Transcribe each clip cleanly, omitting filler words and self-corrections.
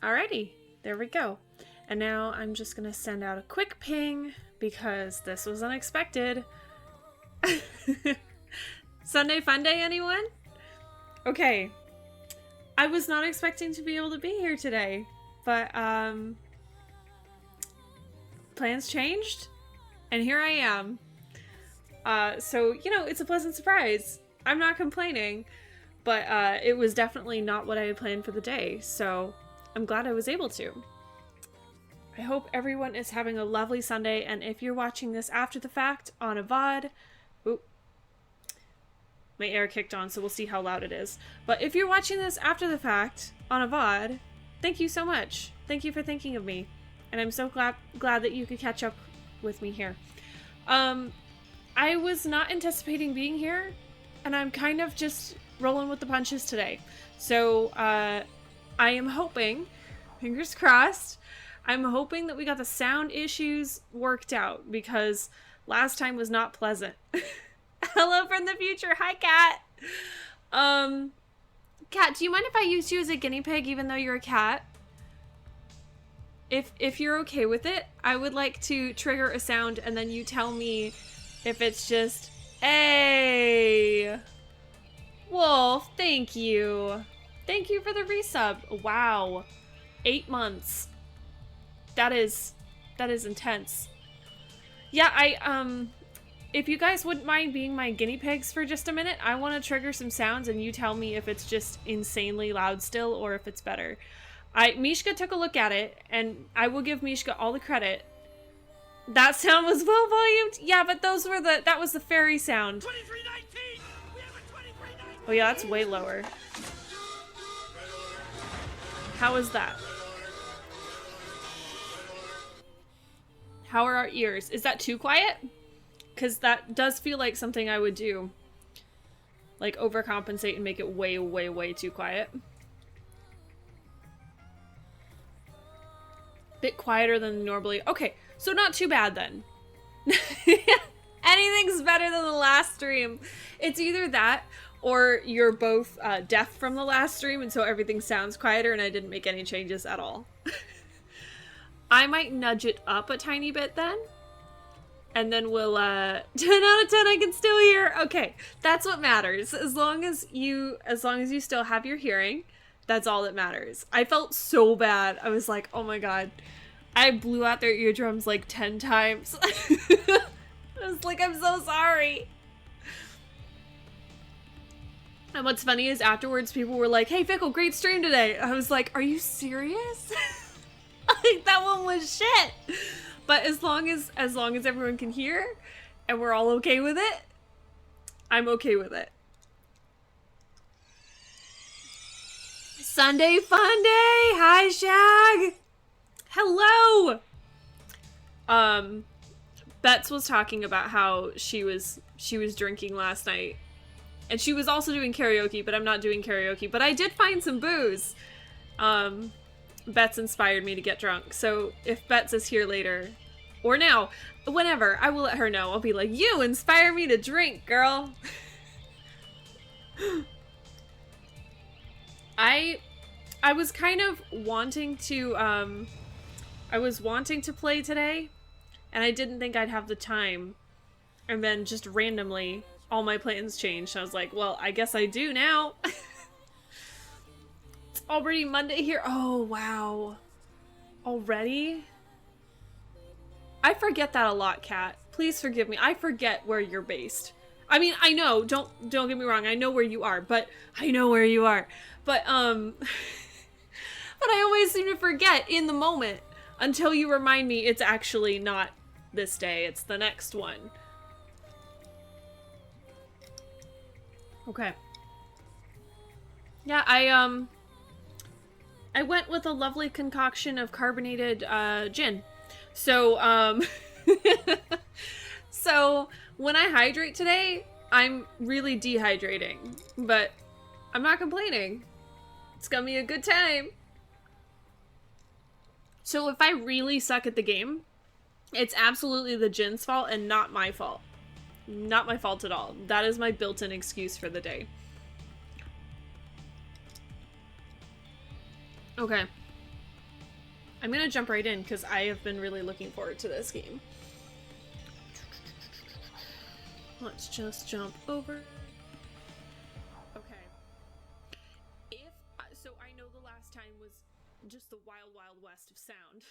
Alrighty, there we go. And now I'm just gonna send out a quick ping because this was unexpected. Sunday Funday, anyone? Okay. I was not expecting to be able to be here today, but plans changed, and here I am. So, you know, it's a pleasant surprise. I'm not complaining, but it was definitely not what I had planned for the day, so I'm glad I was able to. I hope everyone is having a lovely Sunday, and if you're watching this after the fact on a VOD, oop, my air kicked on, so we'll see how loud it is. But if you're watching this after the fact on a VOD, thank you so much. Thank you for thinking of me, and I'm so glad that you could catch up with me here. I was not anticipating being here, and I'm kind of just rolling with the punches today. So I am hoping, fingers crossed, I'm hoping that we got the sound issues worked out, because last time was not pleasant. Hello from the future. Hi, Kat. Kat, do you mind if I use you as a guinea pig even though you're a cat? If you're okay with it, I would like to trigger a sound and then you tell me if it's just, hey. Wolf, thank you. Thank you for the resub. Wow. 8 months. That is intense. Yeah, if you guys wouldn't mind being my guinea pigs for just a minute, I want to trigger some sounds and you tell me if it's just insanely loud still or if it's better. Mishka took a look at it, and I will give Mishka all the credit. That sound was well volumed. Yeah, but that was the fairy sound. 2319! We have a 2319! Oh yeah, that's way lower. How is that? How are our ears? Is that too quiet? Because that does feel like something I would do. Like overcompensate and make it way, way, way too quiet. Bit quieter than normally. Okay, so not too bad then. Anything's better than the last stream. It's either that or you're both deaf from the last stream and so everything sounds quieter and I didn't make any changes at all. I might nudge it up a tiny bit then. And then we'll, 10 out of 10 I can still hear. Okay, that's what matters. As long as you still have your hearing, that's all that matters. I felt so bad. I was like, oh my god. I blew out their eardrums like 10 times. I was like, I'm so sorry. And what's funny is afterwards people were like, hey Fickle, great stream today. I was like, are you serious? Like, that one was shit. But as long as everyone can hear and we're all okay with it, I'm okay with it. Sunday Funday! Hi, Shag! Hello! Bets was talking about how she was drinking last night. And she was also doing karaoke, but I'm not doing karaoke. But I did find some booze. Bets inspired me to get drunk. So if Bets is here later, or now, whenever, I will let her know. I'll be like, you inspire me to drink, girl! I was kind of wanting to, I was wanting to play today, and I didn't think I'd have the time. And then just randomly, all my plans changed. I was like, well, I guess I do now. It's already Monday here. Oh, wow. Already? I forget that a lot, Kat. Please forgive me. I forget where you're based. I mean, I know, don't get me wrong, I know where you are, but I know where you are. But I always seem to forget in the moment until you remind me it's actually not this day, it's the next one. Okay. Yeah, I went with a lovely concoction of carbonated gin. So, so when I hydrate today, I'm really dehydrating, but I'm not complaining. It's gonna be a good time. So if I really suck at the game, it's absolutely the gin's fault and not my fault. Not my fault at all. That is my built-in excuse for the day. Okay. I'm gonna jump right in because I have been really looking forward to this game. Let's just jump over. Okay. So I know the last time was just the wild, wild west of sound.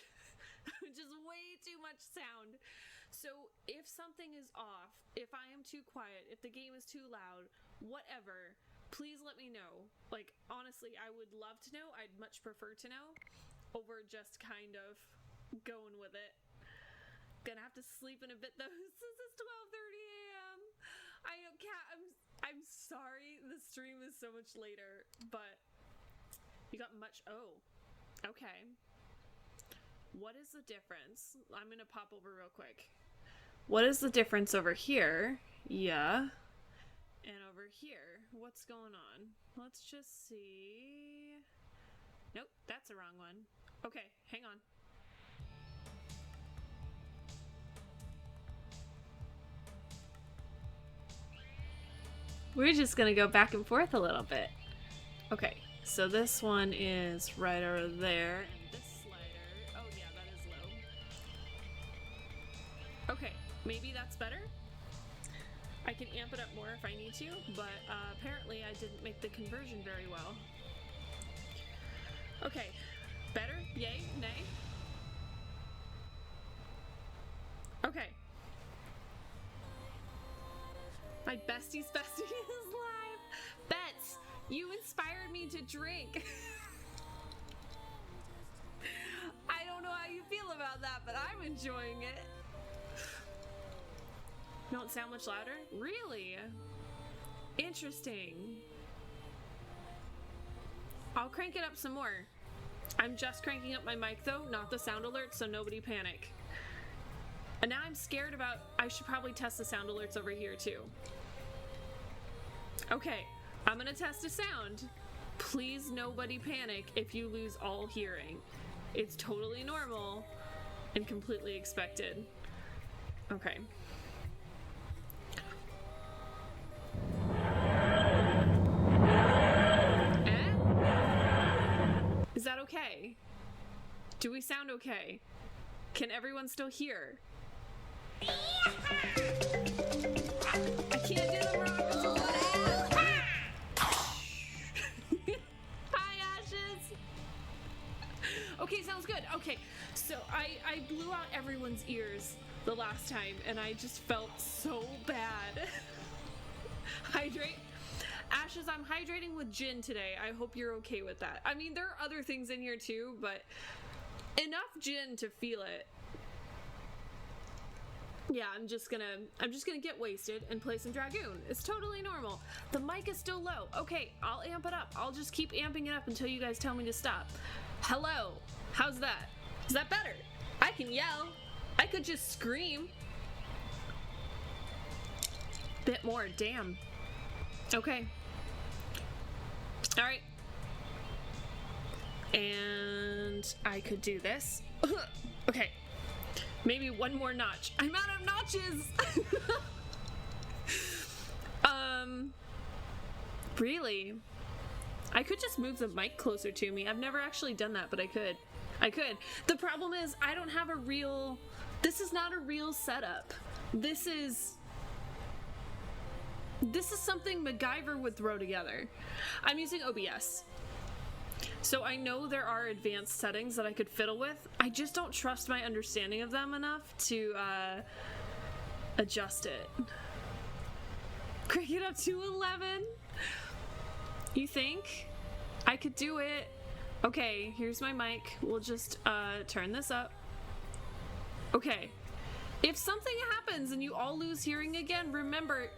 Just way too much sound. So if something is off, if I am too quiet, if the game is too loud, whatever, please let me know. Like, honestly, I would love to know. I'd much prefer to know over just kind of going with it. Gonna have to sleep in a bit though. Since it's 12:30 a.m. I know, Kat, I'm sorry the stream is so much later, but you got much. Oh, okay. What is the difference? I'm gonna pop over real quick. What is the difference over here? Yeah. And over here, what's going on? Let's just see. Nope, that's the wrong one. Okay, hang on. We're just gonna go back and forth a little bit. Okay, so this one is right over there, and this slider, oh yeah, that is low. Okay, maybe that's better. I can amp it up more if I need to, but apparently I didn't make the conversion very well. Okay, better? Yay? Nay? Okay. My bestie's bestie is live! Bets, you inspired me to drink! I don't know how you feel about that, but I'm enjoying it. You don't sound much louder? Really? Interesting. I'll crank it up some more. I'm just cranking up my mic though, not the sound alert, so nobody panic. And now I'm scared about, I should probably test the sound alerts over here too. Okay, I'm gonna test a sound. Please nobody panic if you lose all hearing. It's totally normal and completely expected. Okay. Is that okay? Do we sound okay? Can everyone still hear? I can't do the wrong. Hi, Ashes. Okay, sounds good. Okay, so I blew out everyone's ears the last time, and I just felt so bad. Hydrate. Ashes, I'm hydrating with gin today. I hope you're okay with that. I mean, there are other things in here too, but enough gin to feel it. Yeah, I'm just gonna get wasted and play some Dragoon. It's totally normal. The mic is still low. Okay, I'll amp it up. I'll just keep amping it up until you guys tell me to stop. Hello. How's that? Is that better? I can yell. I could just scream. Bit more, damn. Okay. All right. And I could do this. Okay. Maybe one more notch. I'm out of notches! Really? I could just move the mic closer to me. I've never actually done that, but I could. I could. The problem is I don't have a real... This is not a real setup. This is something MacGyver would throw together. I'm using OBS. So I know there are advanced settings that I could fiddle with. I just don't trust my understanding of them enough to adjust it. Crank it up to 11. You think? I could do it. Okay, here's my mic. We'll just turn this up. Okay. If something happens and you all lose hearing again, remember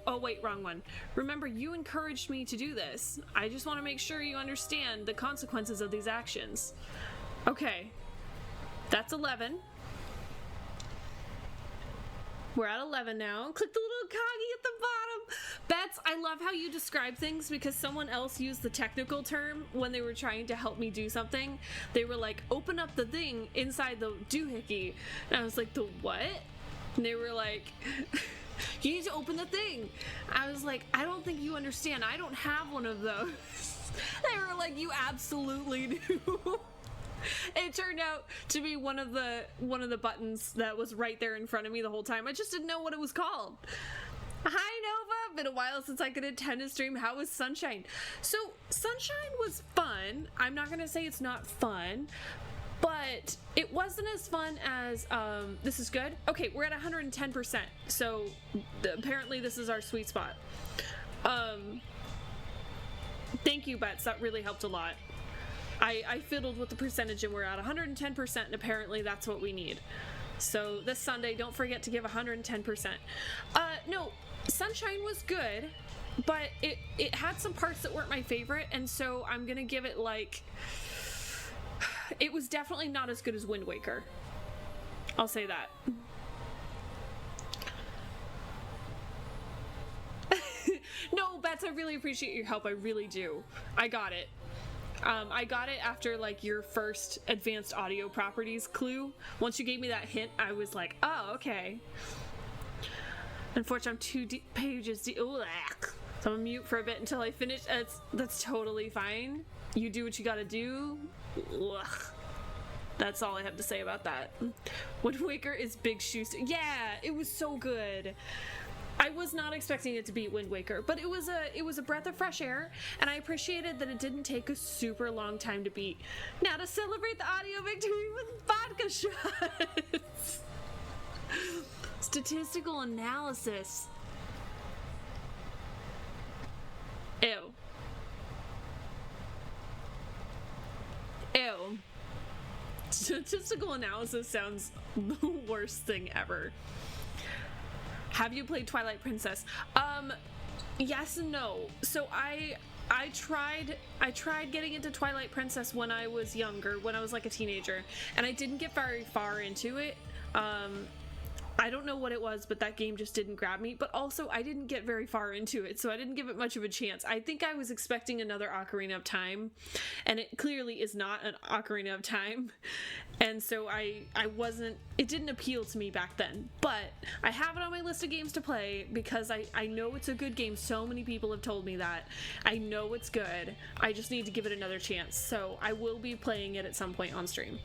oh wait, wrong one. Remember, you encouraged me to do this. I just want to make sure you understand the consequences of these actions. Okay. That's 11. We're at 11 now. Click the little coggy at the bottom. Bets, I love how you describe things because someone else used the technical term when they were trying to help me do something. They were like, open up the thing inside the doohickey. And I was like, the what? And they were like, you need to open the thing. I was like, I don't think you understand. I don't have one of those. They were like, you absolutely do. It turned out to be one of the buttons that was right there in front of me the whole time. I just didn't know what it was called. Hi Nova, been a while since I could attend a stream. How was Sunshine? So Sunshine was fun. I'm not gonna say it's not fun, but it wasn't as fun as this is good. Okay, we're at 110%. So apparently this is our sweet spot. Thank you, Bets. That really helped a lot. I fiddled with the percentage and we're at 110%, and apparently that's what we need. So this Sunday, don't forget to give 110%. No, Sunshine was good, but it had some parts that weren't my favorite, and so I'm gonna give it like, it was definitely not as good as Wind Waker. I'll say that. No, Bets, I really appreciate your help. I really do. I got it. I got it after like your first advanced audio properties clue. Once you gave me that hint, I was like, oh, okay. Unfortunately, I'm 2 pages deep. So I'm gonna mute for a bit until I finish. That's totally fine. You do what you gotta do. Ugh. That's all I have to say about that. Wind Waker is big shoes. Yeah, it was so good. I was not expecting it to beat Wind Waker, but it was a breath of fresh air, and I appreciated that it didn't take a super long time to beat. Now to celebrate the audio victory with vodka shots. Statistical analysis. Ew. Ew. Statistical analysis sounds the worst thing ever. Have you played Twilight Princess? Yes and no. So I tried getting into Twilight Princess when I was younger, when I was like a teenager, and I didn't get very far into it. I don't know what it was, but that game just didn't grab me. But also, I didn't get very far into it, so I didn't give it much of a chance. I think I was expecting another Ocarina of Time, and it clearly is not an Ocarina of Time. And so I wasn't, it didn't appeal to me back then. But I have it on my list of games to play because I know it's a good game. So many people have told me that. I know it's good. I just need to give it another chance. So I will be playing it at some point on stream.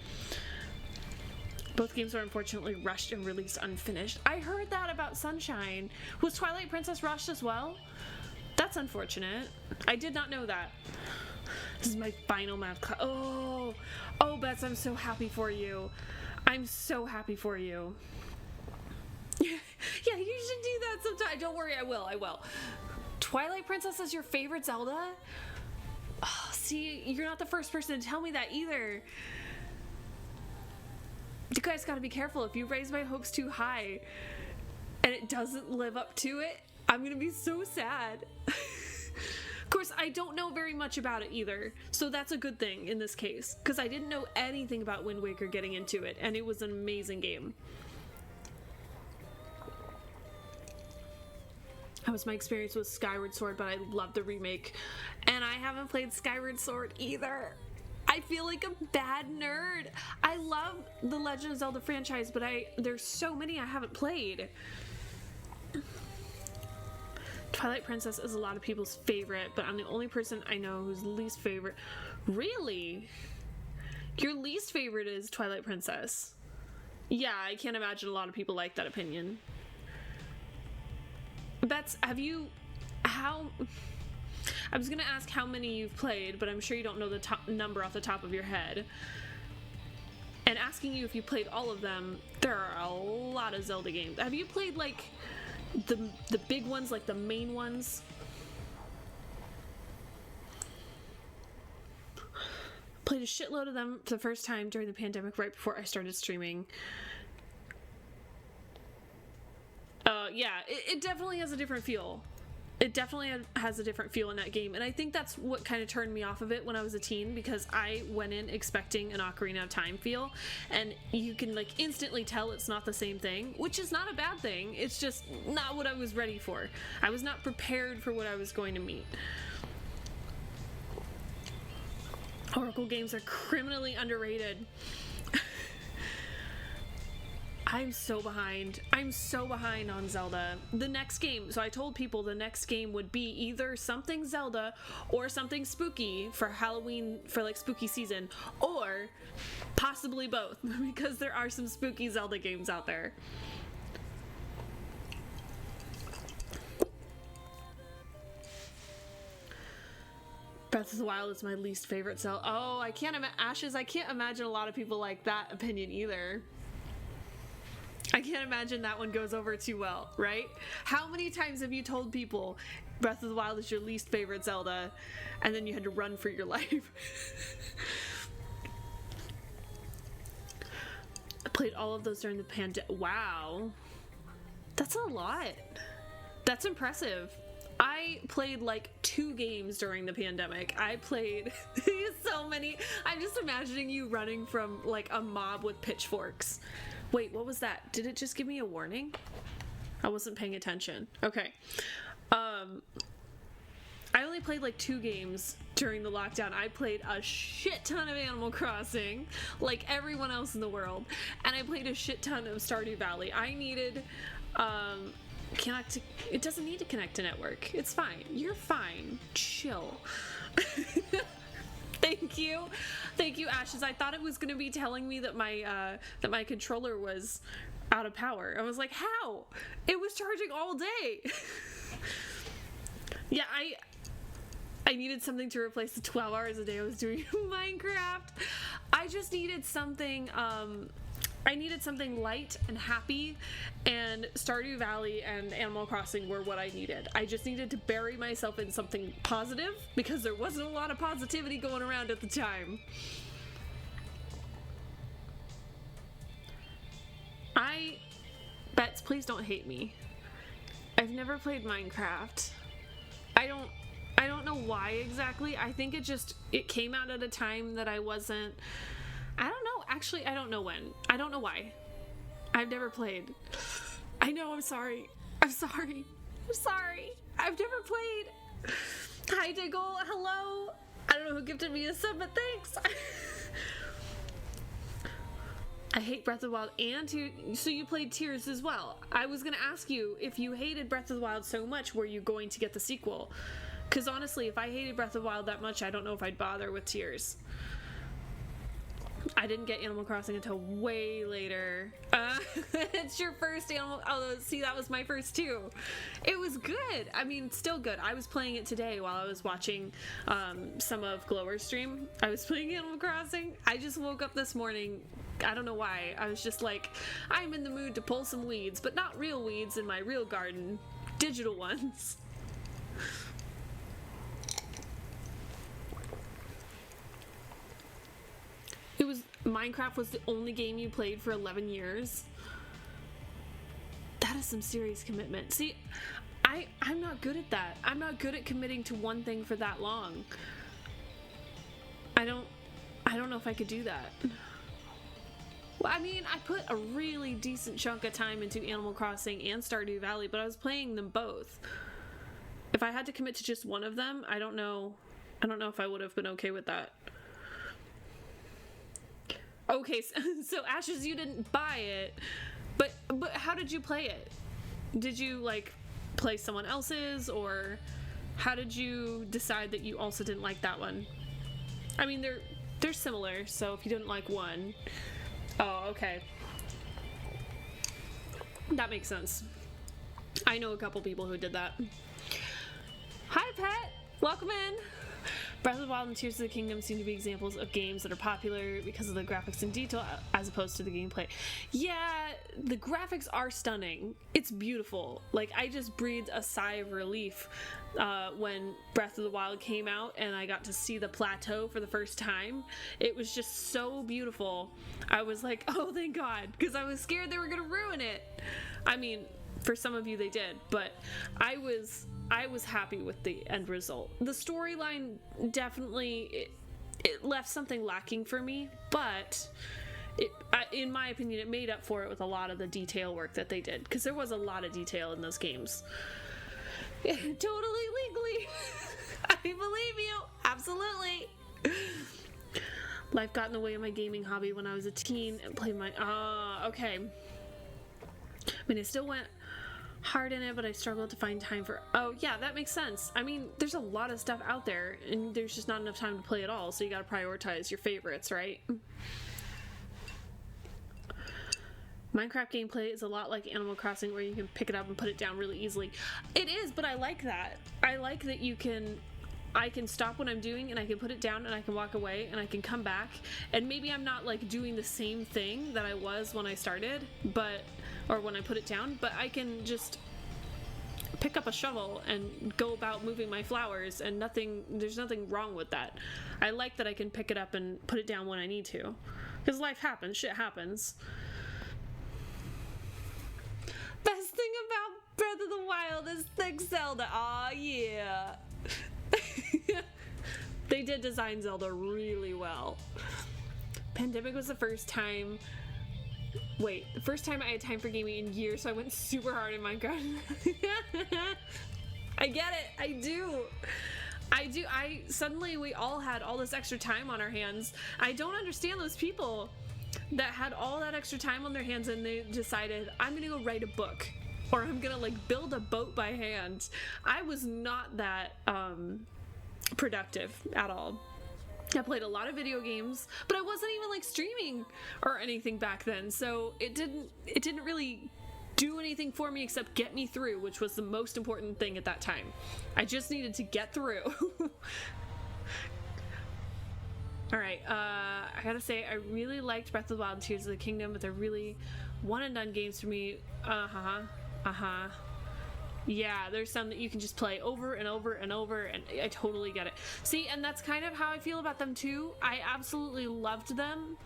Both games were unfortunately rushed and released unfinished. I heard that about Sunshine. Was Twilight Princess rushed as well? That's unfortunate. I did not know that. This is my final math class. Oh, Bets, I'm so happy for you. I'm so happy for you. Yeah, you should do that sometime. Don't worry, I will. Twilight Princess is your favorite Zelda? Oh, see, you're not the first person to tell me that either. You guys gotta be careful. If you raise my hopes too high and it doesn't live up to it, I'm gonna be so sad. Of course, I don't know very much about it either, so that's a good thing in this case, because I didn't know anything about Wind Waker getting into it, and it was an amazing game. That was my experience with Skyward Sword, but I love the remake. And I haven't played Skyward Sword either. I feel like a bad nerd. I love the Legend of Zelda franchise, but there's so many I haven't played. Twilight Princess is a lot of people's favorite, but I'm the only person I know who's least favorite. Really? Your least favorite is Twilight Princess? Yeah, I can't imagine a lot of people like that opinion. Bets, I was gonna ask how many you've played, but I'm sure you don't know the number off the top of your head. And asking you if you played all of them, there are a lot of Zelda games. Have you played like the big ones, like the main ones? Played a shitload of them for the first time during the pandemic, right before I started streaming. Yeah, it definitely has a different feel. It definitely has a different feel in that game, and I think that's what kind of turned me off of it when I was a teen, because I went in expecting an Ocarina of Time feel, and you can like instantly tell it's not the same thing, which is not a bad thing. It's just not what I was ready for. I was not prepared for what I was going to meet. Oracle games are criminally underrated. I'm so behind. I'm so behind on Zelda. The next game, so I told people the next game would be either something Zelda or something spooky for Halloween, for like spooky season, or possibly both, because there are some spooky Zelda games out there. Breath of the Wild is my least favorite Zelda. Oh, I can't imagine, Ashes, I can't imagine a lot of people like that opinion either. I can't imagine that one goes over too well, right? How many times have you told people Breath of the Wild is your least favorite Zelda, and then you had to run for your life? I played all of those during the pandemic. Wow. That's a lot. That's impressive. I played like 2 games during the pandemic. I played so many. I'm just imagining you running from like a mob with pitchforks. Wait, what was that? Did it just give me a warning? I wasn't paying attention. Okay. I only played like 2 games during the lockdown. I played a shit ton of Animal Crossing, like everyone else in the world. And I played a shit ton of Stardew Valley. I needed, it doesn't need to connect to network. It's fine. You're fine. Chill. Thank you, Ashes. I thought it was gonna be telling me that my controller was out of power. I was like, how? It was charging all day. Yeah, I needed something to replace the 12 hours a day I was doing Minecraft. I just needed something. I needed something light and happy, and Stardew Valley and Animal Crossing were what I needed. I just needed to bury myself in something positive because there wasn't a lot of positivity going around at the time. Bets, please don't hate me. I've never played Minecraft. I don't know why exactly. I think it came out at a time that I wasn't. I don't know. Actually, I don't know when. I don't know why. I've never played. I know, I'm sorry. I'm sorry. I've never played. Hi, Diggle. Hello. I don't know who gifted me a sub, but thanks. I hate Breath of the Wild and so you played Tears as well. I was going to ask you, if you hated Breath of the Wild so much, were you going to get the sequel? Because honestly, if I hated Breath of the Wild that much, I don't know if I'd bother with Tears. I didn't get Animal Crossing until way later. It's your first Animal... Oh, see, that was my first too. It was good. I mean, still good. I was playing it today while I was watching some of Glower's stream. I was playing Animal Crossing. I just woke up this morning. I don't know why. I was just like, I'm in the mood to pull some weeds, but not real weeds in my real garden. Digital ones. Minecraft was the only game you played for 11 years? That is some serious commitment. See, I'm not good at that. I'm not good at committing to one thing for that long. I don't know if I could do that. Well, I mean, I put a really decent chunk of time into Animal Crossing and Stardew Valley, but I was playing them both. If I had to commit to just one of them, I don't know if I would have been okay with that. Okay, so Ashes, you didn't buy it, but how did you play it? Did you like play someone else's, or how did you decide that you also didn't like that one? I mean, they're similar, so if you didn't like one, oh, okay, that makes sense. I know a couple people who did that. Hi, Pet, welcome in. Breath of the Wild and Tears of the Kingdom seem to be examples of games that are popular because of the graphics and detail as opposed to the gameplay. Yeah, the graphics are stunning. It's beautiful. Like, I just breathed a sigh of relief when Breath of the Wild came out and I got to see the plateau for the first time. It was just so beautiful. I was like, oh, thank God, because I was scared they were going to ruin it. I mean, for some of you they did, but I was happy with the end result. The storyline definitely it left something lacking for me, but in my opinion, it made up for it with a lot of the detail work that they did, because there was a lot of detail in those games. Totally legally. I believe you. Absolutely. Life got in the way of my gaming hobby when I was a teen and played my... okay. mean, I still went hard in it, but I struggled to find time for... Oh, yeah, that makes sense. I mean, there's a lot of stuff out there, and there's just not enough time to play it all, so you gotta prioritize your favorites, right? Minecraft gameplay is a lot like Animal Crossing, where you can pick it up and put it down really easily. It is, but I like that. I like that I can stop what I'm doing and I can put it down and I can walk away and I can come back, and maybe I'm not like doing the same thing that I was when I started, or when I put it down, but I can just pick up a shovel and go about moving my flowers, and there's nothing wrong with that. I like that I can pick it up and put it down when I need to, because life happens, shit happens. Best thing about Breath of the Wild is Thick Zelda. Aw, yeah. They did design Zelda really well. Pandemic was the first time I had time for gaming in years, so I went super hard in Minecraft. I get it. I do. Suddenly we all had all this extra time on our hands. I don't understand those people that had all that extra time on their hands and they decided, I'm gonna go write a book, or I'm gonna like build a boat by hand. I was not that productive at all. I played a lot of video games, but I wasn't even like streaming or anything back then, so it didn't really do anything for me except get me through, which was the most important thing at that time. I just needed to get through. Alright, I gotta say, I really liked Breath of the Wild and Tears of the Kingdom, but they're really one-and-done games for me. Yeah, there's some that you can just play over and over and over, and I totally get it. See, and that's kind of how I feel about them too. I absolutely loved them.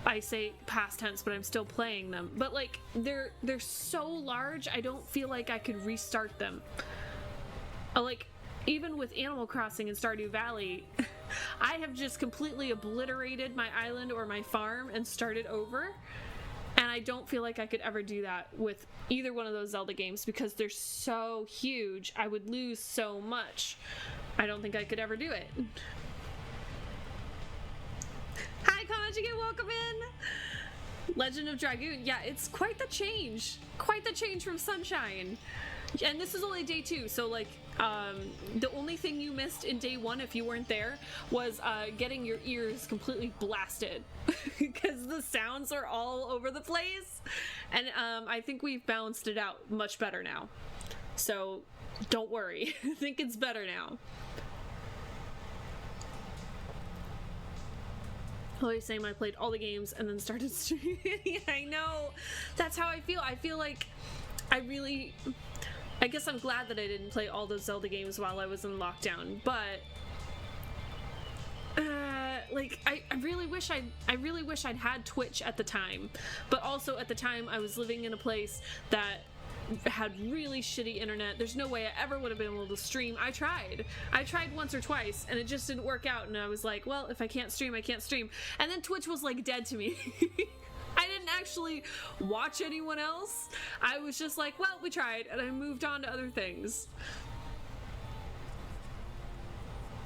I say past tense, but I'm still playing them. But like, they're so large, I don't feel like I could restart them. Like, even with Animal Crossing and Stardew Valley, I have just completely obliterated my island or my farm and started over. And I don't feel like I could ever do that with either one of those Zelda games because they're so huge. I would lose so much. I don't think I could ever do it. Hi, Conjugate, welcome in! Legend of Dragoon. Yeah, it's quite the change. Quite the change from Sunshine. And this is only day 2, so like, the only thing you missed in day 1, if you weren't there, was getting your ears completely blasted because the sounds are all over the place, and I think we've balanced it out much better now, so don't worry. I think it's better now. Always saying I played all the games and then started streaming. I know, that's how I feel. I feel like I guess I'm glad that I didn't play all those Zelda games while I was in lockdown, but like I really wish I'd had Twitch at the time, but also at the time I was living in a place that had really shitty internet. There's no way I ever would have been able to stream. I tried once or twice and it just didn't work out, and I was like, well, if I can't stream, I can't stream. And then Twitch was like dead to me. I didn't actually watch anyone else. I was just like, well, we tried, and I moved on to other things.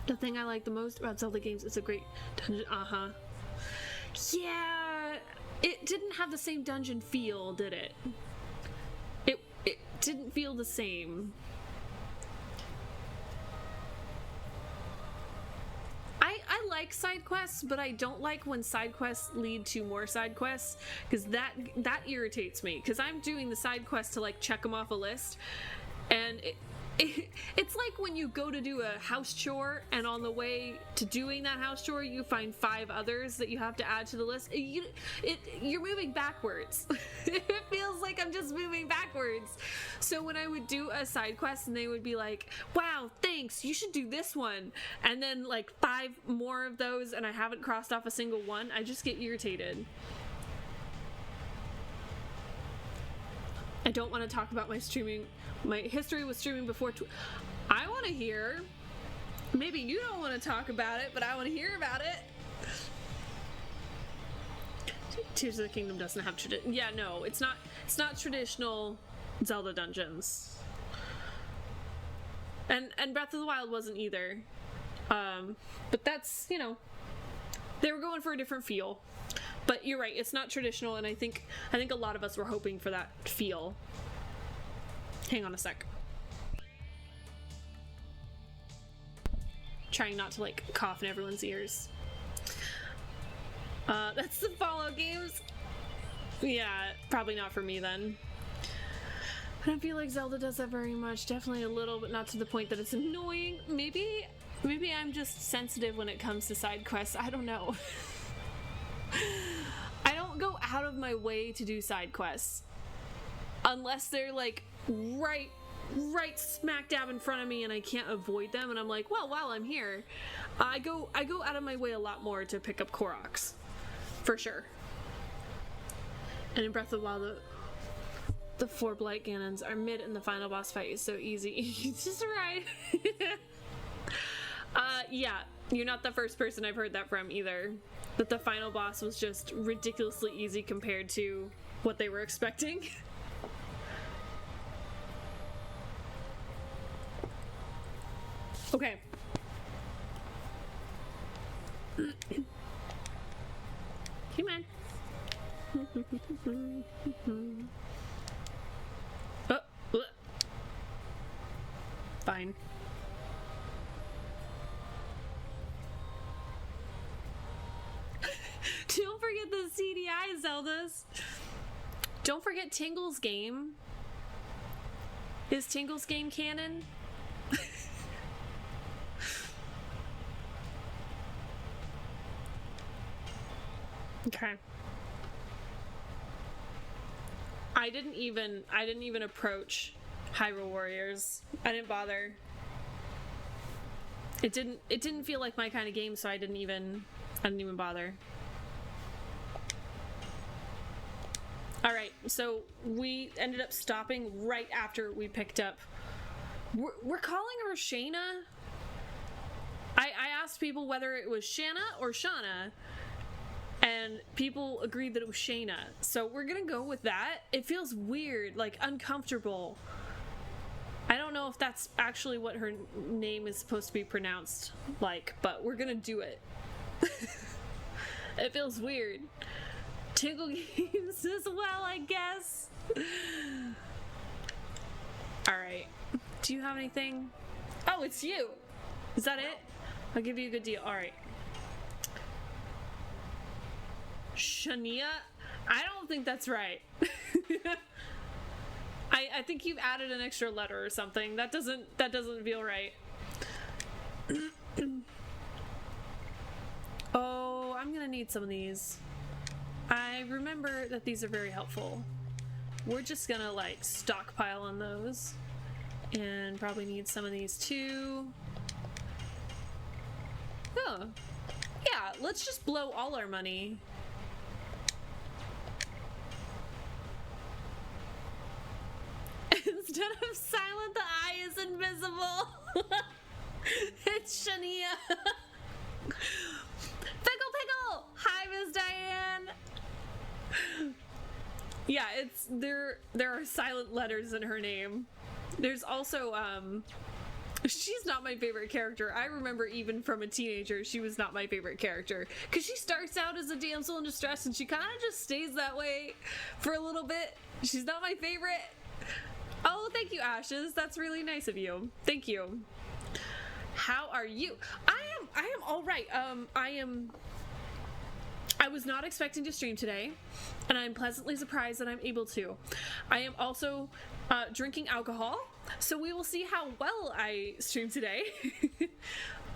The thing I like the most about Zelda games is a great dungeon. Yeah, it didn't have the same dungeon feel, did it? It didn't feel the same. I like side quests, but I don't like when side quests lead to more side quests, because that irritates me, because I'm doing the side quest to like check them off a list, and it's like when you go to do a house chore and on the way to doing that house chore you find 5 others that you have to add to the list. You're moving backwards. It feels like I'm just moving backwards. So when I would do a side quest and they would be like, wow, thanks, you should do this one, and then like 5 more of those and I haven't crossed off a single one, I just get irritated. I don't want to talk about my history with streaming before. I want to hear. Maybe you don't want to talk about it, but I want to hear about it. Tears of the Kingdom doesn't have tradition. Yeah, no, it's not traditional Zelda dungeons. And Breath of the Wild wasn't either. But that's, you know, they were going for a different feel. But you're right, it's not traditional, and I think a lot of us were hoping for that feel. Hang on a sec. Trying not to like cough in everyone's ears. That's the Fallout games. Yeah, probably not for me then. I don't feel like Zelda does that very much. Definitely a little, but not to the point that it's annoying. Maybe I'm just sensitive when it comes to side quests. I don't know. I don't go out of my way to do side quests unless they're like right smack dab in front of me and I can't avoid them, and I'm like, well, while I'm here, I go out of my way a lot more to pick up Koroks, for sure. And in Breath of the Wild, the 4 Blight Ganons are mid and the final boss fight is so easy. It's just right. Yeah, you're not the first person I've heard that from either. That the final boss was just ridiculously easy compared to what they were expecting. Okay. Hey, man. Oh, fine. Don't forget the CDI Zeldas. Don't forget Tingle's game. Is Tingle's game canon? Okay. I didn't even approach Hyrule Warriors. I didn't bother. It didn't feel like my kind of game, so I didn't even bother. Alright, so we ended up stopping right after we picked up. We're calling her Shayna. I asked people whether it was Shanna or Shauna, and people agreed that it was Shayna. So we're gonna go with that. It feels weird, like uncomfortable. I don't know if that's actually what her name is supposed to be pronounced like, but we're gonna do it. It feels weird. Tingle games as well, I guess. Alright. Do you have anything? Oh, it's you! Is that it? I'll give you a good deal. Alright. Shania? I don't think that's right. I think you've added an extra letter or something. That doesn't feel right. Oh, I'm gonna need some of these. I remember that these are very helpful. We're just gonna like stockpile on those. And probably need some of these too. Oh. Yeah, let's just blow all our money. Instead of silent, the eye is invisible. It's Shania. Pickle! Hi, Miss Diane. Yeah, there are silent letters in her name. There's also she's not my favorite character. I remember even from a teenager, she was not my favorite character. Because she starts out as a damsel in distress and she kind of just stays that way for a little bit. She's not my favorite. Oh, thank you, Ashes. That's really nice of you. Thank you. How are you? I am all right. I was not expecting to stream today, and I'm pleasantly surprised that I'm able to. I am also drinking alcohol, so we will see how well I stream today.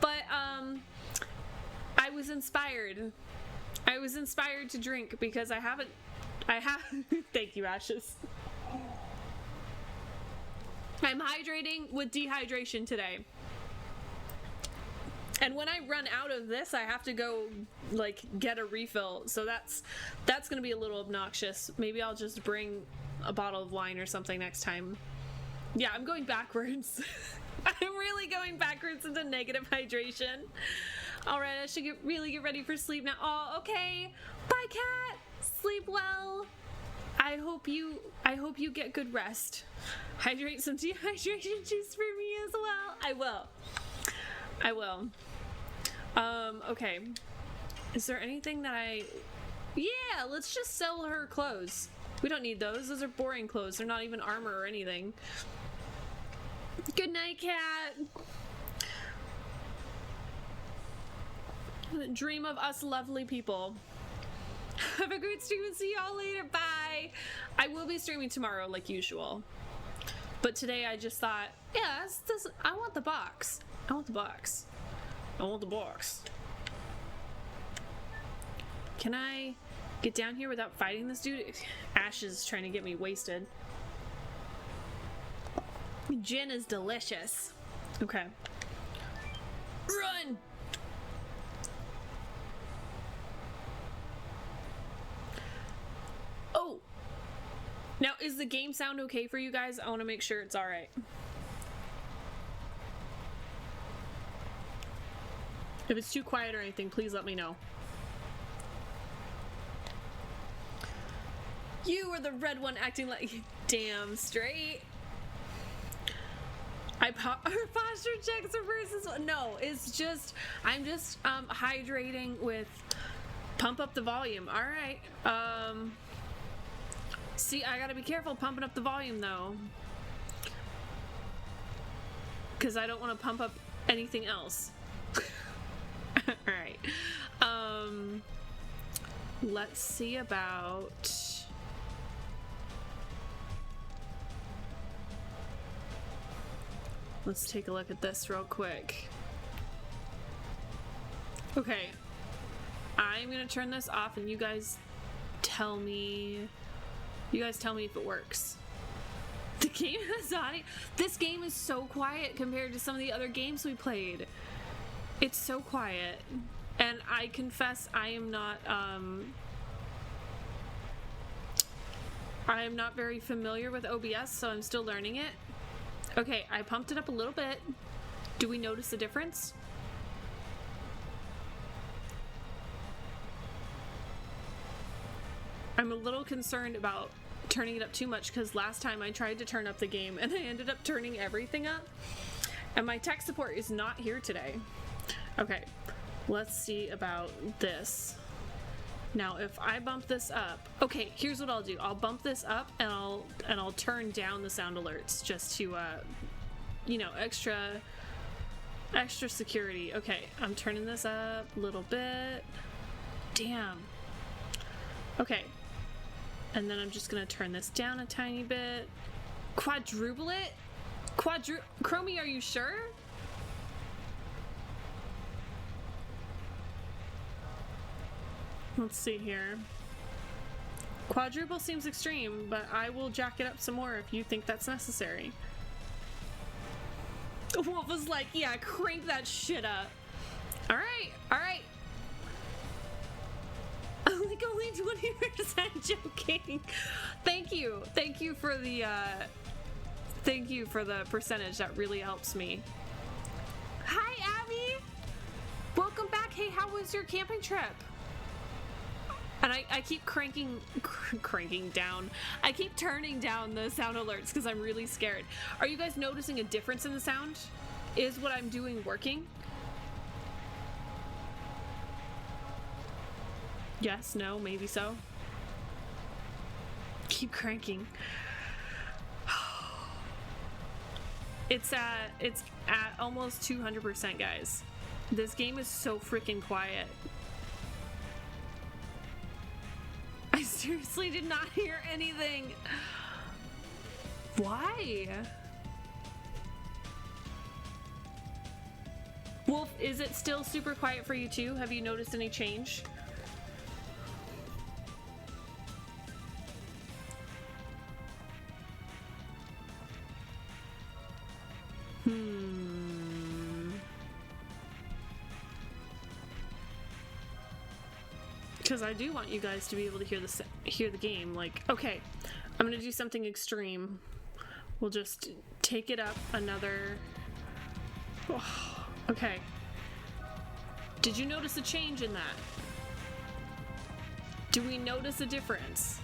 But I was inspired. I was inspired to drink because I have thank you, Ashes. I'm hydrating with dehydration today. And when I run out of this, I have to go like get a refill. So that's gonna be a little obnoxious. Maybe I'll just bring a bottle of wine or something next time. Yeah, I'm going backwards. I'm really going backwards into negative hydration. All right, I should really get ready for sleep now. Oh, okay. Bye, cat. Sleep well. I hope you get good rest. Hydrate some dehydration juice for me as well. I will. Okay. Is there anything that I Yeah, let's just sell her clothes. We don't need those. Those are boring clothes. They're not even armor or anything. Good night, cat. Dream of us lovely people. Have a great stream and see y'all later. Bye. I will be streaming tomorrow like usual. But today I just thought, yeah, I want the box. I want the box. I want the box. Can I get down here without fighting this dude? Ash is trying to get me wasted. Gin is delicious. Okay. Run! Oh! Now, is the game sound okay for you guys? I want to make sure it's alright. If it's too quiet or anything, please let me know. You were the red one acting like damn straight. Her posture checks reverses. No, it's just I'm just hydrating with pump up the volume. All right. See, I gotta be careful pumping up the volume though, because I don't want to pump up anything else. All right. Let's see about. Let's take a look at this real quick. Okay. I'm gonna turn this off and you guys tell me if it works. The game has audio. This game is so quiet compared to some of the other games we played. It's so quiet. And I confess I am not very familiar with OBS, so I'm still learning it. Okay, I pumped it up a little bit. Do we notice a difference? I'm a little concerned about turning it up too much because last time I tried to turn up the game and I ended up turning everything up. And my tech support is not here today. Okay, let's see about this. Now, if I bump this up, okay, here's what I'll do. I'll bump this up and I'll turn down the sound alerts just to, you know, extra security. Okay, I'm turning this up a little bit. Damn. Okay, and then I'm just gonna turn this down a tiny bit. Quadruple it? Chromie, are you sure? Let's see here. Quadruple seems extreme, but I will jack it up some more if you think that's necessary. Wolf was like, yeah, crank that shit up. Alright, alright. Like only 20% joking. Thank you for the percentage. That really helps me. Hi, Abby. Welcome back. Hey, how was your camping trip? And I keep cranking down. I keep turning down the sound alerts because I'm really scared. Are you guys noticing a difference in the sound? Is what I'm doing working? Yes, no, maybe so. Keep cranking. It's at almost 200%, guys. This game is so freaking quiet. I seriously did not hear anything. Why? Wolf, is it still super quiet for you too? Have you noticed any change? Because I do want you guys to be able to hear the game. Like, okay, I'm gonna do something extreme. We'll just take it up another. Oh, okay. Did you notice a change in that? Do we notice a difference?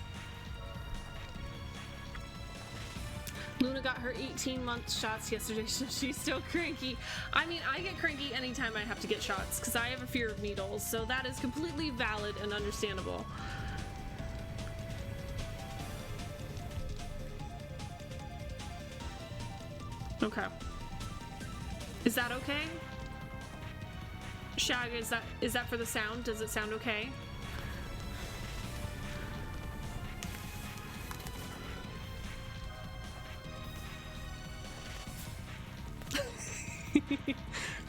Luna got her 18-month shots yesterday, so she's still cranky. I mean, I get cranky anytime I have to get shots, because I have a fear of needles, so that is completely valid and understandable. Okay. Is that okay? Shag, is that for the sound? Does it sound okay?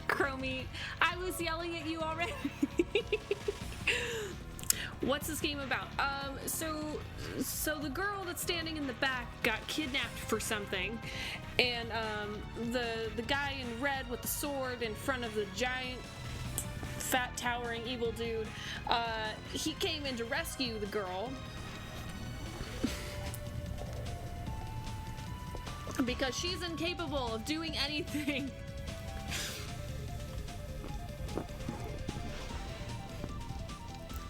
Chromie, I was yelling at you already. What's this game about? So the girl that's standing in the back got kidnapped for something, and the guy in red with the sword in front of the giant, fat, towering evil dude, he came in to rescue the girl because she's incapable of doing anything.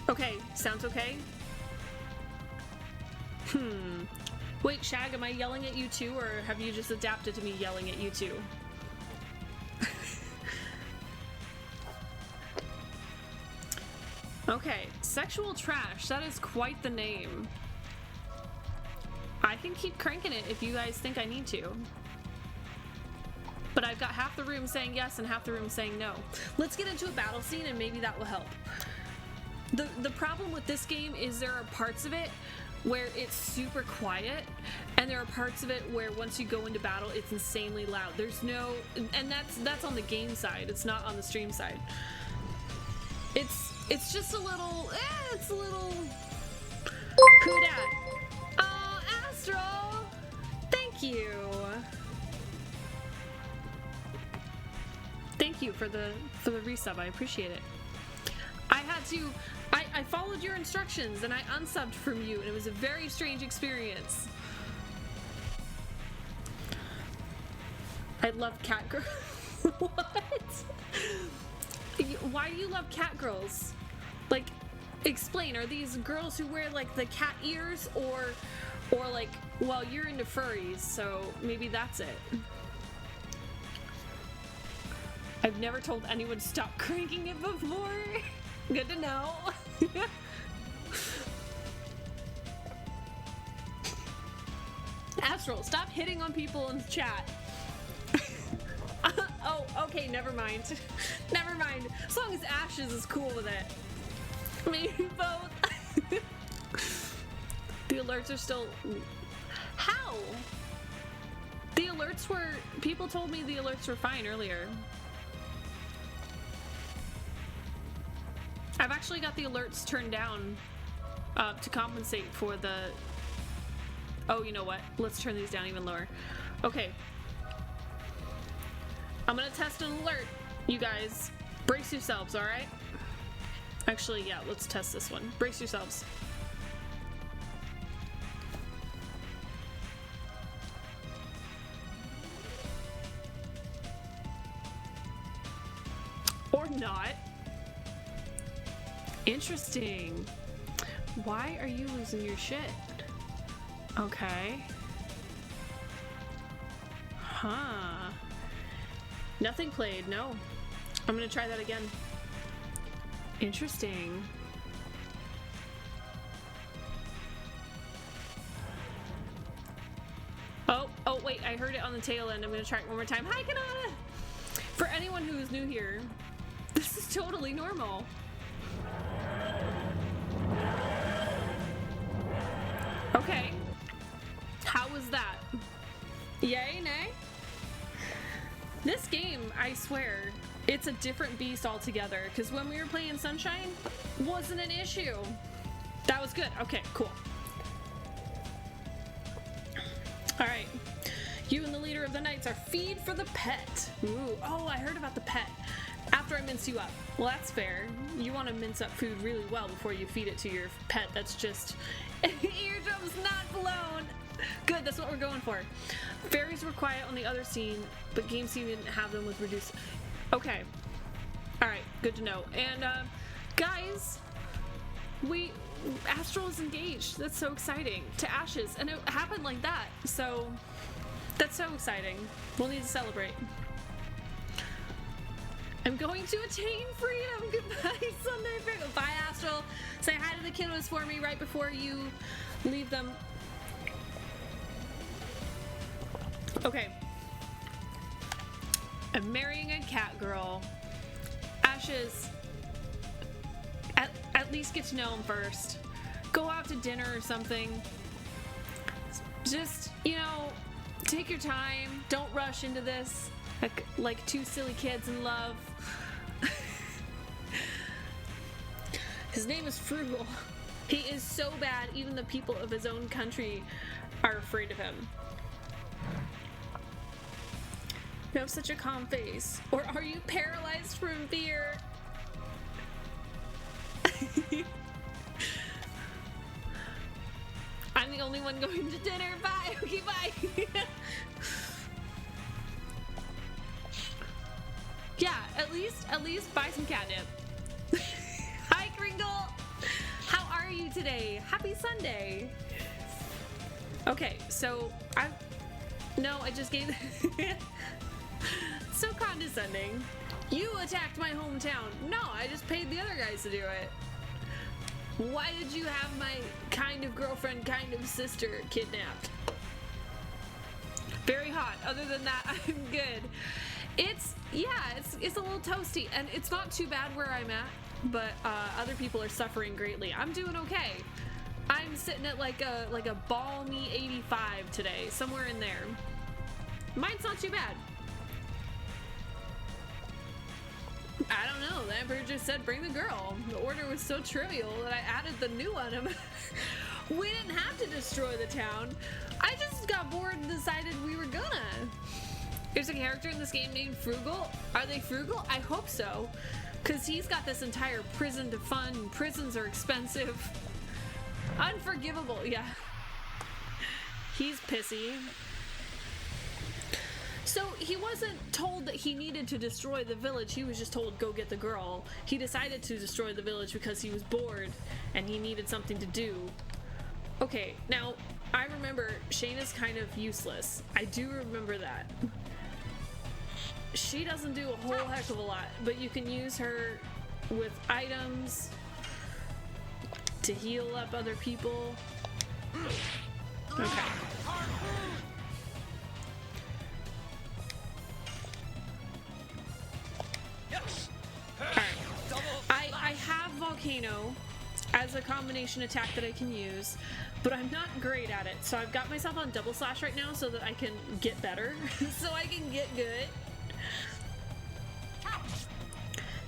Okay, sounds okay? Wait, Shag, am I yelling at you too, or have you just adapted to me yelling at you too? Okay, sexual trash, that is quite the name. I can keep cranking it if you guys think I need to. But I've got half the room saying yes and half the room saying no. Let's get into a battle scene and maybe that will help. The problem with this game is there are parts of it where it's super quiet, and there are parts of it where once you go into battle, it's insanely loud. There's no, and that's on the game side. It's not on the stream side. It's just a little, it's a little. Who dat? Oh, Astral, thank you. Thank you for the resub. I appreciate it. I followed your instructions and I unsubbed from you, and it was a very strange experience. I love cat girls. What? Why do you love cat girls? Like, explain. Are these girls who wear like the cat ears, or like, well, you're into furries, so maybe that's it. I've never told anyone to stop cranking it before. Good to know. Astral, stop hitting on people in the chat. Oh, okay, never mind. Never mind. As long as Ashes is cool with it. Maybe both. The alerts are still... How? The alerts were... People told me the alerts were fine earlier. I've actually got the alerts turned down to compensate for the... Oh, you know what? Let's turn these down even lower. Okay. I'm gonna test an alert. You guys, brace yourselves, alright? Actually, yeah, let's test this one. Brace yourselves. Or not. Interesting. Why are you losing your shit? Okay. Huh. Nothing played, no. I'm gonna try that again. Interesting. Oh wait, I heard it on the tail end. I'm gonna try it one more time. Hi, Kanata! For anyone who is new here, this is totally normal. Okay. How was that? Yay, nay? This game, I swear, it's a different beast altogether, because when we were playing Sunshine, wasn't an issue. That was good. Okay, cool. Alright. You and the leader of the Knights are feed for the pet. Ooh. Oh, I heard about the pet. After I mince you up. Well, that's fair. You want to mince up food really well before you feed it to your pet that's just... eardrums not blown. Good, that's what we're going for. Fairies were quiet on the other scene, but game scene didn't have them with reduced... Okay. Alright, good to know. And, guys, Astral is engaged. That's so exciting. To Ashes. And it happened like that. So, That's so exciting. We'll need to celebrate. I'm going to attain freedom. Goodbye, Sunday. Bye, Astral. Say hi to the kiddos for me right before you leave them. Okay. I'm marrying a cat girl. Ashes. At least get to know him first. Go out to dinner or something. Just, you know, take your time. Don't rush into this. Like two silly kids in love. His name is Frugal. He is so bad, even the people of his own country are afraid of him. You have such a calm face. Or are you paralyzed from fear? I'm the only one going to dinner. Bye. Okay, bye. Yeah, at least buy some catnip. Hi, Kringle. How are you today? Happy Sunday. Okay, so I just gave. So condescending. You attacked my hometown. No, I just paid the other guys to do it. Why did you have my kind of girlfriend, kind of sister kidnapped? Very hot. Other than that, I'm good. It's a little toasty, and it's not too bad where I'm at, but other people are suffering greatly. I'm doing okay. I'm sitting at like a balmy 85 today, somewhere in there. Mine's not too bad. I don't know. The Emperor just said bring the girl. The order was so trivial that I added the new one. We didn't have to destroy the town. I just got bored and decided we were gonna. There's a character in this game named Frugal. Are they frugal? I hope so. Because he's got this entire prison to fund. Prisons are expensive. Unforgivable, yeah. He's pissy. So he wasn't told that he needed to destroy the village. He was just told, go get the girl. He decided to destroy the village because he was bored and he needed something to do. Okay, now, I remember Shayna's kind of useless. I do remember that. She doesn't do a whole heck of a lot, but you can use her with items to heal up other people. Okay. Alright. I have Volcano as a combination attack that I can use, but I'm not great at it. So I've got myself on double slash right now so that I can get better. So I can get good.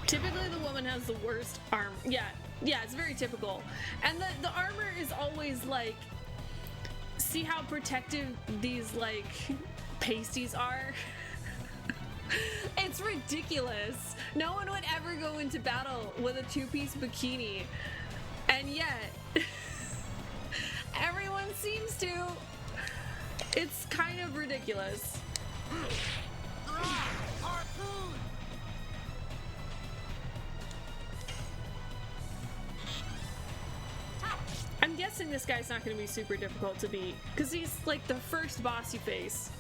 Typically the woman has the worst arm. Yeah, it's very typical. And the armor is always like, see how protective these like pasties are? It's ridiculous. No one would ever go into battle with a two-piece bikini. And yet, everyone seems to. It's kind of ridiculous. Harpoon! I'm guessing this guy's not going to be super difficult to beat, because he's like the first boss you face.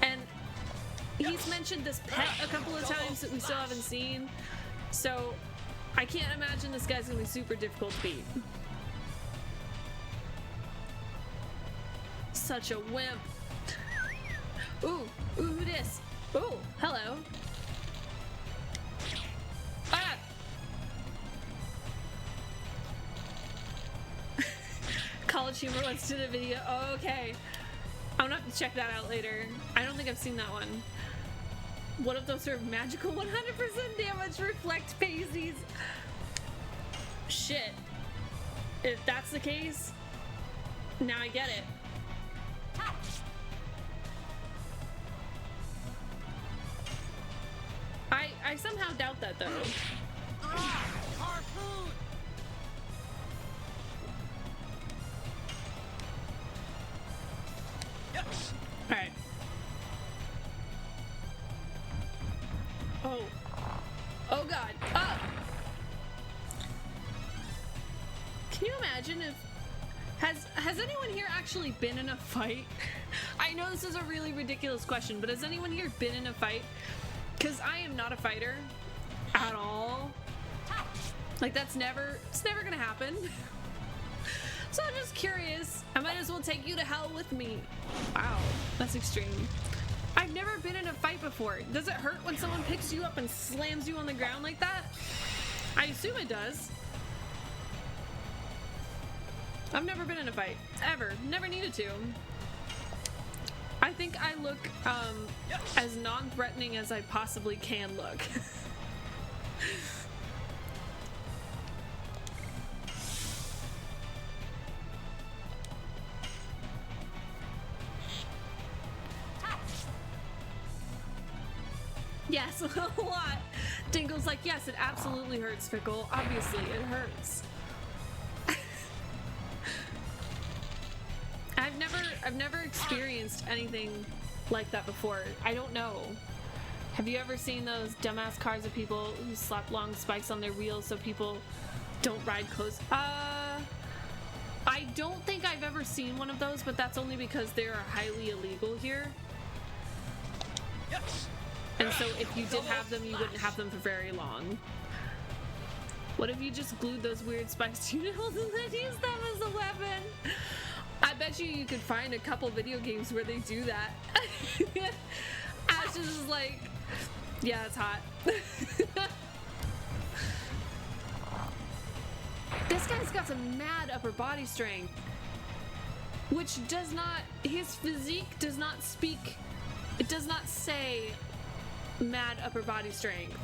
And he's mentioned this pet a couple of times that we still haven't seen, so I can't imagine this guy's going to be super difficult to beat. Such a wimp. Ooh, who dis? Ooh, hello. Ah! College Humor wants to do the video. Oh, okay. I'm gonna have to check that out later. I don't think I've seen that one. What if those are magical 100% damage reflect pasties? Shit. If that's the case, now I get it. I somehow doubt that though. Harpoon! Alright. Oh. Oh god. Oh! Can you imagine if Has anyone here actually been in a fight? I know this is a really ridiculous question, but has anyone here been in a fight? Because I am not a fighter at all. Like it's never gonna happen. So I'm just curious. I might as well take you to hell with me. Wow, that's extreme. I've never been in a fight before. Does it hurt when someone picks you up and slams you on the ground like that? I assume it does. I've never been in a fight, ever. Never needed to. I think I look as non-threatening as I possibly can look. Yes, a lot. Dingle's like, yes, it absolutely hurts, Fickle. Obviously, it hurts. I've never experienced anything like that before. I don't know. Have you ever seen those dumbass cars of people who slap long spikes on their wheels so people don't ride close? I don't think I've ever seen one of those, but that's only because they are highly illegal here. And so if you did have them, you wouldn't have them for very long. What if you just glued those weird spikes to your nails and then used them as a weapon? I bet you could find a couple video games where they do that. Ash is just like, yeah, it's hot. This guy's got some mad upper body strength, which does not, his physique does not speak, it does not say mad upper body strength.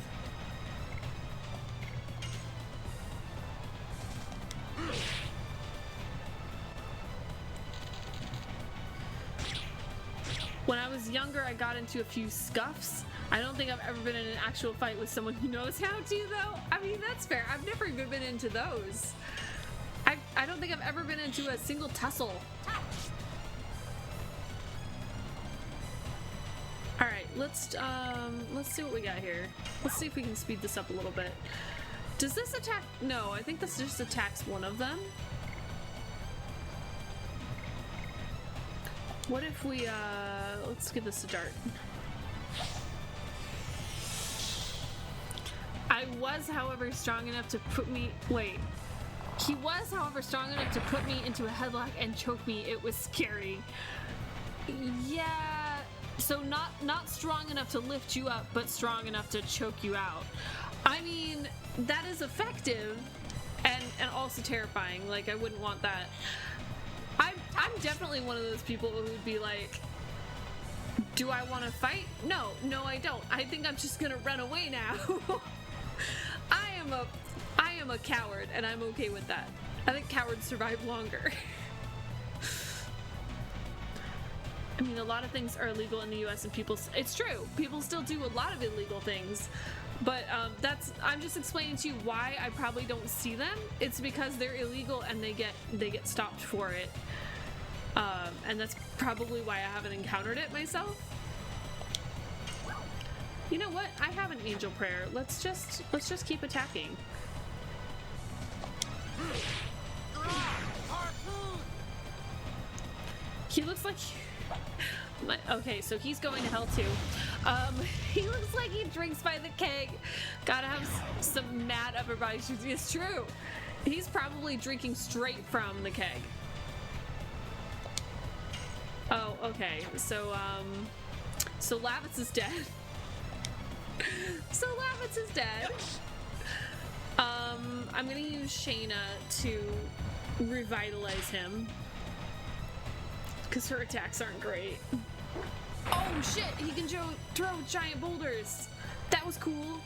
When I was younger, I got into a few scuffs. I don't think I've ever been in an actual fight with someone who knows how to, though. I mean, that's fair. I've never even been into those. I don't think I've ever been into a single tussle. All right, let's see what we got here. Let's see if we can speed this up a little bit. Does this attack? No, I think this just attacks one of them. What if we, let's give this a dart. I was, however, strong enough to put me, wait. He was, however, strong enough to put me into a headlock and choke me. It was scary. Yeah, so not strong enough to lift you up, but strong enough to choke you out. I mean, that is effective and also terrifying. Like, I wouldn't want that. I'm definitely one of those people who would be like, do I want to fight? No, I don't. I think I'm just gonna run away now. I am a coward, and I'm okay with that. I think cowards survive longer. I mean, a lot of things are illegal in the US and it's true. People still do a lot of illegal things. But I'm just explaining to you why I probably don't see them. It's because they're illegal and they get stopped for it. And that's probably why I haven't encountered it myself. You know what? I have an angel prayer. Let's just keep attacking. He looks like okay, so he's going to hell too. He looks like he drinks by the keg. Gotta have some mad upper body strength. It's true. He's probably drinking straight from the keg. Oh, okay. So Lavitz is dead. So Lavitz is dead. I'm gonna use Shayna to revitalize him, because her attacks aren't great. Oh shit, he can throw giant boulders. That was cool.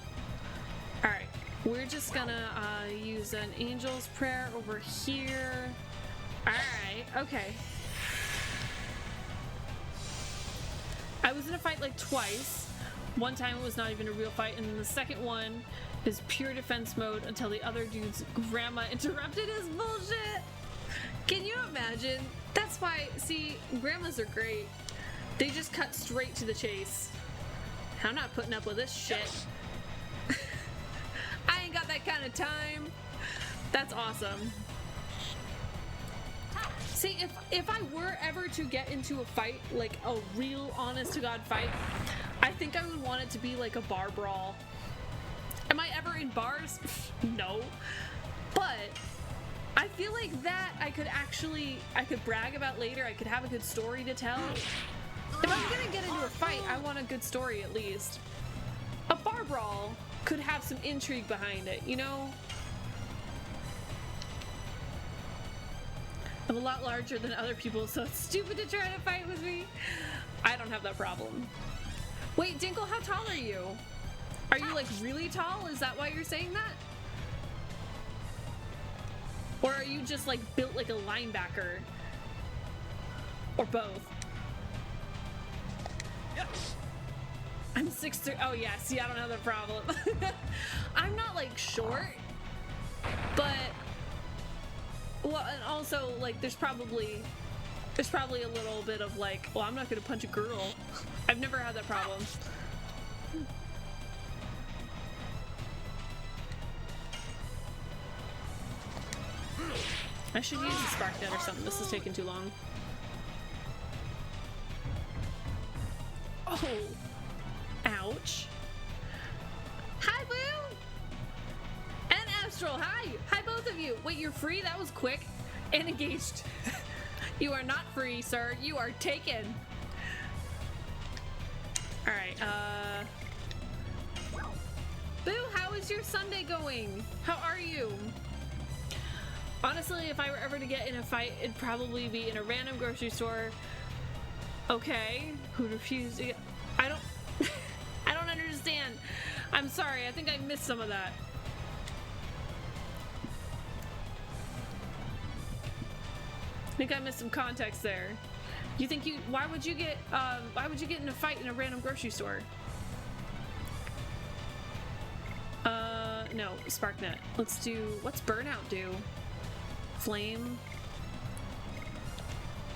Alright, we're just gonna use an angel's prayer over here. Alright, okay. I was in a fight like twice. One time it was not even a real fight, and then the second one is pure defense mode until the other dude's grandma interrupted his bullshit. Can you imagine? That's why, see, grandmas are great. They just cut straight to the chase. I'm not putting up with this shit. I ain't got that kind of time. That's awesome. See, if I were ever to get into a fight, like a real honest to God fight, I think I would want it to be like a bar brawl. Am I ever in bars? No. But I feel like that I could brag about later. I could have a good story to tell. If I'm gonna get into a fight, I want a good story at least. A bar brawl could have some intrigue behind it, you know? I'm a lot larger than other people, so it's stupid to try to fight with me. I don't have that problem. Wait, Dinkle, how tall are you? Are you like really tall? Is that why you're saying that? Or are you just like built like a linebacker? Or both? I'm 6'3". Oh yeah, see, I don't have that problem. I'm not like short, but well, and also like there's probably a little bit of like, well, I'm not gonna punch a girl. I've never had that problem. I should use a spark net or something. This is taking too long. Oh, ouch. Hi, Boo! And Astral, hi! Hi, both of you! Wait, you're free? That was quick. And engaged. You are not free, sir. You are taken. Alright, Boo, how is your Sunday going? How are you? Honestly, if I were ever to get in a fight, it'd probably be in a random grocery store. Okay, who refused to get... I don't... I don't understand. I'm sorry, I think I missed some of that. I think I missed some context there. You think you... why would you get in a fight in a random grocery store? No, SparkNet. Let's do... what's Burnout do? Flame?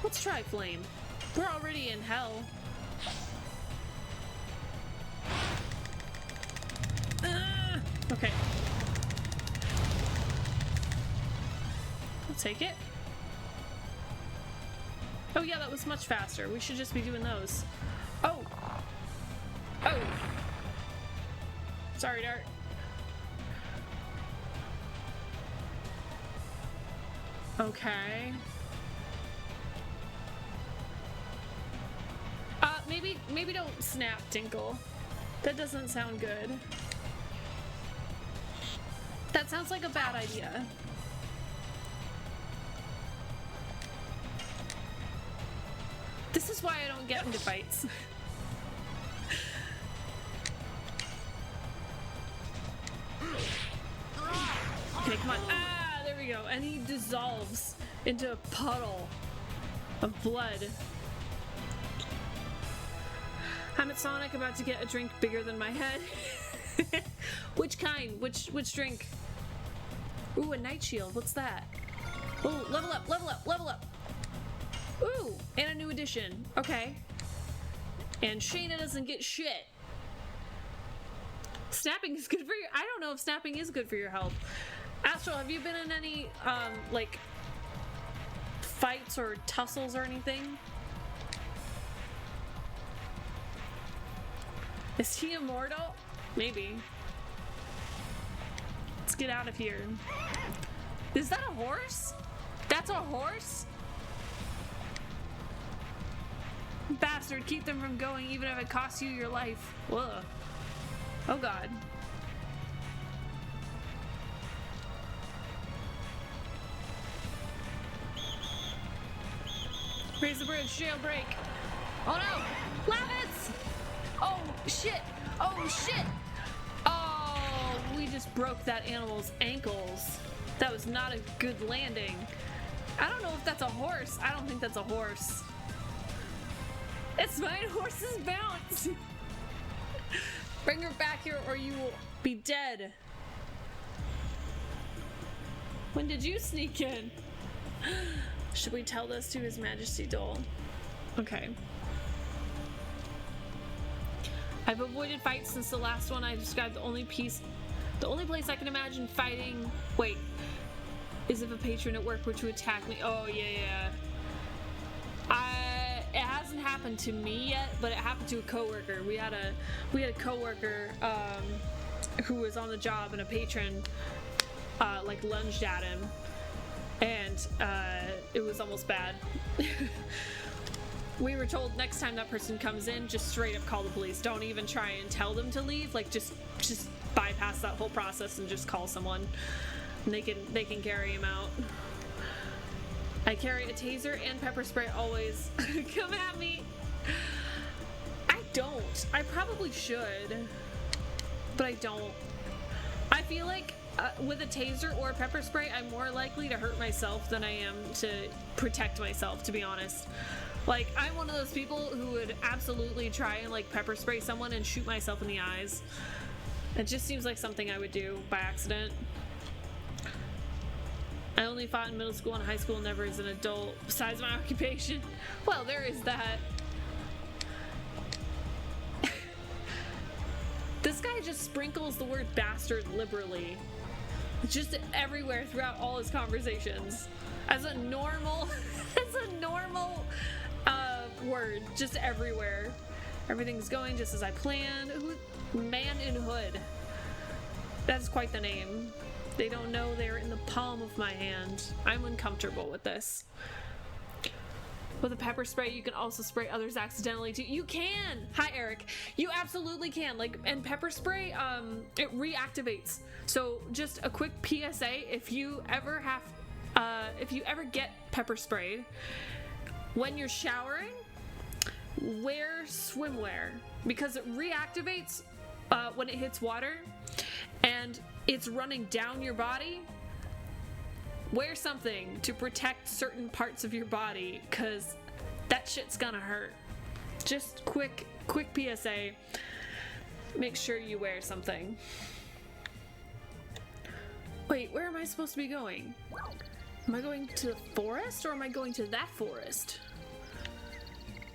Let's try Flame. We're already in hell. Okay. I'll take it. Oh yeah, that was much faster. We should just be doing those. Oh! Oh! Sorry, Dart. Okay. Maybe don't snap, Tinkle. That doesn't sound good. That sounds like a bad idea. This is why I don't get into fights. Okay, come on. Ah, there we go. And he dissolves into a puddle of blood. I'm at Sonic, about to get a drink bigger than my head. Which kind? Which drink? Ooh, a night shield. What's that? Ooh, level up, level up, level up. Ooh, and a new addition. Okay. And Shayna doesn't get shit. Snapping is good for your... I don't know if snapping is good for your health. Astral, have you been in any, like, fights or tussles or anything? Is he immortal? Maybe. Let's get out of here. Is that a horse? That's a horse? Bastard, keep them from going even if it costs you your life. Whoa. Oh god. Raise the bridge, jailbreak. Oh no! Lavitz! Oh shit! Oh shit! Oh, we just broke that animal's ankles. That was not a good landing. I don't know if that's a horse. I don't think that's a horse. It's fine, horses bounce! Bring her back here or you will be dead. When did you sneak in? Should we tell this to His Majesty Dole? Okay. I've avoided fights since the last one I described. The only place I can imagine fighting... Wait. is if a patron at work were to attack me. Oh, yeah. It hasn't happened to me yet, but it happened to a coworker. We had a coworker who was on the job, and a patron like lunged at him, and it was almost bad. We were told next time that person comes in, just straight up call the police. Don't even try and tell them to leave. Like just bypass that whole process and just call someone. And they can carry him out. I carry a taser and pepper spray always. Come at me. I don't. I probably should, but I don't. I feel like with a taser or a pepper spray, I'm more likely to hurt myself than I am to protect myself, to be honest. Like, I'm one of those people who would absolutely try and like pepper spray someone and shoot myself in the eyes. It just seems like something I would do by accident. I only fought in middle school and high school, never as an adult, besides my occupation. Well, there is that. This guy just sprinkles the word bastard liberally. Just everywhere throughout all his conversations. As a normal word, just everywhere. Everything's going just as I planned. Man in Hood. That's quite the name. They don't know they're in the palm of my hand. I'm uncomfortable with this. With a pepper spray, you can also spray others accidentally too. You can! Hi, Eric. You absolutely can. Like, and pepper spray, it reactivates. So just a quick PSA, if you ever get pepper sprayed, when you're showering, wear swimwear because it reactivates when it hits water and it's running down your body. Wear something to protect certain parts of your body because that shit's gonna hurt. Just quick PSA. Make sure you wear something. Wait, where am I supposed to be going? Am I going to the forest or am I going to that forest?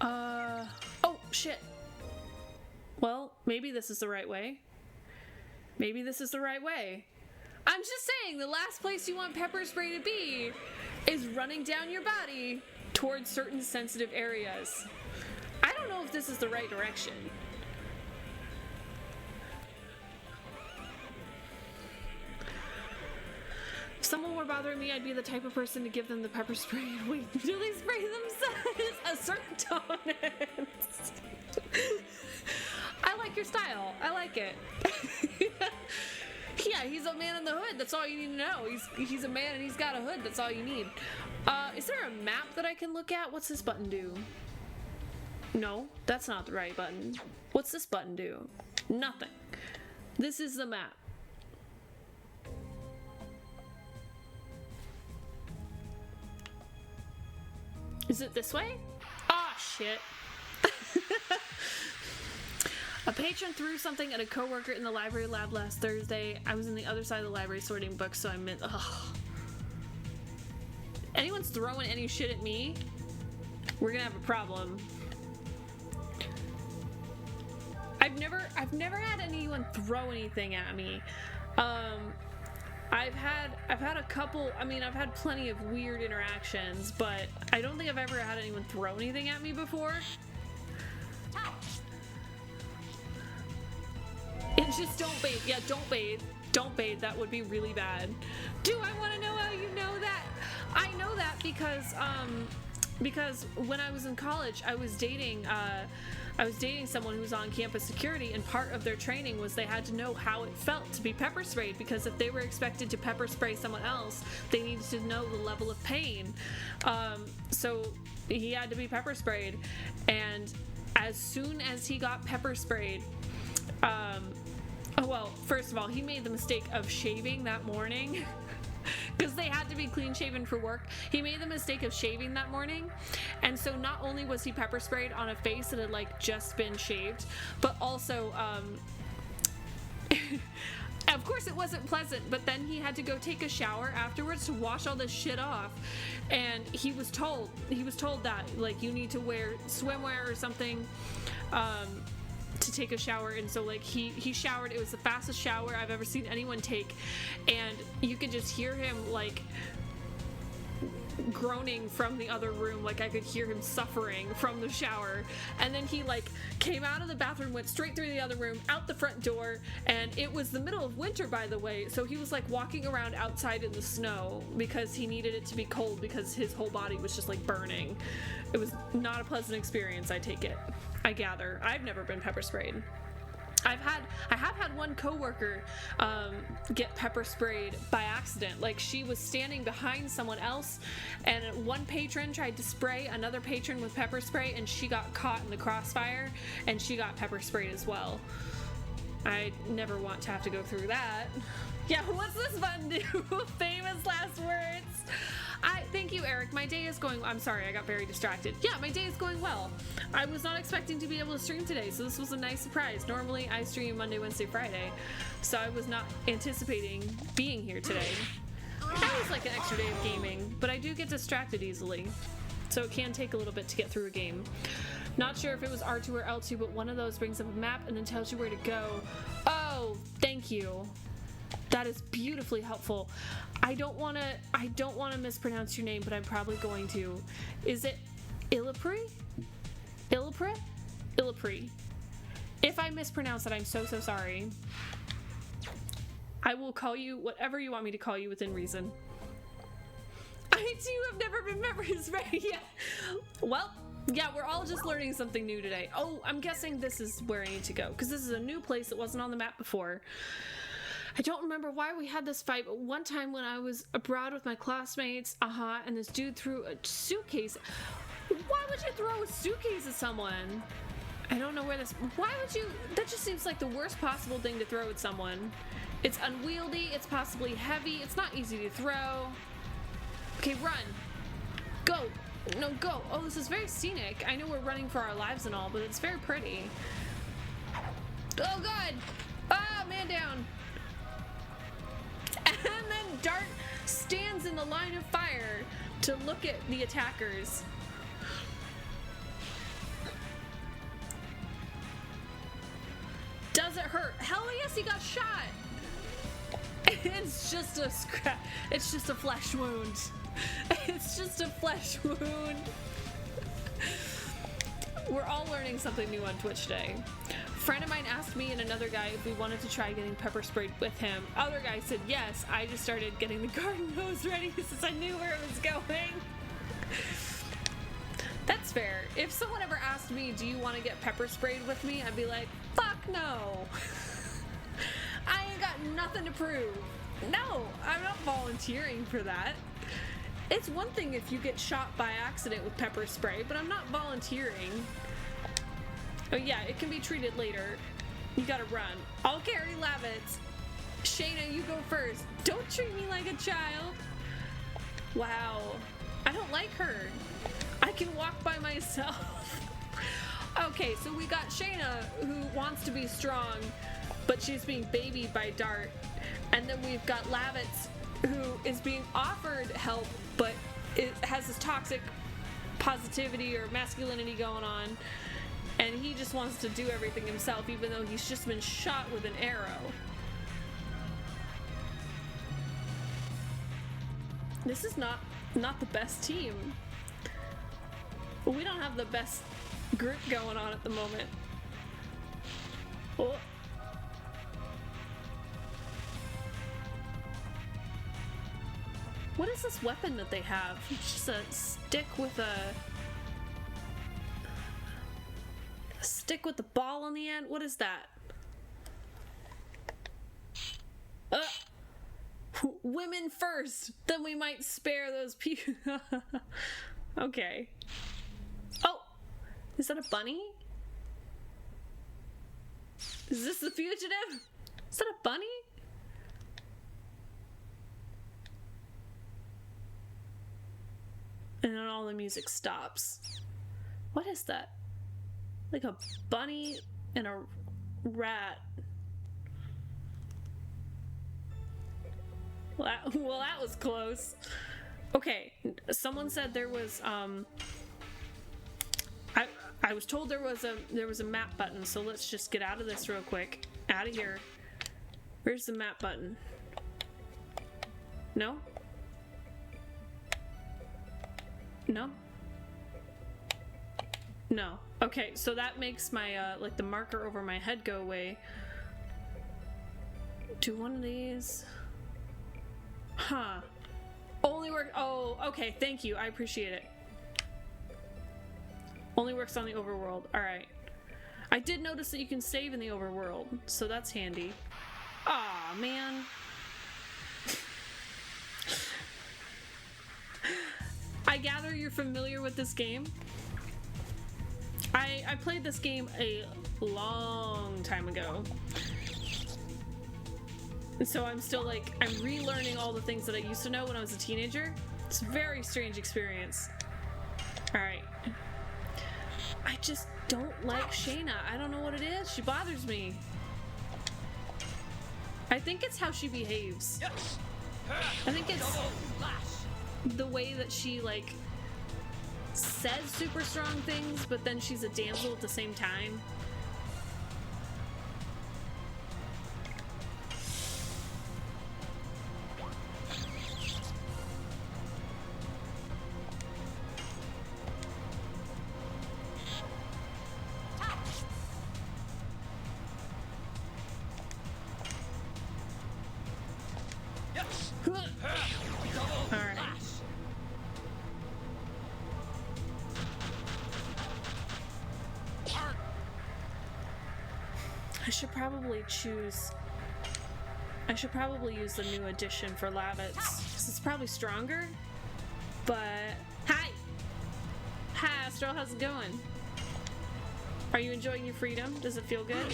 Oh, shit. Well, maybe this is the right way. Maybe this is the right way. I'm just saying, the last place you want pepper spray to be is running down your body towards certain sensitive areas. I don't know if this is the right direction. If someone were bothering me, I'd be the type of person to give them the pepper spray and wait until they spray themselves a certain tolerance. I like your style. I like it. Yeah, he's a man in the hood. That's all you need to know. He's a man and he's got a hood. That's all you need. Is there a map that I can look at? What's this button do? No, that's not the right button. What's this button do? Nothing. This is the map. Is it this way? Ah, shit. A patron threw something at a coworker in the library lab last Thursday. I was in the other side of the library sorting books, so I meant, ugh. Anyone's throwing any shit at me, we're gonna have a problem. I've never had anyone throw anything at me. I've had a couple, I mean, I've had plenty of weird interactions, but I don't think I've ever had anyone throw anything at me before. It's just don't bathe. Yeah, don't bathe. Don't bathe. That would be really bad. Do I want to know how you know that? I know that because when I was in college, I was dating someone who was on campus security, and part of their training was they had to know how it felt to be pepper sprayed, because if they were expected to pepper spray someone else, they needed to know the level of pain. So he had to be pepper sprayed, and as soon as he got pepper sprayed, well, first of all, he made the mistake of shaving that morning because they had to be clean shaven for work. He made the mistake of shaving that morning, and so not only was he pepper sprayed on a face that had like just been shaved, but also of course it wasn't pleasant, but then he had to go take a shower afterwards to wash all this shit off, and he was told that like you need to wear swimwear or something to take a shower, and so like he showered. It was the fastest shower I've ever seen anyone take, and you could just hear him like groaning from the other room. Like I could hear him suffering from the shower, and then he like came out of the bathroom, went straight through the other room, out the front door, and it was the middle of winter, by the way, so he was like walking around outside in the snow because he needed it to be cold because his whole body was just like burning. It was not a pleasant experience, I take it. I gather. I've never been pepper sprayed. I have had one coworker get pepper sprayed by accident. Like she was standing behind someone else, and one patron tried to spray another patron with pepper spray, and she got caught in the crossfire, and she got pepper sprayed as well. I never want to have to go through that. Yeah, what's this button do? Famous last words. Thank you, Eric. My day is going... I'm sorry, I got very distracted. Yeah, my day is going well. I was not expecting to be able to stream today, so this was a nice surprise. Normally, I stream Monday, Wednesday, Friday, so I was not anticipating being here today. That was like an extra day of gaming, but I do get distracted easily, so it can take a little bit to get through a game. Not sure if it was R2 or L2, but one of those brings up a map and then tells you where to go. Oh, thank you. That is beautifully helpful. I don't want to mispronounce your name, but I'm probably going to. Is it Illipri? Illipri? Illipri. If I mispronounce it, I'm so sorry. I will call you whatever you want me to call you within reason. I too have never been memorized right yet. Well, yeah, we're all just learning something new today. Oh, I'm guessing this is where I need to go, because this is a new place that wasn't on the map before. I don't remember why we had this fight, but one time when I was abroad with my classmates, and this dude threw a suitcase. Why would you throw a suitcase at someone? I don't know where this... Why would you... That just seems like the worst possible thing to throw at someone. It's unwieldy, it's possibly heavy, it's not easy to throw. Okay, run. Go. No, go. Oh, this is very scenic. I know we're running for our lives and all, but it's very pretty. Oh, God. Ah, man down. And then Dart stands in the line of fire to look at the attackers. Does it hurt? Hell yes, he got shot. It's just a scratch. It's just a flesh wound. It's just a flesh wound. We're all learning something new on Twitch today. A friend of mine asked me and another guy if we wanted to try getting pepper sprayed with him. Other guy said yes. I just started getting the garden hose ready since I knew where it was going. That's fair. If someone ever asked me, do you want to get pepper sprayed with me? I'd be like, fuck no. I ain't got nothing to prove. No, I'm not volunteering for that. It's one thing if you get shot by accident with pepper spray, but I'm not volunteering. Oh yeah, it can be treated later. You gotta run. I'll carry Lavitz. Shayna, you go first. Don't treat me like a child. Wow. I don't like her. I can walk by myself. Okay, so we got Shayna, who wants to be strong, but she's being babied by Dart. And then we've got Lavitz, who is being offered help, but it has this toxic positivity or masculinity going on. And he just wants to do everything himself, even though he's just been shot with an arrow. This is not the best team. We don't have the best group going on at the moment. Oh. What is this weapon that they have? It's just a stick with a ball on the end? What is that? Women first! Then we might spare those people. Okay. Oh! Is that a bunny? Is this the fugitive? Is that a bunny? And then all the music stops. What is that? Like a bunny and a rat. Well, that was close. I was told there was a map button, so let's just get out of this real quick. Out of here. Where's the map button? No? No? No. Okay, so that makes my, like, the marker over my head go away. Do one of these. Huh. Only work. Oh, okay, thank you. I appreciate it. Only works on the overworld. Alright. I did notice that you can save in the overworld, so that's handy. Aw, man. I gather you're familiar with this game. I played this game a long time ago. And so I'm still like, I'm relearning all the things that I used to know when I was a teenager. It's a very strange experience. Alright. I just don't like Shayna. I don't know what it is. She bothers me. I think it's how she behaves. I think it's the way that she, like, says super strong things, but then she's a damsel at the same time. I should probably use the new edition for Lavitz, because it's probably stronger, but... Hi! Hi, Astro, how's it going? Are you enjoying your freedom? Does it feel good?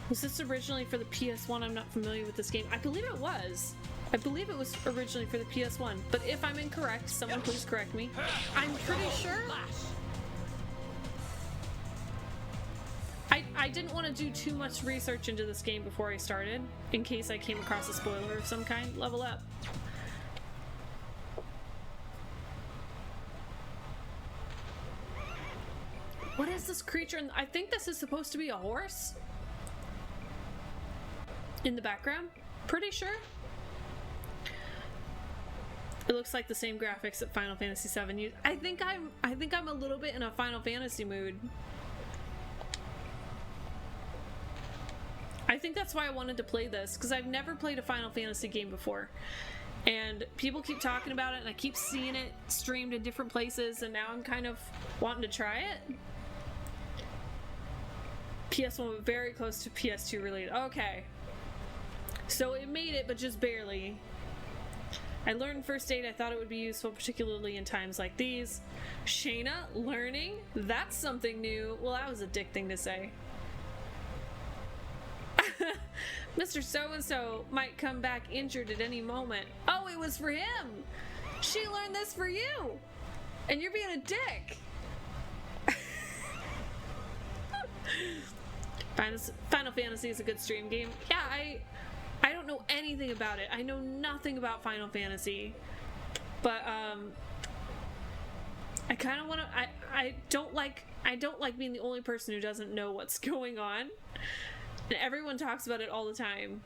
Was this originally for the PS1? I'm not familiar with this game. I believe it was. I believe it was originally for the PS1, but if I'm incorrect, someone please correct me. I'm pretty sure... I didn't want to do too much research into this game before I started, in case I came across a spoiler of some kind. Level up. What is this creature? I think this is supposed to be a horse? In the background? Pretty sure. It looks like the same graphics that Final Fantasy VII used. I think I'm a little bit in a Final Fantasy mood. I think that's why I wanted to play this, because I've never played a Final Fantasy game before. And people keep talking about it, and I keep seeing it streamed in different places, and now I'm kind of wanting to try it. PS1 very close to PS2 related. Okay. So it made it, but just barely. I learned first aid. I thought it would be useful, particularly in times like these. Shayna, learning? That's something new. Well, that was a dick thing to say. Mr. So-and-so might come back injured at any moment. Oh, it was for him! She learned this for you! And you're being a dick! Final Fantasy is a good stream game. Yeah, I don't know anything about it. I know nothing about Final Fantasy. But, I kind of want to... I don't like being the only person who doesn't know what's going on. And everyone talks about it all the time.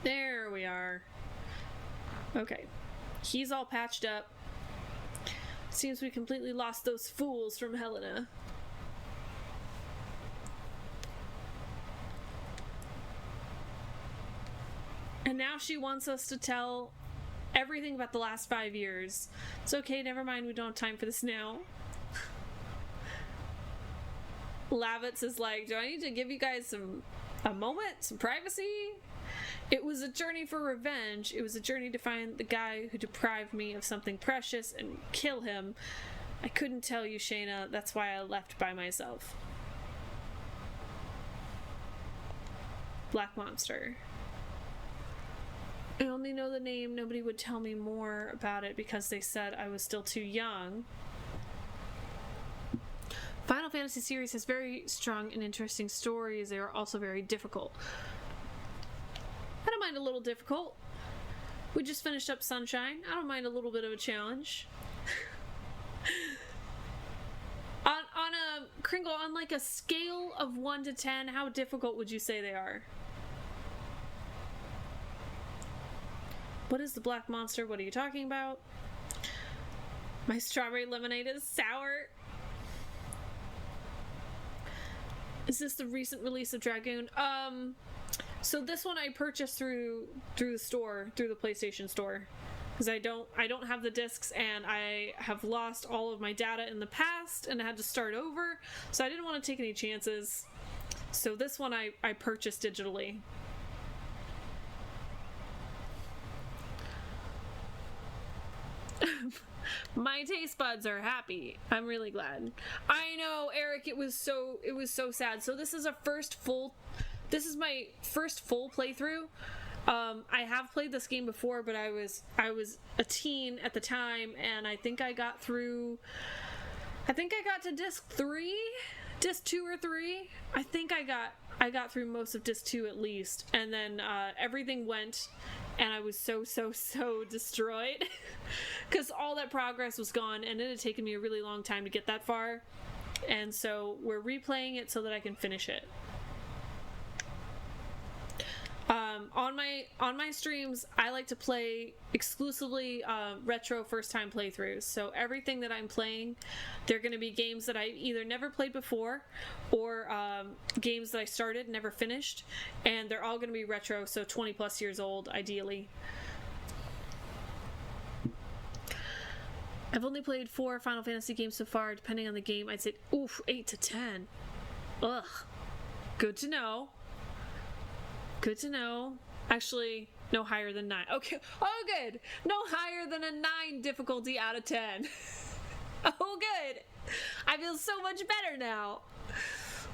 There we are. Okay. He's all patched up. Seems we completely lost those fools from Helena. And now she wants us to tell everything about the last 5 years. It's okay, never mind, we don't have time for this now. Lavitz is like, do I need to give you guys a moment, some privacy? It was a journey for revenge. It was a journey to find the guy who deprived me of something precious and kill him. I couldn't tell you, Shayna. That's why I left by myself. Black Monster. I only know the name. Nobody would tell me more about it because they said I was still too young. Final Fantasy series has very strong and interesting stories. They are also very difficult. I don't mind a little difficult. We just finished up Sunshine. I don't mind a little bit of a challenge. on a Kringle, on like a scale of 1 to 10, how difficult would you say they are? What is the black monster? What are you talking about? My strawberry lemonade is sour. Is this the recent release of Dragoon? So this one I purchased through the store, through the PlayStation Store, because I don't have the discs, and I have lost all of my data in the past and I had to start over, so I didn't want to take any chances. So this one I purchased digitally. My taste buds are happy. I'm really glad. I know, Eric, it was so sad. So this is my first full playthrough. I have played this game before, but I was a teen at the time, and I think I got to disc 2 or 3. I think I got through most of disc 2 at least, and then everything went, and I was so destroyed because all that progress was gone, and it had taken me a really long time to get that far, and so we're replaying it so that I can finish it. On my streams, I like to play exclusively retro first-time playthroughs. So everything that I'm playing, they're going to be games that I either never played before, or games that I started never finished, and they're all going to be retro, so 20 plus years old ideally. I've only played 4 Final Fantasy games so far. Depending on the game, I'd say 8 to 10. Ugh, good to know. Good to know. Actually, no higher than 9. Okay. Oh, good. No higher than a 9 difficulty out of 10. Oh, good. I feel so much better now.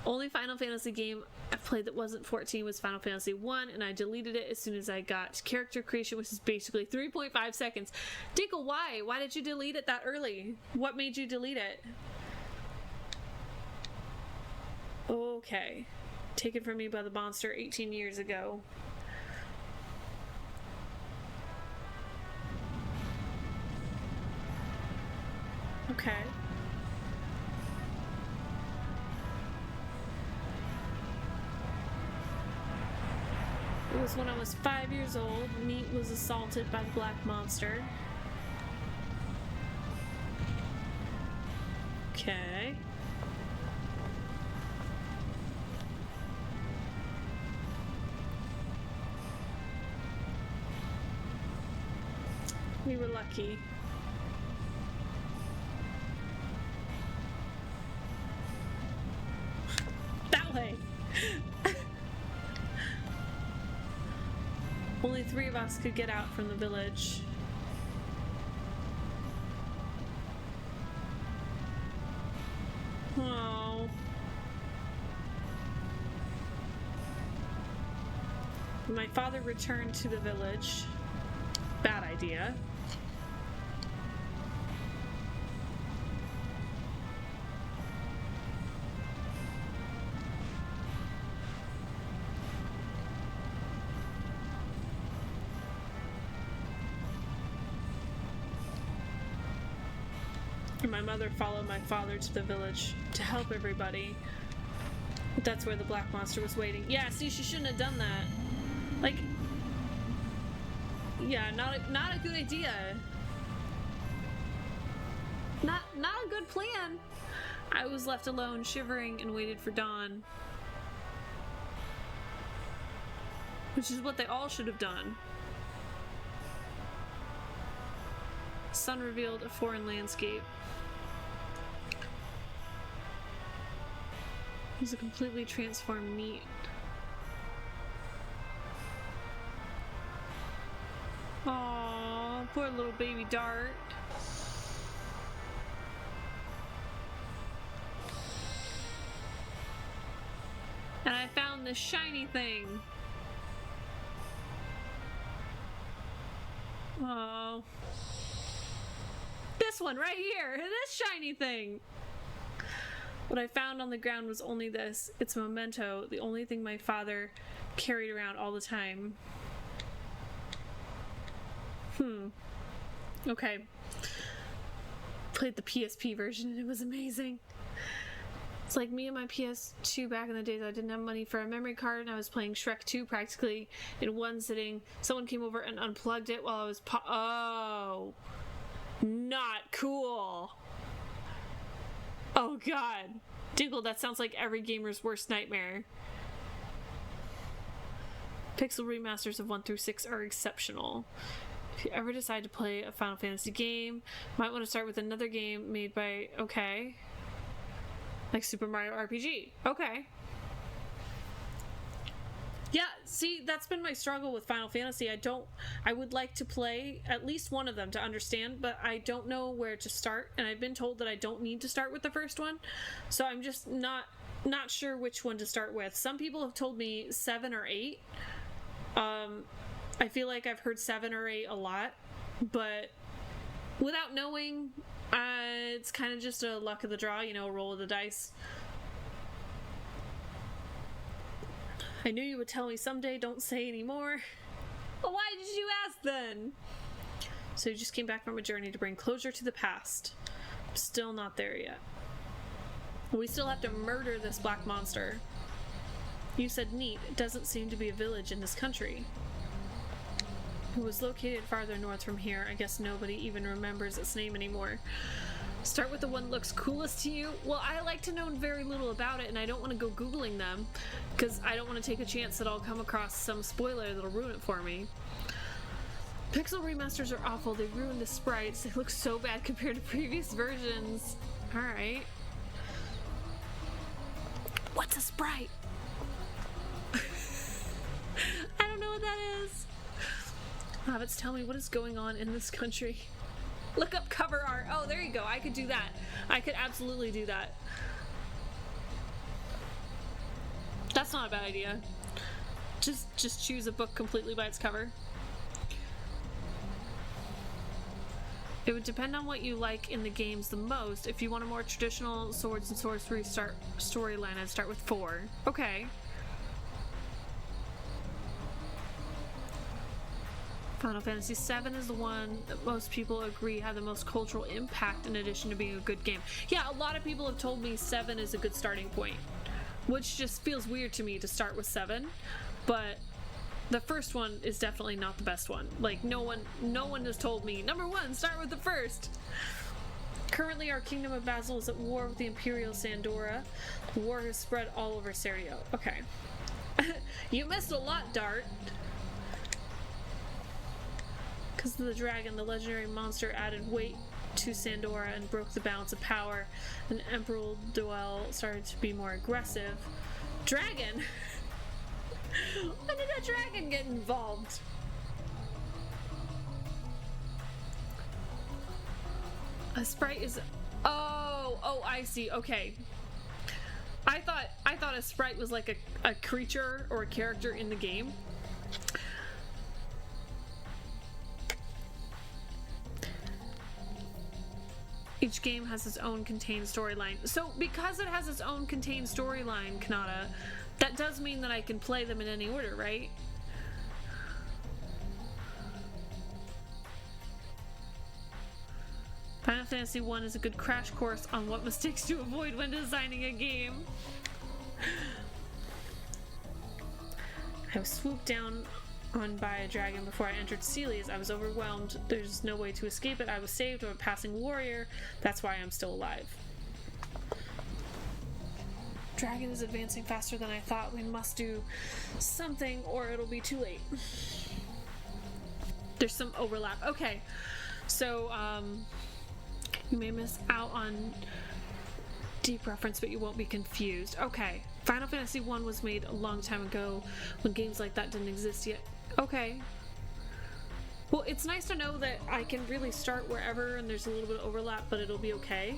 Only Final Fantasy game I've played that wasn't 14 was Final Fantasy 1, and I deleted it as soon as I got character creation, which is basically 3.5 seconds. Dinkle, why? Why did you delete it that early? What made you delete it? Okay. Taken from me by the monster 18 years ago. Okay. It was when I was 5 years old. Meat was assaulted by the black monster. Okay. We were lucky. That way! Only 3 of us could get out from the village. Oh. My father returned to the village. Bad idea. And my mother followed my father to the village to help everybody. But that's where the black monster was waiting. Yeah, see, she shouldn't have done that. Like, yeah, not a good idea. Not a good plan. I was left alone, shivering, and waited for dawn. Which is what they all should have done. Sun revealed a foreign landscape. It was a completely transformed meat. Aww, poor little baby Dart. And I found this shiny thing. Oh. This one right here, this shiny thing. What I found on the ground was only this. It's a memento, the only thing my father carried around all the time. Okay. Played the PSP version and it was amazing. It's like me and my PS2 back in the days. I didn't have money for a memory card and I was playing Shrek 2 practically in one sitting. Someone came over and unplugged it while I was oh. Not cool. Oh god. Dingle, that sounds like every gamer's worst nightmare. Pixel remasters of 1 through 6 are exceptional. If you ever decide to play a Final Fantasy game, might want to start with another game made by, okay, like Super Mario RPG. Okay. Yeah, see, that's been my struggle with Final Fantasy. I would like to play at least one of them to understand, but I don't know where to start, and I've been told that I don't need to start with the first one, so I'm just not sure which one to start with. Some people have told me 7 or 8. I feel like I've heard 7 or 8 a lot, but without knowing, it's kind of just a luck of the draw, you know, a roll of the dice. I knew you would tell me someday, don't say anymore. Well, why did you ask then? So you just came back from a journey to bring closure to the past. I'm still not there yet. We still have to murder this black monster. You said neat. It doesn't seem to be a village in this country. It was located farther north from here. I guess nobody even remembers its name anymore. Start with the one that looks coolest to you? Well, I like to know very little about it, and I don't want to go Googling them, because I don't want to take a chance that I'll come across some spoiler that'll ruin it for me. Pixel remasters are awful. They ruined the sprites. They look so bad compared to previous versions. Alright. What's a sprite? I don't know what that is. Hobbits, tell me what is going on in this country. Look up cover art. Oh, there you go. I could do that. I could absolutely do that. That's not a bad idea. Just choose a book completely by its cover. It would depend on what you like in the games the most. If you want a more traditional swords and sorcery storyline, I'd start with 4. Okay. Final Fantasy VII is the one that most people agree had the most cultural impact in addition to being a good game. Yeah, a lot of people have told me 7 is a good starting point, which just feels weird to me to start with 7, but the first one is definitely not the best one. Like, no one has told me, number 1, start with the first. Currently, our Kingdom of Basil is at war with the Imperial Sandora. The war has spread all over Serio. Okay. You missed a lot, Dart. Because of the dragon, the legendary monster added weight to Sandora and broke the balance of power, and Emperor Duel started to be more aggressive. Dragon? When did a dragon get involved? A sprite is... Oh, I see. Okay. I thought a sprite was like a creature or a character in the game. Each game has its own contained storyline. So because it has its own contained storyline, Kanata, that does mean that I can play them in any order, right? Final Fantasy 1 is a good crash course on what mistakes to avoid when designing a game. I was swooped down on by a dragon before I entered Celia's. I was overwhelmed. There's no way to escape it. I was saved by a passing warrior. That's why I'm still alive. Dragon is advancing faster than I thought. We must do something or it'll be too late. There's some overlap. Okay. So, you may miss out on deep reference, but you won't be confused. Okay. Final Fantasy 1 was made a long time ago when games like that didn't exist yet. Okay. Well, it's nice to know that I can really start wherever and there's a little bit of overlap, but it'll be okay.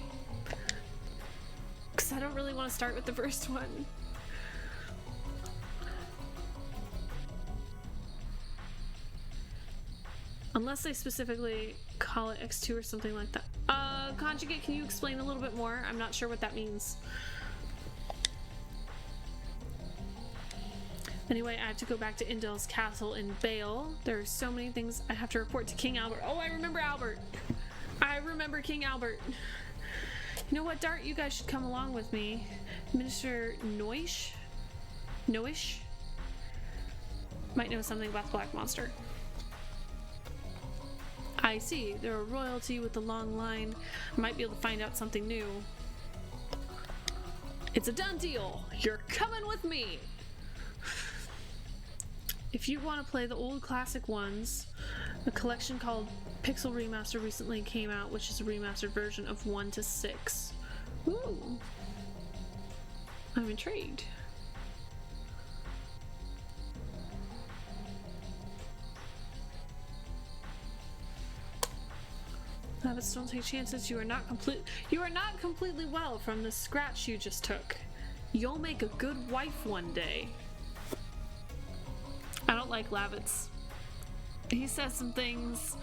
Because I don't really want to start with the first one. Unless they specifically call it X2 or something like that. Conjugate, can you explain a little bit more? I'm not sure what that means. Anyway, I have to go back to Indel's castle in Bale. There are so many things I have to report to King Albert. Oh, I remember Albert. I remember King Albert. You know what, Dart? You guys should come along with me. Minister Noish? Noish? Might know something about the Black Monster. I see. They're a royalty with a long line. I might be able to find out something new. It's a done deal. You're coming with me. If you want to play the old classic ones, a collection called Pixel Remaster recently came out, which is a remastered version of 1 to 6. Ooh. I'm intrigued. Rabbits don't take chances. You are not completely well from the scratch you just took. You'll make a good wife one day. I don't like Lavitz. He says some things.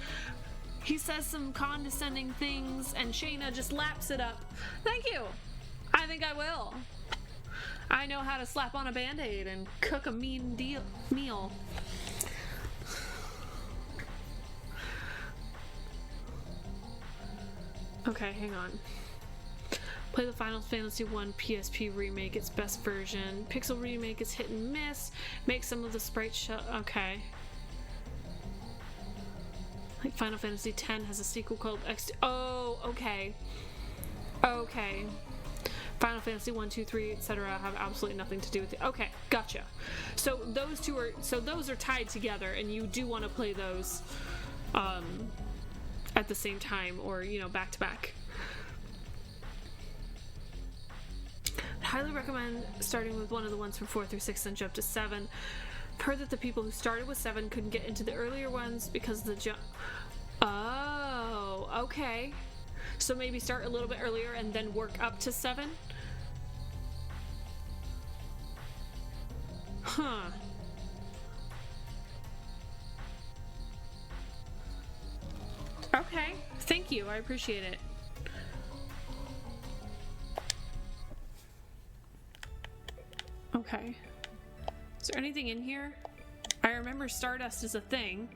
He says some condescending things, and Shayna just laps it up. Thank you. I think I will. I know how to slap on a band-aid and cook a meal. Okay, hang on. Play the Final Fantasy 1 PSP remake, its best version. Pixel remake is hit and miss. Make some of the sprites show. Okay. Like Final Fantasy X has a sequel called X. Oh, okay. Okay. Final Fantasy 1, 2, 3, etc. have absolutely nothing to do with it. Okay, gotcha. So those two are those are tied together, and you do want to play those at the same time, or back to back. I'd highly recommend starting with one of the ones from 4 through 6 and jump to 7. I've heard that the people who started with 7 couldn't get into the earlier ones because the jump. Oh, okay. So maybe start a little bit earlier and then work up to 7? Huh. Okay, thank you, I appreciate it. Okay. Is there anything in here? I remember Stardust is a thing.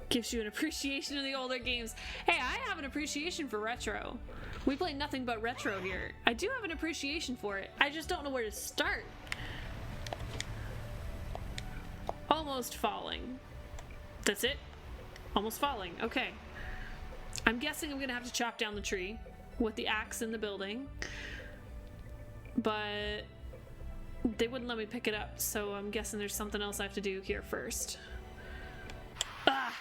Gives you an appreciation of the older games. Hey, I have an appreciation for retro. We play nothing but retro here. I do have an appreciation for it. I just don't know where to start. Almost falling. That's it? Almost falling. Okay. I'm guessing I'm gonna have to chop down the tree with the axe in the building. But they wouldn't let me pick it up, so I'm guessing there's something else I have to do here first. Ah!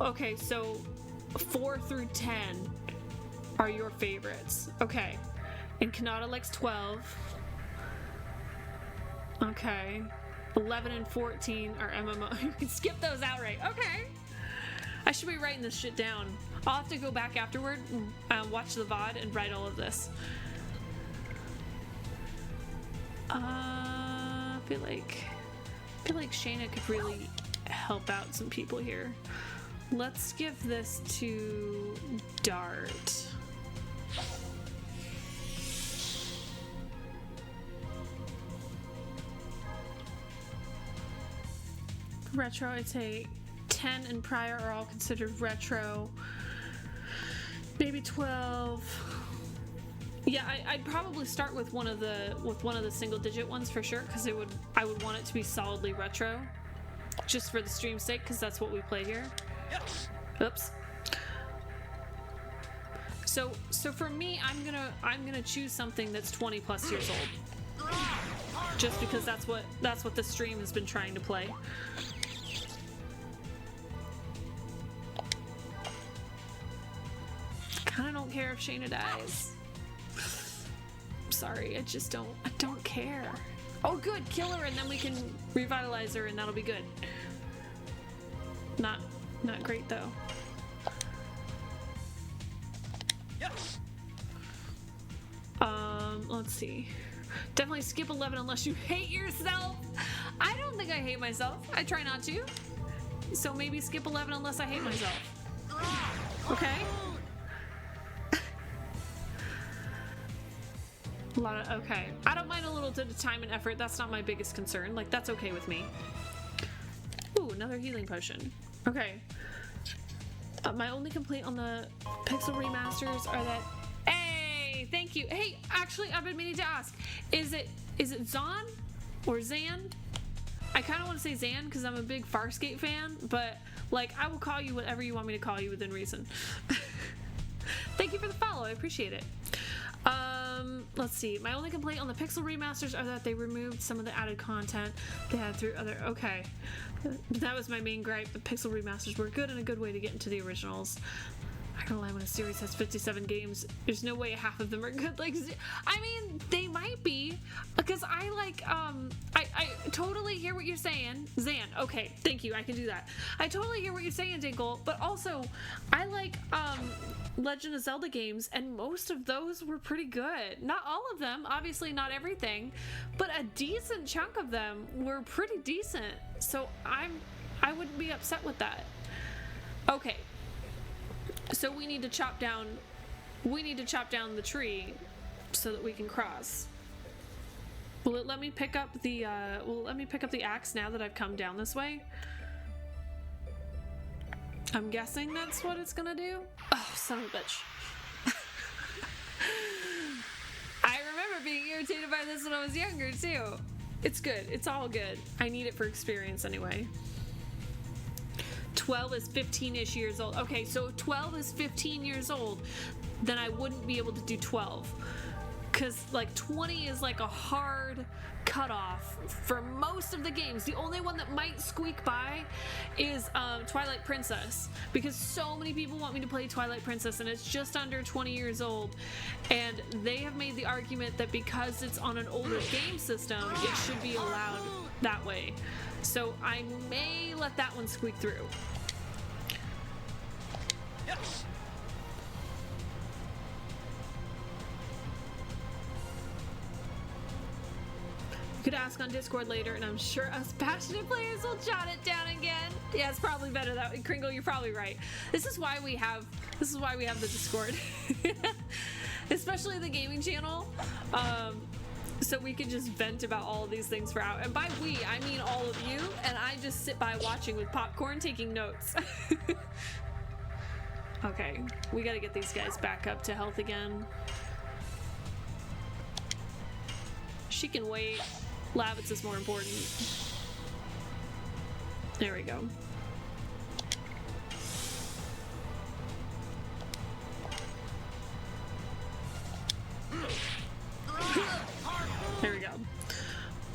Okay, so 4 through 10 are your favorites. Okay. And Kanata likes 12. Okay. 11 and 14 are MMO. You can skip those outright. Okay. I should be writing this shit down. I'll have to go back afterward and watch the VOD and write all of this. I feel like Shayna could really help out some people here. Let's give this to Dart. Retro, I'd say 10 and prior are all considered retro. Maybe 12. Yeah, I'd probably start with one of the single digit ones for sure, because I would want it to be solidly retro, just for the stream's sake, because that's what we play here. Oops. So for me, I'm gonna choose something that's 20 plus years old, just because that's what the stream has been trying to play. Kinda don't care if Shayna dies. Sorry, I don't care. Oh good, kill her and then we can revitalize her and that'll be good. Not great though. Yes. Let's see. Definitely skip 11 unless you hate yourself. I don't think I hate myself. I try not to. So maybe skip 11 unless I hate myself. Okay? Okay. I don't mind a little bit of time and effort. That's not my biggest concern. Like, that's okay with me. Ooh, another healing potion. Okay. My only complaint on the Pixel remasters are that... Hey, thank you. Hey, actually, I've been meaning to ask. Is it Zon or Zan? I kind of want to say Zan because I'm a big Farscape fan, but, like, I will call you whatever you want me to call you within reason. Thank you for the follow. I appreciate it. Let's see. My only complaint on the Pixel remasters are that they removed some of the added content they had through other... Okay. That was my main gripe. The Pixel remasters were good and a good way to get into the originals. I'm not gonna lie, when a series has 57 games, there's no way half of them are good. Like, I mean, they might be, because I like, I totally hear what you're saying. Zan, okay, thank you, I can do that. I totally hear what you're saying, Dinkle, but also, I like, Legend of Zelda games, and most of those were pretty good. Not all of them, obviously not everything, but a decent chunk of them were pretty decent. So I wouldn't be upset with that. Okay. So we need to chop down the tree so that we can cross. Will it let me pick up the axe now that I've come down this way? I'm guessing that's what it's gonna do. Oh, son of a bitch. I remember being irritated by this when I was younger too. It's good. It's all good. I need it for experience anyway. 12 is 15-ish years old. Okay, so if 12 is 15 years old, then I wouldn't be able to do 12. Because, like, 20 is, like, a hard cutoff for most of the games. The only one that might squeak by is Twilight Princess. Because so many people want me to play Twilight Princess, and it's just under 20 years old. And they have made the argument that because it's on an older game system, it should be allowed that way. So I may let that one squeak through. Yes. You could ask on Discord later, and I'm sure us passionate players will jot it down again. Yeah, it's probably better that way. Kringle, you're probably right. This is why we have the Discord. Especially the gaming channel. So we can just vent about all of these things for hours. And by we, I mean all of you, and I just sit by watching with popcorn taking notes. Okay, we gotta get these guys back up to health again. She can wait. Lavitz is more important. There we go. There we go.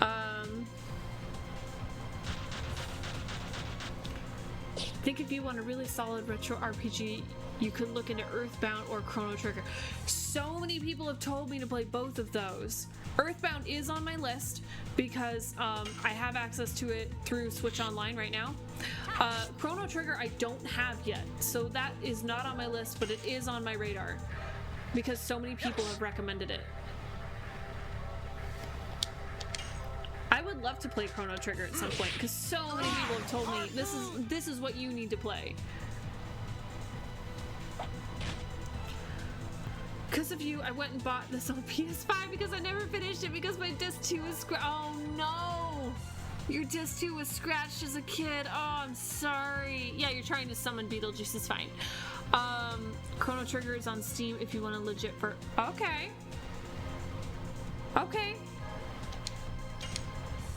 I think if you want a really solid retro RPG, you could look into Earthbound or Chrono Trigger. So many people have told me to play both of those. Earthbound is on my list because I have access to it through Switch Online right now. Chrono Trigger I don't have yet, so that is not on my list, but it is on my radar because so many people have recommended it. I would love to play Chrono Trigger at some point because so many people have told me this is what you need to play. Because of you, I went and bought this on PS5 because I never finished it because my disc 2 was oh no! Your disc 2 was scratched as a kid. Oh, I'm sorry. Yeah, you're trying to summon Beetlejuice, it's fine. Chrono Trigger is on Steam if you want to legit for... Okay. Okay.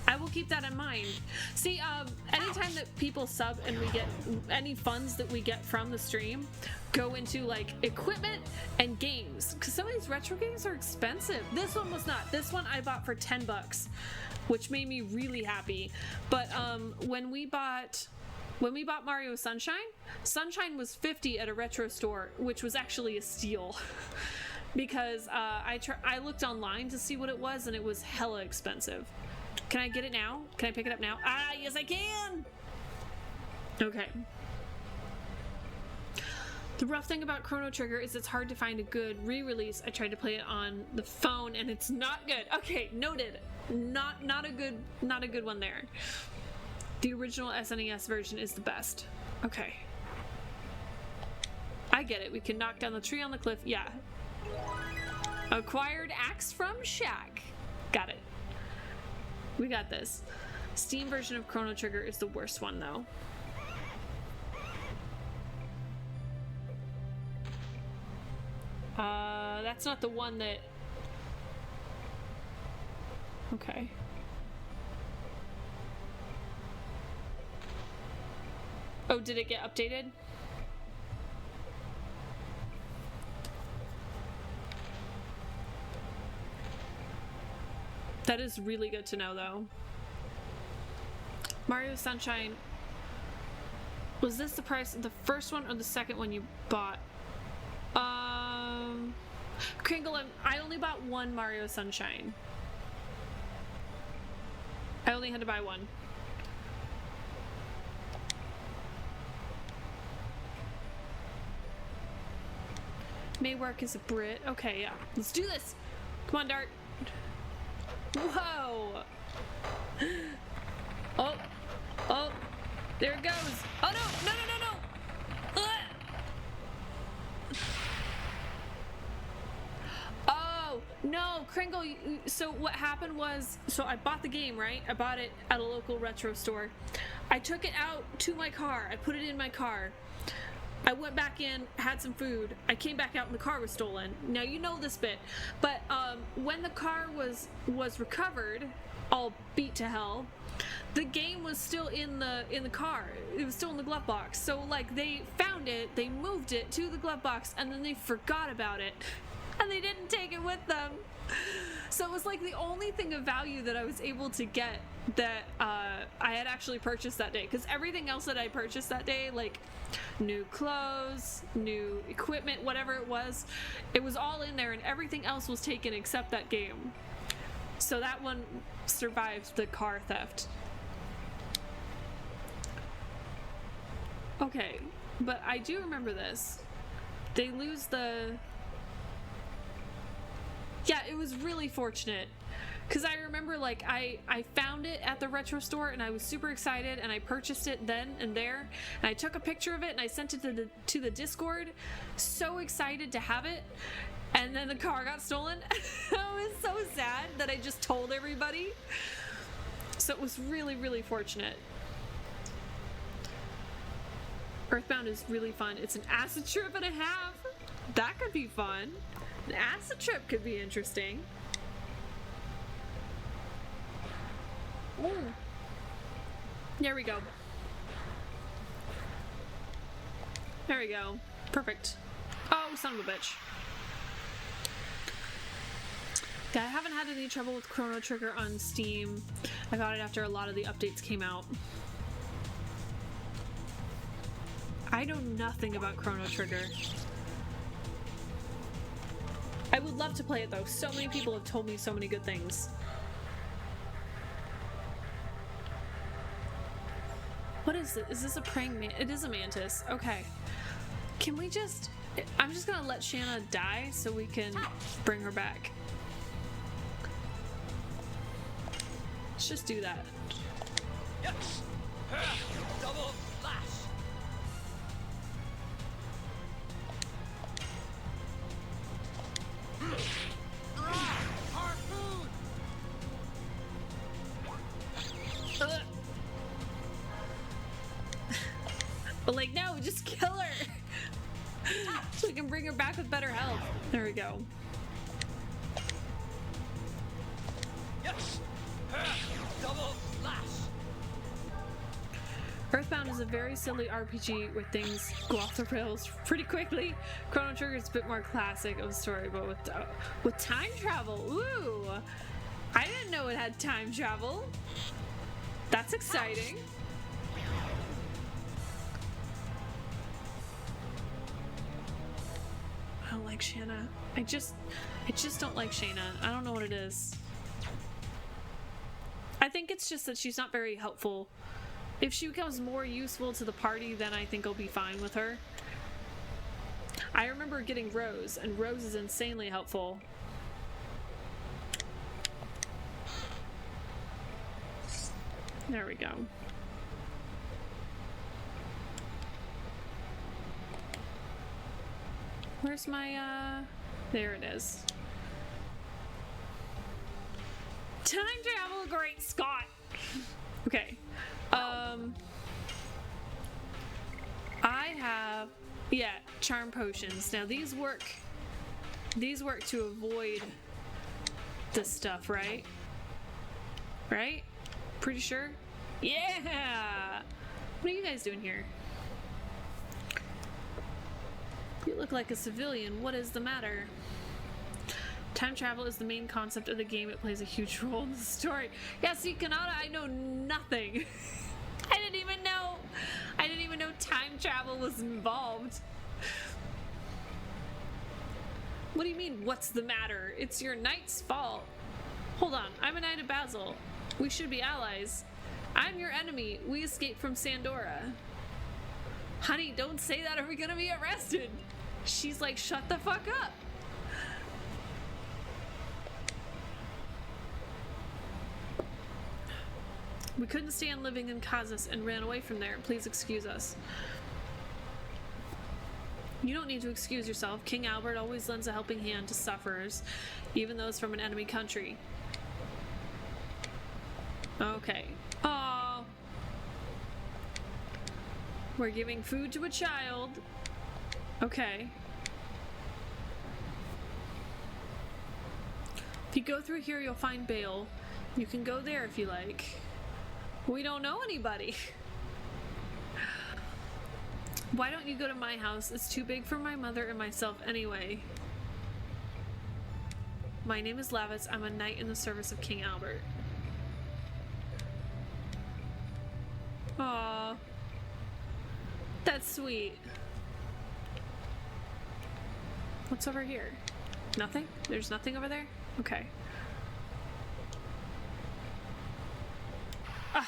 I will keep that in mind. See, anytime that people sub and we get any funds that we get from the stream go into like equipment and games, because some of these retro games are expensive. This one was not. This one I bought for $10, which made me really happy. But when we bought Mario Sunshine was $50 at a retro store, which was actually a steal. Because I looked online to see what it was, and it was hella expensive. Can I get it now? Can I pick it up now? Ah, yes I can! Okay. The rough thing about Chrono Trigger is it's hard to find a good re-release. I tried to play it on the phone and it's not good. Okay, noted. Not a good one there. The original SNES version is the best. Okay. I get it. We can knock down the tree on the cliff. Yeah. Acquired axe from Shaq. Got it. We got this. Steam version of Chrono Trigger is the worst one though. That's not the one that... Okay. Oh, did it get updated? That is really good to know, though. Mario Sunshine. Was this the price of the first one or the second one you bought? Kringle, I only bought one Mario Sunshine. I only had to buy one. May work as a Brit. Okay, yeah. Let's do this! Come on, Dart. Whoa! Oh! Oh! There it goes! Oh no! No, no, no, no! Oh! No! Kringle, so what happened was, so I bought the game, right? I bought it at a local retro store. I took it out to my car. I put it in my car. I went back in, had some food. I came back out and the car was stolen. Now you know this bit, but when the car was recovered, all beat to hell, the game was still in the car. It was still in the glove box. So like they found it, they moved it to the glove box, and then they forgot about it, and they didn't take it with them. So it was like the only thing of value that I was able to get that I had actually purchased that day. Because everything else that I purchased that day, like new clothes, new equipment, whatever it was all in there, and everything else was taken except that game. So that one survived the car theft. Okay, but I do remember this. They lose the... Yeah, it was really fortunate. Because I remember, like, I found it at the retro store and I was super excited and I purchased it then and there. And I took a picture of it and I sent it to the Discord. So excited to have it. And then the car got stolen. I was so sad that I just told everybody. So it was really, really fortunate. Earthbound is really fun. It's an acid trip and a half. That could be fun. An acid trip could be interesting. Ooh. There we go. There we go. Perfect. Oh, son of a bitch. Yeah, I haven't had any trouble with Chrono Trigger on Steam. I got it after a lot of the updates came out. I know nothing about Chrono Trigger. I would love to play it though. So many people have told me so many good things. What is it? Is this a praying mantis? It is a mantis. Okay. Can we just... I'm just gonna let Shanna die so we can bring her back. Let's just do that. Yes. Double flash. Harpoon. But like, no, just kill her so we can bring her back with better health. There we go. Yes. Double flash. Earthbound is a very silly RPG where things go off the rails pretty quickly. Chrono Trigger is a bit more classic of a story, but with time travel. Ooh, I didn't know it had time travel. That's exciting. I don't like Shanna. I just don't like Shanna. I don't know what it is. I think it's just that she's not very helpful. If she becomes more useful to the party, then I think I'll be fine with her. I remember getting Rose, and Rose is insanely helpful. There we go. Where's my, there it is. Time travel, great Scott! Okay. I have, yeah, charm potions. Now these work to avoid this stuff, right? Right? Pretty sure? Yeah! What are you guys doing here? You look like a civilian. What is the matter? Time travel is the main concept of the game. It plays a huge role in the story. Yeah, see, Kanata, I know nothing. I didn't even know time travel was involved. What do you mean, what's the matter? It's your knight's fault. Hold on, I'm a knight of Basil. We should be allies. I'm your enemy. We escaped from Sandora. Honey, don't say that or we're gonna be arrested. She's like, shut the fuck up. We couldn't stand living in Kazas and ran away from there. Please excuse us. You don't need to excuse yourself. King Albert always lends a helping hand to sufferers, even those from an enemy country. Okay. Oh, we're giving food to a child. Okay. If you go through here, you'll find Bale. You can go there if you like. We don't know anybody. Why don't you go to my house? It's too big for my mother and myself anyway. My name is Lavitz. I'm a knight in the service of King Albert. Aww. That's sweet. What's over here? Nothing? There's nothing over there? Okay. Ugh.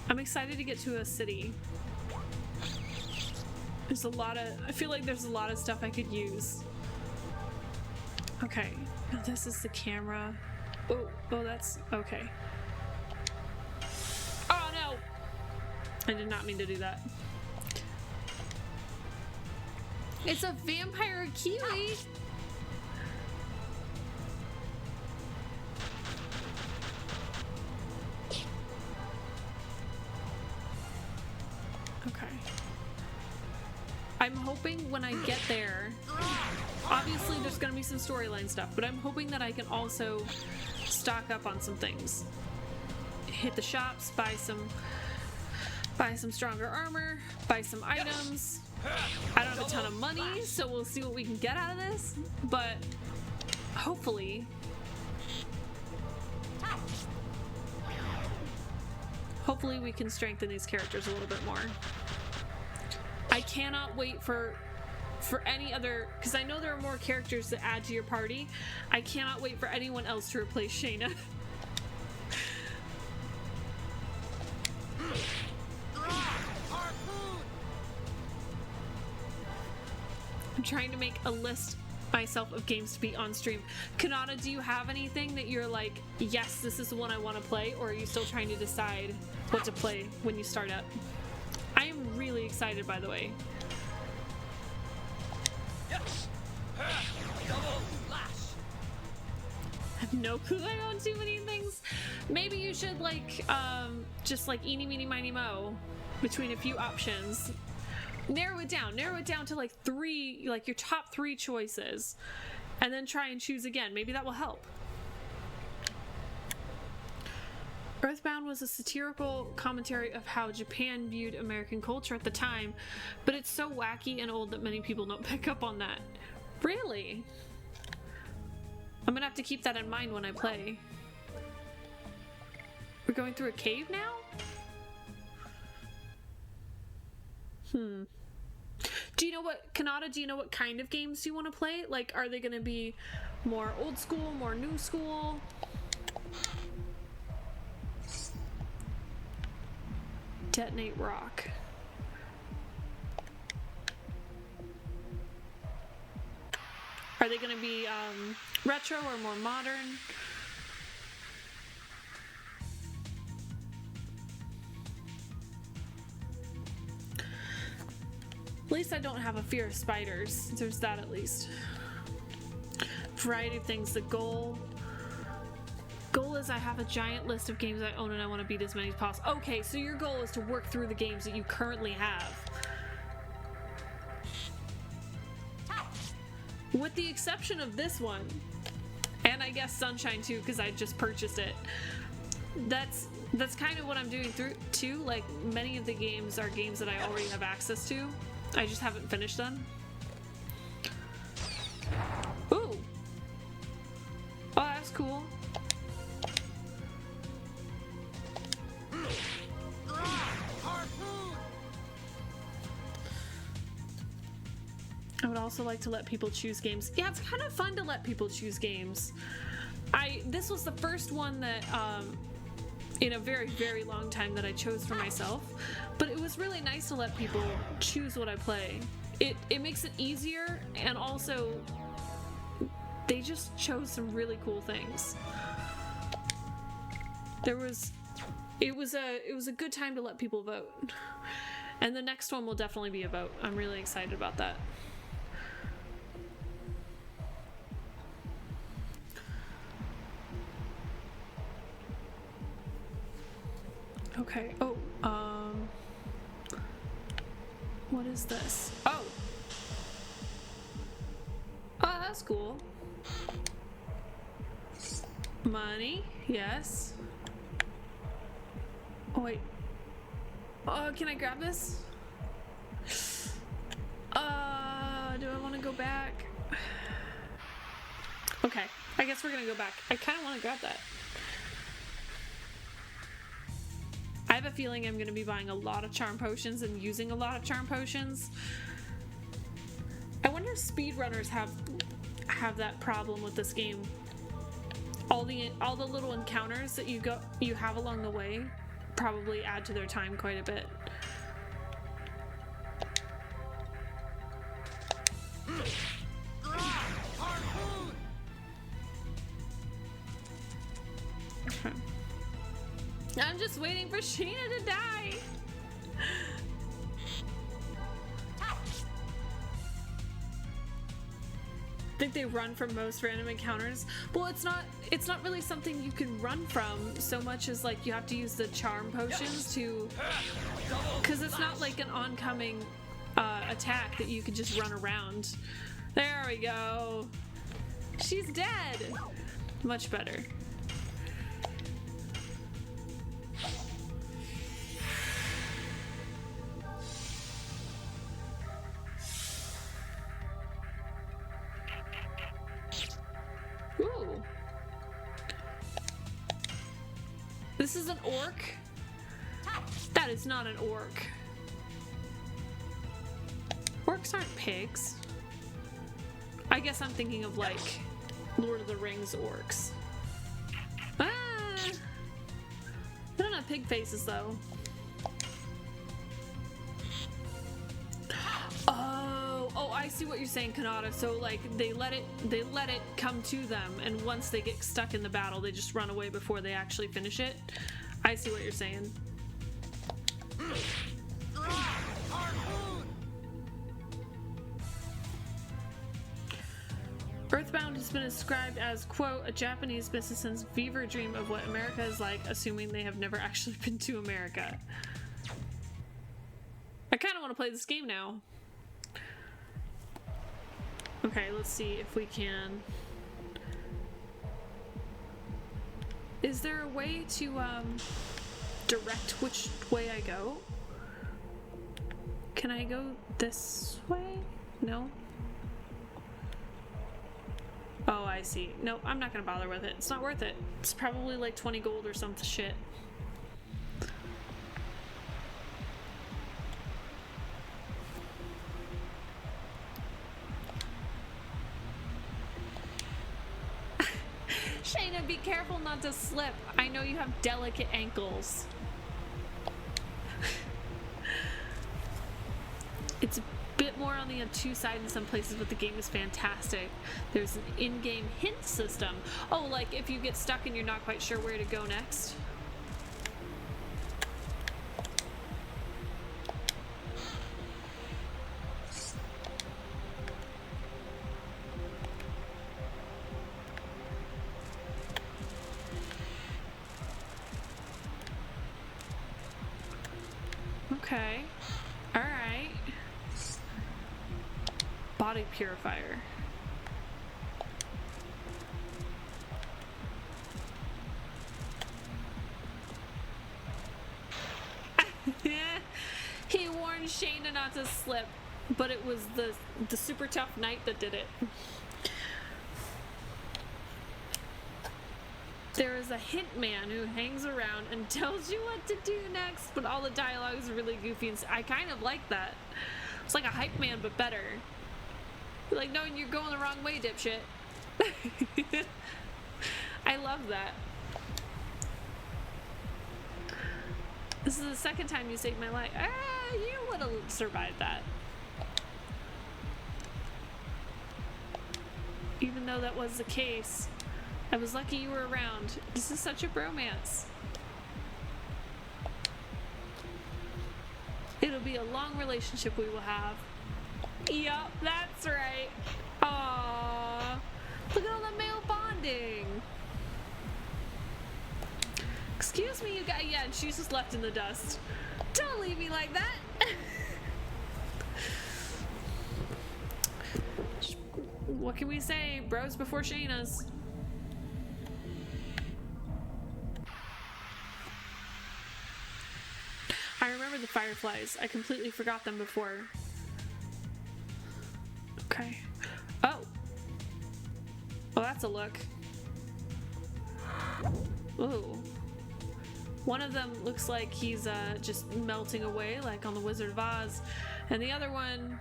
I'm excited to get to a city. There's a lot of, I feel like there's a lot of stuff I could use. Okay, now this is the camera. Oh, that's, okay. Oh no! I did not mean to do that. It's a vampire kiwi! Okay. I'm hoping when I get there, obviously there's gonna be some storyline stuff, but I'm hoping that I can also stock up on some things. Hit the shops, buy some stronger armor, buy some items. I don't have a ton of money, so we'll see what we can get out of this, but hopefully we can strengthen these characters a little bit more. I cannot wait for any other, because I know there are more characters to add to your party. I cannot wait for anyone else to replace Shayna. I'm trying to make a list myself of games to be on stream. Kanata, do you have anything that you're like, yes, this is the one I want to play, or are you still trying to decide what to play when you start up? I am really excited, by the way. Yes. Double lash. I have no clue. I own too many things. Maybe you should like, just like eeny, meeny, miny, mo between a few options. Narrow it down to like three, like your top 3 choices, and then try and choose again. Maybe that will help. Earthbound was a satirical commentary of how Japan viewed American culture at the time, but it's so wacky and old that many people don't pick up on that. Really? I'm gonna have to keep that in mind when I play. We're going through a cave now? Do Do you know what, Kanata, do you know what kind of games you want to play? Like, are they going to be more old school, more new school? Detonate rock. Are they going to be retro or more modern? At least I don't have a fear of spiders. There's that at least. Variety of things. The goal is I have a giant list of games I own and I want to beat as many as possible. Okay, so your goal is to work through the games that you currently have. With the exception of this one, and I guess Sunshine too, because I just purchased it. That's kind of what I'm doing through too. Like, many of the games are games that I already have access to. I just haven't finished them. Ooh. Oh, that's cool. I would also like to let people choose games. Yeah, it's kind of fun to let people choose games. This was the first one that in a very, very long time that I chose for myself, but it was really nice to let people choose what I play. It makes it easier, and also they just chose some really cool things. It was a good time to let people vote. And the next one will definitely be a vote. I'm really excited about that. Okay. Oh, what is this? Oh, that's cool. Money, yes. Oh wait. Can I grab this? Do I want to go back? Okay, I guess we're gonna go back. I kind of want to grab that. I have a feeling I'm going to be buying a lot of charm potions and using a lot of charm potions. I wonder if speedrunners have that problem with this game. All the little encounters that you have along the way probably add to their time quite a bit. Okay. I'm just waiting for Sheena to die. I think they run from most random encounters. Well, it's not really something you can run from so much as like you have to use the charm potions to, because it's not like an oncoming attack that you can just run around. There we go. She's dead. Much better. Ooh. This is an orc? That is not an orc. Orcs aren't pigs. I guess I'm thinking of like Lord of the Rings orcs. Ah! They don't have pig faces though. Oh, I see what you're saying, Kanata. So like they let it come to them, and once they get stuck in the battle, they just run away before they actually finish it. I see what you're saying. Earthbound has been described as, quote, a Japanese businessman's fever dream of what America is like, assuming they have never actually been to America. I kind of want to play this game now. Okay, let's see if we can. Is there a way to direct which way I go? Can I go this way? No? Oh, I see. Nope, I'm not gonna bother with it. It's not worth it. It's probably like 20 gold or some shit. Shayna, be careful not to slip. I know you have delicate ankles. It's a bit more on the obtuse side in some places, but the game is fantastic. There's an in-game hint system. Oh, like if you get stuck and you're not quite sure where to go next. Okay. All right. Body purifier. He warned Shayna not to slip, but it was the super tough knight that did it. There is a hint man who hangs around and tells you what to do next, but all the dialogue is really goofy, and I kind of like that. It's like a hype man, but better. You're like, no, you're going the wrong way, dipshit. I love that. This is the second time you saved my life. You would have survived that. Even though that was the case, I was lucky you were around. This is such a bromance. It'll be a long relationship we will have. Yup, that's right. Aww. Look at all the male bonding. Excuse me, you guys. Yeah, and she's just left in the dust. Don't leave me like that. What can we say? Bros before Shayna's. I remember the fireflies. I completely forgot them before. Okay. Oh. Well, that's a look. Ooh. One of them looks like he's just melting away, like on the Wizard of Oz. And the other one...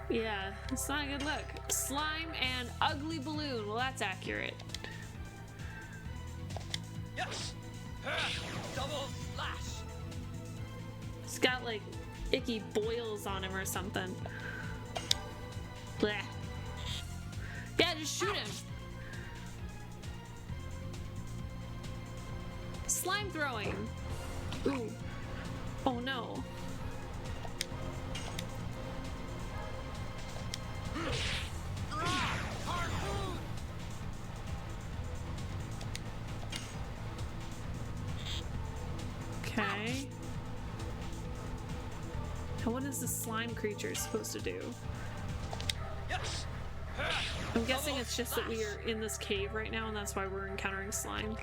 yeah, it's not a good look. Slime and ugly balloon. Well, that's accurate. Yes. Double slash. He's got like icky boils on him or something. Blech. Yeah, just shoot him. Slime throwing. Ooh. Oh no. Okay. Now what is the slime creature supposed to do? I'm guessing it's just that we are in this cave right now and that's why we're encountering slime.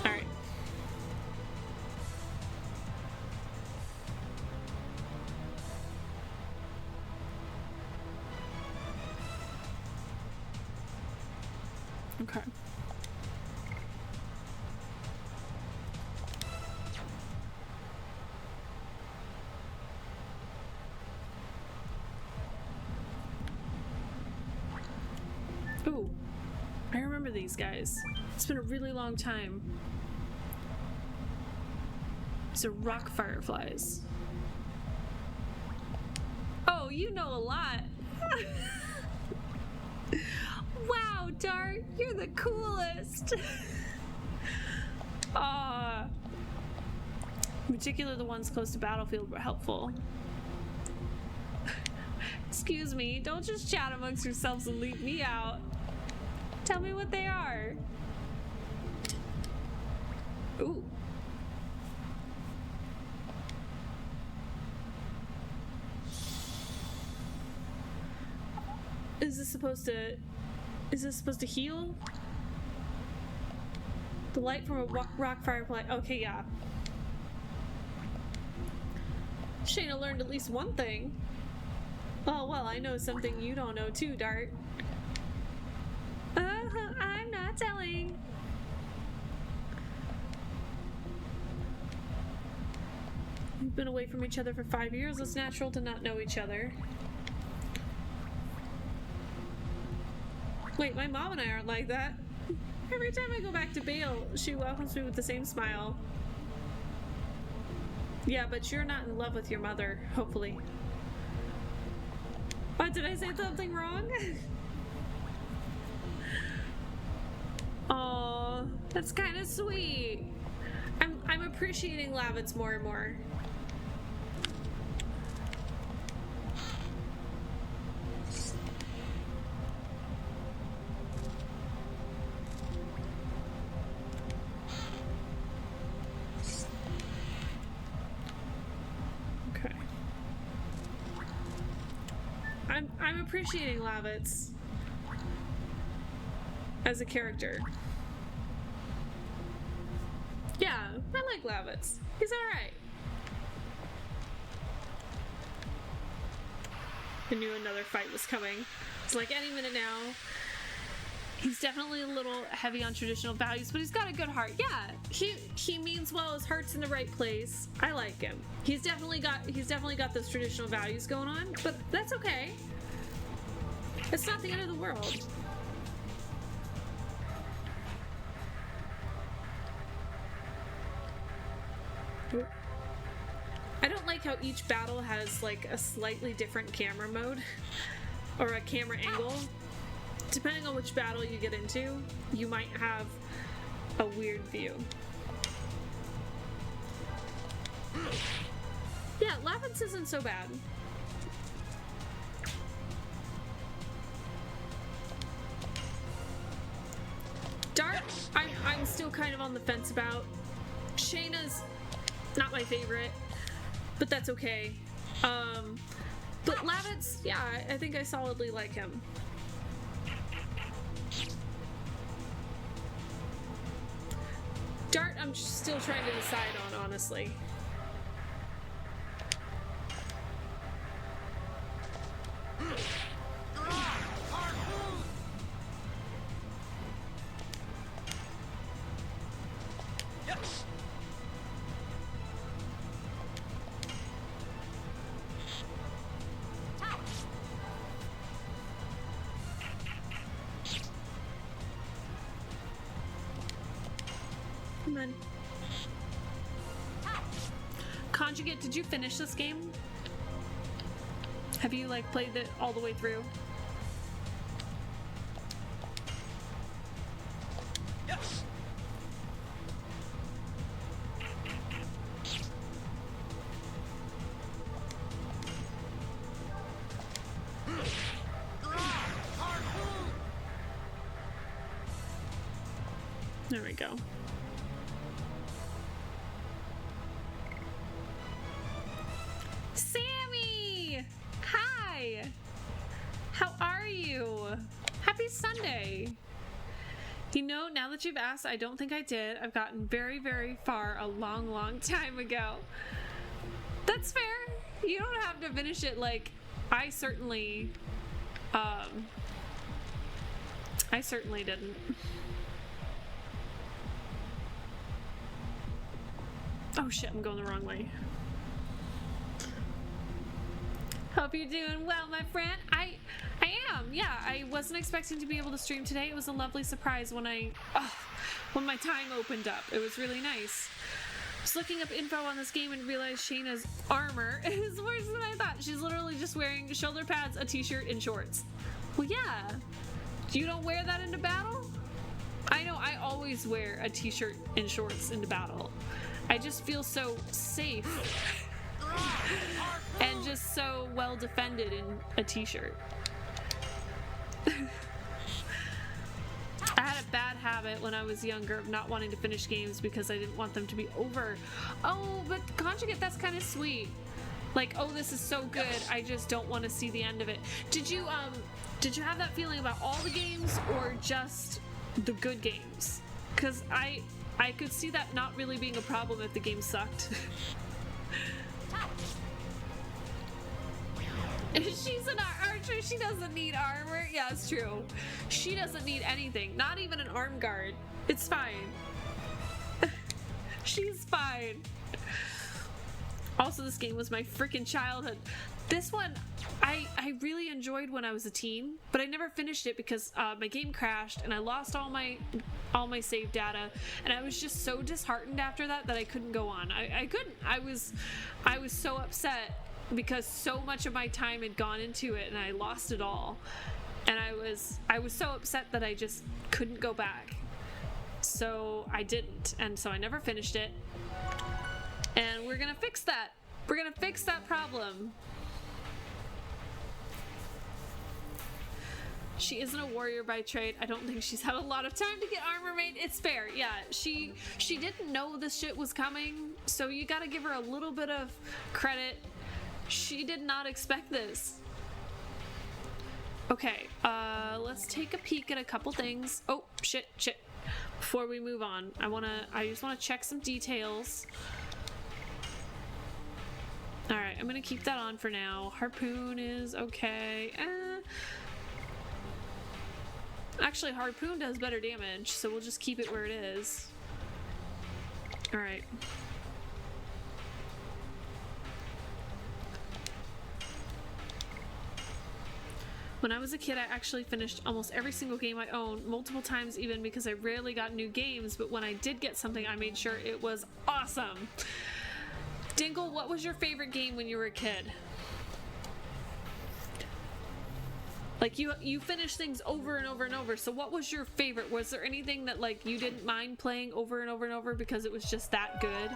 Alright. Okay. Ooh, I remember these guys. It's been a really long time. These are rock fireflies. Oh, you know a lot. Wow, Dart, you're the coolest. Aw. In particular, the ones close to battlefield were helpful. Excuse me, don't just chat amongst yourselves and leave me out. Tell me what they are. Ooh. Is this supposed to heal? The light from a rock firefly. Okay, yeah. Shayna learned at least one thing. Oh, well, I know something you don't know too, Dart. I'm not telling. We've been away from each other for 5 years. It's natural to not know each other. Wait, my mom and I aren't like that. Every time I go back to Bale, she welcomes me with the same smile. Yeah, but you're not in love with your mother, hopefully. What, did I say something wrong? Aw, that's kind of sweet. I'm appreciating Lavitz more and more. Okay. I'm appreciating Lavitz as a character. Yeah, I like Lavitz. He's alright. I knew another fight was coming. It's like any minute now. He's definitely a little heavy on traditional values, but he's got a good heart. Yeah, he means well. His heart's in the right place. I like him. He's definitely got those traditional values going on, but that's okay. It's not the end of the world. I don't like how each battle has like a slightly different camera mode or a camera angle. Depending on which battle you get into, you might have a weird view. Yeah, Lavitz isn't so bad. Dart, I'm still kind of on the fence about. Shayna's not my favorite, but that's okay. But Lavitz, yeah, I think I solidly like him. Dart, I'm still trying to decide on, honestly. Come on. Conjugate, did you finish this game? Have you like played it all the way through? Yes. There we go. Sammy! Hi! How are you? Happy Sunday! You know, now that you've asked, I don't think I did. I've gotten very, very far a long, long time ago. That's fair. You don't have to finish it like I certainly didn't. Oh shit, I'm going the wrong way. Hope you're doing well, my friend. I am. Yeah, I wasn't expecting to be able to stream today. It was a lovely surprise when when my time opened up. It was really nice. I was looking up info on this game and realized Shayna's armor is worse than I thought. She's literally just wearing shoulder pads, a t-shirt, and shorts. Well, yeah. You don't wear that into battle? I know I always wear a t-shirt and shorts into battle. I just feel so safe and just so well defended in a t-shirt. I had a bad habit when I was younger of not wanting to finish games because I didn't want them to be over. Oh, but Conjugate, that's kind of sweet. Like, oh, this is so good, I just don't want to see the end of it. Did you have that feeling about all the games or just the good games? Because I could see that not really being a problem if the game sucked. She's an archer, she doesn't need armor. Yeah, it's true. She doesn't need anything, not even an arm guard. It's fine. She's fine. Also, this game was my freaking childhood. This one, I really enjoyed when I was a teen, but I never finished it because my game crashed and I lost all my save data, and I was just so disheartened after that I couldn't go on. I couldn't. I was so upset because so much of my time had gone into it and I lost it all, and I was so upset that I just couldn't go back. So I didn't, and so I never finished it. And we're gonna fix that. We're gonna fix that problem. She isn't a warrior by trade. I don't think she's had a lot of time to get armor made. It's fair, yeah. She didn't know this shit was coming, so you gotta give her a little bit of credit. She did not expect this. Okay, let's take a peek at a couple things. Oh, shit. Before we move on, I just wanna check some details. Alright, I'm gonna keep that on for now. Harpoon is okay. Actually, Harpoon does better damage, so we'll just keep it where it is. Alright. When I was a kid, I actually finished almost every single game I owned, multiple times even, because I rarely got new games, but when I did get something, I made sure it was awesome. Dingle, what was your favorite game when you were a kid? Like, you finished things over and over and over, so what was your favorite? Was there anything that, like, you didn't mind playing over and over and over because it was just that good?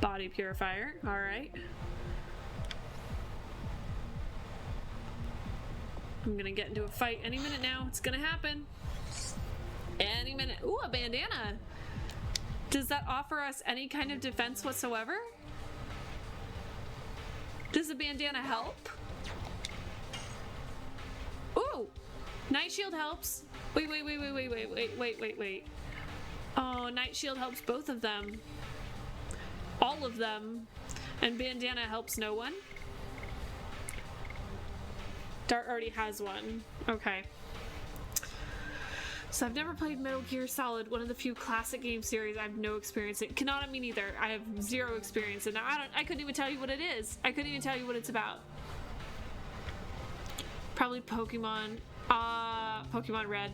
Body purifier, alright. I'm gonna get into a fight any minute now. It's gonna happen. Any minute. Ooh, a bandana. Does that offer us any kind of defense whatsoever? Does a bandana help? Ooh! Night shield helps. Wait. Oh, night shield helps both of them. All of them. And bandana helps no one? Dart already has one. Okay. So I've never played Metal Gear Solid, one of the few classic game series I have no experience in. Kanata, me neither. I have zero experience in. I couldn't even tell you what it is. I couldn't even tell you what it's about. Probably Pokemon. Pokemon Red.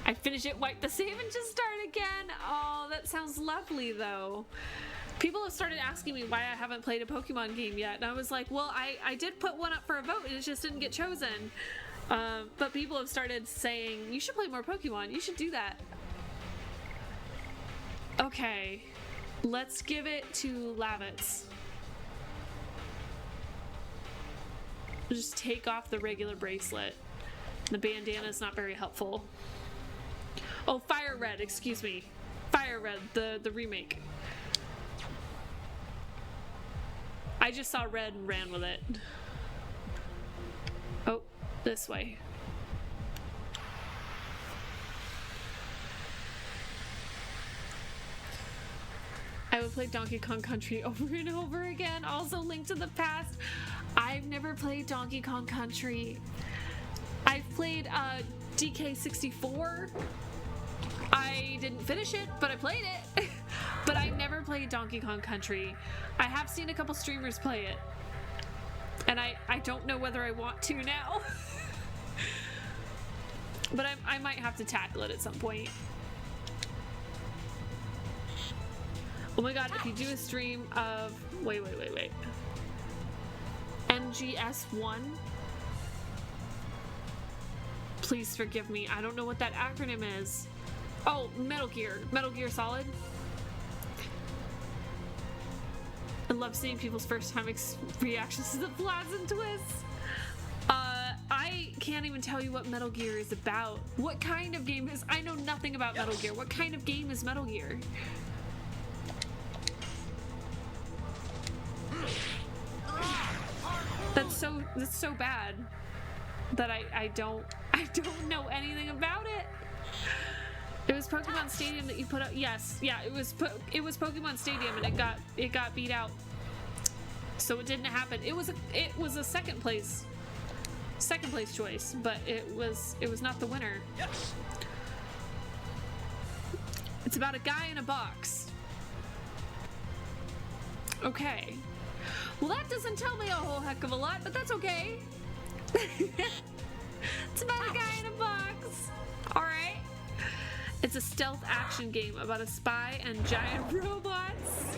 I finish it, wipe the save, and just start again. Oh, that sounds lovely though. People have started asking me why I haven't played a Pokemon game yet, and I was like, well, I did put one up for a vote, and it just didn't get chosen. But people have started saying, you should play more Pokemon, you should do that. Okay, let's give it to Lavitz. Just take off the regular bracelet. The bandana is not very helpful. Oh, Fire Red, excuse me. Fire Red, the remake. I just saw red and ran with it. Oh, this way. I would play Donkey Kong Country over and over again. Also, Link to the Past. I've never played Donkey Kong Country. I've played DK64. I didn't finish it, but I played it. But I never played Donkey Kong Country. I have seen a couple streamers play it. And I don't know whether I want to now. But I might have to tackle it at some point. Oh my god, if you do a stream of... Wait. MGS1? Please forgive me. I don't know what that acronym is. Oh, Metal Gear. Metal Gear Solid. I love seeing people's first time reactions to the plots and twists. I can't even tell you what Metal Gear is about. What kind of game is... I know nothing about Metal Gear. What kind of game is Metal Gear? That's so bad that I don't know anything about it. It was Pokemon Stadium that you put up. Yes, yeah, it was Pokemon Stadium, and it got beat out. So it didn't happen. It was a second place. second place choice, but it was not the winner. Yes. It's about a guy in a box. Okay. Well, that doesn't tell me a whole heck of a lot, but that's okay. It's about a guy in a box. All right. It's a stealth action game about a spy and giant robots.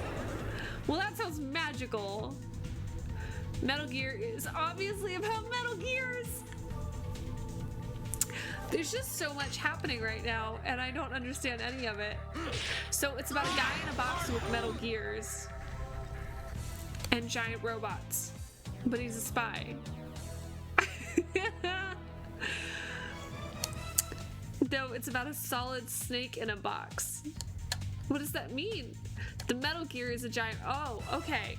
Well, that sounds magical. Metal Gear is obviously about Metal Gears. There's just so much happening right now, and I don't understand any of it. So it's about a guy in a box with Metal Gears and giant robots, but he's a spy. Though it's about a solid snake in a box. What does that mean? The Metal Gear is a giant... Oh, okay.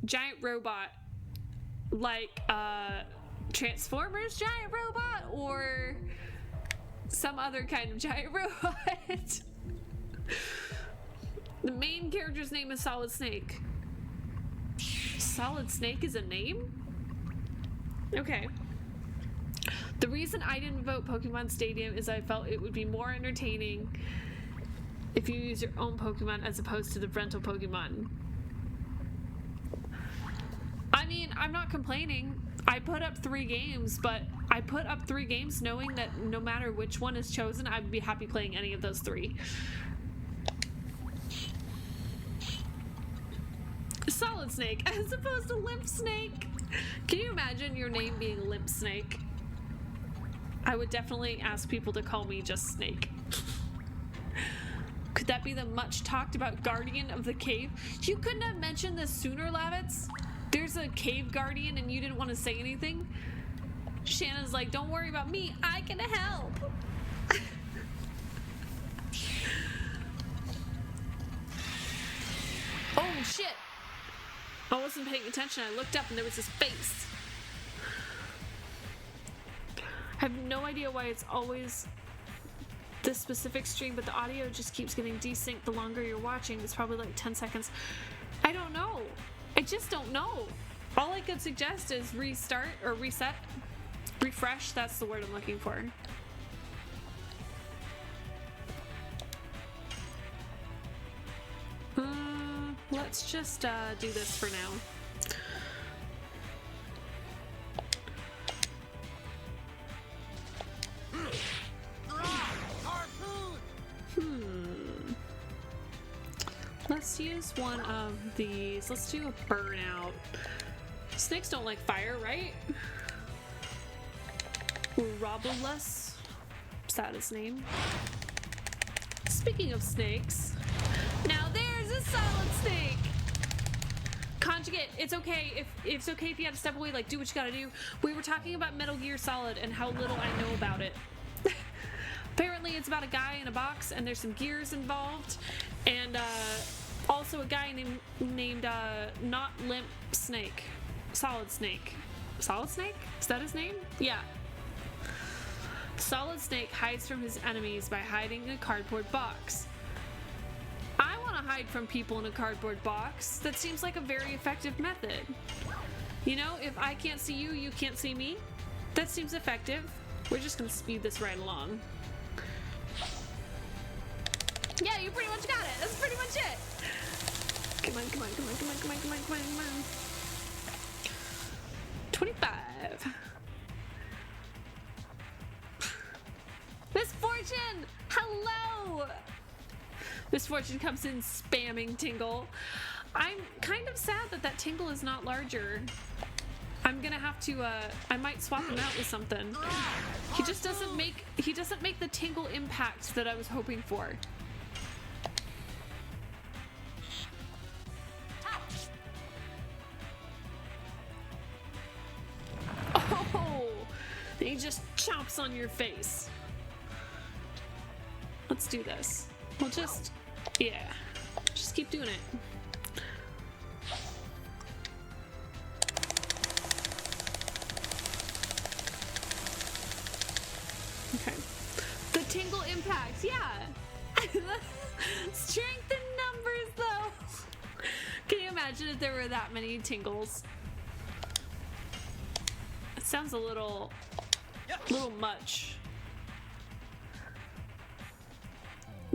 Giant robot. Like, Transformers giant robot? Or some other kind of giant robot? The main character's name is Solid Snake. Solid Snake is a name? Okay. The reason I didn't vote Pokemon Stadium is I felt it would be more entertaining if you use your own Pokemon as opposed to the rental Pokemon. I mean, I'm not complaining. I put up 3 games, but I put up 3 games knowing that no matter which one is chosen, I would be happy playing any of those 3. Solid Snake as opposed to Limp Snake. Can you imagine your name being Limp Snake? I would definitely ask people to call me just Snake. Could that be the much talked about Guardian of the Cave? You couldn't have mentioned this sooner, Lavitz. There's a cave guardian and you didn't want to say anything? Shanna's like, don't worry about me, I can help. Oh shit. I wasn't paying attention. I looked up and there was his face. I have no idea why it's always this specific stream, but the audio just keeps getting desynced the longer you're watching. It's probably like 10 seconds. I don't know. I just don't know. All I could suggest is restart or reset. Refresh, that's the word I'm looking for. Let's just do this for now. Let's use one of these. Let's do a burnout. Snakes don't like fire, right? Robulus. Is that his name? Speaking of snakes, now there's a solid snake. Conjugate, it's okay if you had to step away, like do what you gotta do. We were talking about Metal Gear Solid and how little I know about it. Apparently it's about a guy in a box and there's some gears involved, and also a guy named not Limp Snake. Solid Snake. Solid Snake? Is that his name? Yeah. Solid Snake hides from his enemies by hiding in a cardboard box. I want to hide from people in a cardboard box. That seems like a very effective method. You know, if I can't see you, you can't see me. That seems effective. We're just gonna speed this right along. Yeah, you pretty much got it. That's pretty much it. Come on, come on, come on, come on, come on, come on, come on, come on. 25. Miss Fortune! Hello! Miss Fortune comes in spamming Tingle. I'm kind of sad that Tingle is not larger. I'm gonna have to, I might swap him out with something. He just doesn't make the Tingle impact that I was hoping for. Oh! He just chomps on your face. Let's do this. We'll just, yeah, just keep doing it. Okay. The Tingle impact, yeah. Strength in numbers, though. Can you imagine if there were that many tingles? It sounds a little much.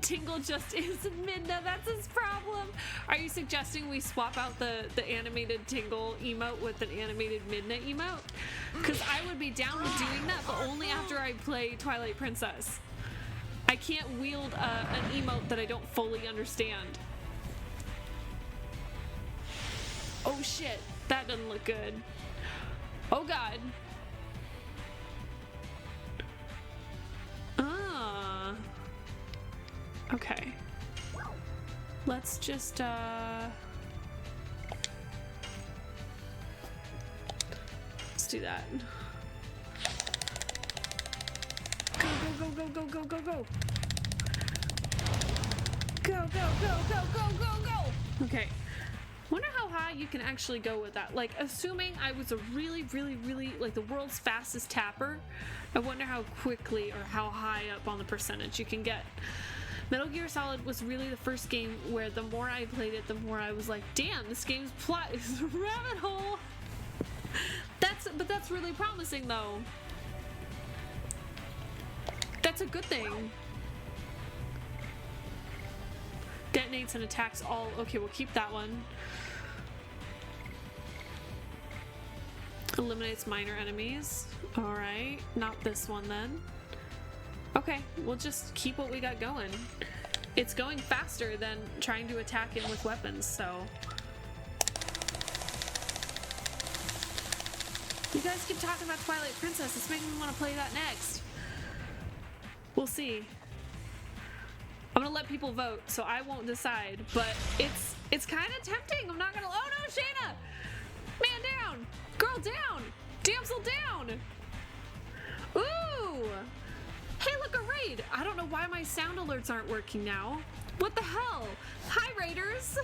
Tingle just isn't Midna, that's his problem. Are you suggesting we swap out the animated Tingle emote with an animated Midna emote? Because I would be down with doing that, but only after I play Twilight Princess. I can't wield an emote that I don't fully understand. Oh shit, that doesn't look good. Oh god. Okay. Let's just, let's do that. Go, go, go, go, go, go, go, go. Go, go, go, go, go, go, go. Okay. Wonder how high you can actually go with that. Like, assuming I was a really, like the world's fastest tapper, I wonder how quickly or how high up on the percentage you can get. Metal Gear Solid was really the first game where the more I played it, the more I was like, damn, this game's plot is a rabbit hole. But that's really promising though. That's a good thing. Detonates and attacks all. Okay, we'll keep that one. Eliminates minor enemies. Alright, not this one then. Okay, we'll just keep what we got going. It's going faster than trying to attack him with weapons, so. You guys keep talking about Twilight Princess. It's making me want to play that next. We'll see. I'm gonna let people vote, so I won't decide, but it's kind of tempting. I'm not gonna. Oh no, Shayna! Man down! Girl down! Damsel down! Ooh! Hey, look, a raid! I don't know why my sound alerts aren't working now. What the hell? Hi, raiders!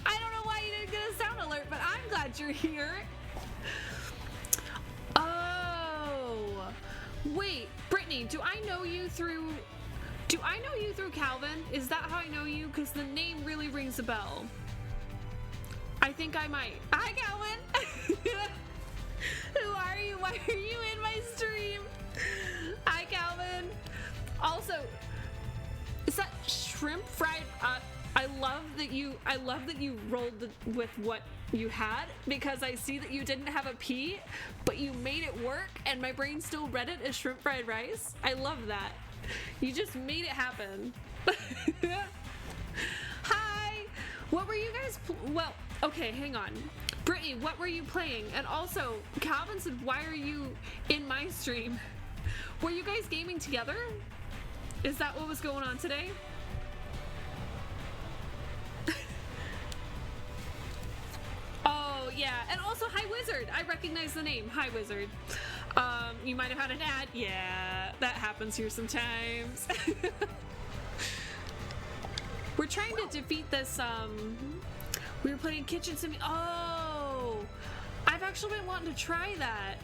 I don't know why you didn't get a sound alert, but I'm glad you're here. Oh! Wait, Brittany, do I know you through Calvin? Is that how I know you? Because the name really rings a bell. I think I might. Hi, Calvin! Who are you? Why are you in my stream? Hi, Calvin. Also, is that shrimp fried? I love that you rolled with what you had, because I see that you didn't have a P, but you made it work, and my brain still read it as shrimp fried rice. I love that. You just made it happen. Hi. What were you guys? Well, okay, hang on. Brittany, what were you playing? And also, Calvin said, why are you in my stream? Were you guys gaming together? Is that what was going on today? Oh, yeah. And also, hi, Wizard. I recognize the name. Hi, Wizard. You might have had an ad. Yeah, that happens here sometimes. We're trying to defeat this, we were playing Kitchen Sim. Oh! I've actually been wanting to try that.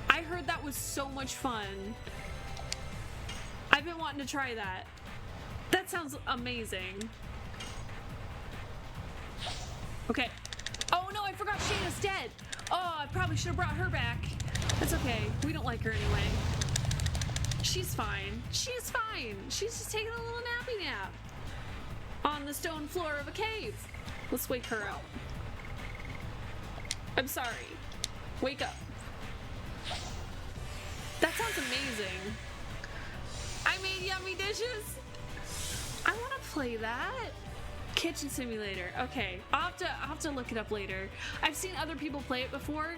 I heard that was so much fun. I've been wanting to try that. That sounds amazing. Okay. Oh no, I forgot Shayna's dead. Oh, I probably should have brought her back. That's okay. We don't like her anyway. She's fine. She's fine. She's just taking a little nappy nap on the stone floor of a cave. Let's wake her up. I'm sorry. Wake up. That sounds amazing. I made yummy dishes. I want to play that. Kitchen Simulator. Okay, I'll have to look it up later. I've seen other people play it before,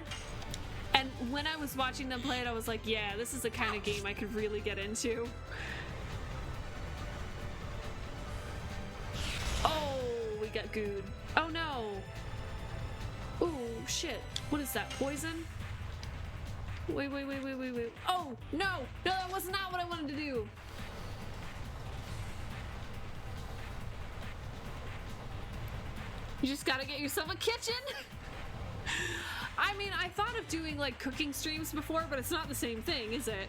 and when I was watching them play it, I was like, yeah, this is the kind of game I could really get into. Oh, we got gooed. Oh no. Oh shit. What is that? Poison? Wait. Oh no, that was not what I wanted to do. You just gotta get yourself a kitchen. I mean, I thought of doing like cooking streams before, but it's not the same thing, is it?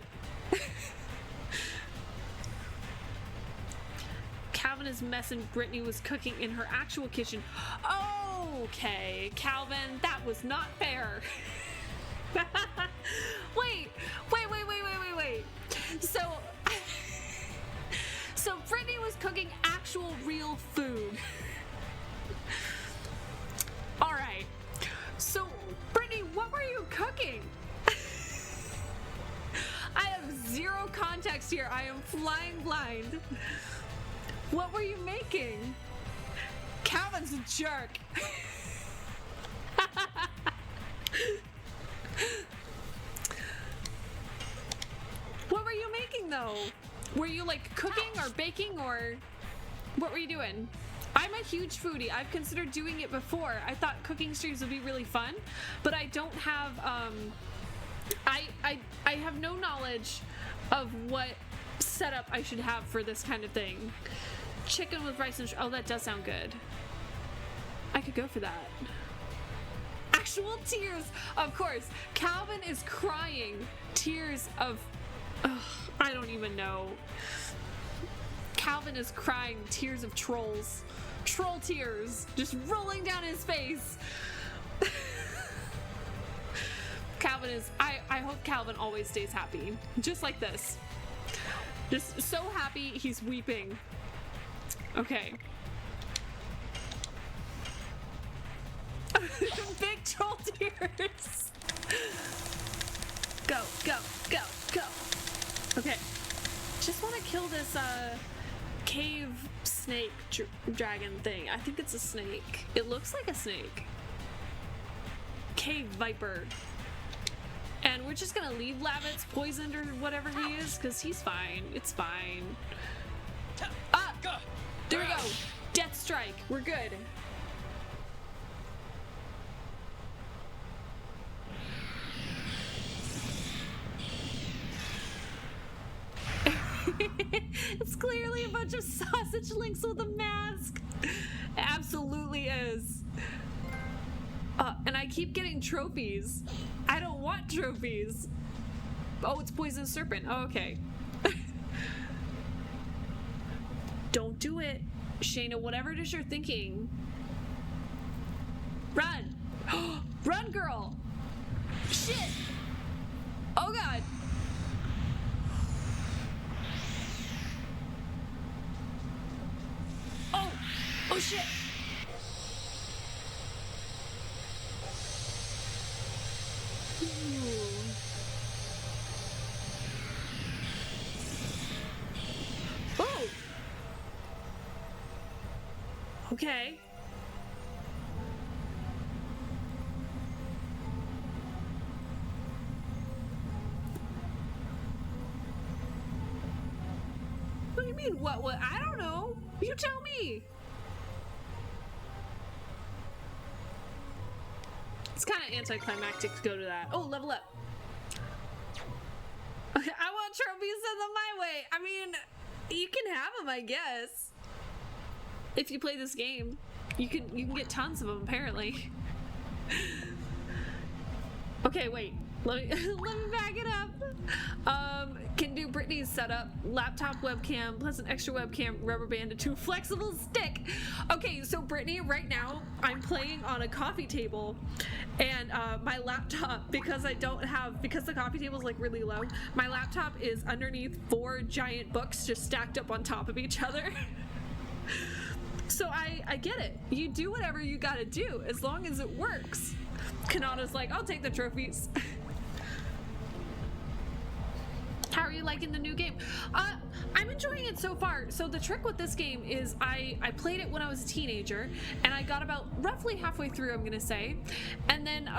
Calvin is messing. Brittany was cooking in her actual kitchen. Oh, Okay, Calvin, that was not fair. Wait. So Brittany was cooking actual real food. All right. So Brittany, what were you cooking? I have zero context here. I am flying blind. What were you making? Calvin's a jerk. What were you making though? Were you like cooking or baking, or what were you doing? I'm a huge foodie. I've considered doing it before. I thought cooking streams would be really fun, but I don't have I have no knowledge of what setup I should have for this kind of thing. Chicken with rice and oh, that does sound good. I could go for that. Actual tears, of course. Calvin is crying tears of, I don't even know. Calvin is crying tears of trolls. Troll tears just rolling down his face. Calvin is, I hope Calvin always stays happy. Just like this. Just so happy he's weeping. Okay. Big troll tears. Go. Okay. Just want to kill this cave snake dragon thing. I think it's a snake. It looks like a snake. Cave viper. And we're just gonna leave Labbits poisoned or whatever he is, because he's fine. It's fine. Ah! There we go. Death strike. We're good. It's clearly a bunch of sausage links with a mask. It absolutely is. And I keep getting trophies. I don't want trophies. Oh, it's poison serpent. Oh, okay. Don't do it. Shayna, whatever it is you're thinking. Run. Run, girl. Shit. Oh, God. Oh, shit. Oh. Okay. What do you mean, what? I don't know. You tell me. It's kind of anticlimactic to go to that. Oh, level up. I want trophies, send them my way. I mean, you can have them, I guess. If you play this game, you can get tons of them, apparently. Okay, wait. Let me back it up. Can do Brittany's setup. Laptop webcam, plus an extra webcam, rubber band to a flexible stick. Okay, so Brittany, right now, I'm playing on a coffee table, and my laptop, because the coffee table is like really low, my laptop is underneath 4 giant books just stacked up on top of each other. So I get it. You do whatever you gotta do, as long as it works. Kanata's like, I'll take the trophies. How are you liking the new game? I'm enjoying it so far. So the trick with this game is I played it when I was a teenager, and I got about roughly halfway through, I'm gonna say. And then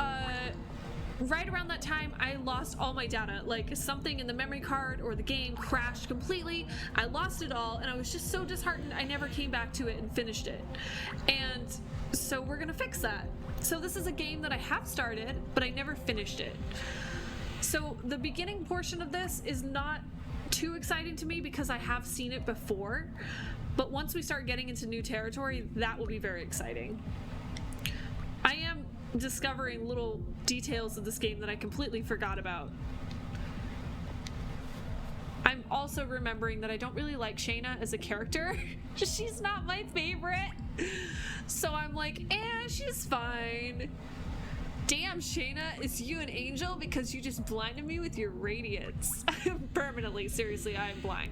right around that time, I lost all my data. Like something in the memory card or the game crashed completely. I lost it all, and I was just so disheartened I never came back to it and finished it. And so we're gonna fix that. So this is a game that I have started, but I never finished it. So the beginning portion of this is not too exciting to me because I have seen it before, but once we start getting into new territory, that will be very exciting. I am discovering little details of this game that I completely forgot about. I'm also remembering that I don't really like Shayna as a character. She's not my favorite. So I'm like, she's fine. Damn, Shayna, is you an angel? Because you just blinded me with your radiance. Permanently, seriously, I am blind.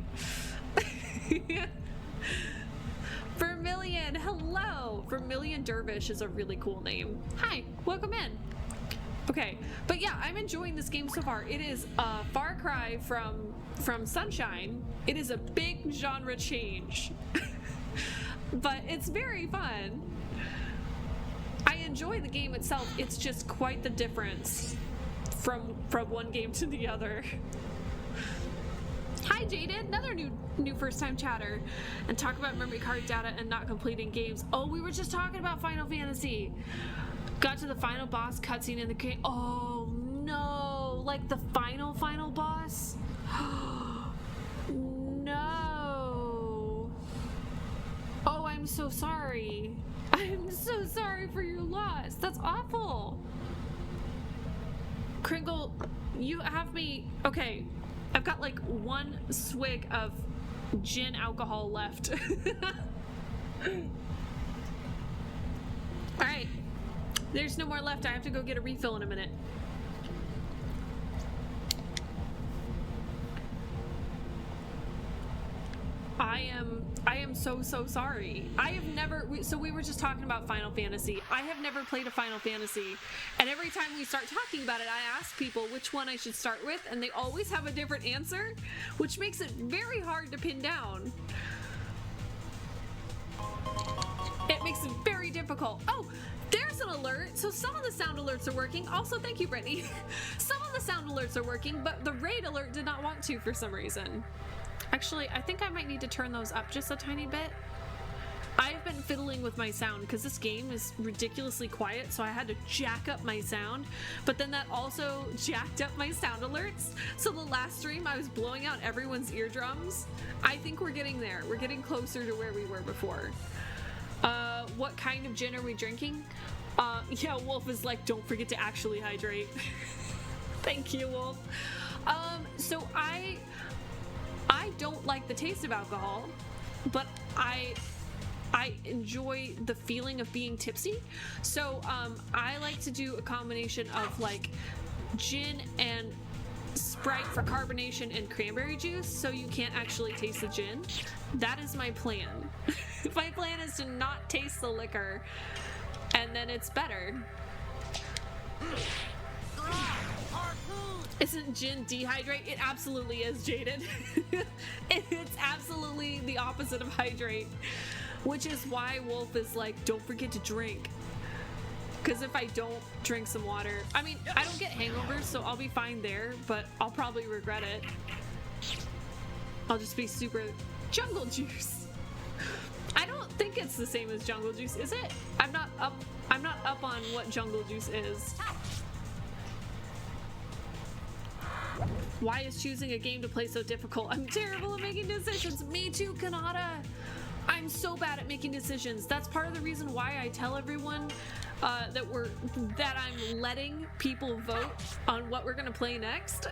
Vermilion, hello! Vermilion Dervish is a really cool name. Hi, welcome in. Okay, but yeah, I'm enjoying this game so far. It is a far cry from Sunshine. It is a big genre change. But it's very fun. I enjoy the game itself. It's just quite the difference from one game to the other. Hi Jaded, another new first time chatter. And talk about memory card data and not completing games. Oh, we were just talking about Final Fantasy. Got to the final boss cutscene in the game. Oh no, like the final boss? No. Oh, I'm so sorry. I'm so sorry for your loss. That's awful. Kringle, you have me. Okay, I've got like one swig of gin alcohol left. All right, there's no more left. I have to go get a refill in a minute. I am so sorry. I have never, so we were just talking about Final Fantasy. I have never played a Final Fantasy, and every time we start talking about it, I ask people which one I should start with, and they always have a different answer, which makes it very hard to pin down. It makes it very difficult. Oh, there's an alert. So some of the sound alerts are working. Also, thank you, Brittany. Some of the sound alerts are working, but the raid alert did not want to for some reason. Actually, I think I might need to turn those up just a tiny bit. I've been fiddling with my sound because this game is ridiculously quiet, so I had to jack up my sound, but then that also jacked up my sound alerts. So the last stream, I was blowing out everyone's eardrums. I think we're getting there. We're getting closer to where we were before. What kind of gin are we drinking? Yeah, Wolf is like, don't forget to actually hydrate. Thank you, Wolf. So I don't like the taste of alcohol, but I enjoy the feeling of being tipsy. So I like to do a combination of like gin and Sprite for carbonation and cranberry juice, so you can't actually taste the gin. That is my plan. My plan is to not taste the liquor, and then it's better. Isn't gin dehydrate? It absolutely is, Jaded. It's absolutely the opposite of hydrate, which is why Wolf is like, don't forget to drink. Because if I don't drink some water, I mean, I don't get hangovers, so I'll be fine there, but I'll probably regret it. I'll just be super jungle juice. I don't think it's the same as jungle juice, is it? I'm not up on what jungle juice is. Why is choosing a game to play so difficult? I'm terrible at making decisions. Me too, Kanata. I'm so bad at making decisions. That's part of the reason why I tell everyone that I'm letting people vote on what we're gonna play next.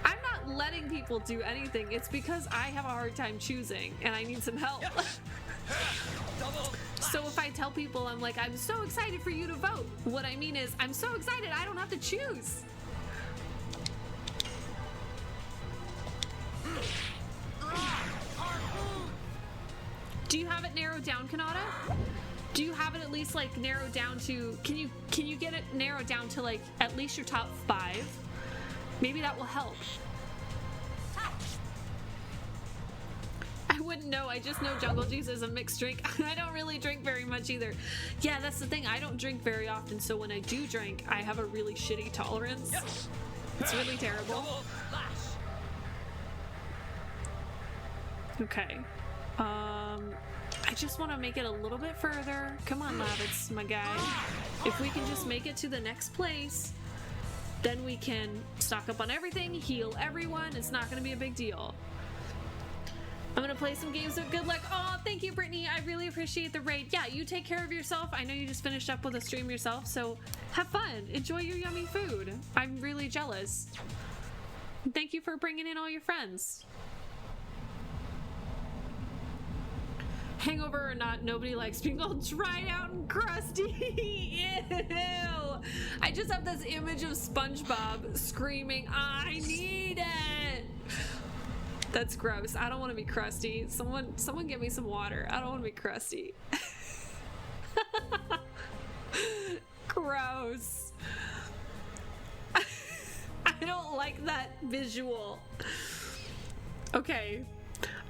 I'm not letting people do anything. It's because I have a hard time choosing and I need some help. So if I tell people, I'm like, I'm so excited for you to vote, what I mean is, I'm so excited I don't have to choose. Do you have it narrowed down, Kanata? Do you have it at least like narrowed down to, can you get it narrowed down to like at least your top 5? Maybe that will help. I wouldn't know. I just know jungle juice is a mixed drink. I don't really drink very much either. Yeah, that's the thing. I don't drink very often, so when I do drink, I have a really shitty tolerance. Yes. It's really terrible. Okay. I just want to make it a little bit further. Come on, Lavitz, my guy. If we can just make it to the next place, then we can stock up on everything, heal everyone. It's not going to be a big deal. I'm going to play some games of good luck. Oh, thank you, Brittany. I really appreciate the raid. Yeah, you take care of yourself. I know you just finished up with a stream yourself, so have fun. Enjoy your yummy food. I'm really jealous. Thank you for bringing in all your friends. Hangover or not, nobody likes being all dried out and crusty. Ew. I just have this image of SpongeBob screaming, I need it. That's gross. I don't want to be crusty. Someone get me some water. I don't want to be crusty. Gross. I don't like that visual. Okay.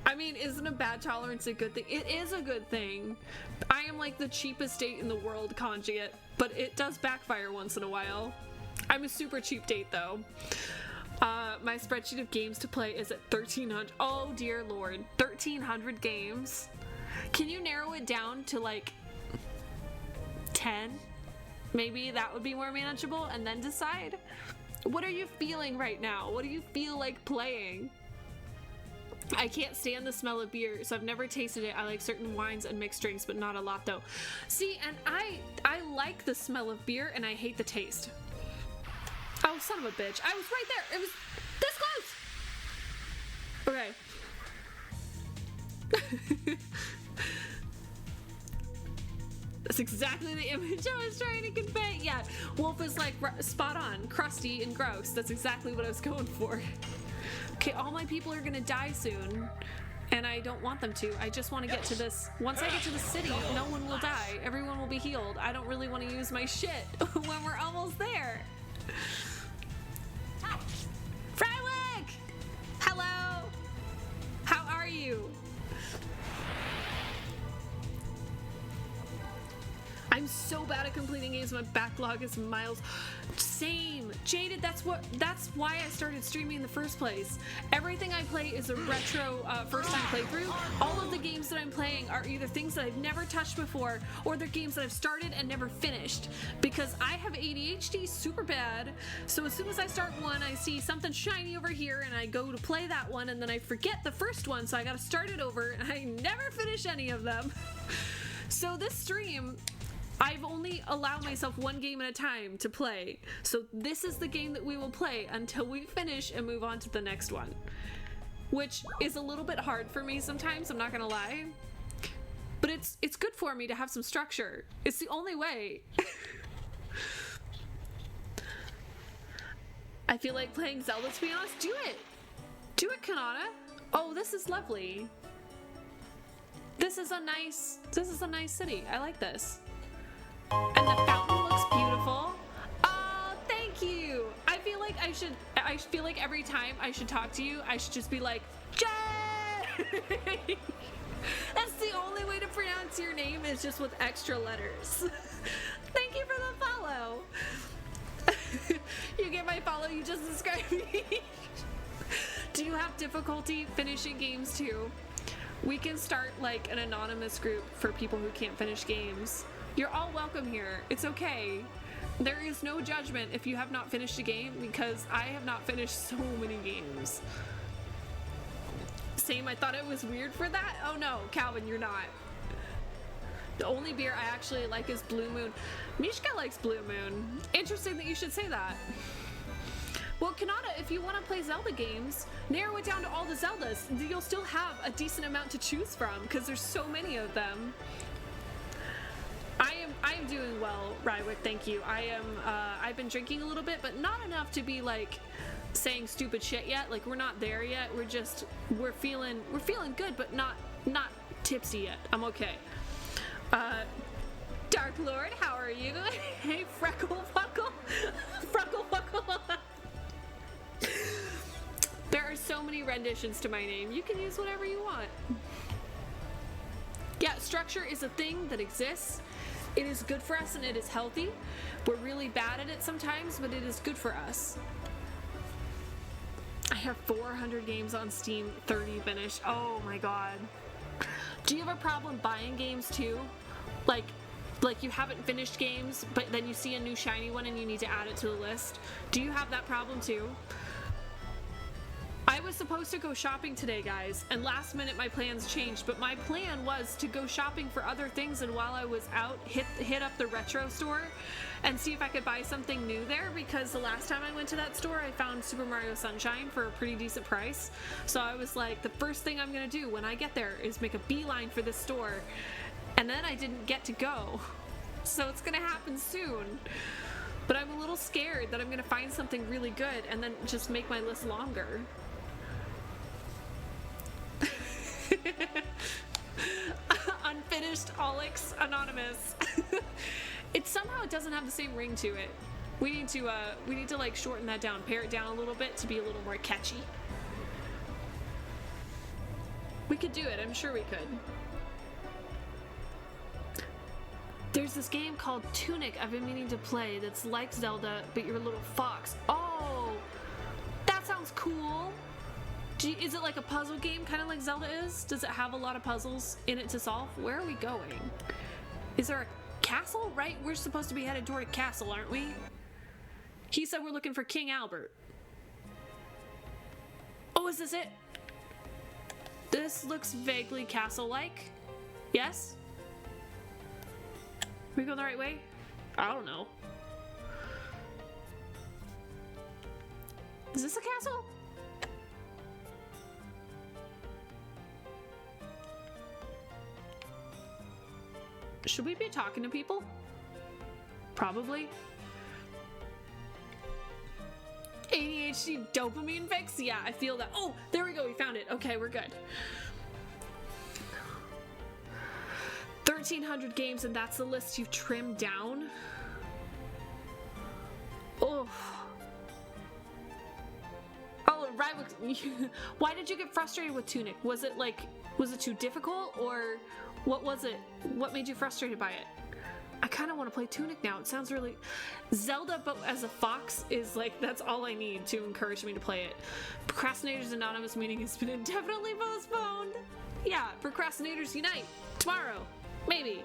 I mean, isn't a bad tolerance a good thing? It is a good thing. I am like the cheapest date in the world conjugate, but it does backfire once in a while. I'm a super cheap date though. My spreadsheet of games to play is at 1,300. Oh dear lord, 1,300 games? Can you narrow it down to like 10? Maybe that would be more manageable, and then decide. What are you feeling right now? What do you feel like playing? I can't stand the smell of beer, so I've never tasted it. I like certain wines and mixed drinks, but not a lot though. See, and I like the smell of beer and I hate the taste. Oh, son of a bitch. I was right there. It was this close. Okay. That's exactly the image I was trying to convey. Yeah, Wolf is like spot on, crusty and gross. That's exactly what I was going for. Okay, all my people are gonna die soon, and I don't want them to. I just want to get to this. Once I get to the city, no one will die. Everyone will be healed. I don't really want to use my shit when we're almost there. Frywick! Hello! How are you? I'm so bad at completing games. My backlog is miles. Same. Jaded, that's why I started streaming in the first place. Everything I play is a retro first time playthrough. All of the games that I'm playing are either things that I've never touched before, or they're games that I've started and never finished. Because I have ADHD super bad, so as soon as I start one, I see something shiny over here and I go to play that one, and then I forget the first one, so I gotta start it over, and I never finish any of them. So this stream, I've only allowed myself one game at a time to play. So this is the game that we will play until we finish and move on to the next one. Which is a little bit hard for me sometimes, I'm not gonna lie. But it's good for me to have some structure. It's the only way. I feel like playing Zelda, to be honest. Do it! Do it, Kanata! Oh, this is lovely. This is a nice city. I like this. And the fountain looks beautiful. Oh, thank you. I feel like every time I should talk to you, I should just be like, Jay! That's the only way to pronounce your name, is just with extra letters. Thank you for the follow. You get my follow, you just described me. Do you have difficulty finishing games too? We can start like an anonymous group for people who can't finish games. You're all welcome here. It's okay. There is no judgment if you have not finished a game, because I have not finished so many games. Same, I thought it was weird for that. Oh no, Calvin, you're not. The only beer I actually like is Blue Moon. Mishka likes Blue Moon. Interesting that you should say that. Well, Kanata, if you want to play Zelda games, narrow it down to all the Zeldas. You'll still have a decent amount to choose from, because there's so many of them. I am doing well, Rywick, thank you. I've been drinking a little bit, but not enough to be like saying stupid shit yet. Like, we're not there yet. We're feeling good, but not tipsy yet. I'm okay. Dark Lord, how are you? Hey, Freckle Fuckle. Freckle Fuckle. There are so many renditions to my name. You can use whatever you want. Yeah, structure is a thing that exists. It is good for us and it is healthy. We're really bad at it sometimes, but it is good for us. I have 400 games on Steam, 30 finished. Oh my god. Do you have a problem buying games too? Like you haven't finished games, but then you see a new shiny one and you need to add it to the list? Do you have that problem too? I was supposed to go shopping today, guys, and last minute my plans changed, but my plan was to go shopping for other things, and while I was out, hit up the retro store and see if I could buy something new there, because the last time I went to that store, I found Super Mario Sunshine for a pretty decent price. So I was like, the first thing I'm gonna do when I get there is make a beeline for this store, and then I didn't get to go. So it's gonna happen soon. But I'm a little scared that I'm gonna find something really good and then just make my list longer. Unfinished Alex Anonymous. It somehow doesn't have the same ring to it. We need to like shorten that down, pare it down a little bit to be a little more catchy. We could do it, I'm sure we could. There's this game called Tunic I've been meaning to play that's like Zelda, but you're a little fox. Oh, that sounds cool. Is it like a puzzle game, kind of like Zelda is? Does it have a lot of puzzles in it to solve? Where are we going? Is there a castle? Right? We're supposed to be headed toward a castle, aren't we? He said we're looking for King Albert. Oh, is this it? This looks vaguely castle-like. Yes? We go the right way? I don't know. Is this a castle? Should we be talking to people? Probably. ADHD dopamine fix? Yeah, I feel that. Oh, there we go. We found it. Okay, we're good. 1,300 games, and that's the list you've trimmed down? Oh. Oh, right. Why did you get frustrated with Tunic? Was it too difficult, or what was it? What made you frustrated by it? I kind of want to play Tunic now. It sounds really... Zelda, but as a fox is like, that's all I need to encourage me to play it. Procrastinators Anonymous meeting has been indefinitely postponed. Yeah, Procrastinators Unite. Tomorrow. Maybe.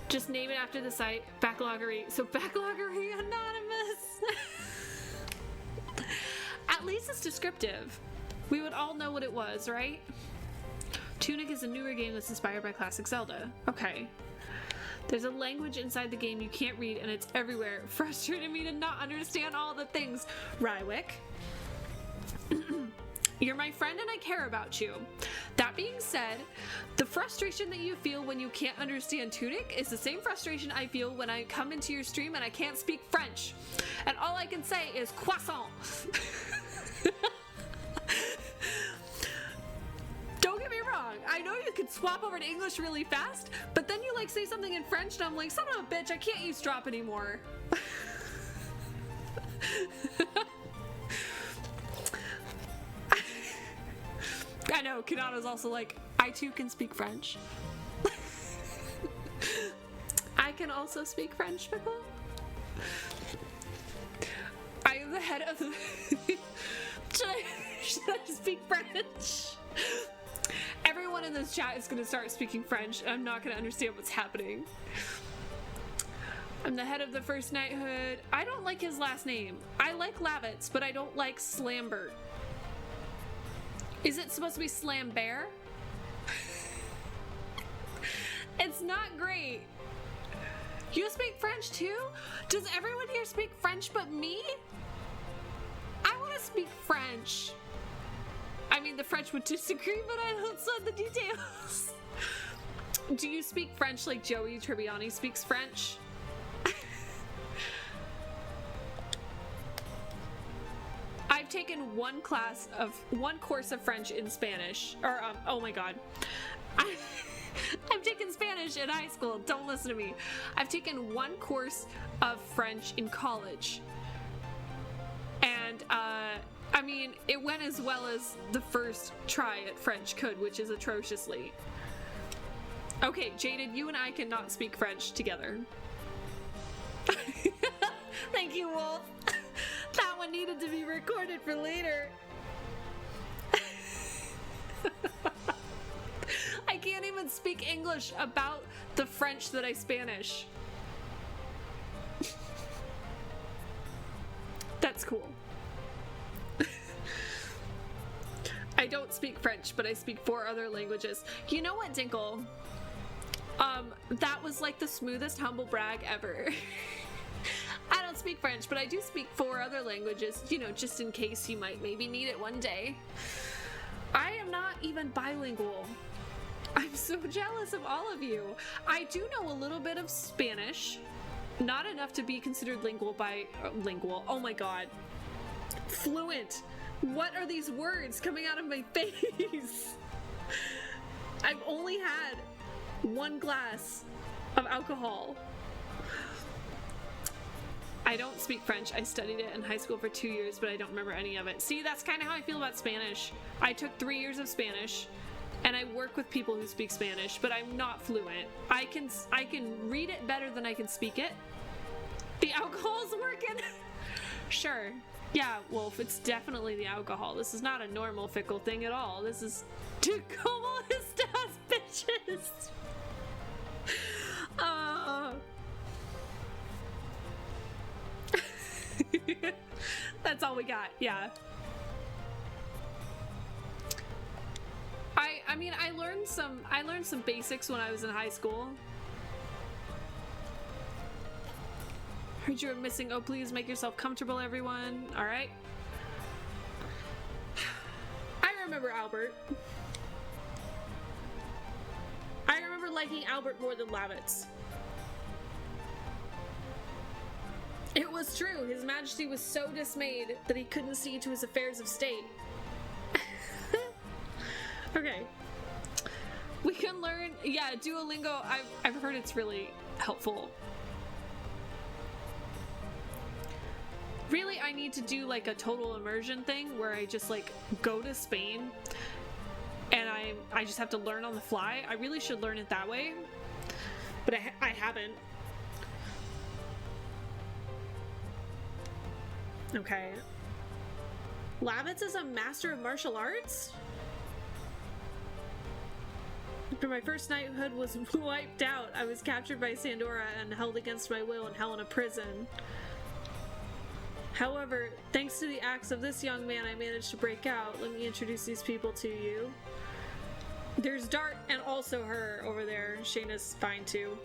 Just name it after the site. Backloggery. So Backloggery Anonymous. At least it's descriptive. We would all know what it was, right? Tunic is a newer game that's inspired by classic Zelda. Okay. There's a language inside the game you can't read, and it's everywhere. Frustrated me to not understand all the things. Rywick. You're my friend and I care about you. That being said, the frustration that you feel when you can't understand Tunic is the same frustration I feel when I come into your stream and I can't speak French. And all I can say is croissant. Don't get me wrong, I know you could swap over to English really fast, but then you like say something in French and I'm like, son of a bitch, I can't eavesdrop anymore. I know, Kanata's also like, I too can speak French. I can also speak French, Pickle. I am the head of the... should I speak French? Everyone in this chat is going to start speaking French, and I'm not going to understand what's happening. I'm the head of the First Knighthood. I don't like his last name. I like Lavitz, but I don't like Slambert. Is it supposed to be Slam Bear? It's not great. You speak French too? Does everyone here speak French but me? I want to speak French. I mean, the French would disagree, but I don't know the details. Do you speak French like Joey Tribbiani speaks French? I've taken one course of French in Spanish, or oh my god, I've taken Spanish in high school. Don't listen to me. I've taken one course of French in college, and I mean, it went as well as the first try at French could, which is atrociously. Okay, Jaded, you and I cannot speak French together. Thank you, Wolf. That one needed to be recorded for later. I can't even speak English about the French that I Spanish. That's cool. speak French, but I speak 4 other languages. You know what, Dinkle? That was like the smoothest humble brag ever. I don't speak French, but I do speak 4 other languages, you know, just in case you might maybe need it one day. I am not even bilingual. I'm so jealous of all of you. I do know a little bit of Spanish, not enough to be considered lingual. Oh my god. Fluent. What are these words coming out of my face? I've only had 1 glass of alcohol. I don't speak French. I studied it in high school for 2 years, but I don't remember any of it. See, that's kind of how I feel about Spanish. I took 3 years of Spanish, and I work with people who speak Spanish, but I'm not fluent. I can read it better than I can speak it. The alcohol's working. Sure. Yeah, Wolf, it's definitely the alcohol. This is not a normal fickle thing at all. This is to como estas bitches. That's all we got. Yeah. I mean, I learned some basics when I was in high school. Heard you were missing. Oh, please make yourself comfortable, everyone. All right. I remember Albert. I remember liking Albert more than Lavitz. It was true. His Majesty was so dismayed that he couldn't see to his affairs of state. Okay. We can learn. Yeah, Duolingo. I've heard it's really helpful. Really, I need to do like a total immersion thing where I just like go to Spain and I just have to learn on the fly. I really should learn it that way, but I haven't. Okay. Lavitz is a master of martial arts? After my first knighthood was wiped out, I was captured by Sandora and held against my will in hell in a prison. However, thanks to the acts of this young man, I managed to break out. Let me introduce these people to you. There's Dart and also her over there. Shayna's fine too.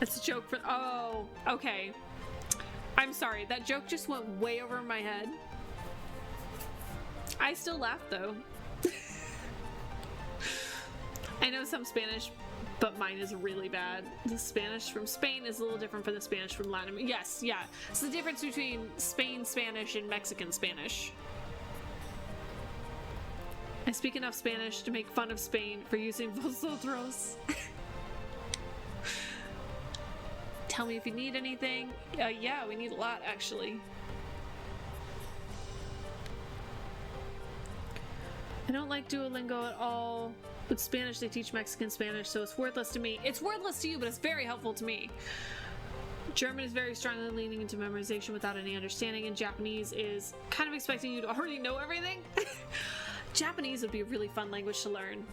That's a joke for... Oh, okay. I'm sorry. That joke just went way over my head. I still laugh, though. I know some Spanish, but mine is really bad. The Spanish from Spain is a little different from the Spanish from Latin America. Yes, yeah. It's the difference between Spain Spanish and Mexican Spanish. I speak enough Spanish to make fun of Spain for using vosotros. Tell me if you need anything. Yeah, we need a lot, actually. I don't like Duolingo at all. With Spanish, they teach Mexican Spanish, so it's worthless to me. It's worthless to you, but it's very helpful to me. German is very strongly leaning into memorization without any understanding, and Japanese is kind of expecting you to already know everything. Japanese would be a really fun language to learn.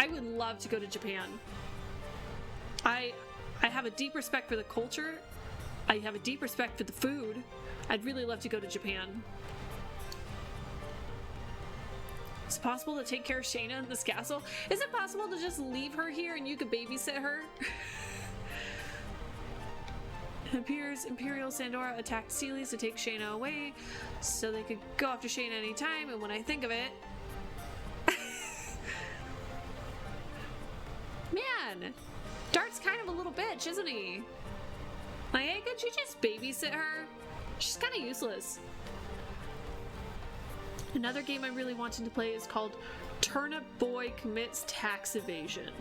I would love to go to Japan. I have a deep respect for the culture. I have a deep respect for the food. I'd really love to go to Japan. Is it possible to take care of Shayna in this castle? Is it possible to just leave her here and you could babysit her? It appears Imperial Sandora attacked Sealy's to take Shayna away so they could go after Shayna anytime, and when I think of it... Man! Dart's kind of a little bitch, isn't he? Like, hey, could you just babysit her? She's kind of useless. Another game I'm really wanting to play is called Turnip Boy Commits Tax Evasion.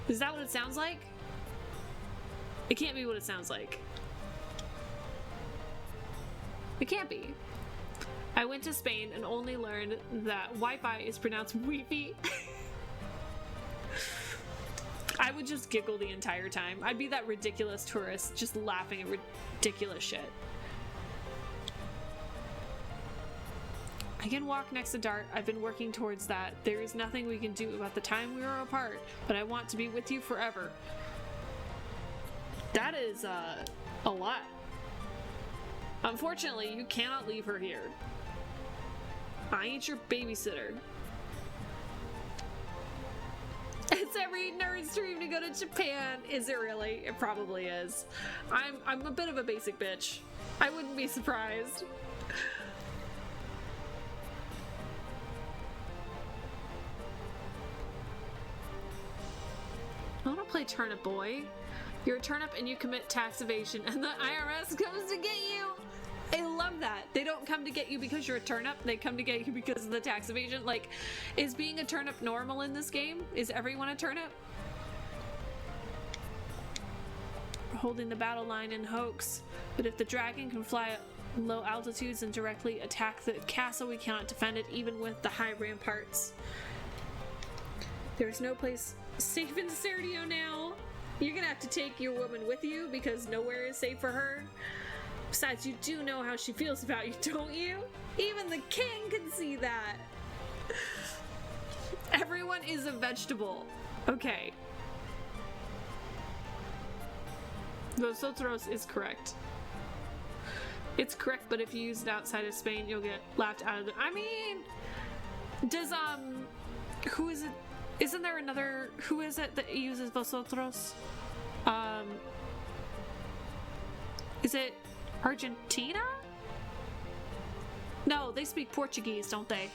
Is that what it sounds like? It can't be what it sounds like. It can't be. I went to Spain and only learned that Wi-Fi is pronounced Wi-Fi. I would just giggle the entire time. I'd be that ridiculous tourist just laughing at ridiculous shit. I can walk next to Dart. I've been working towards that. There is nothing we can do about the time we were apart, but I want to be with you forever. That is, a lot. Unfortunately, you cannot leave her here. I ain't your babysitter. It's every nerd's dream to go to Japan. Is it really? It probably is. I'm a bit of a basic bitch. I wouldn't be surprised. I want to play Turnip Boy. You're a turnip and you commit tax evasion and the IRS comes to get you. I love that. They don't come to get you because you're a turnip. They come to get you because of the tax evasion. Like, is being a turnip normal in this game? Is everyone a turnip? Holding the battle line in hoax. But if the dragon can fly at low altitudes and directly attack the castle, we cannot defend it even with the high ramparts. There is no place safe in Serdio now. You're gonna have to take your woman with you because nowhere is safe for her. Besides, you do know how she feels about you, don't you? Even the king can see that. Everyone is a vegetable. Okay. Vosotros is correct. It's correct, but if you use it outside of Spain, you'll get laughed out of the... I mean... Does, who is it? Isn't there another... Who is it that uses vosotros? Is it Argentina? No, they speak Portuguese, don't they?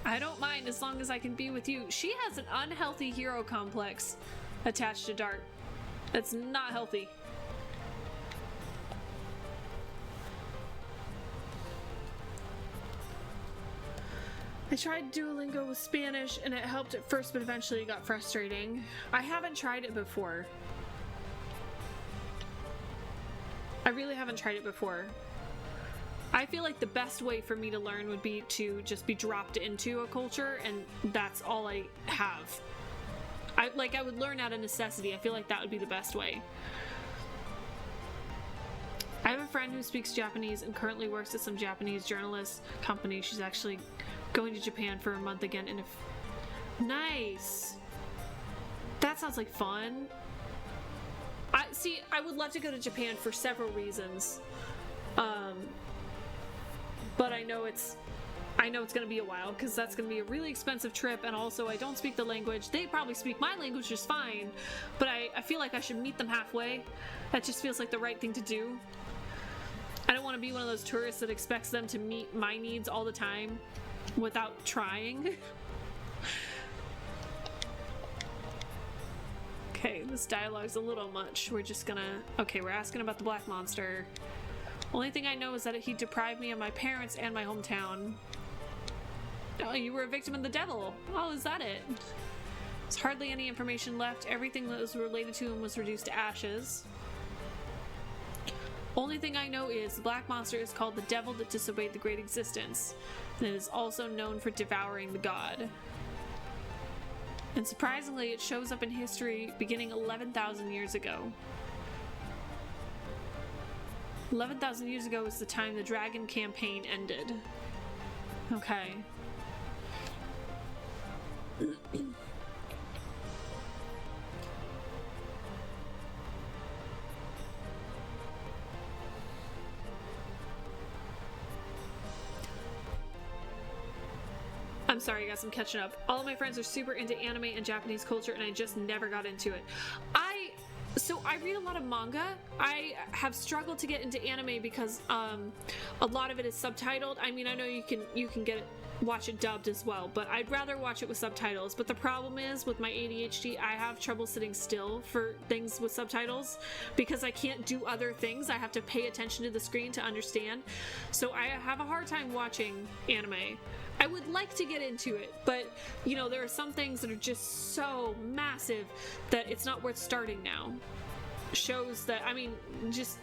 I don't mind as long as I can be with you. She has an unhealthy hero complex attached to Dart. That's not healthy. I tried Duolingo with Spanish and it helped at first, but eventually it got frustrating. I haven't tried it before. I really haven't tried it before. I feel like the best way for me to learn would be to just be dropped into a culture and that's all I have. I would learn out of necessity. I feel like that would be the best way. I have a friend who speaks Japanese and currently works at some Japanese journalist company. She's actually going to Japan for a month again in a... Nice! That sounds like fun. I would love to go to Japan for several reasons. But I know it's gonna be a while because that's gonna be a really expensive trip, and also I don't speak the language. They probably speak my language just fine, but I feel like I should meet them halfway. That just feels like the right thing to do. I don't want to be one of those tourists that expects them to meet my needs all the time without trying. Okay, this dialogue's a little much. We're just gonna... Okay, we're asking about the black monster. Only thing I know is that he deprived me of my parents and my hometown. Oh, you were a victim of the devil. Oh, is that it? There's hardly any information left. Everything that was related to him was reduced to ashes. Only thing I know is the black monster is called the devil that disobeyed the great existence, and it is also known for devouring the god. And surprisingly, it shows up in history beginning 11,000 years ago. 11,000 years ago is the time the dragon campaign ended. Okay. I'm sorry guys, I'm catching up. All of my friends are super into anime and Japanese culture and I just never got into it. So I read a lot of manga. I have struggled to get into anime because a lot of it is subtitled. I mean, I know you can watch it dubbed as well, but I'd rather watch it with subtitles. But the problem is with my ADHD, I have trouble sitting still for things with subtitles because I can't do other things. I have to pay attention to the screen to understand. So I have a hard time watching anime. I would like to get into it, but you know, there are some things that are just so massive that it's not worth starting now. Shows that, I mean, just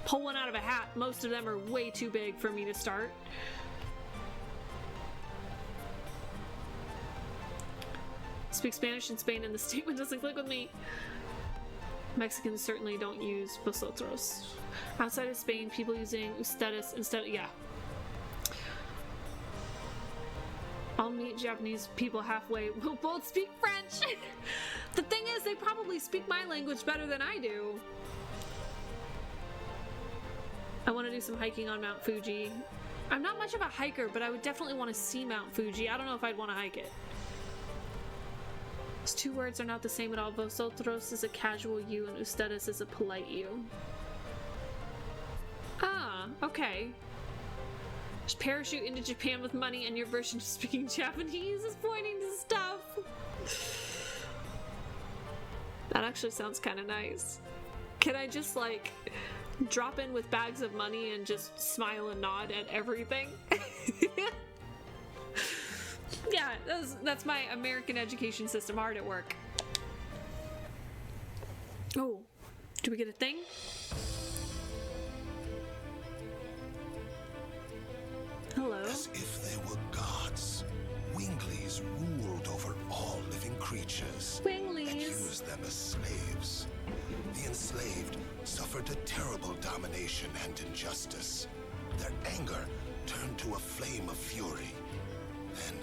pull one out of a hat. Most of them are way too big for me to start. Speak Spanish in Spain and the statement doesn't click with me. Mexicans certainly don't use vosotros. Outside of Spain, people using ustedes instead. Yeah. I'll meet Japanese people halfway. We'll both speak French. The thing is, they probably speak my language better than I do. I want to do some hiking on Mount Fuji. I'm not much of a hiker, but I would definitely want to see Mount Fuji. I don't know if I'd want to hike it. These two words are not the same at all. Vosotros is a casual you and ustedes is a polite you. Ah, okay. Just parachute into Japan with money and your version of speaking Japanese is pointing to stuff. That actually sounds kind of nice. Can I just like drop in with bags of money and just smile and nod at everything? Yeah, that's my American education system hard at work. Oh, do we get a thing? Hello. As if they were gods, Winglies ruled over all living creatures Winglies. and used them as slaves. The enslaved suffered a terrible domination and injustice. Their anger turned to a flame of fury. Then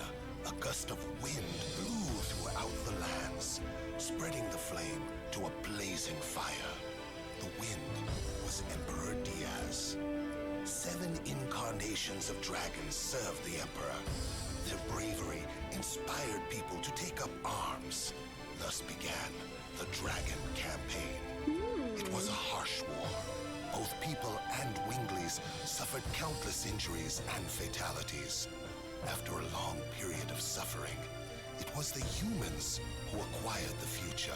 a gust of wind blew throughout the lands, spreading the flame to a blazing fire. The wind was Emperor Diaz. 7 incarnations of dragons served the Emperor. Their bravery inspired people to take up arms. Thus began the Dragon Campaign. It was a harsh war. Both people and Winglies suffered countless injuries and fatalities. After a long period of suffering, it was the humans who acquired the future.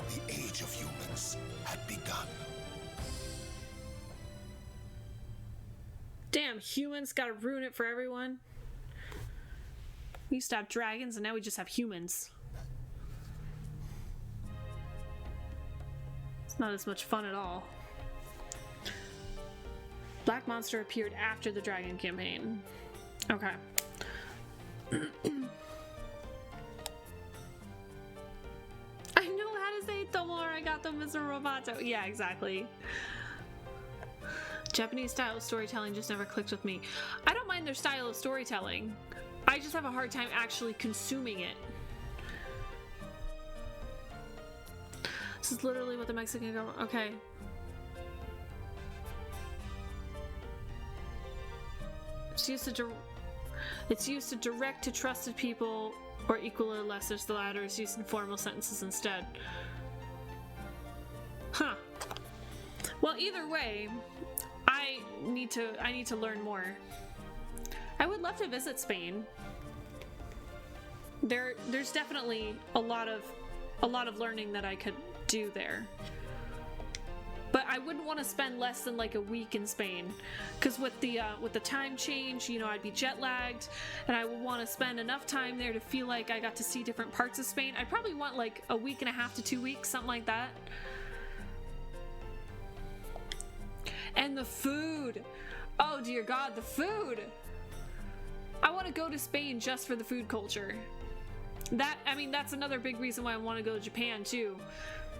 The age of humans had begun. Damn, humans gotta ruin it for everyone. We used to have dragons and now we just have humans. It's not as much fun at all. Black Monster appeared after the Dragon Campaign. Okay. I know how to say Tomor, I got them as a roboto. Yeah, exactly. Japanese style of storytelling just never clicked with me. I don't mind their style of storytelling. I just have a hard time actually consuming it. This is literally what the Mexican government... Okay. It's used to direct to trusted people, or equal or less as the latter is used in formal sentences instead. Huh. Well, either way, I need to learn more. I would love to visit Spain. There's definitely a lot of learning that I could do there. But I wouldn't want to spend less than like a week in Spain, because with the time change, you know, I'd be jet lagged, and I would want to spend enough time there to feel like I got to see different parts of Spain. I'd probably want like a week and a half to 2 weeks, something like that. And the food. Oh dear God, the food. I want to go to Spain just for the food culture. That's another big reason why I want to go to Japan too.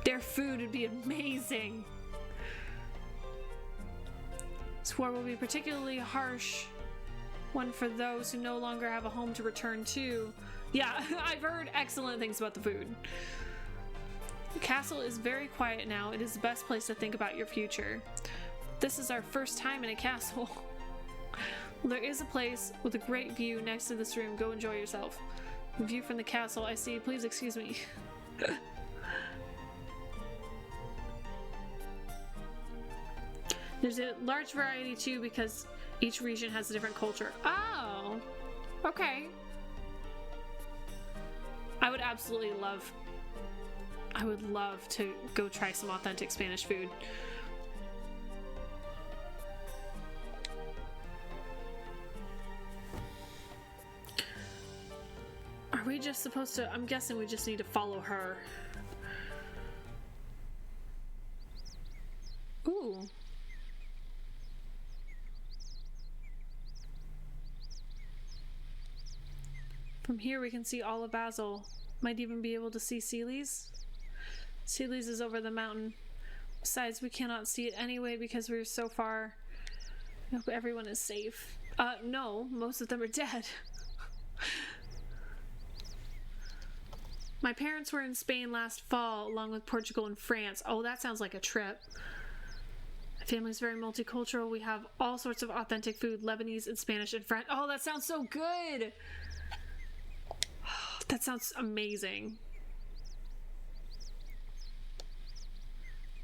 Their food would be amazing. This war will be particularly harsh one for those who no longer have a home to return to. Yeah, I've heard excellent things about the food. The castle is very quiet now. It is the best place to think about your future. This is our first time in a castle. Well, there is a place with a great view next to this room. Go enjoy yourself. The view from the castle, I see. Please excuse me. There's a large variety too because each region has a different culture. Oh, okay. I would love to go try some authentic Spanish food. Are we just supposed to... I'm guessing we just need to follow her. Ooh. From here we can see all of Basel. Might even be able to see Sealy's. Sealy's is over the mountain. Besides, we cannot see it anyway because we're so far. I hope everyone is safe. No, most of them are dead. My parents were in Spain last fall, along with Portugal and France. Oh, that sounds like a trip. My family's very multicultural. We have all sorts of authentic food, Lebanese and Spanish and French. Oh, that sounds so good! That sounds amazing.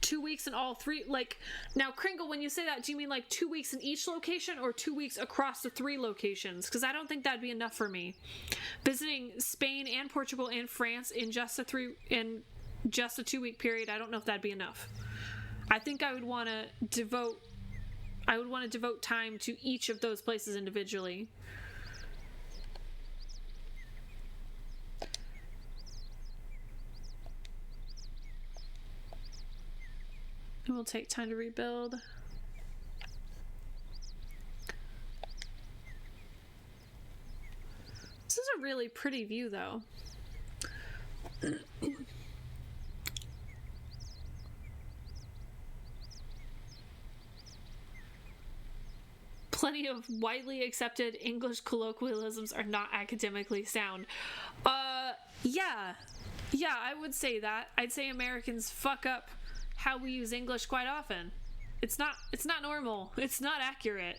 2 weeks in all three, like, now Kringle, when you say that, do you mean like 2 weeks in each location or 2 weeks across the 3 locations? Because I don't think that'd be enough for me. Visiting Spain and Portugal and France in just a 2-week period, I don't know if that'd be enough. I think I would want to devote time to each of those places individually. It will take time to rebuild. This is a really pretty view, though. Plenty of widely accepted English colloquialisms are not academically sound. Yeah, I would say that. I'd say Americans fuck up how we use English quite often. It's not normal. It's not accurate.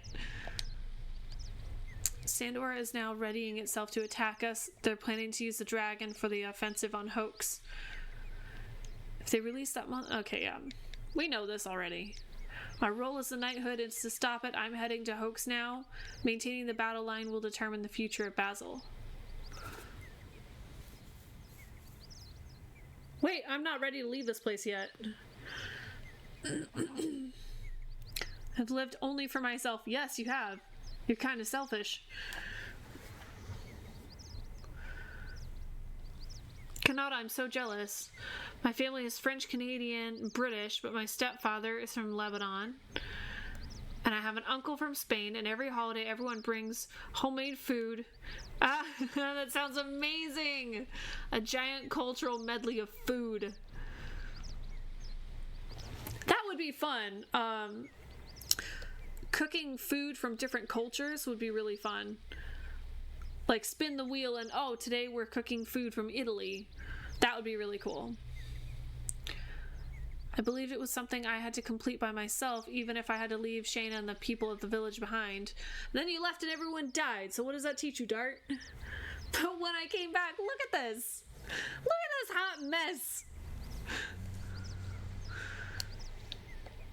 Sandora is now readying itself to attack us. They're planning to use the dragon for the offensive on Hoax. If they release that okay, yeah. We know this already. My role as the knighthood is to stop it. I'm heading to Hoax now. Maintaining the battle line will determine the future of Basil. Wait, I'm not ready to leave this place yet. I've lived only for myself. Yes, you have. You're kind of selfish. Kanata, I'm so jealous. My family is French, Canadian, British, but my stepfather is from Lebanon. And I have an uncle from Spain, and every holiday everyone brings homemade food. Ah, that sounds amazing! A giant cultural medley of food. That would be fun. Cooking food from different cultures would be really fun. Like spin the wheel and, oh, today we're cooking food from Italy. That would be really cool. I believed it was something I had to complete by myself, even if I had to leave Shayna and the people of the village behind. Then you left and everyone died, so what does that teach you, Dart? But when I came back, look at this! Look at this hot mess!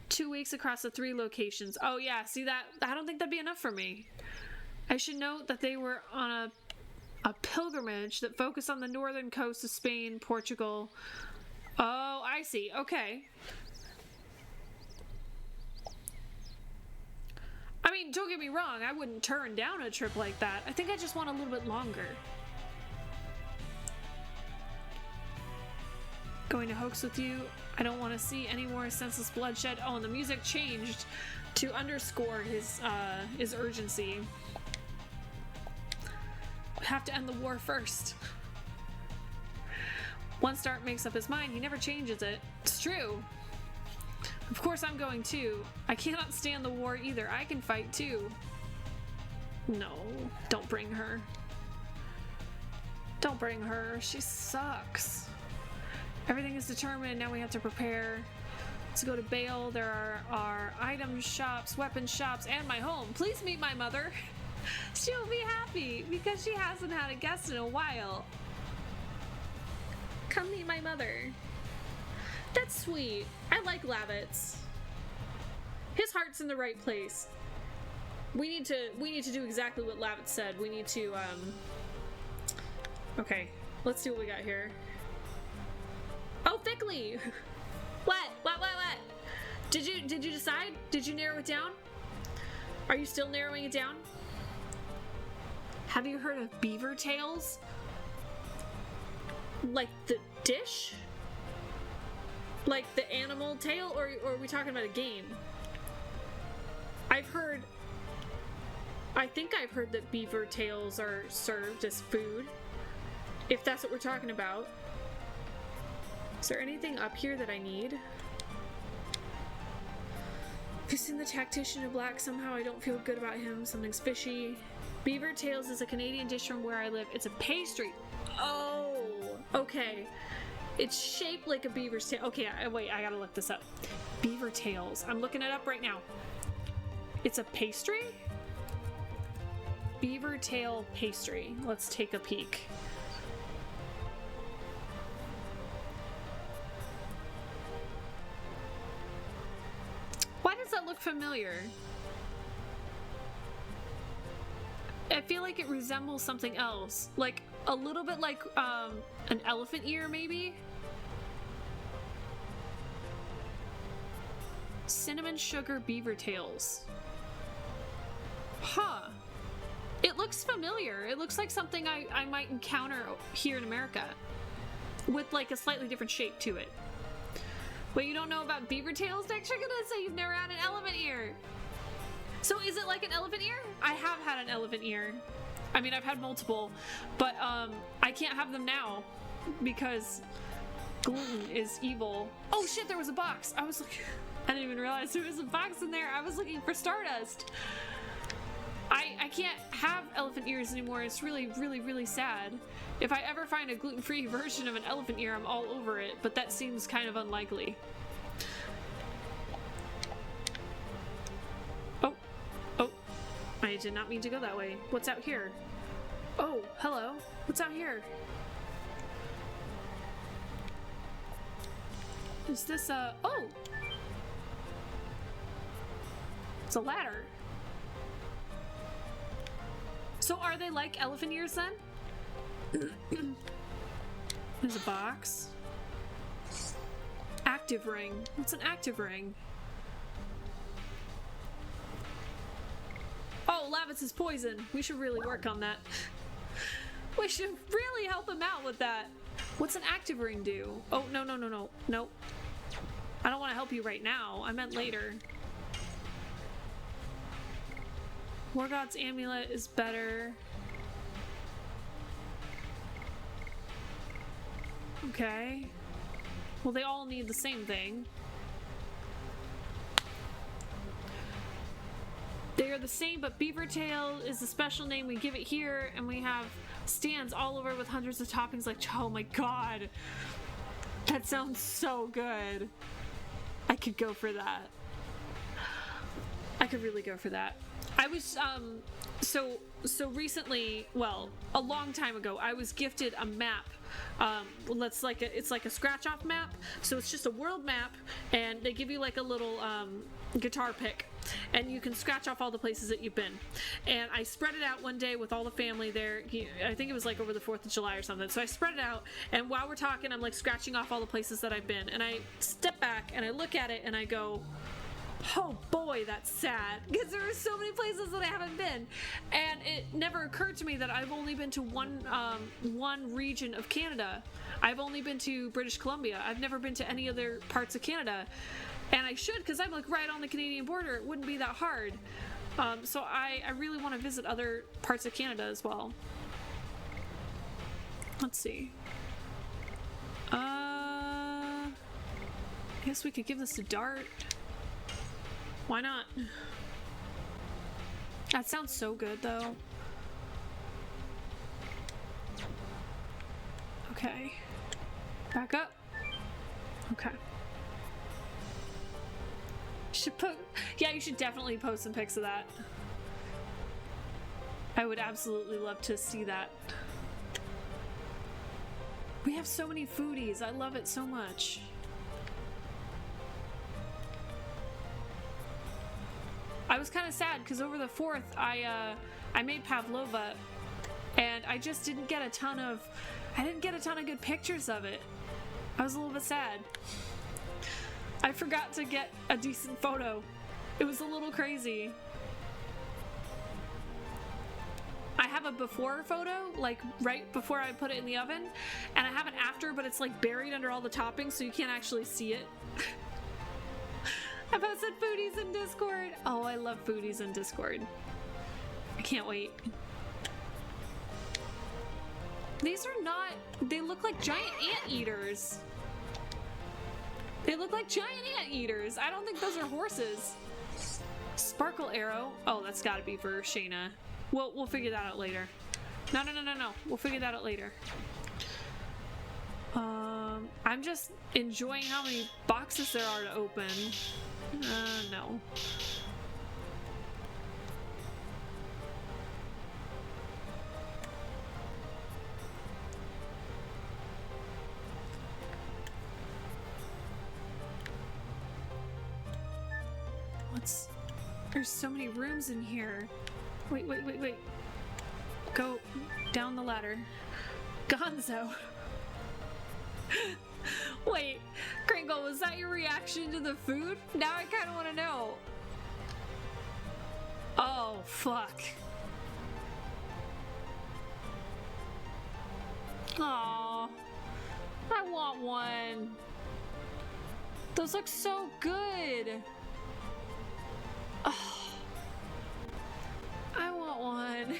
2 weeks across the 3 locations. Oh yeah, see that? I don't think that'd be enough for me. I should note that they were on a pilgrimage that focused on the northern coast of Spain, Portugal. Oh, I see. Okay. I mean, don't get me wrong, I wouldn't turn down a trip like that. I think I just want a little bit longer. Going to Hoax with you. I don't want to see any more senseless bloodshed. Oh, and the music changed to underscore his urgency. We have to end the war first. Once Dart makes up his mind, he never changes it. It's true. Of course I'm going too. I cannot stand the war either. I can fight too. No, don't bring her. Don't bring her. She sucks. Everything is determined. Now we have to prepare to go to Bale. There are item shops, weapon shops, and my home. Please meet my mother. She'll be happy because she hasn't had a guest in a while. Come meet my mother. That's sweet. I like Lavitz. His heart's in the right place. We need to do exactly what Lavitz said. We need to okay, let's see what we got here. Oh, Thickly! What? Did you decide? Did you narrow it down? Are you still narrowing it down? Have you heard of beaver tails? Like the dish? Like the animal tail? Or are we talking about a game? I think I've heard that beaver tails are served as food. If that's what we're talking about. Is there anything up here that I need? Kissing the tactician in black, somehow I don't feel good about him. Something's fishy. Beaver tails is a Canadian dish from where I live. It's a pastry. Oh, okay. It's shaped like a beaver's tail. Okay, wait, I gotta look this up. Beaver tails. I'm looking it up right now. It's a pastry? Beaver tail pastry. Let's take a peek. Why does that look familiar? I feel like it resembles something else. Like, a little bit like an elephant ear, maybe? Cinnamon sugar beaver tails. Huh. It looks familiar. It looks like something I might encounter here in America. With like a slightly different shape to it. Wait, you don't know about beaver tails? Next you're gonna say you've never had an elephant ear. So is it like an elephant ear? I have had an elephant ear. I mean, I've had multiple, but I can't have them now because gluten is evil. Oh shit, there was a box. I didn't even realize there was a box in there. I was looking for Stardust. I can't have elephant ears anymore. It's really, really, really sad. If I ever find a gluten-free version of an elephant ear, I'm all over it, but that seems kind of unlikely. Oh. Oh. I did not mean to go that way. What's out here? Oh, hello. What's out here? Is this a... Oh! It's a ladder. So are they like elephant ears then? There's a box. Active ring. What's an active ring? Oh, Lavitz is poison. We should really work on that. We should really help him out with that. What's an active ring do? Oh, no, no, no, no. Nope. I don't want to help you right now. I meant later. War God's amulet is better. Okay. Well, they all need the same thing. They are the same, but Beaver Tail is the special name we give it here, and we have stands all over with hundreds of toppings like, oh my god. That sounds so good. I could go for that. I could really go for that. I was, so recently, well, a long time ago, I was gifted a map. It's like a scratch-off map. So it's just a world map, and they give you like a little guitar pick, and you can scratch off all the places that you've been. And I spread it out one day with all the family there. I think it was like over the 4th of July or something. So I spread it out, and while we're talking, I'm like scratching off all the places that I've been. And I step back, and I look at it, and I go, oh boy, that's sad, because there are so many places that I haven't been, and it never occurred to me that I've only been to one region of Canada. I've only been to British Columbia. I've never been to any other parts of Canada, and I should, because I'm like right on the Canadian border. It wouldn't be that hard. So I really want to visit other parts of Canada as well. Let's see. I guess we could give this a dart. Why not? That sounds so good, though. Okay. Back up. Okay. Yeah, you should definitely post some pics of that. I would absolutely love to see that. We have so many foodies. I love it so much. I was kind of sad because over the 4th I made pavlova, and I just didn't get a ton of good pictures of it. I was a little bit sad. I forgot to get a decent photo. It was a little crazy. I have a before photo, like right before I put it in the oven, and I have an after, but it's like buried under all the toppings, so you can't actually see it. I posted foodies in Discord. Oh, I love foodies in Discord. I can't wait. These are not... They look like giant anteaters. They look like giant anteaters. I don't think those are horses. Sparkle arrow. Oh, that's gotta be for Shayna. We'll figure that out later. No. We'll figure that out later. I'm just enjoying how many boxes there are to open. No. There's so many rooms in here. Wait. Go down the ladder. Gonzo. Wait, Kringle, was that your reaction to the food? Now I kind of want to know. Oh, fuck. Aw, I want one. Those look so good. Oh, I want one.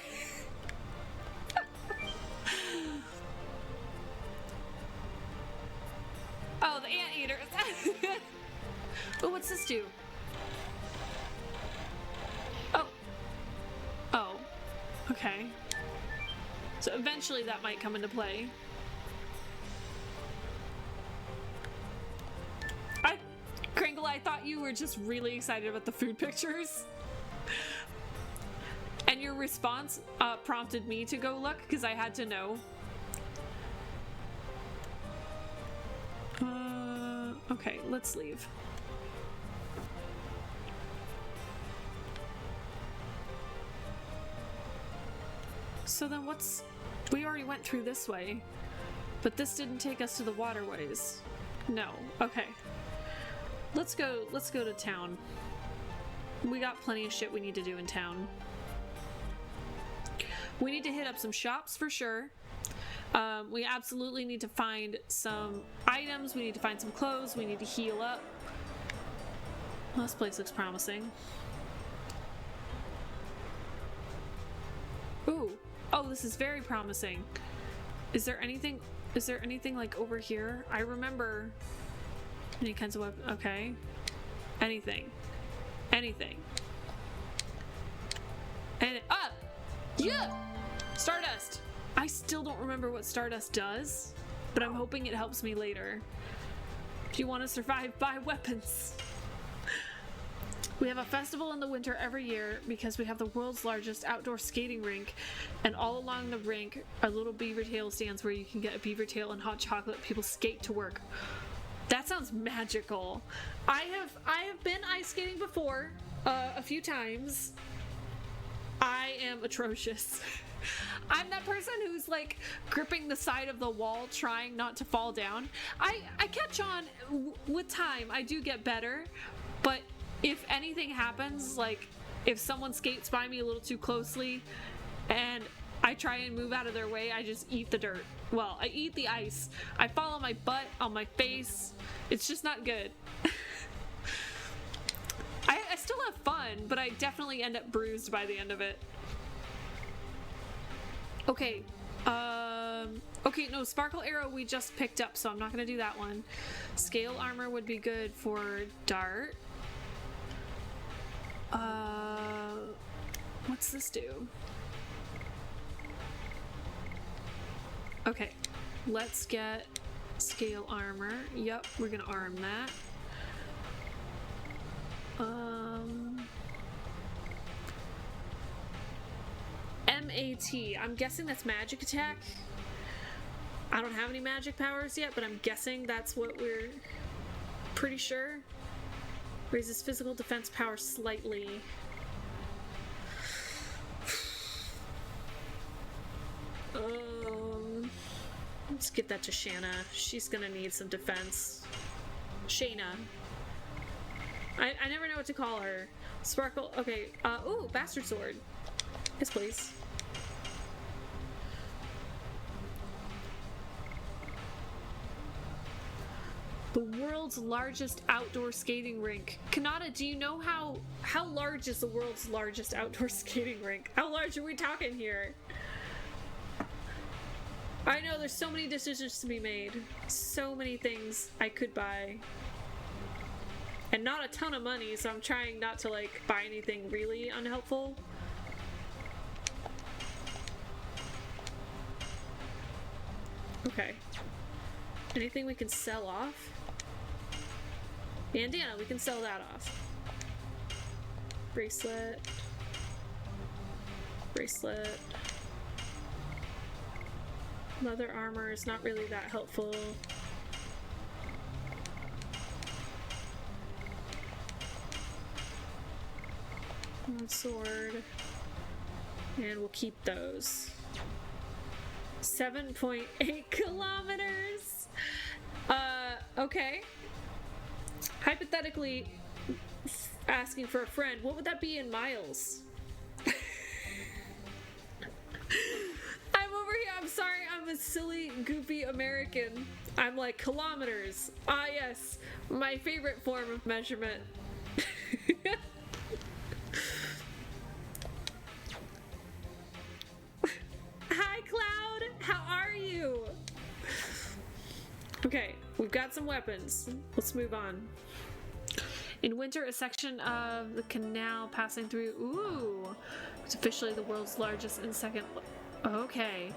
Oh, the anteaters. Oh, what's this do? Oh, okay. So eventually that might come into play. Kringle, I thought you were just really excited about the food pictures. And your response prompted me to go look because I had to know. Okay, let's leave. So then what's... We already went through this way, but this didn't take us to the waterways. No, okay. Let's go to town. We got plenty of shit we need to do in town. We need to hit up some shops for sure. We absolutely need to find some items. We need to find some clothes. We need to heal up. Well, this place looks promising. Ooh. Oh, this is very promising. Is there anything like over here? I remember any kinds of weapons. Okay. Anything. And up! Yeah! Stardust! I still don't remember what Stardust does, but I'm hoping it helps me later. If you want to survive, buy weapons. We have a festival in the winter every year because we have the world's largest outdoor skating rink, and all along the rink are little beaver tail stands where you can get a beaver tail and hot chocolate. People skate to work. That sounds magical. I have been ice skating before, a few times. I am atrocious. I'm that person who's like gripping the side of the wall trying not to fall down. I catch on with time. I do get better, but if anything happens, like if someone skates by me a little too closely and I try and move out of their way, I just eat the dirt. Well, I eat the ice. I fall on my butt, on my face. It's just not good. I still have fun, but I definitely end up bruised by the end of it. Okay. Okay, no, Sparkle Arrow we just picked up, so I'm not gonna do that one. Scale Armor would be good for Dart. What's this do? Okay, let's get Scale Armor. Yep, we're gonna arm that. MAT. I'm guessing that's magic attack. I don't have any magic powers yet, but I'm guessing that's what we're pretty sure. Raises physical defense power slightly. Let's get that to Shanna. She's gonna need some defense. Shayna. I never know what to call her. Sparkle. Okay. Ooh, Bastard Sword. Yes, please. The world's largest outdoor skating rink. Kanata, do you know how large is the world's largest outdoor skating rink? How large are we talking here? I know there's so many decisions to be made. So many things I could buy. and not a ton of money, so I'm trying not to like buy anything really unhelpful. Okay. Anything we can sell off? Bandana, we can sell that off. Bracelet. Bracelet. Leather armor is not really that helpful. One sword. And we'll keep those. 7.8 kilometers! Okay. Hypothetically, asking for a friend, what would that be in miles? I'm over here, I'm sorry, I'm a silly, goofy American. I'm like, kilometers. Ah, yes, my favorite form of measurement. Hi, Cloud! How are you? Okay, we've got some weapons. Let's move on. In winter, a section of the canal passing through... Ooh! It's officially the world's largest and second... Okay.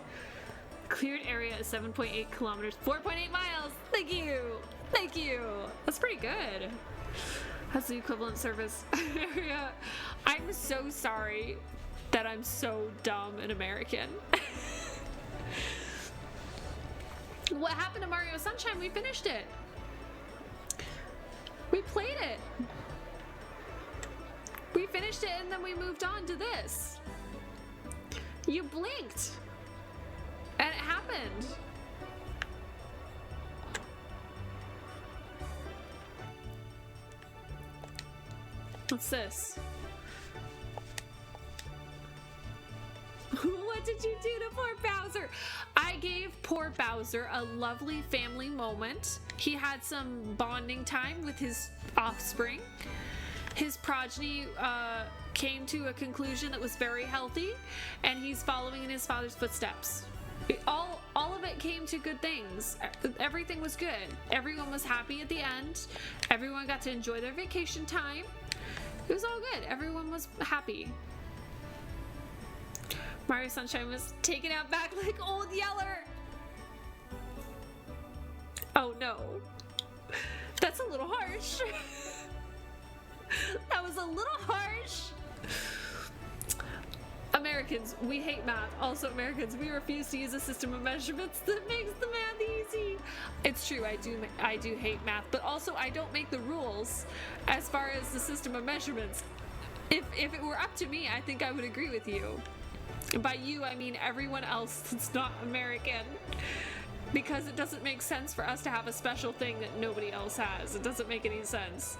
Cleared area is 7.8 kilometers. 4.8 miles! Thank you! Thank you! That's pretty good. That's the equivalent service area. I'm so sorry that I'm so dumb and American. What happened to Mario Sunshine? We finished it. We played it. We finished it and then we moved on to this. You blinked. And it happened. What's this? What did you do to poor Bowser? I gave poor Bowser a lovely family moment. He had some bonding time with his offspring. His progeny came to a conclusion that was very healthy, and he's following in his father's footsteps. All of it came to good things. Everything was good. Everyone was happy at the end. Everyone got to enjoy their vacation time. It was all good. Everyone was happy. Mario Sunshine was taken out back like Old Yeller. Oh no. That's a little harsh. That was a little harsh. Americans, we hate math. Also, Americans, we refuse to use a system of measurements that makes the math easy. It's true, I do hate math, but also I don't make the rules as far as the system of measurements. If it were up to me, I think I would agree with you. And by you, I mean everyone else that's not American. Because it doesn't make sense for us to have a special thing that nobody else has. It doesn't make any sense.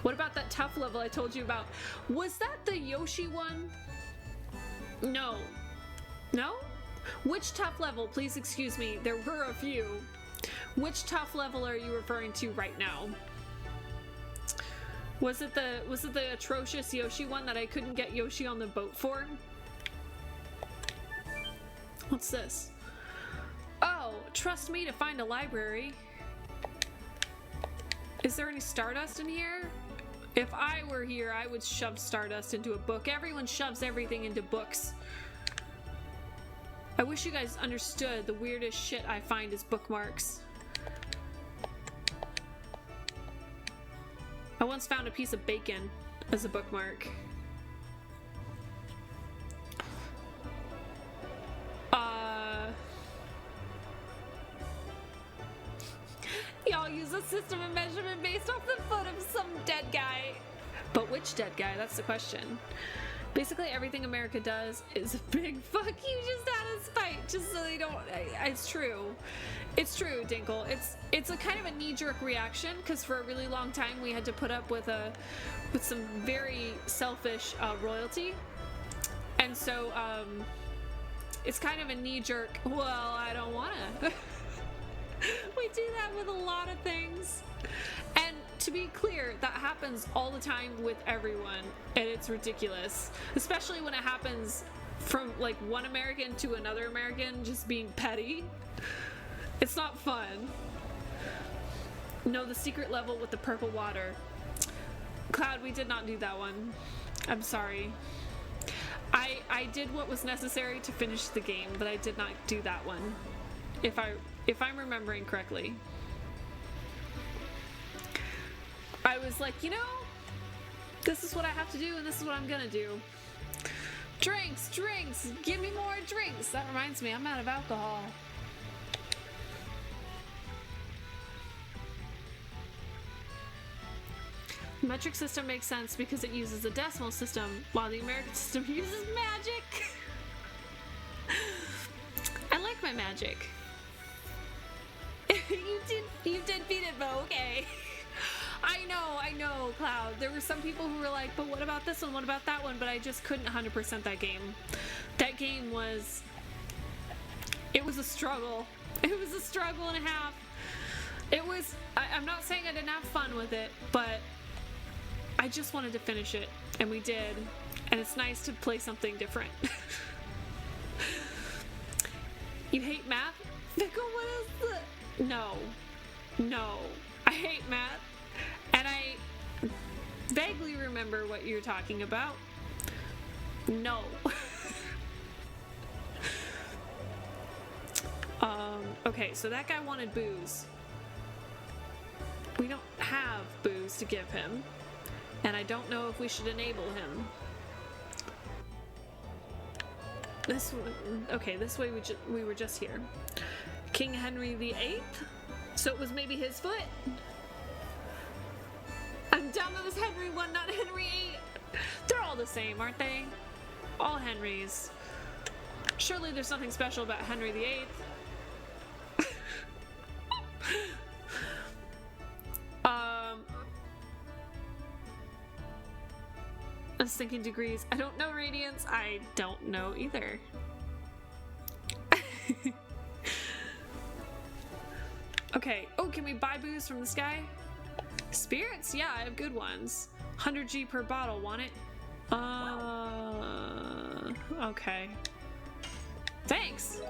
What about that tough level I told you about? Was that the Yoshi one? No. No? Which tough level? Please excuse me. There were a few. Which tough level are you referring to right now? Was it the atrocious Yoshi one that I couldn't get Yoshi on the boat for? What's this? Oh, trust me to find a library. Is there any Stardust in here? If I were here, I would shove Stardust into a book. Everyone shoves everything into books. I wish you guys understood the weirdest shit I find is bookmarks. I once found a piece of bacon as a bookmark. Y'all use a system of measurement based off the foot of some dead guy. But which dead guy? That's the question. Basically everything America does is a big fuck you just out of spite, just so they don't... It's true. It's true, Dinkle. It's a kind of a knee-jerk reaction, because for a really long time we had to put up with some very selfish royalty. And so, it's kind of a knee-jerk, well, I don't wanna. We do that with a lot of things. And to be clear, that happens all the time with everyone, and it's ridiculous. Especially when it happens from like one American to another American just being petty. It's not fun. No, the secret level with the purple water. Cloud, we did not do that one. I'm sorry. I did what was necessary to finish the game, but I did not do that one. If I'm remembering correctly. I was like, you know, this is what I have to do and this is what I'm gonna do. Drinks, drinks, give me more drinks. That reminds me, I'm out of alcohol. The metric system makes sense because it uses a decimal system, while the American system uses magic. I like my magic. you did beat it, Bo, okay. I know, Cloud. There were some people who were like, but what about this one? What about that one? But I just couldn't 100% that game. That game was... It was a struggle. It was a struggle and a half. It was... I'm not saying I didn't have fun with it, but I just wanted to finish it. And we did. And it's nice to play something different. You hate math? Fickle, what is the... No. I hate math. And I vaguely remember what you're talking about. No. Okay, so that guy wanted booze. We don't have booze to give him. And I don't know if we should enable him. This way we were just here. King Henry VIII? So it was maybe his foot? I'm dumb, it was Henry 1, not Henry 8. They're all the same, aren't they? All Henrys. Surely there's something special about Henry VIII. I was thinking degrees. I don't know radians. I don't know either. Okay. Oh, can we buy booze from this guy? Spirits? Yeah, I have good ones. 100G per bottle. Want it? Okay. Thanks.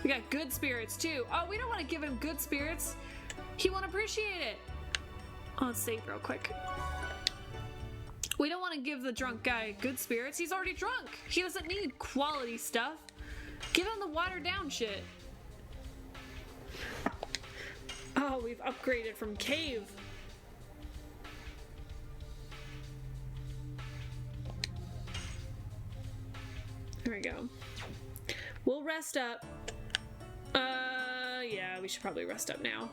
We got good spirits too. Oh, we don't want to give him good spirits. He won't appreciate it. Oh, let's save real quick. We don't want to give the drunk guy good spirits. He's already drunk. He doesn't need quality stuff. Give him the watered down shit. Oh, we've upgraded from cave. There we go. We'll rest up. Yeah, we should probably rest up now.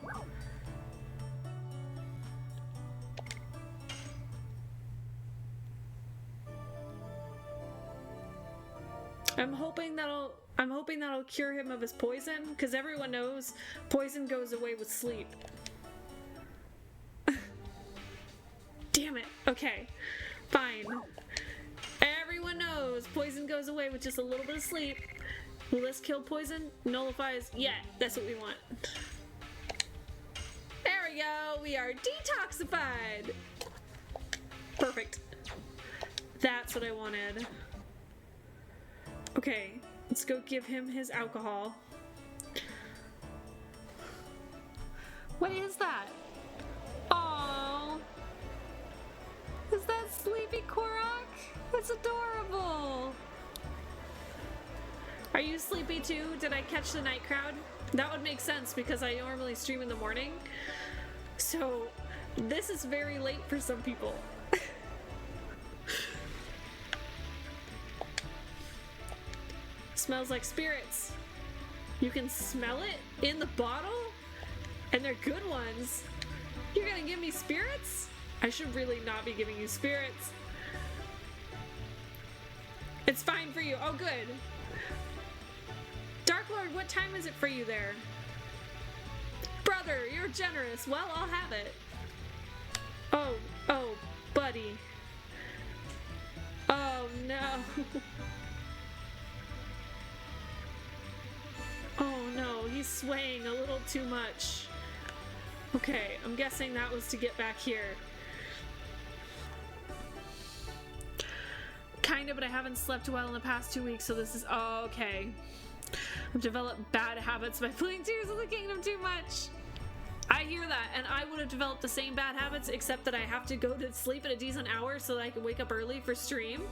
I'm hoping that'll cure him of his poison, because everyone knows poison goes away with sleep. Damn it. Okay. Fine. Everyone knows poison goes away with just a little bit of sleep. Will this kill poison? Nullifies? Yeah, that's what we want. There we go. We are detoxified. Perfect. That's what I wanted. Okay, let's go give him his alcohol. What is that? Aww. Is that Sleepy Korok? That's adorable. Are you sleepy too? Did I catch the night crowd? That would make sense because I normally stream in the morning. So this is very late for some people. Smells like spirits. You can smell it in the bottle? And they're good ones. You're gonna give me spirits? I should really not be giving you spirits. It's fine for you. Oh, good. Dark Lord, what time is it for you there? Brother, you're generous. Well, I'll have it. Oh, buddy. Oh, no. Oh no, he's swaying a little too much. Okay, I'm guessing that was to get back here. Kinda, but I haven't slept well in the past 2 weeks, so this is... Oh, okay. I've developed bad habits by playing Tears of the Kingdom too much. I I hear that, and I would have developed the same bad habits, except that I have to go to sleep at a decent hour so that I can wake up early for stream.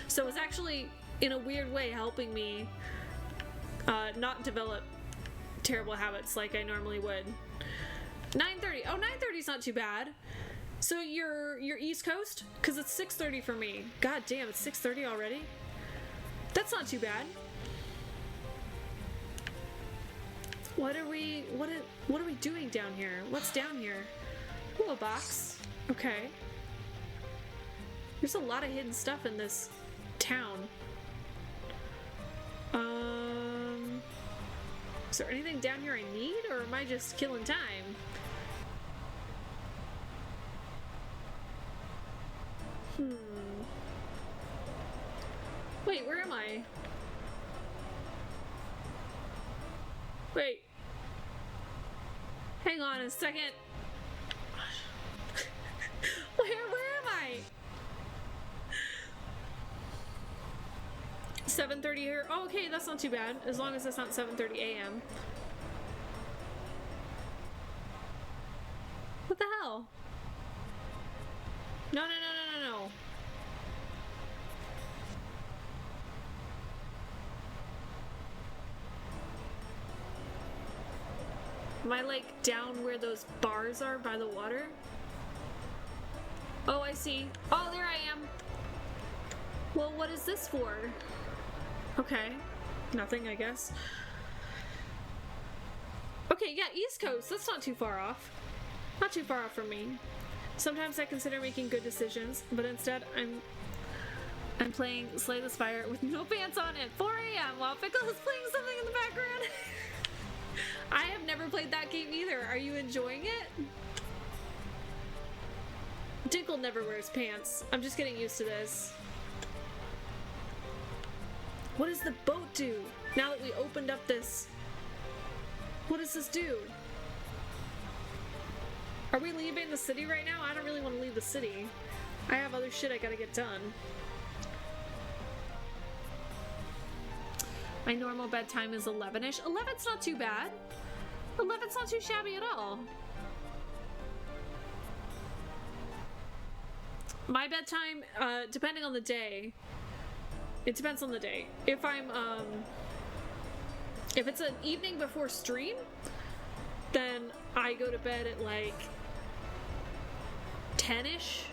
So it's actually, in a weird way, helping me not develop terrible habits like I normally would. 9:30. Oh, 9:30 is not too bad. So you're East Coast? Because it's 6:30 for me. God damn, it's 6:30 already? That's not too bad. What are we doing down here? What's down here? Ooh, a box. Okay. There's a lot of hidden stuff in this town. Is there anything down here I need, or am I just killing time? Wait, where am I? Wait. Hang on a second. Where am I? 7:30 here. Oh, okay, that's not too bad. As long as it's not 7:30 a.m. What the hell? No. Am I like down where those bars are by the water? Oh, I see. Oh, there I am. Well, what is this for? Okay. Nothing, I guess. Okay, yeah, East Coast. That's not too far off. Not too far off from me. Sometimes I consider making good decisions, but instead I'm playing Slay the Spire with no pants on at 4 a.m. while Pickle is playing something in the background. I have never played that game either. Are you enjoying it? Dinkle never wears pants. I'm just getting used to this. What does the boat do? Now that we opened up this... What does this do? Are we leaving the city right now? I don't really want to leave the city. I have other shit I gotta get done. My normal bedtime is 11-ish. 11's not too bad. 11's not too shabby at all. My bedtime, depending on the day, it depends on the day. If it's an evening before stream, then I go to bed at like 10-ish,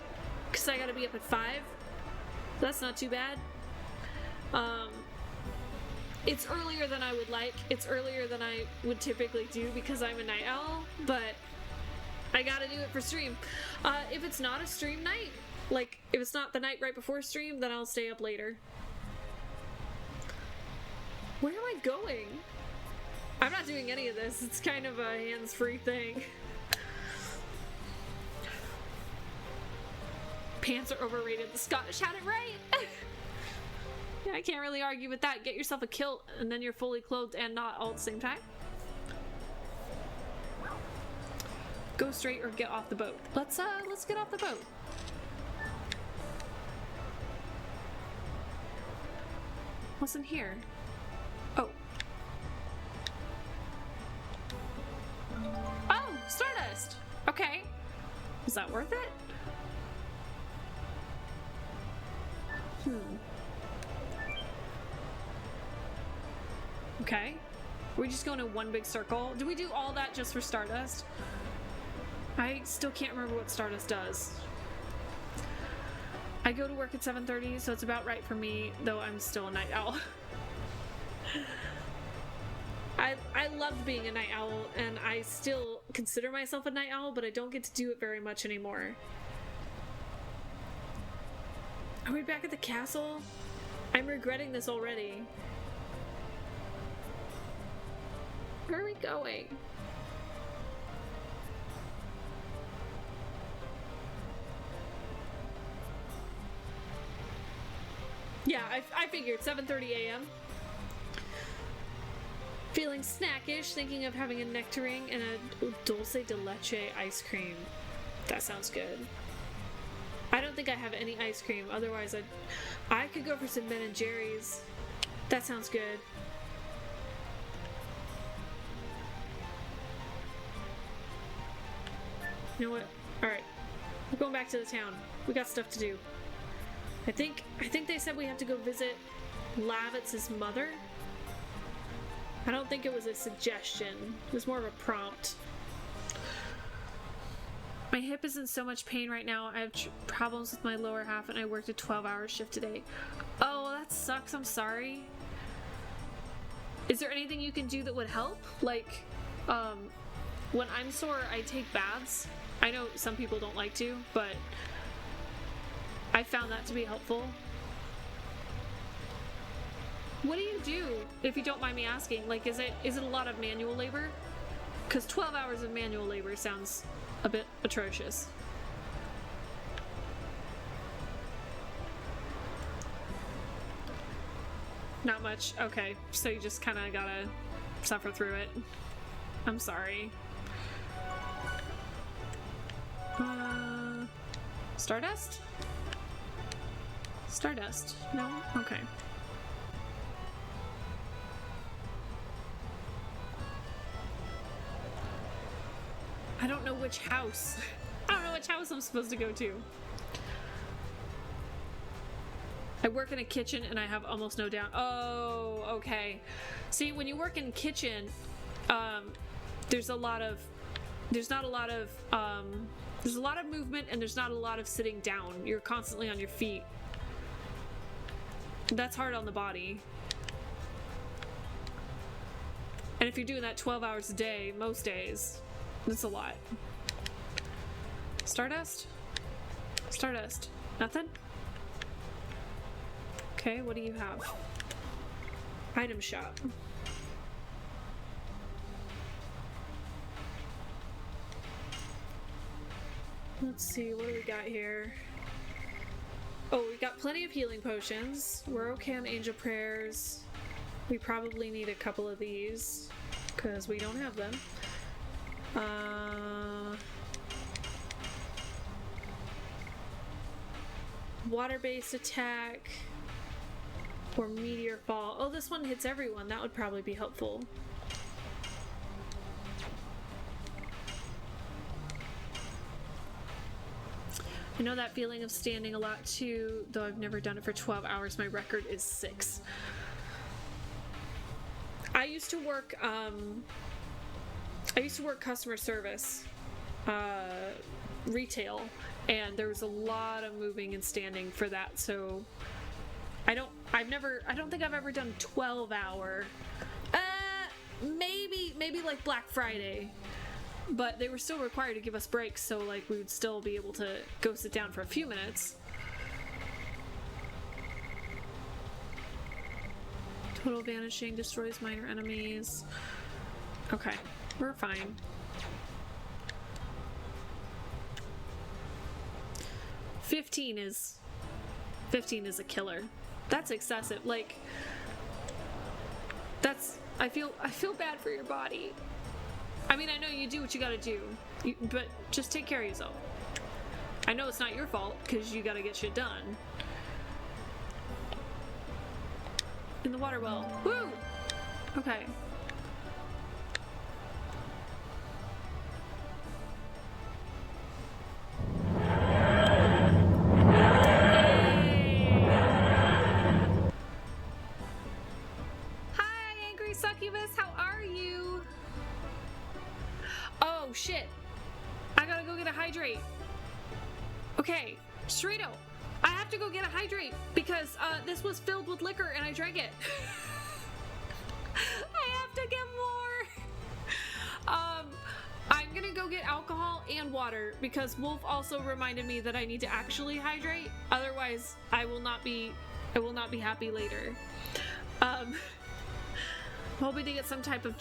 because I gotta be up at 5. That's not too bad. It's earlier than I would like. It's earlier than I would typically do because I'm a night owl, but I gotta do it for stream. If it's not a stream night, like if it's not the night right before stream, then I'll stay up later. Where am I going? I'm not doing any of this. It's kind of a hands-free thing. Pants are overrated. The Scottish had it right. Yeah, I can't really argue with that. Get yourself a kilt and then you're fully clothed and not all at the same time. Go straight or get off the boat. Let's get off the boat. What's in here? Oh. Oh, Stardust! Okay. Is that worth it? Okay. We're just going in one big circle. Do we do all that just for Stardust? I still can't remember what Stardust does. I go to work at 7:30, so it's about right for me, though I'm still a night owl. I loved being a night owl, and I still consider myself a night owl, but I don't get to do it very much anymore. Are we back at the castle? I'm regretting this already. Where are we going? Yeah, I figured 7:30 a.m. Feeling snackish, thinking of having a nectarine and a dulce de leche ice cream. That sounds good. I don't think I have any ice cream, otherwise I could go for some Ben & Jerry's. That sounds good. You know what? Alright. We're going back to the town. We got stuff to do. I think they said we have to go visit Lavitz's mother. I don't think it was a suggestion. It was more of a prompt. My hip is in so much pain right now. I have problems with my lower half and I worked a 12-hour shift today. Oh, that sucks. I'm sorry. Is there anything you can do that would help? Like, when I'm sore, I take baths. I know some people don't like to, but I found that to be helpful. What do you do, if you don't mind me asking? Like, is it a lot of manual labor? Because 12 hours of manual labor sounds a bit atrocious. Not much? Okay, so you just kind of gotta suffer through it. I'm sorry. Stardust? Stardust? No? Okay. I don't know which house. I don't know which house I'm supposed to go to. I work in a kitchen and I have almost no down. Oh, okay. See, when you work in kitchen, there's a lot of movement and there's not a lot of sitting down. You're constantly on your feet. That's hard on the body. And if you're doing that 12 hours a day, most days, that's a lot. Stardust? Stardust. Nothing? Okay, what do you have? Item shop. Let's see, what do we got here? Oh, we got plenty of healing potions. We're okay on angel prayers. We probably need a couple of these because we don't have them. Water-based attack or meteor fall. Oh, this one hits everyone. That would probably be helpful. I know that feeling of standing a lot too, though I've never done it for 12 hours. My record is 6. I used to work customer service, retail, and there was a lot of moving and standing for that. So I don't think I've ever done 12-hour. Maybe like Black Friday. But they were still required to give us breaks, so like we would still be able to go sit down for a few minutes. Total vanishing destroys minor enemies. Okay, we're fine. 15 is a killer. That's excessive. Like, that's, I feel bad for your body. I mean, I know you do what you gotta do, but just take care of yourself. I know it's not your fault, because you gotta get shit done. In the water well. Woo! Okay. Hi, Angry Succubus, how are you? Oh, shit. I gotta go get a hydrate. Okay, Shrito, I have to go get a hydrate because this was filled with liquor and I drank it. I have to get more. I'm gonna go get alcohol and water because Wolf also reminded me that I need to actually hydrate. Otherwise, I will not be happy later. Hoping to get some type of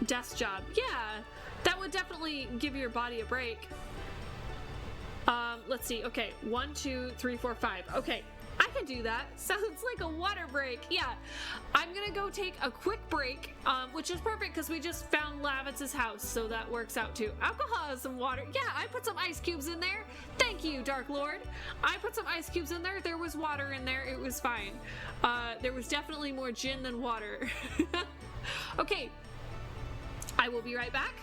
desk job. Yeah, that would definitely give your body a break. Let's see. Okay, 1, 2, 3, 4, 5. Okay, I can do that. Sounds like a water break. Yeah, I'm gonna go take a quick break, which is perfect because we just found Lavitz's house, so that works out too. Alcohol and some water. Yeah, I put some ice cubes in there. Thank you, Dark Lord. I put some ice cubes in there. There was water in there. It was fine. There was definitely more gin than water. Okay, I will be right back.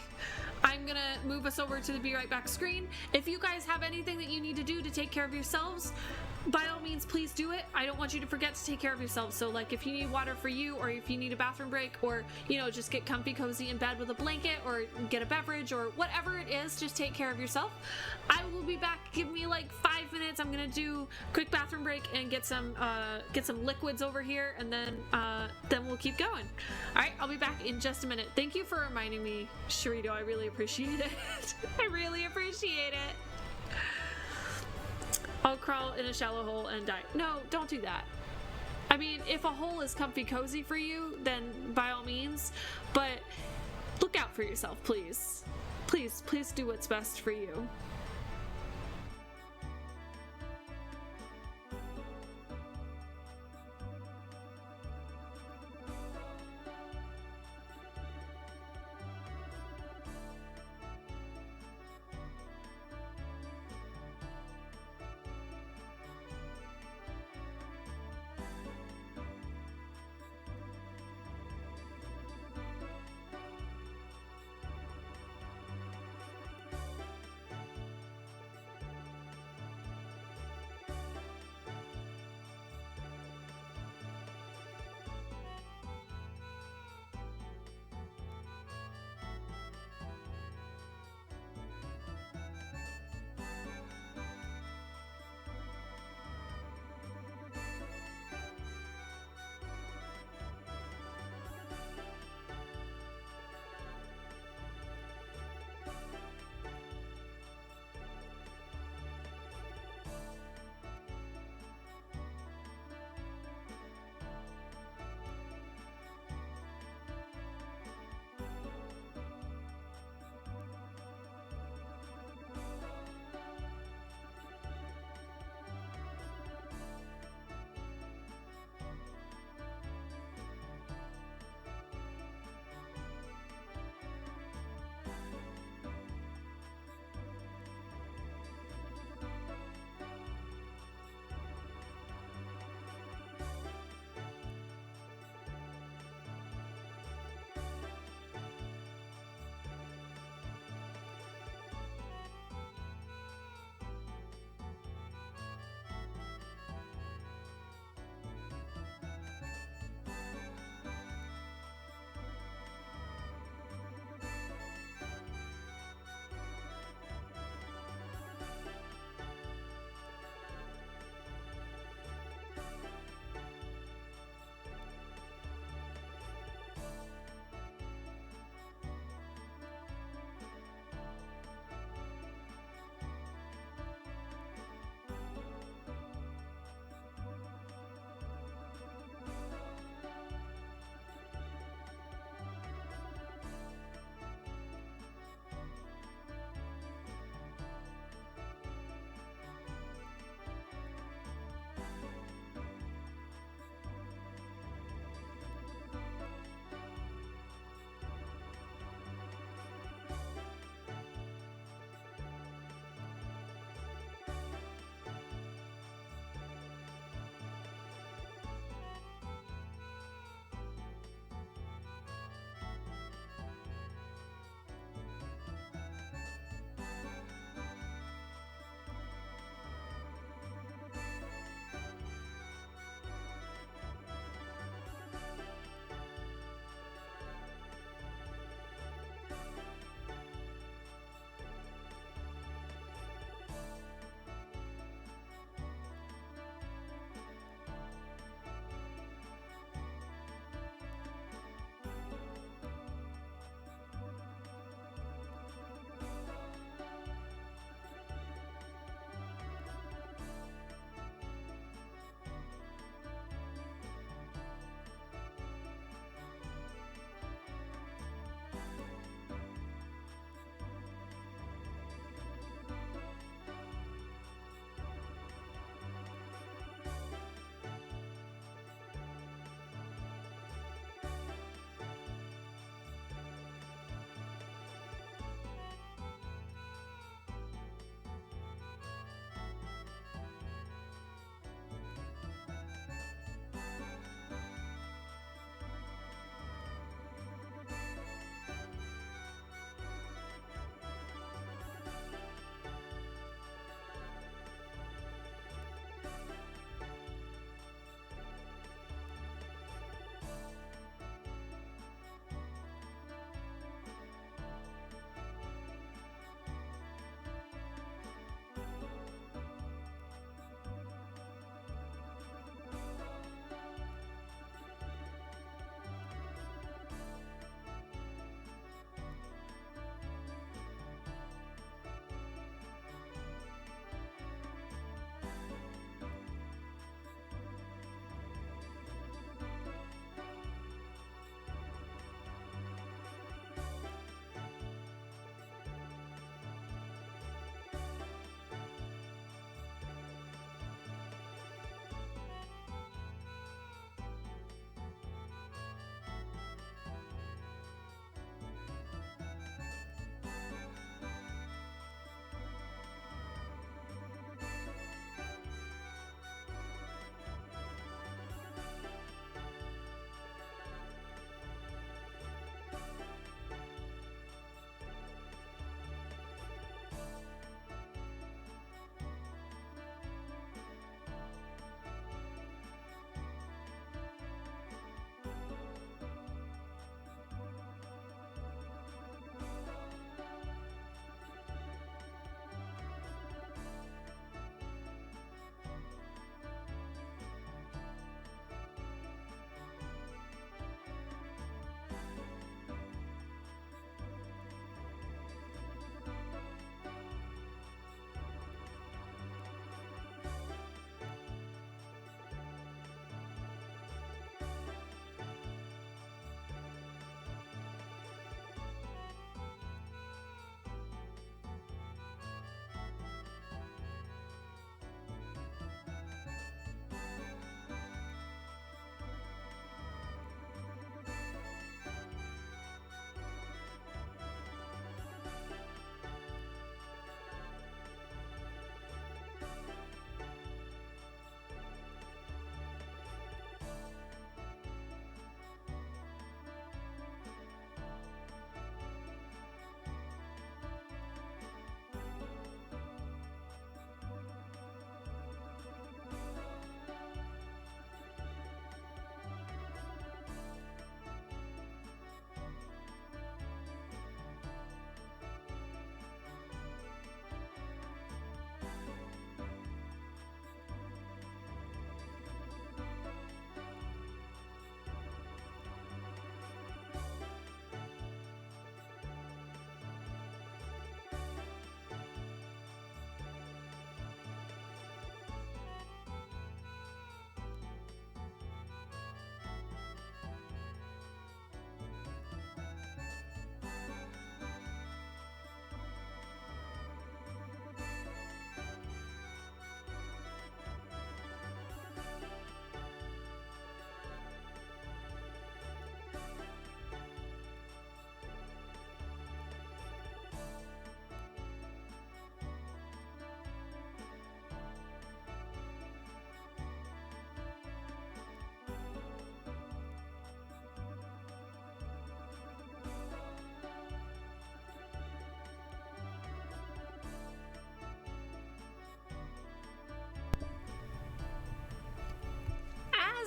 I'm gonna move us over to the Be Right Back screen. If you guys have anything that you need to do to take care of yourselves, by all means, please do it. I don't want you to forget to take care of yourselves. So like if you need water for you, or if you need a bathroom break, or, you know, just get comfy cozy in bed with a blanket, or get a beverage, or whatever it is, just take care of yourself. I will be back. Give me like 5 minutes. I'm gonna do a quick bathroom break and get some liquids over here, and then we'll keep going. All right, I'll be back in just a minute. Thank you for reminding me, Sharito. I really appreciate it. I really appreciate it. I'll crawl in a shallow hole and die. No, don't do that. I mean, if a hole is comfy cozy for you, then by all means, but look out for yourself, please. Please do what's best for you.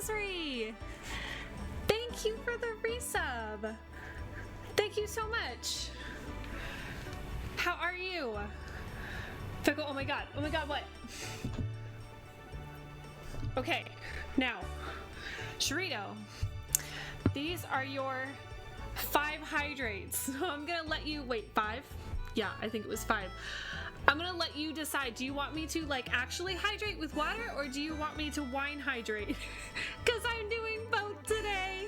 anniversary! Thank you for the resub. Thank you so much. How are you? Fickle, oh my god, what? Okay, now, Sharito, these are your 5 hydrates. So I'm gonna let you, wait, 5? Yeah, I think it was 5. I'm gonna let you decide, do you want me to like actually hydrate with water or do you want me to wine hydrate? Because I'm doing both today.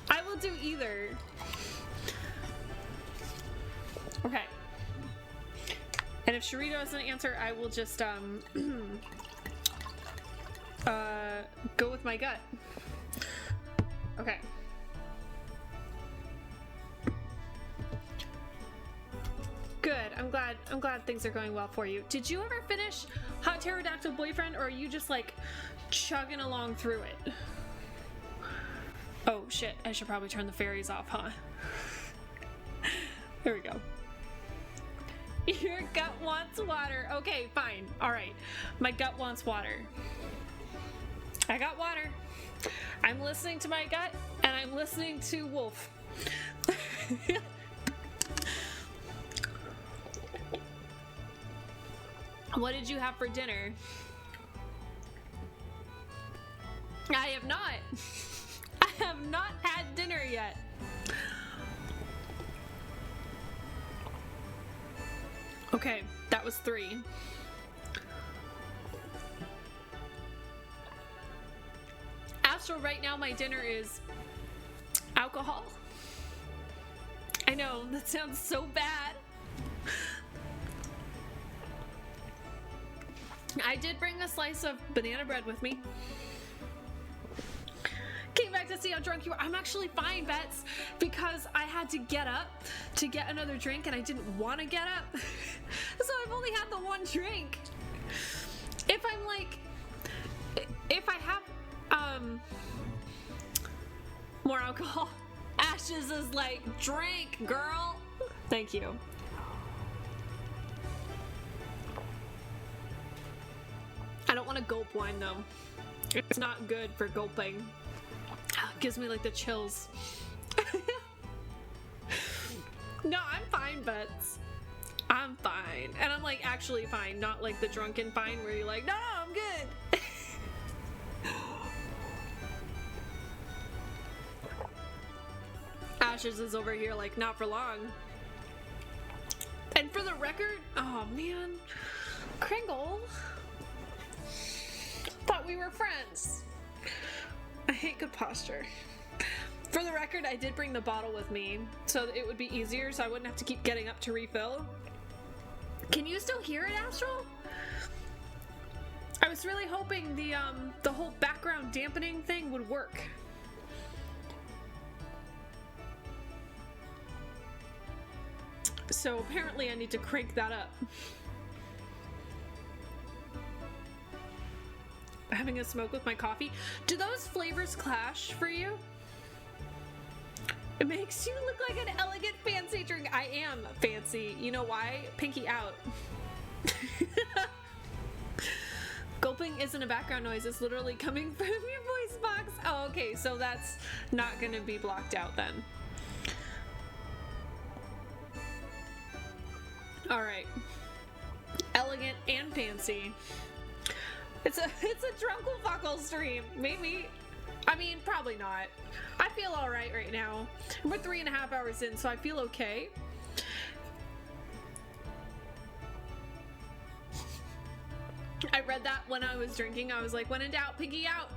I will do either. Okay. And if Sharito doesn't answer, I will just go with my gut. Okay. Good. I'm glad things are going well for you. Did you ever finish Hot Pterodactyl Boyfriend, or are you just like chugging along through it? Oh shit, I should probably turn the fairies off, huh? There we go. Your gut wants water. Okay, fine. All right. My gut wants water. I got water. I'm listening to my gut, and I'm listening to Wolf. What did you have for dinner? I have not. I have not had dinner yet. Okay, that was 3. Astral, right now my dinner is alcohol. I know, that sounds so bad. I did bring a slice of banana bread with me. Came back to see how drunk you were. I'm actually fine, Bets, because I had to get up to get another drink and I didn't want to get up. So I've only had the 1 drink. If I'm like, if I have more alcohol, Ashes is like, drink, girl. Thank you. I don't want to gulp wine though. It's not good for gulping. It gives me like the chills. No, I'm fine, Bets. I'm fine. And I'm like actually fine, not like the drunken fine where you're like, no, I'm good. Ashes is over here like, not for long. And for the record, oh man, Kringle. Thought we were friends. I hate good posture. For the record, I did bring the bottle with me so that it would be easier so I wouldn't have to keep getting up to refill. Can you still hear it, Astral? I was really hoping the whole background dampening thing would work. So apparently I need to crank that up. Having a smoke with my coffee. Do those flavors clash for you? It makes you look like an elegant fancy drink. I am fancy. You know why? Pinky out. Gulping isn't a background noise. It's literally coming from your voice box. Oh, okay. So that's not gonna be blocked out then. All right. Elegant and fancy. It's a drunklefuckle stream. Maybe. I mean, probably not. I feel alright right now. We're 3.5 hours in, so I feel okay. I read that when I was drinking. I was like, when in doubt, pinky out.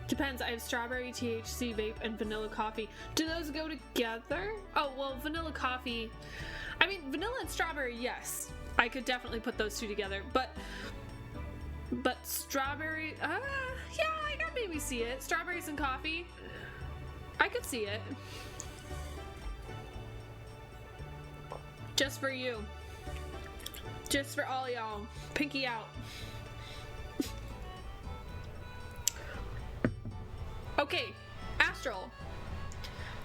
Depends. I have strawberry, THC vape, and vanilla coffee. Do those go together? Oh, well, vanilla coffee. I mean, vanilla and strawberry, yes. I could definitely put those two together, but strawberry, yeah, I can maybe see it. Strawberries and coffee, I could see it. Just for you. Just for all y'all. Pinky out. Okay, Astral.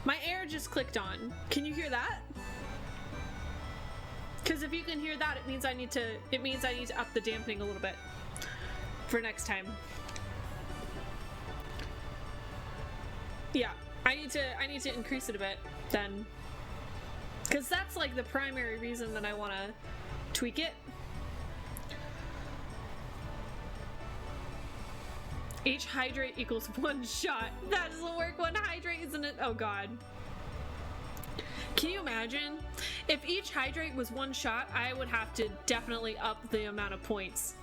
My air just clicked on. Can you hear that? Because if you can hear that, it means I need to up the dampening a little bit. for next time. Yeah, I need to increase it a bit then, because that's like the primary reason that I want to tweak it. Each hydrate equals 1 shot. That doesn't work. 1 hydrate, isn't it? Oh god. Can you imagine? If each hydrate was 1 shot, I would have to definitely up the amount of points.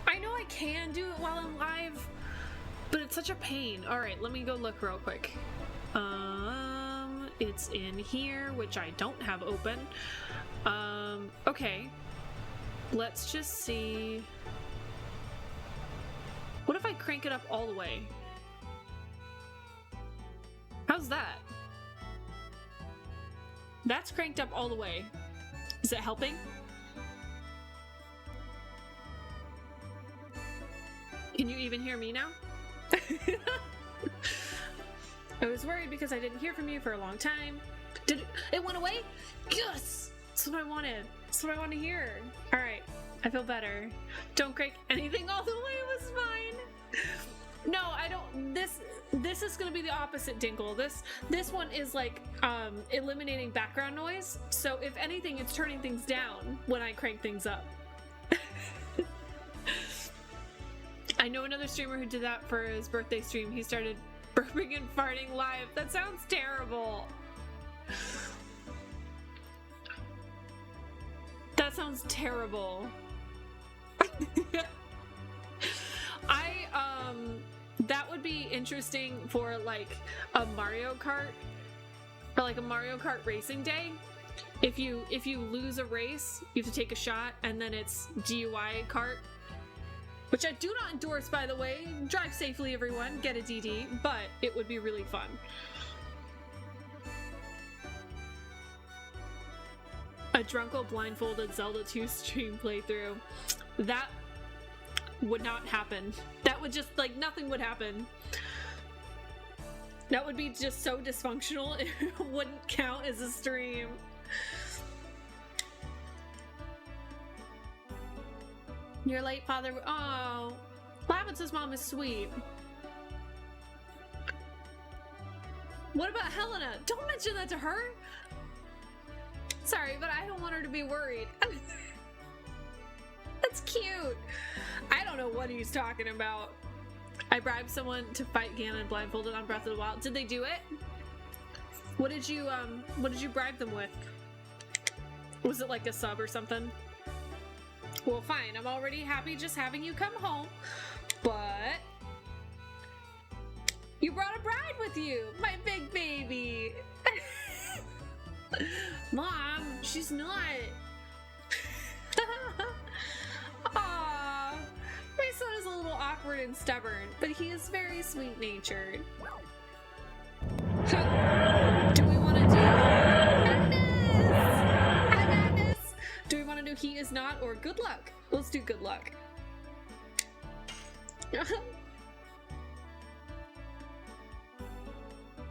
I know I can do it while I'm live, but it's such a pain. Alright, let me go look real quick. It's in here, which I don't have open. Okay. Let's just see. What if I crank it up all the way? How's that? That's cranked up all the way. Is it helping? Can you even hear me now? I was worried because I didn't hear from you for a long time. Did it went away? Yes! That's what I wanted. That's what I want to hear. All right, I feel better. Don't crank anything all the way. It was fine. No, I don't. This is gonna be the opposite, Dinkle. This one is like eliminating background noise. So if anything, it's turning things down when I crank things up. I know another streamer who did that for his birthday stream. He started burping and farting live. That sounds terrible. That sounds terrible. That would be interesting for like a Mario Kart or like a Mario Kart racing day. If you lose a race, you have to take a shot and then it's DUI kart. Which I do not endorse, by the way. Drive safely, everyone. Get a DD, but it would be really fun. A Drunkle blindfolded Zelda 2 stream playthrough. That would not happen. That would just, like, nothing would happen. That would be just so dysfunctional, it wouldn't count as a stream. Your late father. Oh, Lavitz's mom is sweet. What about Helena? Don't mention that to her. Sorry, but I don't want her to be worried. That's cute. I don't know what he's talking about. I bribed someone to fight Ganon blindfolded on Breath of the Wild. Did they do it? What did you bribe them with? Was it like a sub or something? Well, fine. I'm already happy just having you come home, but you brought a bride with you, my big baby. Mom, she's not. Aww. My son is a little awkward and stubborn, but he is very sweet-natured. Do we want to do Agnes? I'm Agnes. Do we want to do he is not or good luck? Let's do good luck.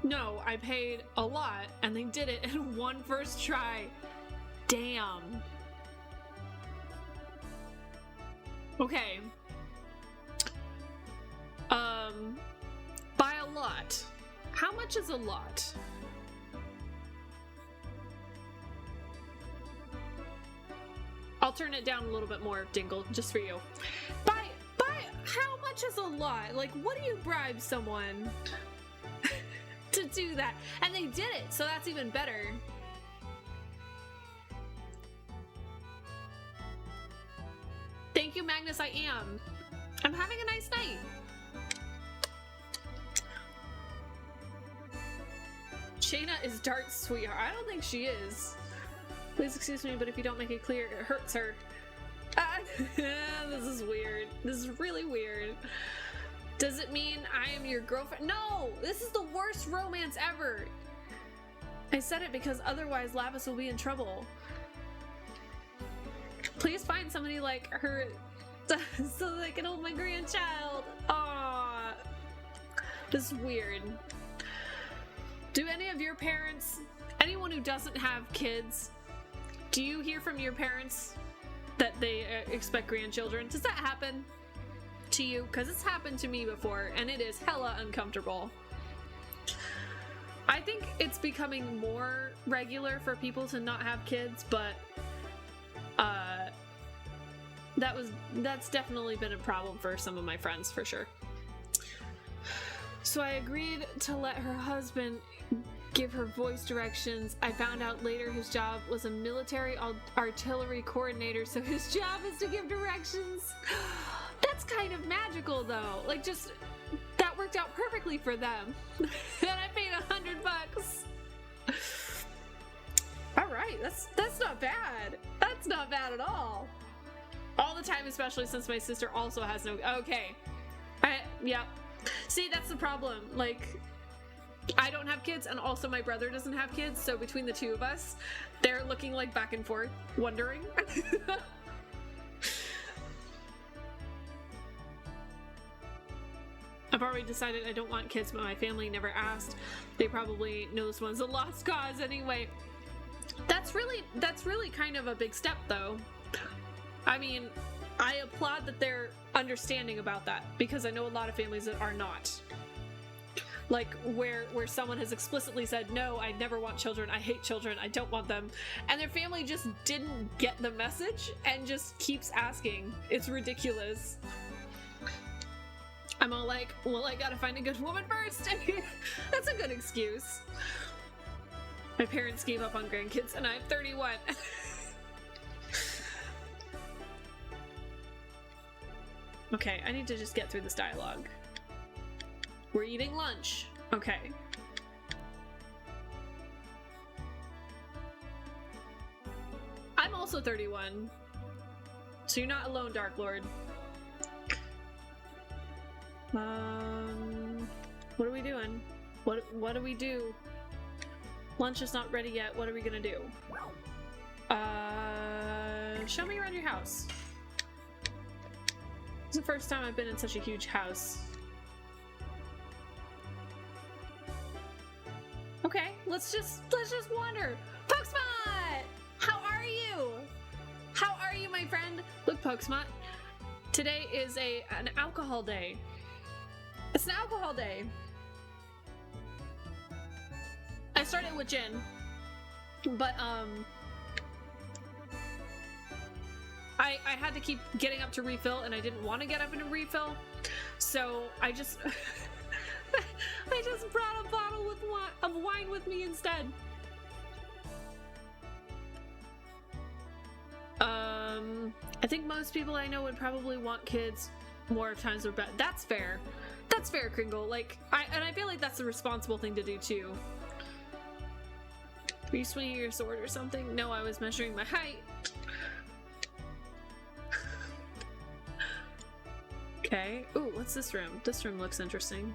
No, I paid a lot and they did it in one first try. Damn. Okay. By a lot. How much is a lot? I'll turn it down a little bit more, Dingle, just for you. By how much is a lot? Like, what do you bribe someone to do that? And they did it, so that's even better. Thank you, Magnus, I am. I'm having a nice night. Shayna is Dart's sweetheart. I don't think she is. Please excuse me, but if you don't make it clear, it hurts her. This is weird. This is really weird. Does it mean I am your girlfriend? No! This is the worst romance ever! I said it because otherwise Lapis will be in trouble. Please find somebody like her so that I can hold my grandchild. Aww. This is weird. Do any of your parents, anyone who doesn't have kids, Do you hear from your parents that they expect grandchildren? Does that happen to you? Because it's happened to me before, and it is hella uncomfortable. I think it's becoming more regular for people to not have kids, but that's definitely been a problem for some of my friends, for sure. So I agreed to let her husband give her voice directions. I found out later his job was a military artillery coordinator, so his job is to give directions. That's kind of magical, though. Like, just that worked out perfectly for them. And I paid $100. All right, that's not bad. That's not bad at all. All the time, especially since my sister also has no. Okay, yeah. See, that's the problem. Like, I don't have kids, and also my brother doesn't have kids, so between the two of us, they're looking like back and forth, wondering. I've already decided I don't want kids, but my family never asked. They probably know this one's a lost cause anyway. That's really kind of a big step, though. I mean, I applaud that they're understanding about that, because I know a lot of families that are not. Like, where someone has explicitly said, no, I never want children, I hate children, I don't want them, and their family just didn't get the message and just keeps asking. It's ridiculous. I'm all like, well, I gotta find a good woman first. That's a good excuse. My parents gave up on grandkids, and I'm 31. Okay, I need to just get through this dialogue. We're eating lunch. Okay. I'm also 31. So you're not alone, Dark Lord. What are we doing? What do we do? Lunch is not ready yet. What are we gonna do? Show me around your house. It's the first time I've been in such a huge house. Okay, let's just wander. Pokesmot! How are you? How are you, my friend? Look, Pokesmot. Today is an alcohol day. It's an alcohol day. I started with gin, but I had to keep getting up to refill, and I didn't want to get up and refill, so I just I just brought a bottle of wine with me instead. I think most people I know would probably want kids more times or better. That's fair. That's fair, Kringle. Like, I feel like that's the responsible thing to do too. Were you swinging your sword or something? No, I was measuring my height. Okay. Ooh, what's this room? This room looks interesting.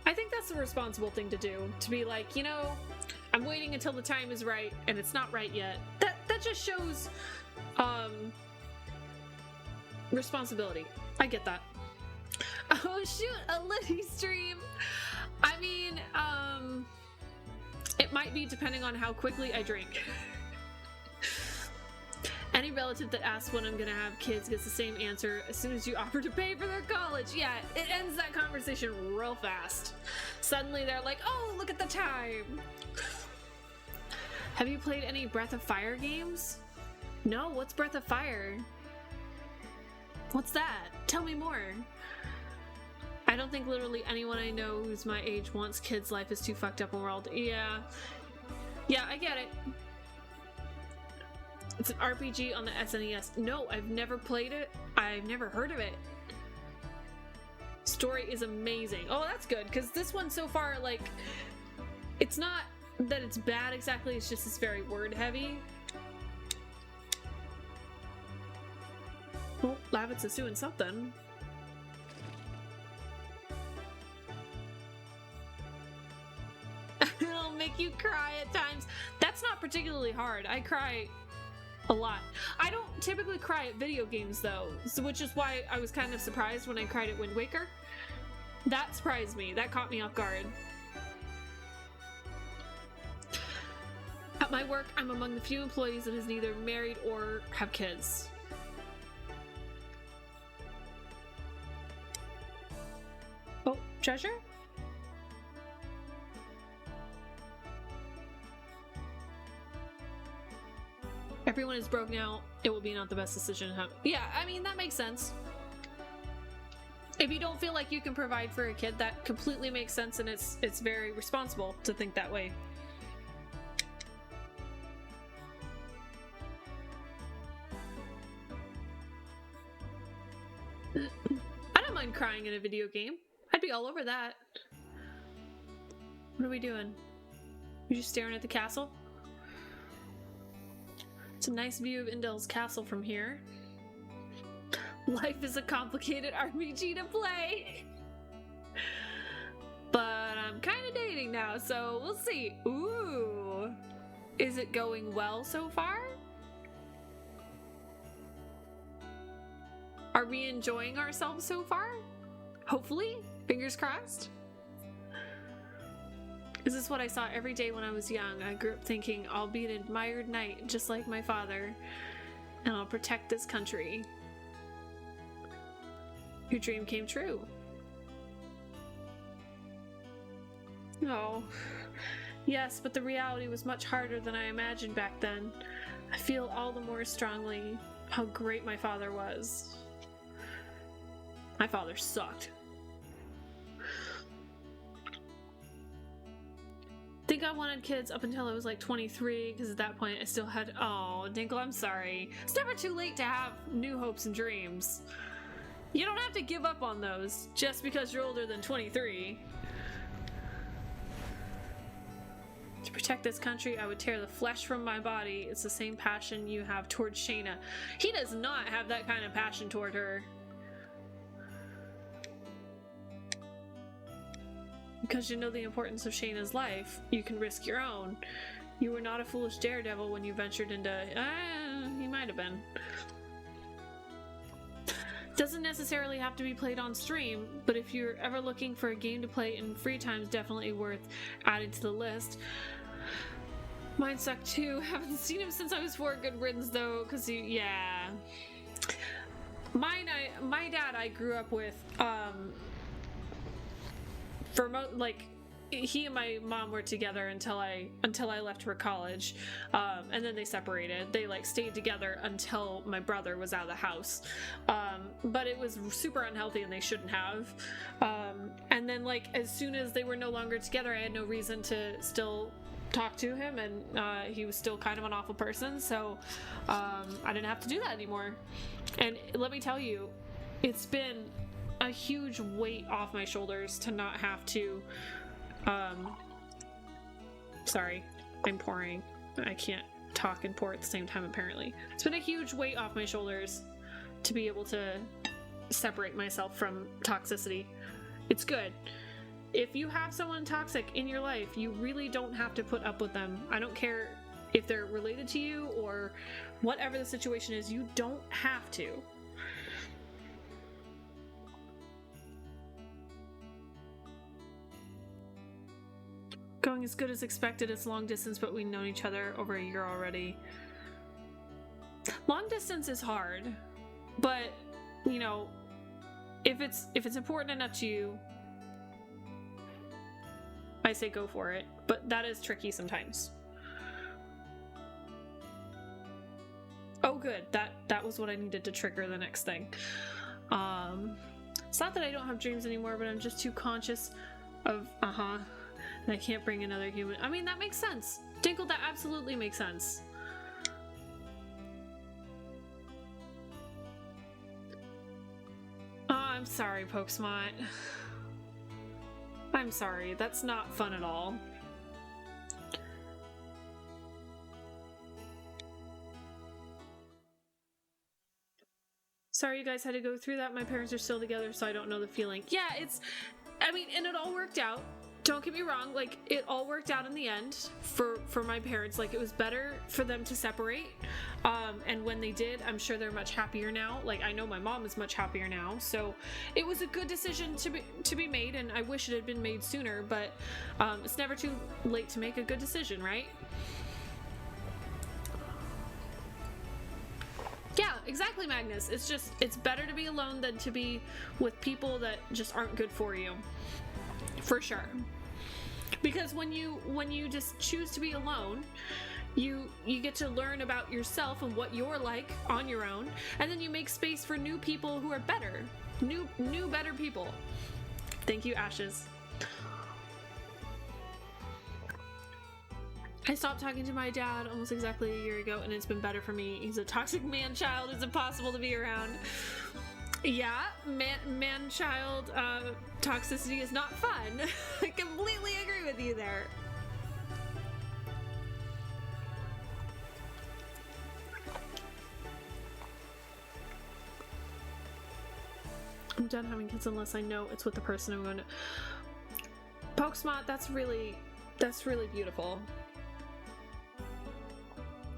I think that's the responsible thing to do. To be like, you know, I'm waiting until the time is right, and it's not right yet. That just shows, responsibility. I get that. Oh shoot, a Liddy stream! I mean, it might be depending on how quickly I drink. Any relative that asks when I'm gonna have kids gets the same answer as soon as you offer to pay for their college. Yeah, it ends that conversation real fast. Suddenly they're like, oh, look at the time! Have you played any Breath of Fire games? No, what's Breath of Fire? What's that? Tell me more. I don't think literally anyone I know who's my age wants kids. Life is too fucked up in the world. Yeah, I get it. It's an RPG on the SNES. No, I've never played it. I've never heard of it. Story is amazing. Oh, that's good, because this one so far, like, it's not that it's bad exactly, it's just it's very word heavy. Well, Lavitz is doing something. It'll make you cry at times. That's not particularly hard. I cry a lot. I don't typically cry at video games though, so which is why I was kind of surprised when I cried at Wind Waker. That surprised me. That caught me off guard. At my work, I'm among the few employees that is neither married or have kids. Oh, treasure? Everyone is broke now. It will be not the best decision. Yeah, I mean, that makes sense. If you don't feel like you can provide for a kid, that completely makes sense, and it's very responsible to think that way. I don't mind crying in a video game. I'd be all over that. What are we doing? You're just staring at the castle? It's a nice view of Indel's castle from here. Life is a complicated RPG to play. But I'm kind of dating now, so we'll see. Ooh. Is it going well so far? Are we enjoying ourselves so far? Hopefully. Fingers crossed. Is this what I saw every day when I was young? I grew up thinking I'll be an admired knight just like my father, and I'll protect this country. Your dream came true. Oh, yes, but the reality was much harder than I imagined back then. I feel all the more strongly how great my father was. My father sucked. I think I wanted kids up until I was like 23, because at that point I still had— oh, Dinkle, I'm sorry. It's never too late to have new hopes and dreams. You don't have to give up on those just because you're older than 23. To protect this country, I would tear the flesh from my body. It's the same passion you have towards Shayna. He does not have that kind of passion toward her. Because you know the importance of Shayna's life, you can risk your own. You were not a foolish daredevil when you ventured into— you might have been. Doesn't necessarily have to be played on stream, but if you're ever looking for a game to play in free time, it's definitely worth adding to the list. Mine suck too. Haven't seen him since I was 4. Good riddance though, because yeah. My dad I grew up with, he and my mom were together until I left for college, and then they separated. They stayed together until my brother was out of the house, but it was super unhealthy and they shouldn't have. And then as soon as they were no longer together, I had no reason to still talk to him, and he was still kind of an awful person, so I didn't have to do that anymore. And let me tell you, it's been a huge weight off my shoulders to not have to— sorry, I'm pouring. I can't talk and pour at the same time, apparently. It's been a huge weight off my shoulders to be able to separate myself from toxicity. It's good. If you have someone toxic in your life, you really don't have to put up with them. I don't care if they're related to you or whatever the situation is, you don't have to. Going as good as expected. It's long distance, but we've known each other over a year already. Long distance is hard, but if it's important enough to you, I say go for it. But that is tricky sometimes. Oh, good. That was what I needed to trigger the next thing. It's not that I don't have dreams anymore, but I'm just too conscious of and I can't bring another human. I mean, that makes sense. Dinkle, that absolutely makes sense. Oh, I'm sorry, Pokesmot. I'm sorry. That's not fun at all. Sorry you guys had to go through that. My parents are still together, so I don't know the feeling. Yeah, and it all worked out. Don't get me wrong, it all worked out in the end for my parents. It was better for them to separate, and when they did, I'm sure they're much happier now. I know my mom is much happier now, so it was a good decision to be made, and I wish it had been made sooner, but it's never too late to make a good decision, right? Yeah, exactly, Magnus. It's better to be alone than to be with people that just aren't good for you. For sure. Because when you just choose to be alone, you get to learn about yourself and what you're like on your own, and then you make space for new people who are better. New better people. Thank you, Ashes. I stopped talking to my dad almost exactly a year ago, and it's been better for me. He's a toxic man-child. It's impossible to be around. Yeah, man-child toxicity is not fun. I completely agree with you there. I'm done having kids unless I know it's with the person I'm going to... Pokesmot, that's really beautiful.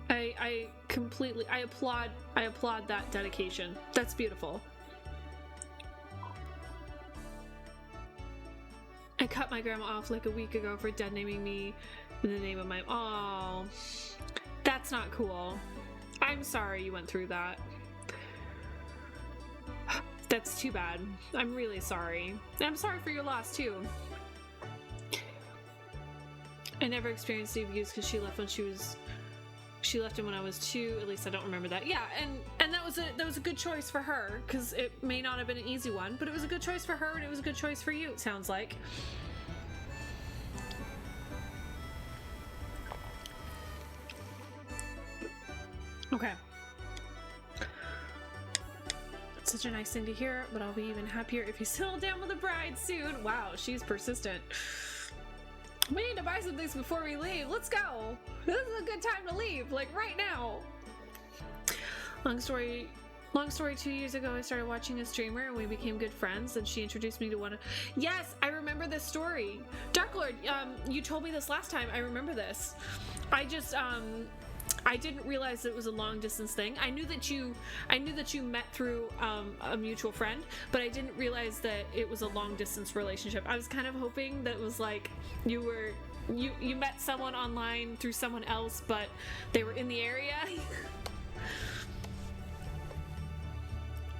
I completely, I applaud that dedication. That's beautiful. I cut my grandma off like a week ago for dead naming me in the name of my... Oh, that's not cool. I'm sorry you went through that. That's too bad. I'm really sorry. And I'm sorry for your loss too. I never experienced the abuse because she left him when I was 2. At least I don't remember that. Yeah, and that was a good choice for her, because it may not have been an easy one, but it was a good choice for her and it was a good choice for you, it sounds like. Okay. It's such a nice thing to hear, but I'll be even happier if you settle down with a bride soon. Wow, she's persistent. We need to buy some things before we leave. Let's go. This is a good time to leave, like right now. Long story, 2 years ago, I started watching a streamer and we became good friends, and she introduced me to one of... Yes, I remember this story. Dark Lord, you told me this last time. I remember this. I didn't realize it was a long distance thing. I knew that you met through a mutual friend, but I didn't realize that it was a long distance relationship. I was kind of hoping that it was like you met someone online through someone else, but they were in the area.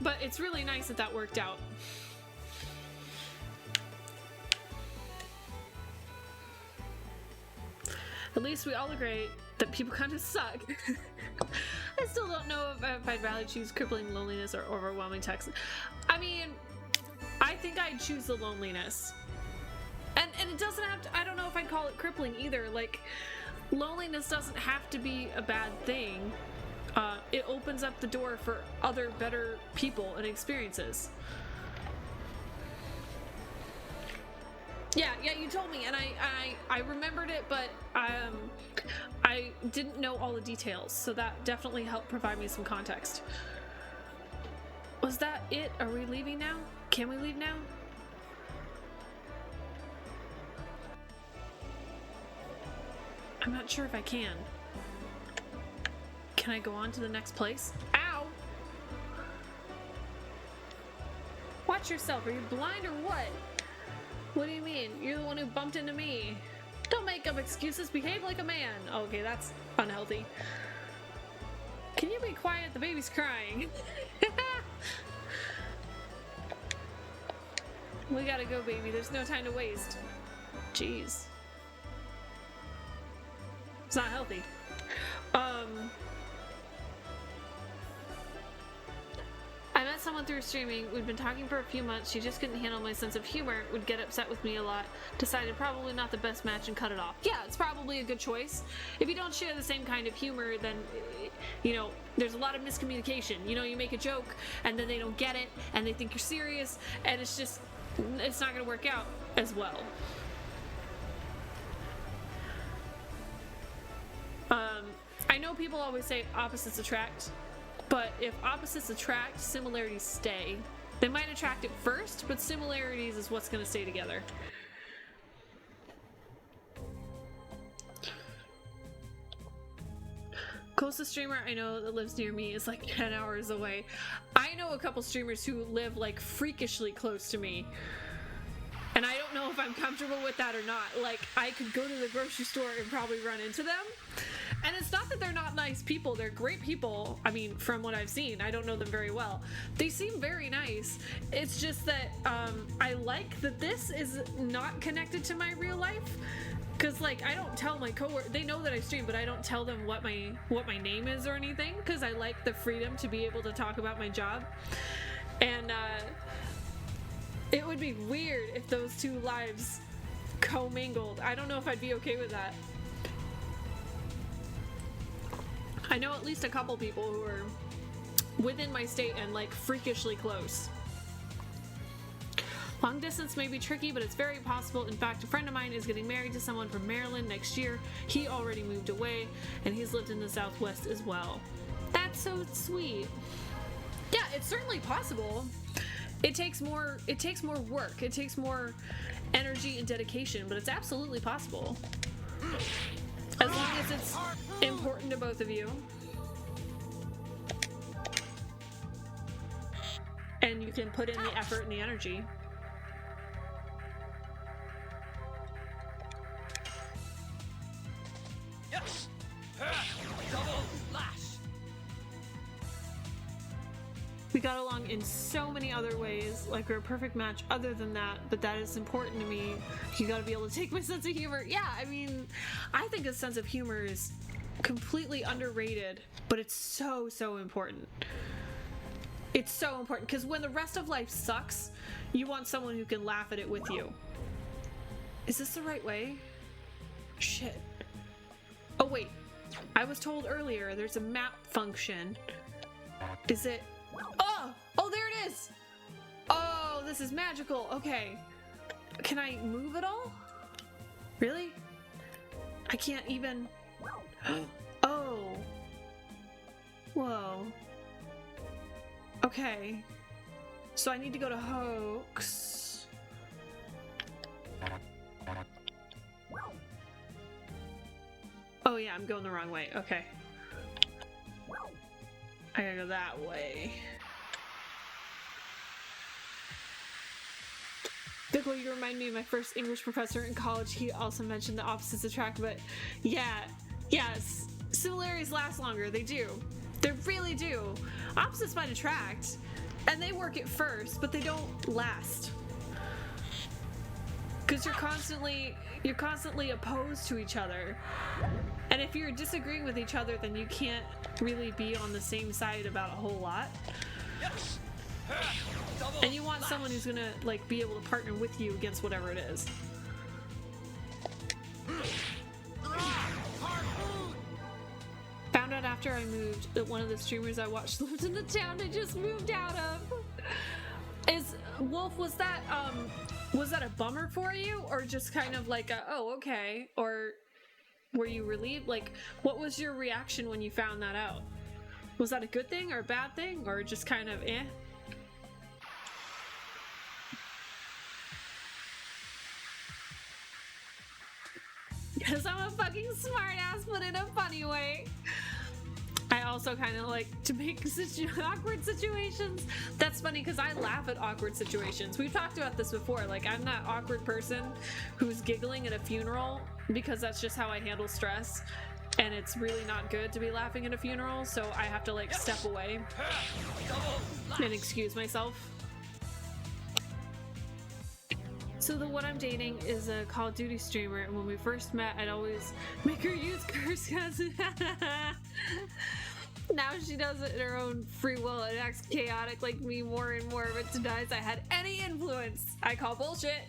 But it's really nice that worked out. At least we all agree that people kind of suck. I still don't know if I'd rather choose crippling loneliness or overwhelming text. I mean, I think I'd choose the loneliness. And it doesn't have to, I don't know if I'd call it crippling either. Like, loneliness doesn't have to be a bad thing. It opens up the door for other better people and experiences. Yeah, you told me, and I remembered it, but I didn't know all the details, so that definitely helped provide me some context. Was that it? Are we leaving now? Can we leave now? I'm not sure if I can. Can I go on to the next place? Ow! Watch yourself, are you blind or what? What do you mean? You're the one who bumped into me. Don't make up excuses, behave like a man. Okay, that's unhealthy. Can you be quiet? The baby's crying. We gotta go, baby. There's no time to waste. Jeez. It's not healthy. I met someone through streaming. We'd been talking for a few months. She just couldn't handle my sense of humor, would get upset with me a lot. Decided probably not the best match and cut it off. Yeah, it's probably a good choice. If you don't share the same kind of humor, then, you know, there's a lot of miscommunication. You know, you make a joke and then they don't get it and they think you're serious, and it's not going to work out as well. I know people always say opposites attract, but if opposites attract, similarities stay. They might attract at first, but similarities is what's going to stay together. Closest streamer I know that lives near me is like 10 hours away. I know a couple streamers who live like freakishly close to me. And I don't know if I'm comfortable with that or not. Like, I could go to the grocery store and probably run into them. And it's not that they're not nice people. They're great people. I mean, from what I've seen, I don't know them very well. They seem very nice. It's just that I like that this is not connected to my real life. Because, like, I don't tell my coworkers, they know that I stream, but I don't tell them what my name is or anything, because I like the freedom to be able to talk about my job. And it would be weird if those two lives commingled. I don't know if I'd be okay with that. I know at least a couple people who are within my state and, like, freakishly close. Long distance may be tricky, but it's very possible. In fact, a friend of mine is getting married to someone from Maryland next year. He already moved away, and he's lived in the Southwest as well. That's so sweet. Yeah, it's certainly possible. It takes more work. It takes more energy and dedication, but it's absolutely possible. As long as it's important to both of you. And you can put in the effort and the energy. Yes! Double lash! We got along in so many other ways, like we're a perfect match other than that, but that is important to me. You gotta be able to take my sense of humor. Yeah, I mean, I think a sense of humor is completely underrated, but it's so, so important. It's so important, because when the rest of life sucks, you want someone who can laugh at it with you. Is this the right way? Shit. Oh wait, I was told earlier there's a map function. Is it? Oh, there it is! Oh, this is magical. Okay. Can I move at all? Really? I can't even... Oh. Whoa. Okay. So I need to go to Hoax. Oh yeah, I'm going the wrong way. Okay. I gotta go that way. Bickle, you remind me of my first English professor in college. He also mentioned the opposites attract, but yeah, yes. Similarities last longer, they do. They really do. Opposites might attract, and they work at first, but they don't last. Because you're constantly opposed to each other. And if you're disagreeing with each other, then you can't really be on the same side about a whole lot. Yes! Double And you want someone who's gonna, like, be able to partner with you against whatever it is. Found out after I moved that one of the streamers I watched lived in the town I just moved out of. Wolf, was that a bummer for you? Or just kind of like a, oh, okay? Or were you relieved? Like, what was your reaction when you found that out? Was that a good thing or a bad thing? Or just kind of, eh? Because I'm a fucking smartass, but in a funny way. I also kind of like to make awkward situations. That's funny because I laugh at awkward situations. We've talked about this before. Like, I'm that awkward person who's giggling at a funeral because that's just how I handle stress. And it's really not good to be laughing at a funeral, so I have to, like, step away and excuse myself. So the one I'm dating is a Call of Duty streamer, and when we first met, I'd always make her use curse words. Now she does it in her own free will and acts chaotic like me more and more, but denies I had any influence. I call bullshit.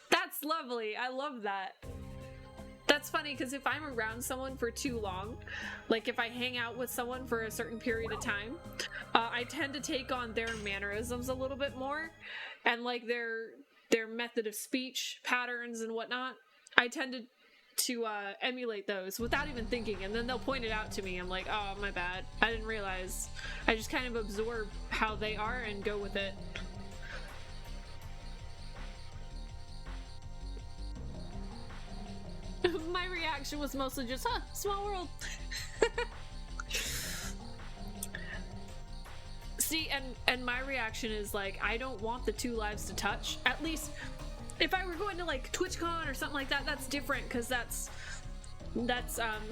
That's lovely. I love that. That's funny because if I'm around someone for too long, like if I hang out with someone for a certain period of time, I tend to take on their mannerisms a little bit more, and like their method of speech patterns and whatnot. I tend to emulate those without even thinking, and then they'll point it out to me. I'm like, oh, my bad. I didn't realize. I just kind of absorb how they are and go with it. My reaction was mostly just, huh, small world. See, and my reaction is like, I don't want the two lives to touch. At least if I were going to like TwitchCon or something like that, that's different because that's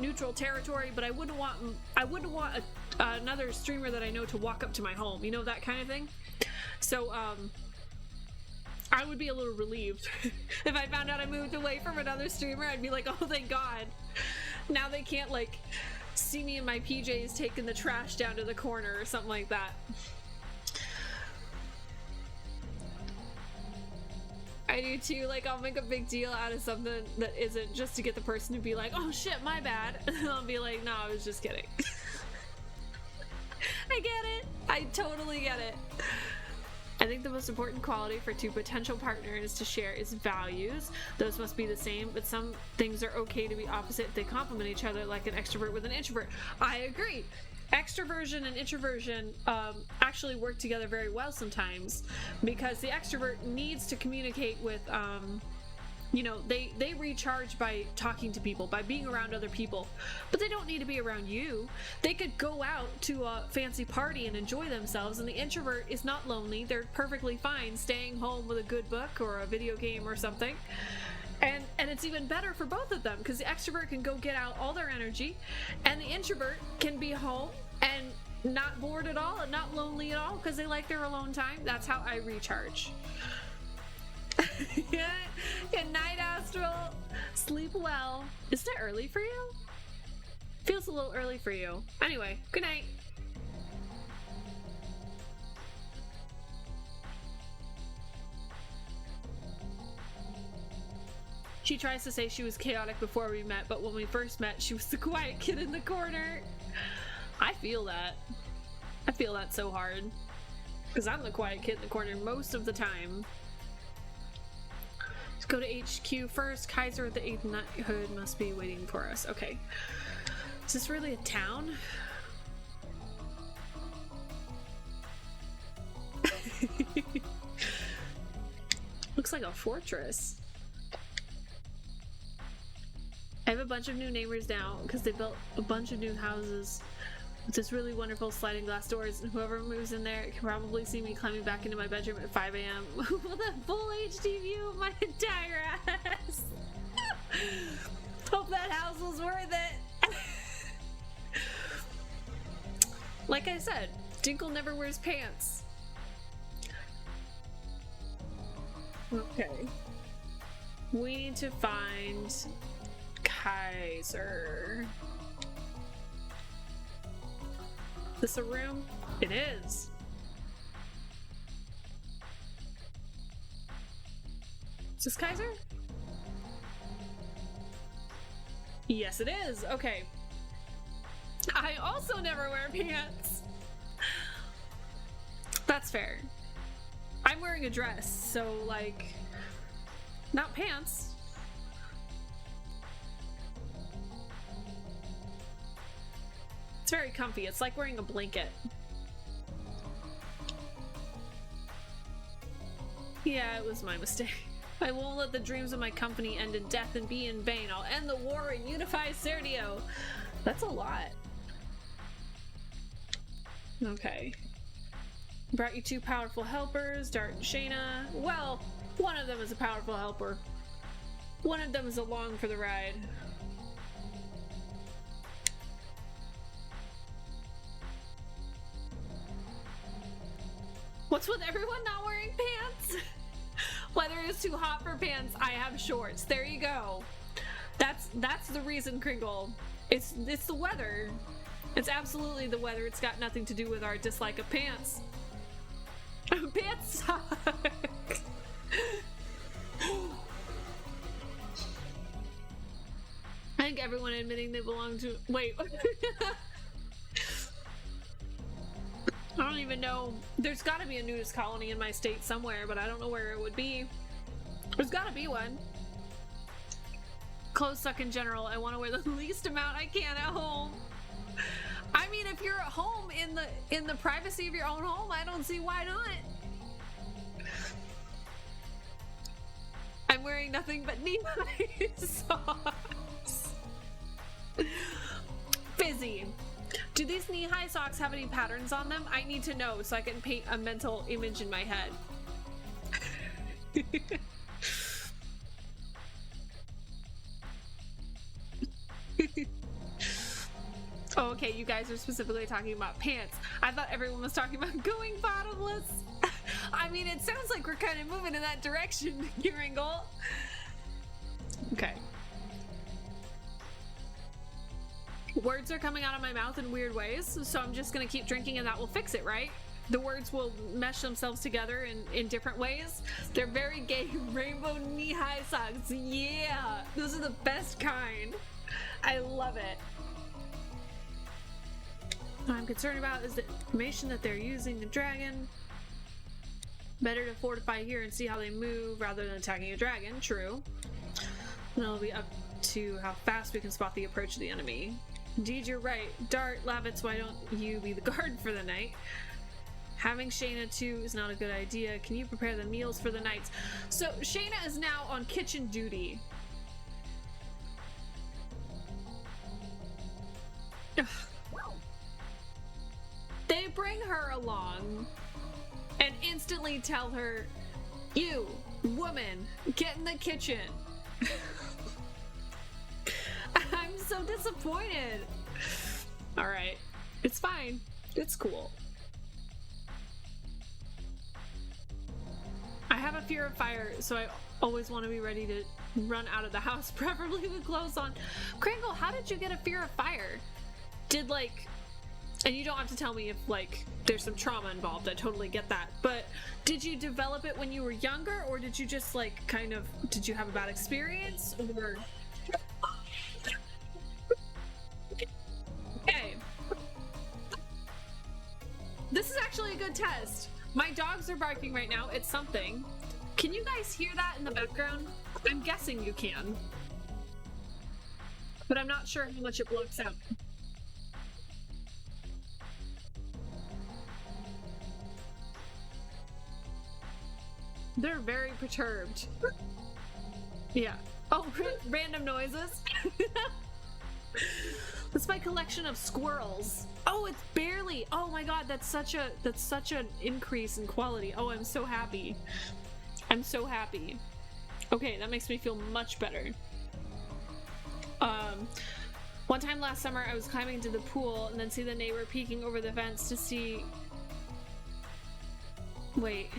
neutral territory. But I wouldn't want another streamer that I know to walk up to my home, you know, that kind of thing. So I would be a little relieved if I found out I moved away from another streamer. I'd be like, oh, thank God. Now they can't like see me in my PJs taking the trash down to the corner or something like that. I do too. Like, I'll make a big deal out of something that isn't, just to get the person to be like, oh shit, my bad. And I'll be like, no, I was just kidding. I get it. I totally get it. I think the most important quality for two potential partners to share is values. Those must be the same, but some things are okay to be opposite if they complement each other, like an extrovert with an introvert. I agree. Extroversion and introversion actually work together very well sometimes, because the extrovert needs to communicate with, you know, they recharge by talking to people, by being around other people, but they don't need to be around you. They could go out to a fancy party and enjoy themselves, and the introvert is not lonely. They're perfectly fine staying home with a good book or a video game or something. And it's even better for both of them, because the extrovert can go get out all their energy, and the introvert can be home and not bored at all and not lonely at all because they like their alone time. That's how I recharge. Yeah. Good night, Astral. Sleep well. Isn't it early for you? Feels a little early for you. Anyway, good night. She tries to say she was chaotic before we met, but when we first met, she was the quiet kid in the corner. I feel that. I feel that so hard. Because I'm the quiet kid in the corner most of the time. Let's go to HQ first. Kaiser at the 8th Knighthood must be waiting for us. Okay. Is this really a town? Looks like a fortress. I have a bunch of new neighbors now because they built a bunch of new houses with this really wonderful sliding glass doors, and whoever moves in there can probably see me climbing back into my bedroom at 5 a.m. with a full HD view of my entire ass. Hope that house was worth it. Like I said, Dinkle never wears pants. Okay. We need to find Kaiser. This a room? It is. Is this Kaiser? Yes, it is. Okay. I also never wear pants. That's fair. I'm wearing a dress, so like, not pants. It's very comfy. It's like wearing a blanket. Yeah, it was my mistake. I won't let the dreams of my company end in death and be in vain. I'll end the war and unify Serdio. That's a lot. Okay. Brought you two powerful helpers, Dart and Shayna. Well, one of them is a powerful helper. One of them is along for the ride. What's with everyone not wearing pants? Weather is too hot for pants. I have shorts. There you go. That's the reason, Kringle. It's the weather. It's absolutely the weather. It's got nothing to do with our dislike of pants. Pants suck. I think everyone admitting they belong to. Wait. I don't even know. There's got to be a nudist colony in my state somewhere, but I don't know where it would be. There's got to be one. Clothes suck in general. I want to wear the least amount I can at home. I mean, if you're at home in the privacy of your own home, I don't see why not. I'm wearing nothing but knee-high socks. Fizzy. Do these knee-high socks have any patterns on them? I need to know so I can paint a mental image in my head. Oh, okay, you guys are specifically talking about pants. I thought everyone was talking about going bottomless. I mean, it sounds like we're kind of moving in that direction, Gringle. Okay. Words are coming out of my mouth in weird ways, so I'm just gonna keep drinking and that will fix it, right? The words will mesh themselves together in different ways. They're very gay. Rainbow knee-high socks. Yeah, those are the best kind. I love it. What I'm concerned about is the information that they're using the dragon. Better to fortify here and see how they move rather than attacking a dragon. True. And it'll be up to how fast we can spot the approach of the enemy. Indeed, you're right. Dart, Lavitz, why don't you be the guard for the night? Having Shayna too is not a good idea. Can you prepare the meals for the nights? So Shayna is now on kitchen duty. They bring her along and instantly tell her, you, woman, get in the kitchen. I'm so disappointed. All right, it's fine. It's cool. I have a fear of fire, so I always want to be ready to run out of the house, preferably with clothes on. Kringle, how did you get a fear of fire? Did and you don't have to tell me if there's some trauma involved, I totally get that, but did you develop it when you were younger, or did you just did you have a bad experience, or... Okay. This is actually a good test. My dogs are barking right now. It's something. Can you guys hear that in the background? I'm guessing you can. But I'm not sure how much it blocks out. They're very perturbed. Yeah. Oh, random noises. That's my collection of squirrels. Oh, it's barely. Oh my god, that's such an increase in quality. Oh, I'm so happy. I'm so happy. Okay, that makes me feel much better. One time last summer, I was climbing into the pool and then see the neighbor peeking over the fence to see. Wait.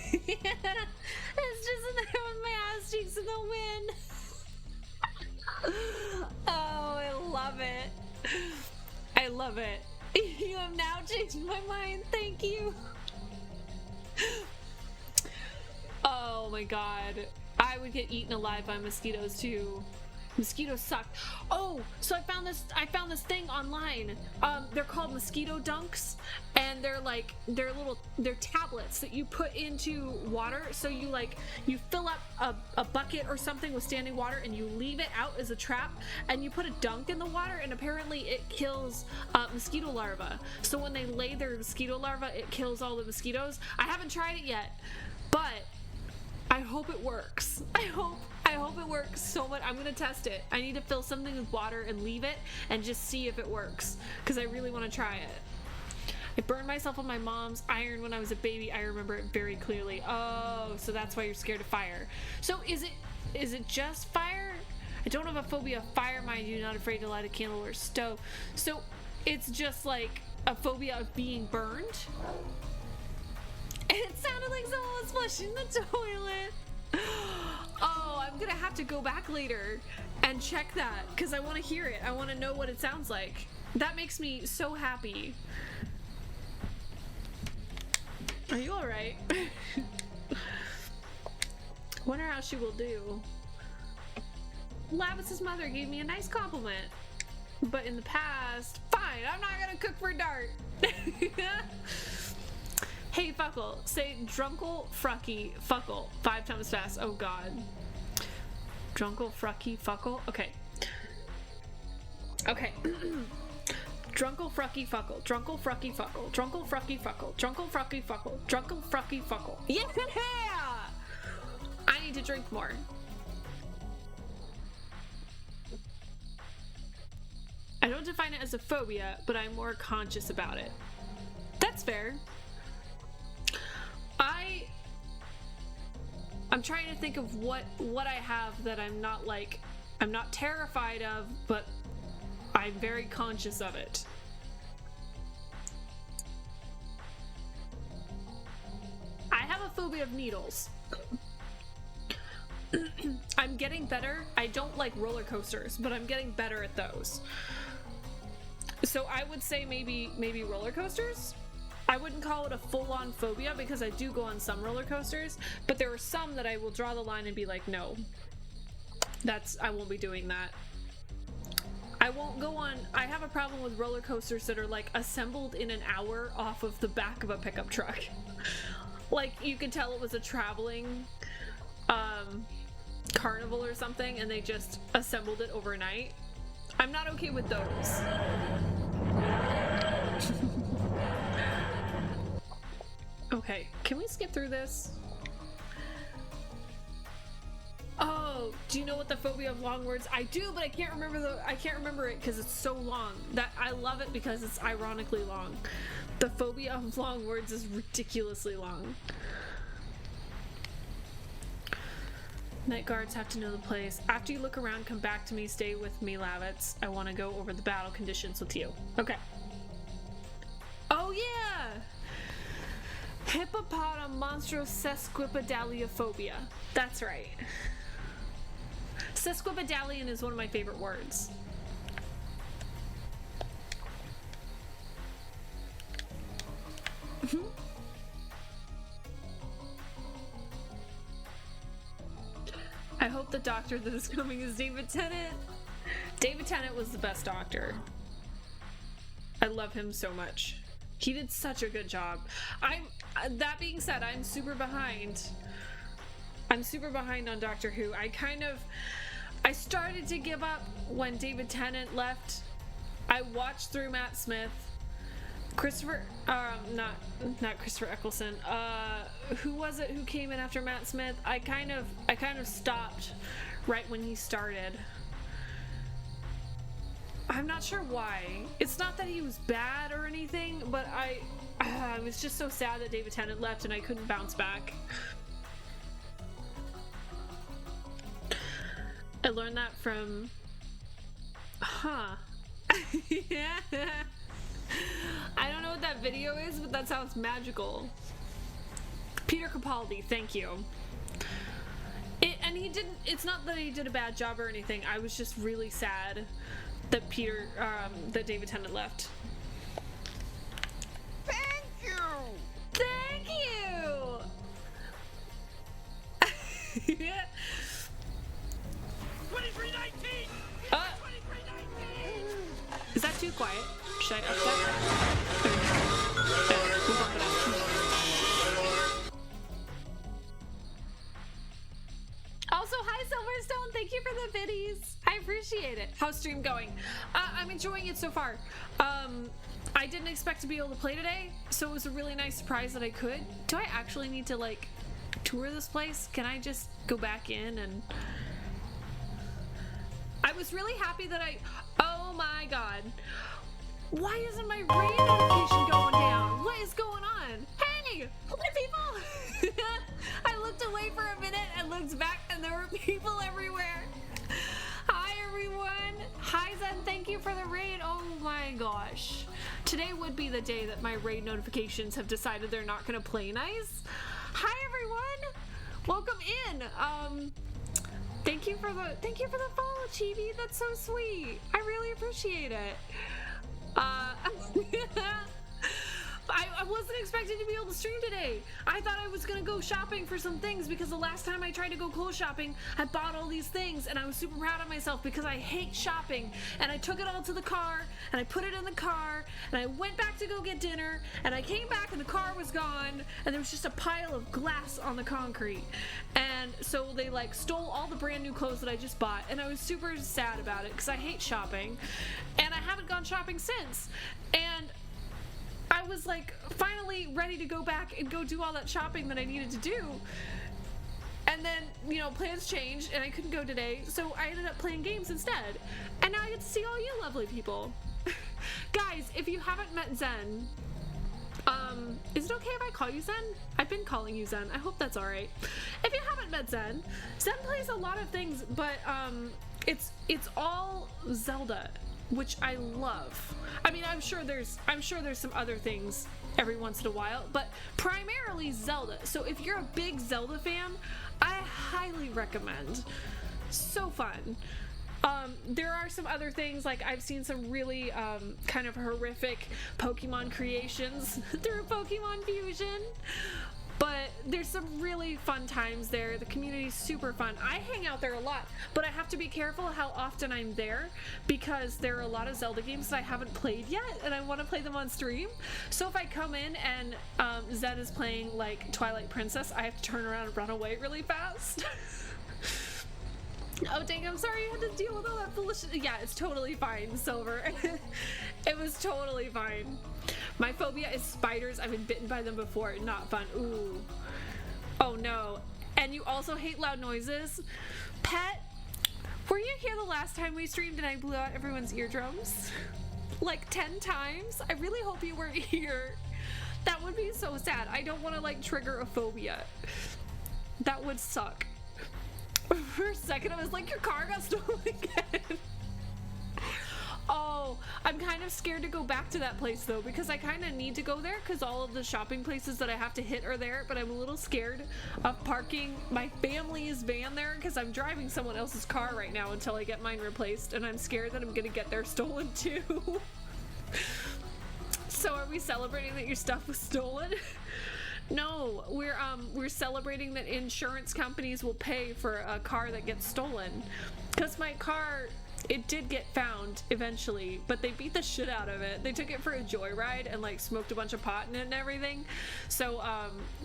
It's just there with my ass cheeks in the wind. Oh, I love it. I love it. You have now changed my mind. Thank you. Oh my god. I would get eaten alive by mosquitoes too. Mosquitoes suck. Oh, so I found this thing online. They're called mosquito dunks, and they're tablets that you put into water. So you fill up a bucket or something with standing water and you leave it out as a trap, and you put a dunk in the water, and apparently it kills mosquito larvae. So when they lay their mosquito larvae, it kills all the mosquitoes. I haven't tried it yet, but I hope it works. I hope it works so much. I'm gonna test it. I need to fill something with water and leave it and just see if it works, because I really want to try it. I burned myself on my mom's iron when I was a baby. I remember it very clearly. Oh, so that's why you're scared of fire. So is it just fire? I don't have a phobia of fire, mind you. Not afraid to light a candle or stove. So it's just like a phobia of being burned. And it sounded like someone was flushing the toilet. Oh, I'm gonna have to go back later and check that, because I want to hear it. I want to know what it sounds like. That makes me so happy. Are you alright? Wonder how she will do. Lavis's mother gave me a nice compliment. But in the past, fine, I'm not gonna cook for Dart. Hey, Fuckle, say drunkle, frucky, fuckle 5 times fast. Oh god. Drunkle, frucky, fuckle. Okay. Okay. Drunkle, frucky, fuckle. Drunkle, frucky, fuckle. Drunkle, frucky, fuckle. Drunkle, frucky, fuckle. Drunkle, frucky, fuckle. Yeah! I need to drink more. I don't define it as a phobia, but I'm more conscious about it. That's fair. I'm trying to think of what I have that I'm not terrified of, but I'm very conscious of it. I have a phobia of needles. I'm getting better. I don't like roller coasters, but I'm getting better at those. So I would say maybe roller coasters. I wouldn't call it a full-on phobia because I do go on some roller coasters, but there are some that I will draw the line and be like, no, I won't be doing that. I won't go on. I have a problem with roller coasters that are like assembled in an hour off of the back of a pickup truck. Like you could tell it was a traveling carnival or something and they just assembled it overnight. I'm not okay with those. Okay, can we skip through this? Oh, do you know what the phobia of long words? I do, but I can't remember it because it's so long. That I love it because it's ironically long. The phobia of long words is ridiculously long. Night guards have to know the place. After you look around, come back to me. Stay with me, Lavitz. I want to go over the battle conditions with you. Okay. Oh yeah! Hippopotam monstrosesquipedaliophobia. That's right. Sesquipedalian is one of my favorite words. I hope the doctor that is coming is David Tennant. David Tennant was the best doctor. I love him so much. He did such a good job. That being said, I'm super behind. I'm super behind on Doctor Who. I started to give up when David Tennant left. I watched through Matt Smith. Not Christopher Eccleston. Who was it who came in after Matt Smith? I kind of stopped right when he started. I'm not sure why. It's not that he was bad or anything, but I was just so sad that David Tennant left and I couldn't bounce back. I learned that from... Yeah. I don't know what that video is, but that sounds magical. Peter Capaldi, thank you. And he didn't... It's not that he did a bad job or anything. I was just really sad that that David Tennant left. Thank you! Thank you! 2319! 2319! Is that too quiet? Should I up that? We'll bump it up. Also, hi Silverstone, thank you for the biddies. I appreciate it. How's stream going? I'm enjoying it so far. I didn't expect to be able to play today, so it was a really nice surprise that I could. Do I actually need to like tour this place? Can I just go back in and... I was really happy that oh my god. Why isn't my raid notification going down? What is going on? Hey! Hi people! I looked away for a minute and looked back and there were people everywhere. Hi everyone! Hi Zen, thank you for the raid. Oh my gosh. Today would be the day that my raid notifications have decided they're not gonna play nice. Hi everyone! Welcome in. Thank you for the follow, Chibi. That's so sweet. I really appreciate it. I wasn't expecting to be able to stream today. I thought I was gonna go shopping for some things because the last time I tried to go clothes shopping, I bought all these things and I was super proud of myself because I hate shopping. And I took it all to the car and I put it in the car and I went back to go get dinner and I came back and the car was gone and there was just a pile of glass on the concrete. And so they like stole all the brand new clothes that I just bought and I was super sad about it because I hate shopping and I haven't gone shopping since. And I was like finally ready to go back and go do all that shopping that I needed to do. And then, you know, plans changed and I couldn't go today, so I ended up playing games instead. And now I get to see all you lovely people. Guys, if you haven't met Zen, is it okay if I call you Zen? I've been calling you Zen. I hope that's alright. If you haven't met Zen, Zen plays a lot of things, but it's all Zelda, which I love. I mean, I'm sure there's some other things every once in a while, but primarily Zelda. So if you're a big Zelda fan, I highly recommend. So fun. There are some other things, like I've seen some really kind of horrific Pokemon creations through Pokemon Fusion, but there's some really fun times there. The community's super fun. I hang out there a lot, but I have to be careful how often I'm there because there are a lot of Zelda games that I haven't played yet and I want to play them on stream. So if I come in and Zed is playing like Twilight Princess, I have to turn around and run away really fast. Oh dang, I'm sorry you had to deal with all that bullshit. Yeah, it's totally fine, Silver. It was totally fine. My phobia is spiders. I've been bitten by them before. Not fun. Ooh. Oh no. And you also hate loud noises? Pet, were you here the last time we streamed and I blew out everyone's eardrums? Like 10 times? I really hope you weren't here. That would be so sad. I don't want to like trigger a phobia. That would suck. For a second I was like, your car got stolen again. Oh, I'm kind of scared to go back to that place though, because I kind of need to go there because all of the shopping places that I have to hit are there, but I'm a little scared of parking my family's van there because I'm driving someone else's car right now until I get mine replaced, and I'm scared that I'm gonna get their stolen too. So are we celebrating that your stuff was stolen? No, we're celebrating that insurance companies will pay for a car that gets stolen. Because my car, it did get found eventually, but they beat the shit out of it. They took it for a joyride and like smoked a bunch of pot in it and everything. So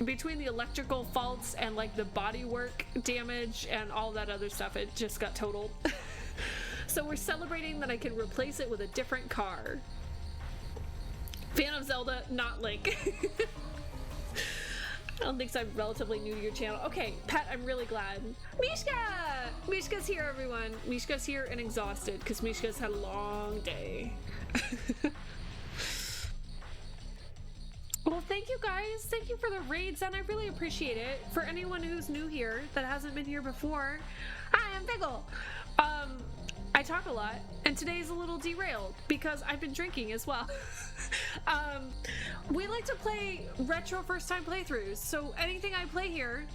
between the electrical faults and like the bodywork damage and all that other stuff, it just got totaled. So we're celebrating that I can replace it with a different car. Fan of Zelda, not Link. I don't think so. I'm relatively new to your channel. Okay, Pet, I'm really glad. Mishka! Mishka's here, everyone. Mishka's here and exhausted because Mishka's had a long day. Well, thank you guys. Thank you for the raids, and I really appreciate it. For anyone who's new here that hasn't been here before, hi, I'm Pickle. I talk a lot, and today's a little derailed because I've been drinking as well. We like to play retro first-time playthroughs, so anything I play here,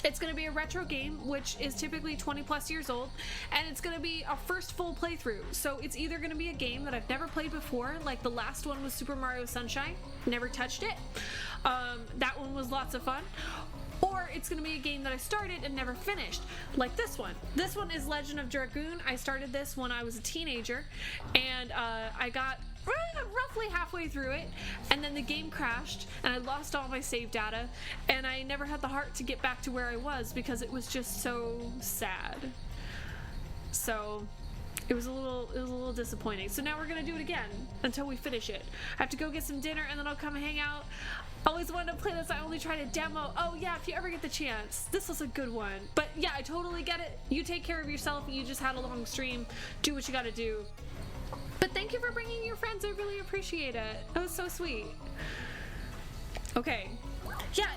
it's going to be a retro game, which is typically 20 plus years old, and it's going to be a first full playthrough. So it's either going to be a game that I've never played before, like the last one was Super Mario Sunshine, never touched it. That one was lots of fun. Or it's going to be a game that I started and never finished, like this one. This one is Legend of Dragoon. I started this when I was a teenager, and I got roughly halfway through it, and then the game crashed, and I lost all my save data, and I never had the heart to get back to where I was because it was just so sad. So it was a little disappointing. So now we're gonna do it again until we finish it. I have to go get some dinner, and then I'll come hang out. Always wanted to play this. I only tried a demo. Oh yeah, if you ever get the chance. This was a good one. But yeah, I totally get it. You take care of yourself. You just had a long stream. Do what you gotta do. But thank you for bringing your friends. I really appreciate it. That was so sweet. Okay. Yeah,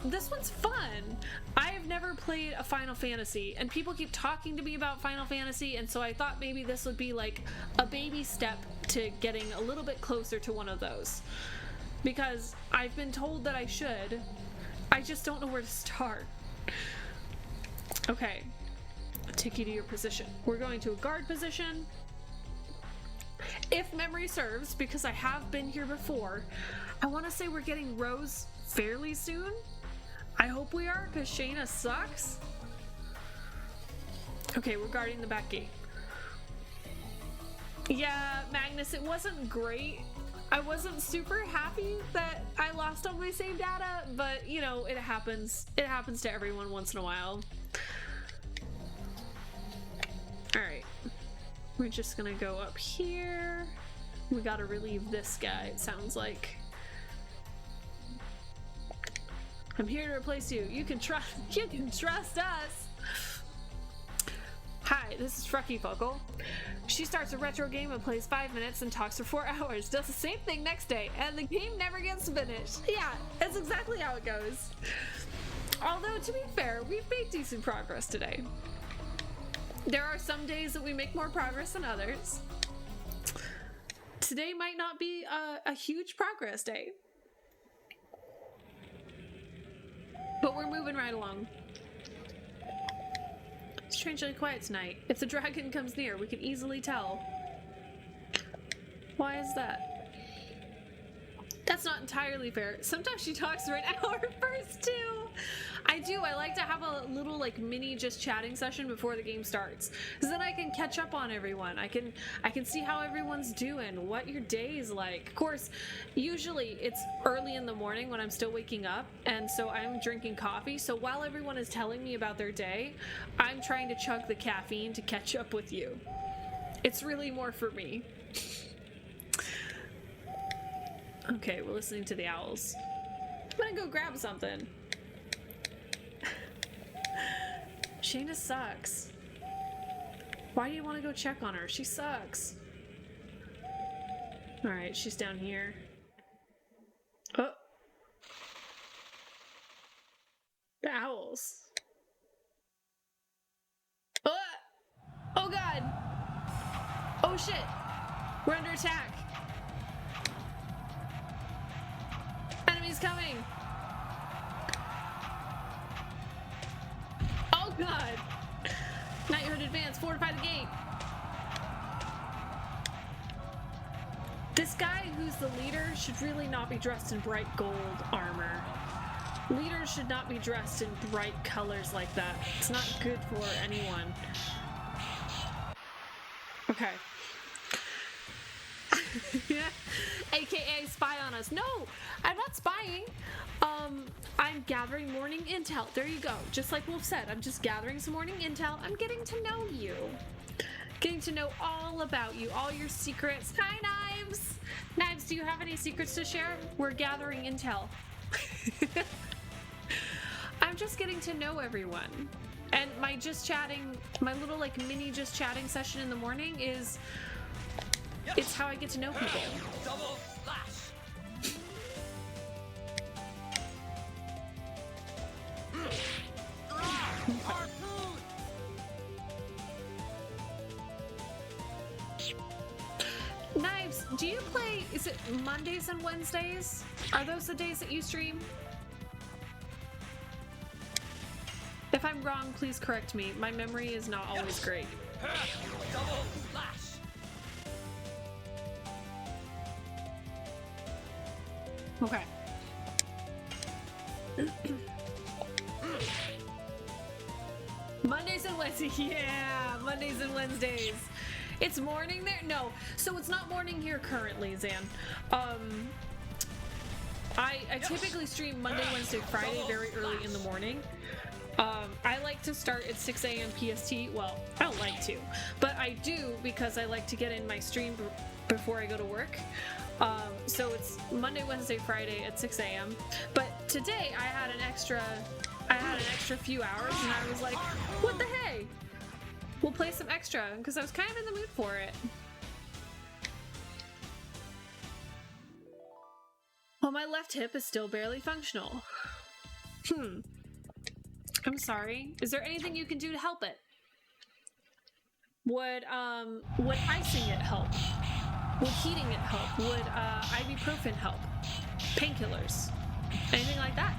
this one's fun. I've never played a Final Fantasy, and people keep talking to me about Final Fantasy, and so I thought maybe this would be like a baby step to getting a little bit closer to one of those. Because I've been told that I should. I just don't know where to start. Okay. I'll take you to your position. We're going to a guard position. If memory serves, because I have been here before, I want to say we're getting Rose fairly soon. I hope we are, because Shayna sucks. Okay, we're guarding the back gate. Yeah, Magnus, it wasn't great. I wasn't super happy that I lost all my save data, but you know, it happens. It happens to everyone once in a while. Alright. We're just gonna go up here. We gotta relieve this guy, it sounds like. I'm here to replace you. You can trust us. Hi, this is Fruckyfuckle. She starts a retro game and plays 5 minutes and talks for 4 hours, does the same thing next day, and the game never gets finished. Yeah, that's exactly how it goes. Although, to be fair, we've made decent progress today. There are some days that we make more progress than others. Today might not be a huge progress day. But we're moving right along. Strangely quiet tonight. If the dragon comes near, we can easily tell. Why is that? That's not entirely fair. Sometimes she talks for an hour first too. I do. I like to have a little like mini just chatting session before the game starts, because then I can catch up on everyone. I can see how everyone's doing, what your day is like. Of course, usually it's early in the morning when I'm still waking up, and so I'm drinking coffee. So while everyone is telling me about their day, I'm trying to chug the caffeine to catch up with you. It's really more for me. Okay, we're listening to the owls. I'm gonna go grab something. Shayna sucks. Why do you want to go check on her? She sucks. Alright, she's down here. Oh. The owls. Oh! Oh god! Oh shit! We're under attack! Enemies coming! Oh god! Knighthood advance, fortify the gate! This guy who's the leader should really not be dressed in bright gold armor. Leaders should not be dressed in bright colors like that. It's not good for anyone. Okay. AKA spy on us. No, I'm not spying. I'm gathering morning intel. There you go. Just like Wolf said, I'm just gathering some morning intel. I'm getting to know you. Getting to know all about you, all your secrets. Hi, Knives! Knives, do you have any secrets to share? We're gathering intel. I'm just getting to know everyone. And my just chatting, my little like mini just chatting session in the morning is, it's how I get to know people. Double slash. Harpoon. Knives, do you play, is it Mondays and Wednesdays? Are those the days that you stream? If I'm wrong, please correct me. My memory is not always great. Double slash. Okay. Mondays and Wednesdays. Yeah, Mondays and Wednesdays. It's morning there? No. So it's not morning here currently, Zan. I typically stream Monday, Wednesday, Friday very early in the morning. I like to start at 6 a.m. PST. Well, I don't like to, but I do because I like to get in my stream before I go to work. So it's Monday, Wednesday, Friday at 6 a.m. But today I had an extra few hours, and I was like, what the hey? We'll play some extra, because I was kind of in the mood for it. Well, my left hip is still barely functional. I'm sorry. Is there anything you can do to help it? Would icing it help? Would heating it help? Would ibuprofen help? Painkillers? Anything like that?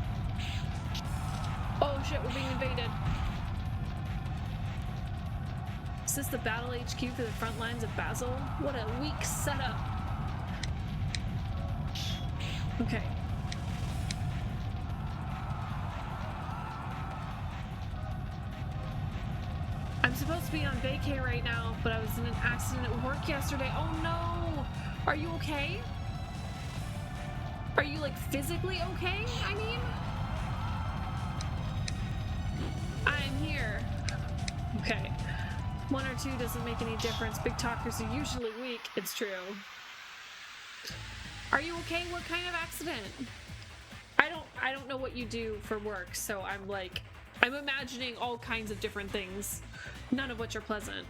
Oh shit, we're being invaded. Is this the battle HQ for the front lines of Basel? What a weak setup. Okay. I'm supposed to be on vacay right now, but I was in an accident at work yesterday. Oh no! Are you okay? Are you like physically okay? I mean? I'm here. Okay. 1 or 2 doesn't make any difference. Big talkers are usually weak. It's true. Are you okay? What kind of accident? I don't know what you do for work, so I'm imagining all kinds of different things, none of which are pleasant.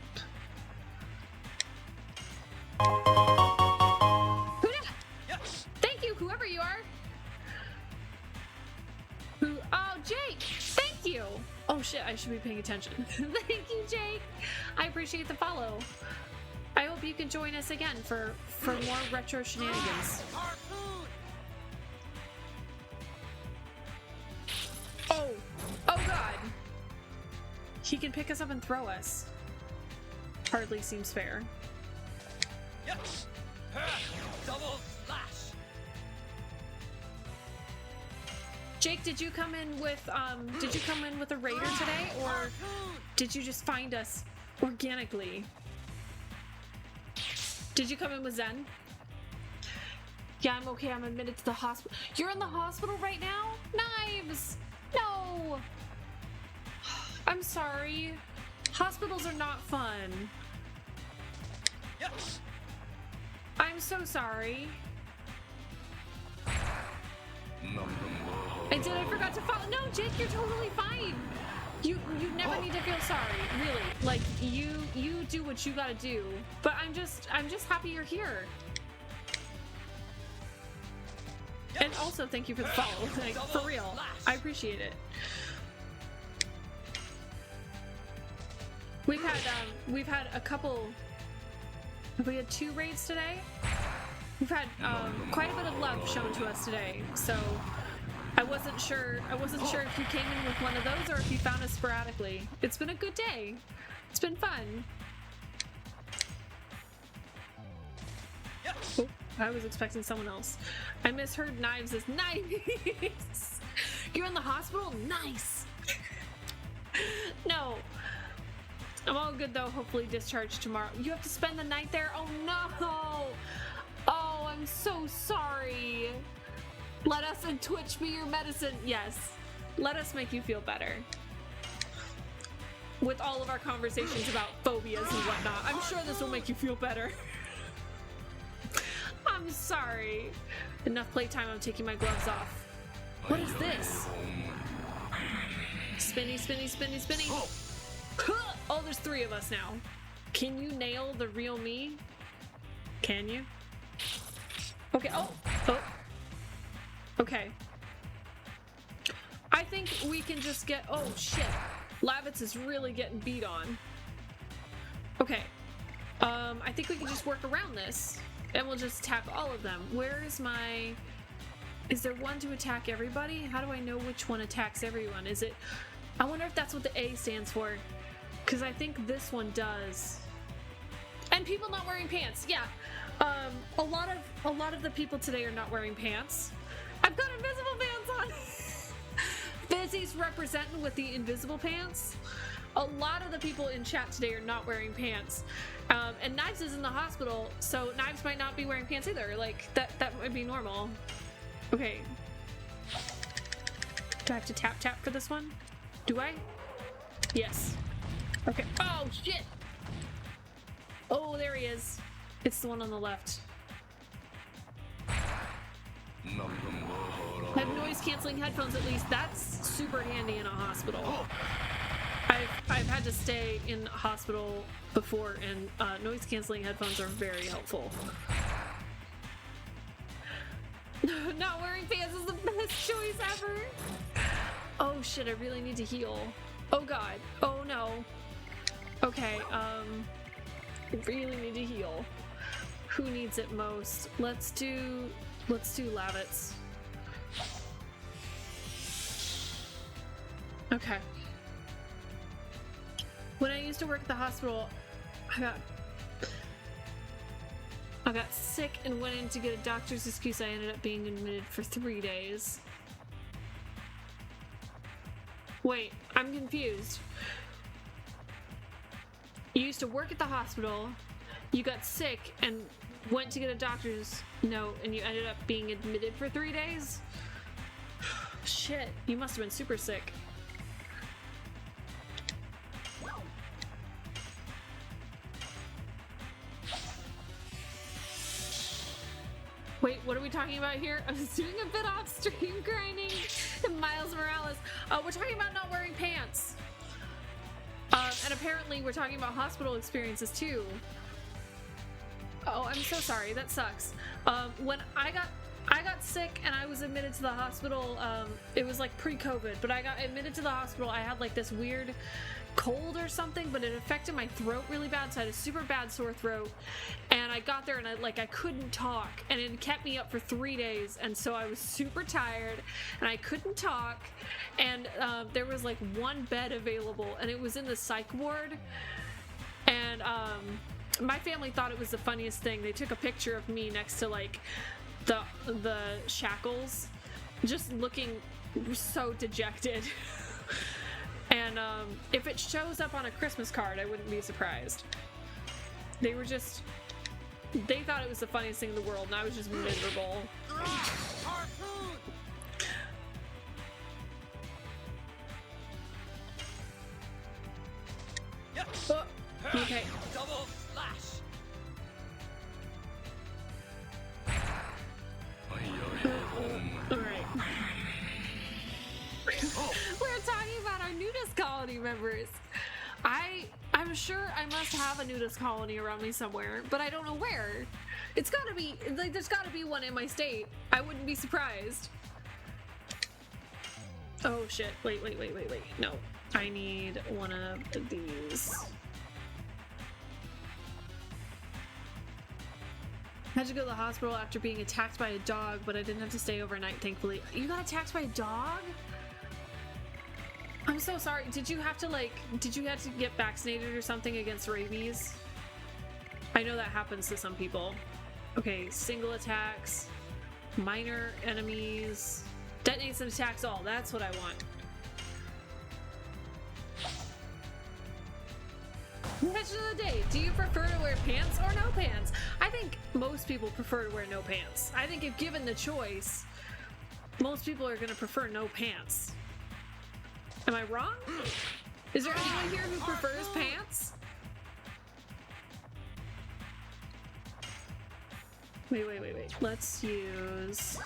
Yes. Thank you, whoever you are. Oh, Jake! Thank you! Oh shit, I should be paying attention. Thank you, Jake! I appreciate the follow. I hope you can join us again for more retro shenanigans. Harpoon. Oh! Oh god! He can pick us up and throw us. Hardly seems fair. Yes. Double slash. Jake, did you come in with a raider today, or Harpoon. did you just find us organically? Did you come in with Zen? Yeah, I'm okay. I'm admitted to the hospital. You're in the hospital right now? Knives! No! I'm sorry. Hospitals are not fun. Yes. I'm so sorry. I forgot to follow. No, Jake, you're totally fine. You never need to feel sorry, really. Like you do what you gotta do. But I'm just happy you're here. And also thank you for the follow. Like, for real. I appreciate it. We've had a couple. We had 2 raids today. We've had quite a bit of love shown to us today, so I wasn't sure if you came in with one of those or if you found us sporadically. It's been a good day. It's been fun. Yes. Oh, I was expecting someone else. I misheard Knives as nice. You're in the hospital? Nice. No. I'm all good though, hopefully discharged tomorrow. You have to spend the night there? Oh no! Oh, I'm so sorry. Let us and Twitch be your medicine. Yes. Let us make you feel better. With all of our conversations about phobias and whatnot, I'm sure this will make you feel better. I'm sorry. Enough playtime, I'm taking my gloves off. What is this? Spinny, spinny, spinny, spinny. Oh, there's 3 of us now. Can you nail the real me? Can you? Okay, oh. Okay. I think we can just get, oh shit. Lavitz is really getting beat on. Okay. I think we can just work around this. And we'll just attack all of them. Where is my... Is there one to attack everybody? How do I know which one attacks everyone? Is it... I wonder if that's what the A stands for. Because I think this one does. And people not wearing pants. Yeah. A lot of the people today are not wearing pants. I've got invisible pants on. Busy's representing with the invisible pants. A lot of the people in chat today are not wearing pants. And Knives is in the hospital, so Knives might not be wearing pants either. Like, that might be normal. Okay. Do I have to tap for this one? Do I? Yes. Okay. Oh, shit! Oh, there he is. It's the one on the left. I have noise-canceling headphones, at least. That's super handy in a hospital. I've had to stay in a hospital before, and noise-canceling headphones are very helpful. Not wearing pants is the best choice ever! Oh shit, I really need to heal. Oh god. Oh no. Okay, I really need to heal. Who needs it most? Let's do Lavitz. Okay. When I used to work at the hospital, I got sick and went in to get a doctor's excuse. I ended up being admitted for 3 days. Wait, I'm confused. You used to work at the hospital, you got sick and went to get a doctor's note, and you ended up being admitted for 3 days? Shit, you must have been super sick. Wait, what are we talking about here? I was doing a bit off stream grinding Miles Morales. We're talking about not wearing pants. And apparently we're talking about hospital experiences too. Oh, I'm so sorry. That sucks. When I got sick and I was admitted to the hospital, it was like pre-COVID, but I got admitted to the hospital. I had like this weird cold or something, but it affected my throat really bad, so I had a super bad sore throat. And I got there and I couldn't talk, and it kept me up for 3 days, and so I was super tired and I couldn't talk. And there was like one bed available, and it was in the psych ward. And my family thought it was the funniest thing. They took a picture of me next to like the shackles, just looking so dejected. And if it shows up on a Christmas card, I wouldn't be surprised. They thought it was the funniest thing in the world, and I was just miserable. Harpoon! Yes! Oh, okay. Double slash! Alright. We're talking about our nudist colony members. I'm sure I must have a nudist colony around me somewhere, but I don't know where. It's gotta be, like, there's gotta be one in my state. I wouldn't be surprised. Oh shit, wait. No, I need one of these. I had to go to the hospital after being attacked by a dog, but I didn't have to stay overnight, thankfully. You got attacked by a dog? I'm so sorry. Did you have to get vaccinated or something against rabies? I know that happens to some people. Okay, single attacks, minor enemies, detonates and attacks all. That's what I want. Question of the day: do you prefer to wear pants or no pants? I think most people prefer to wear no pants. I think if given the choice, most people are going to prefer no pants. Am I wrong? Is there anyone here who prefers pants? Wait. Let's use...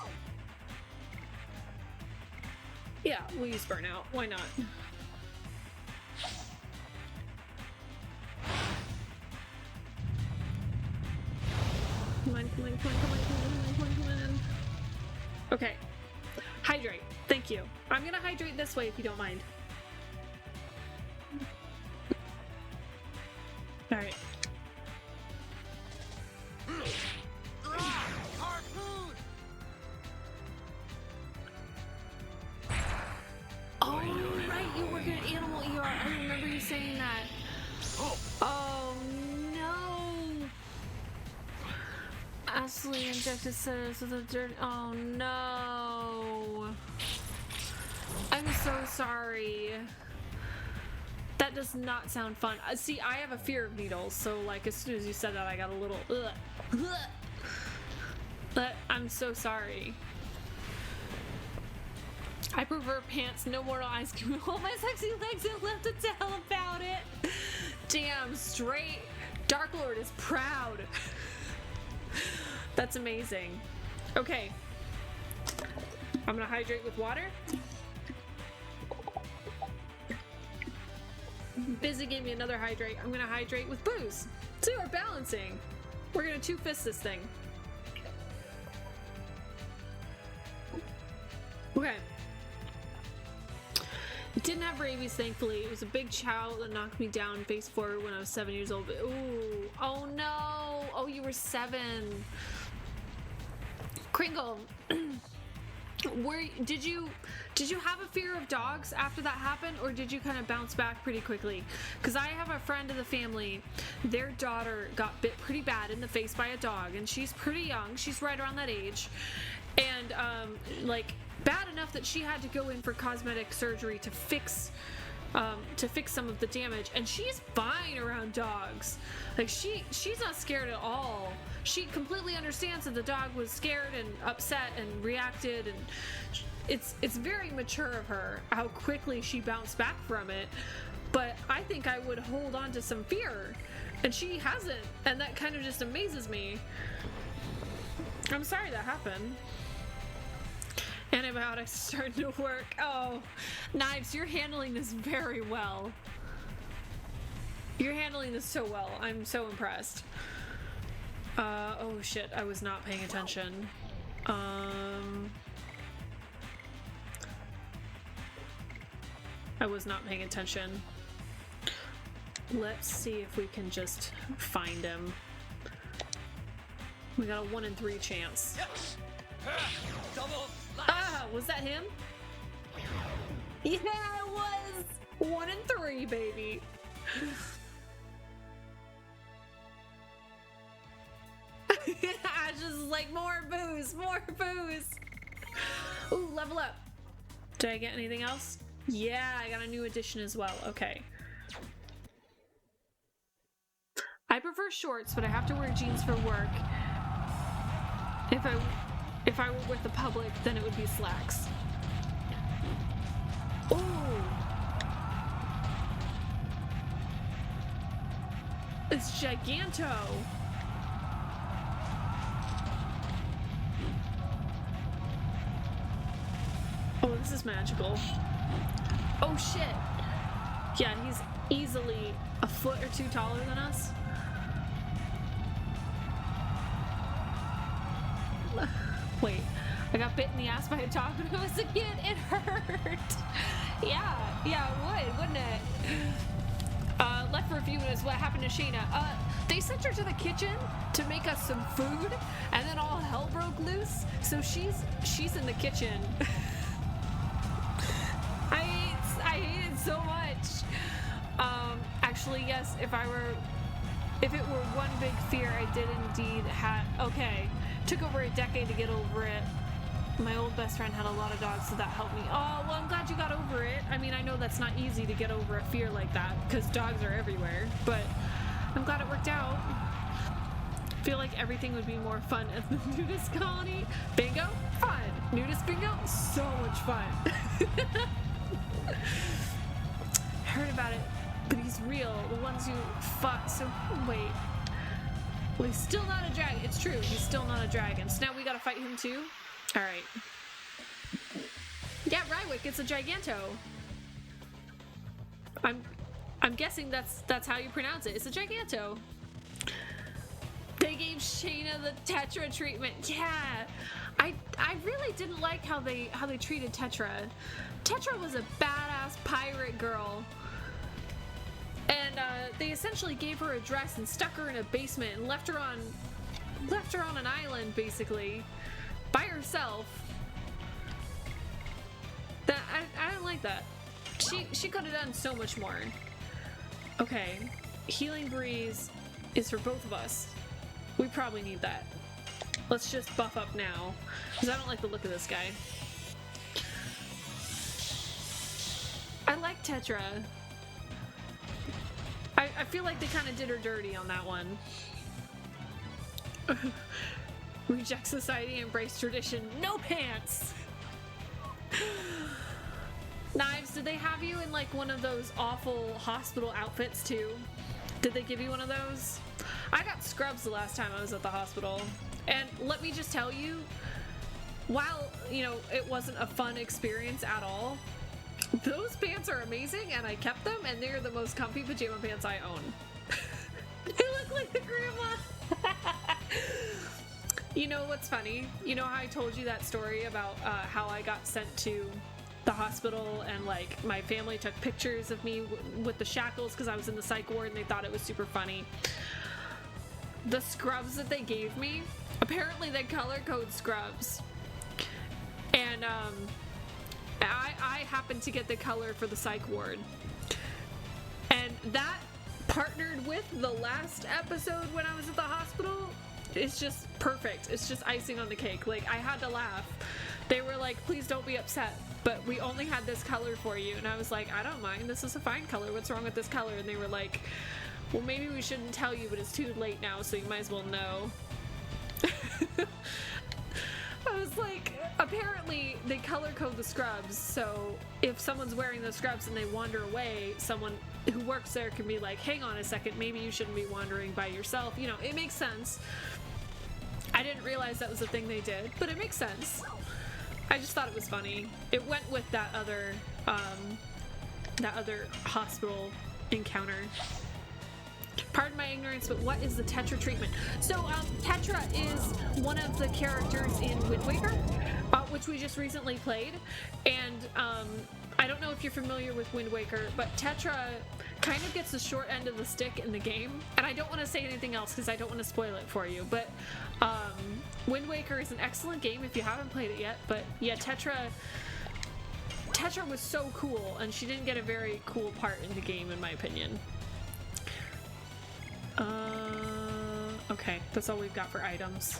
Yeah, we'll use burnout. Why not? Come on. Okay. Hydrate. Thank you. I'm gonna hydrate this way if you don't mind. Alright. Harpoon! Oh, right, you work at Animal ER. I remember you saying that. Oh, no. Ashley injected Cetus with a dirt. Oh, no. I'm so sorry. That does not sound fun. See, I have a fear of needles, so like as soon as you said that, I got a little But I'm so sorry. I prefer pants, no more ice cream. Hold my sexy legs and left to tell about it. Damn straight. Dark Lord is proud. That's amazing. Okay. I'm gonna hydrate with water. Busy gave me another hydrate. I'm gonna hydrate with booze. See, we're balancing. We're gonna two-fist this thing. Okay. Didn't have rabies, thankfully. It was a big chow that knocked me down face forward when I was 7 years old. Ooh. Oh no. Oh, you were 7. Kringle. Did you have a fear of dogs after that happened, or did you kind of bounce back pretty quickly? Because I have a friend of the family, their daughter got bit pretty bad in the face by a dog, and she's pretty young, she's right around that age, and like bad enough that she had to go in for cosmetic surgery to fix some of the damage, and she's fine around dogs. Like she's not scared at all. She completely understands that the dog was scared and upset and reacted, and it's very mature of her how quickly she bounced back from it. But I think I would hold on to some fear, and she hasn't, and that kind of just amazes me. I'm sorry that happened. Antibiotics starting to work. Oh, Knives, you're handling this very well. You're handling this so well. I'm so impressed. Oh shit, I was not paying attention. I was not paying attention. Let's see if we can just find him. We got a 1 in 3 chance. Double slash. Ah, was that him? Yeah, it was! 1 in 3, baby. I just like more booze, more booze. Ooh, level up. Did I get anything else? Yeah, I got a new edition as well. Okay. I prefer shorts, but I have to wear jeans for work. If I were with the public, then it would be slacks. Ooh. It's Giganto. Oh, this is magical. Oh shit. Yeah, he's easily a foot or 2 taller than us. Wait, I got bit in the ass by a dog when I was a kid. It hurt. Yeah, it would, wouldn't it? Left for a few minutes. What happened to Shayna? They sent her to the kitchen to make us some food, and then all hell broke loose. So she's in the kitchen. I hate it so much. Actually, yes. If it were one big fear, I did indeed have. Okay, took over a decade to get over it. My old best friend had a lot of dogs, so that helped me. Oh, well, I'm glad you got over it. I mean, I know that's not easy to get over a fear like that, because dogs are everywhere, but I'm glad it worked out. I feel like everything would be more fun at the nudist colony. Bingo? Fun. Nudist bingo? So much fun. Heard about it, but he's real. The ones who fought, so wait. Well, he's still not a dragon. It's true, he's still not a dragon. So now we gotta fight him too? Alright. Yeah, Rywick, it's a Giganto. I'm guessing that's how you pronounce it. It's a Giganto. They gave Shayna the Tetra treatment. Yeah. I really didn't like how they treated Tetra. Tetra was a badass pirate girl. And they essentially gave her a dress and stuck her in a basement and left her on an island basically. By herself. That I don't like that. She could have done so much more. Okay, Healing Breeze is for both of us. We probably need that. Let's just buff up now, because I don't like the look of this guy. I like Tetra. I feel like they kind of did her dirty on that one. Reject society, embrace tradition. No pants! Knives, did they have you in like one of those awful hospital outfits too? Did they give you one of those? I got scrubs the last time I was at the hospital. And let me just tell you, while, you know, it wasn't a fun experience at all, those pants are amazing and I kept them and they're the most comfy pajama pants I own. They look like the grandma. You know what's funny? You know how I told you that story about how I got sent to the hospital and like my family took pictures of me with the shackles because I was in the psych ward and they thought it was super funny. The scrubs that they gave me, apparently they color code scrubs. And I happened to get the color for the psych ward. And that partnered with the last episode when I was at the hospital. It's just perfect. It's just icing on the cake. Like, I had to laugh. They were like, please don't be upset, but we only had this color for you. And I was like, I don't mind. This is a fine color. What's wrong with this color? And they were like, well, maybe we shouldn't tell you, but it's too late now, so you might as well know. I was like, apparently they color code the scrubs, so if someone's wearing those scrubs and they wander away, someone who works there can be like, hang on a second, maybe you shouldn't be wandering by yourself. You know, it makes sense. I didn't realize that was a thing they did, but it makes sense. I just thought it was funny. It went with that other hospital encounter. Pardon my ignorance, but what is the Tetra treatment? So, Tetra is one of the characters in Wind Waker, which we just recently played, and I don't know if you're familiar with Wind Waker, but Tetra kind of gets the short end of the stick in the game, and I don't want to say anything else because I don't want to spoil it for you, but Wind Waker is an excellent game if you haven't played it yet, but yeah, Tetra was so cool, and she didn't get a very cool part in the game, in my opinion. Okay, that's all we've got for items.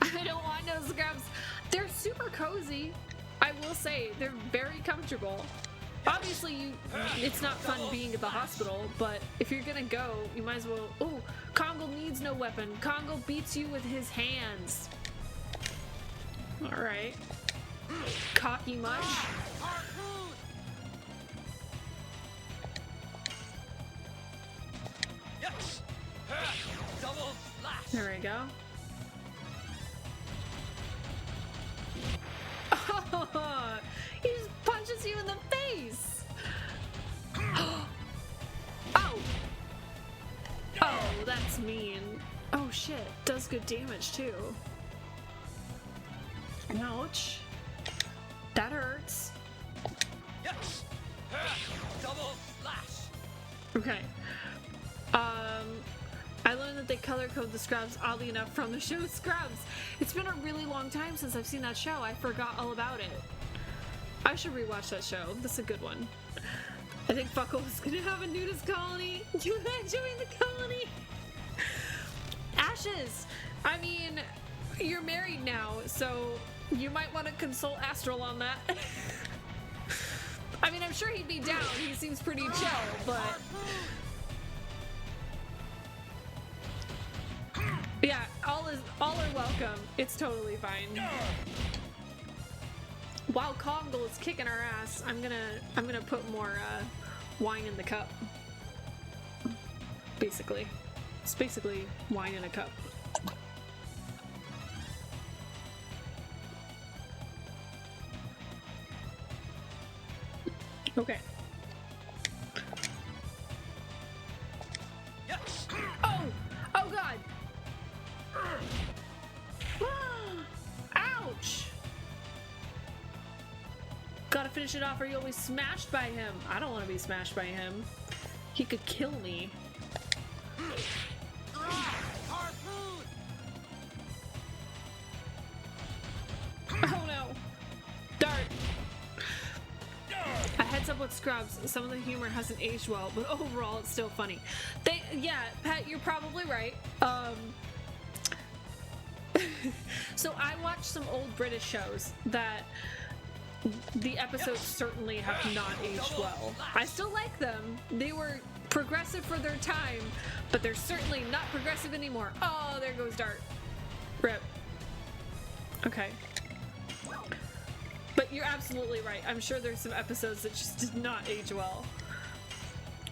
I don't want no scrubs. They're super cozy. I will say, they're very comfortable. Obviously, it's not fun being at the hospital, but if you're gonna go, you might as well... Oh, Kongo needs no weapon. Kongo beats you with his hands. Alright. Cocky much? There we go. Oh, he just punches you in the face. Oh. Oh, that's mean. Oh shit, does good damage too. Ouch. That hurts. Double slash. Okay. I learned that they color code the Scrubs, oddly enough, from the show Scrubs. It's been a really long time since I've seen that show. I forgot all about it. I should rewatch that show. That's a good one. I think Fuckle is gonna have a nudist colony. You join the colony. Ashes. I mean, you're married now, so you might want to consult Astral on that. I mean, I'm sure he'd be down. He seems pretty chill, but... Yeah, all are welcome. It's totally fine. While Kongo is kicking our ass, I'm gonna put more wine in the cup. Basically. It's basically wine in a cup. Okay. Oh! Oh god! Ouch! Gotta finish it off or you'll be smashed by him. I don't want to be smashed by him. He could kill me. Oh no! Dart! A heads up with Scrubs. Some of the humor hasn't aged well, but overall it's still funny. Yeah, Pat, you're probably right. So I watched some old British shows that the episodes certainly have not aged well. I still like them. They were progressive for their time, but they're certainly not progressive anymore. Oh, there goes Dart. Rip. Okay. But you're absolutely right. I'm sure there's some episodes that just did not age well.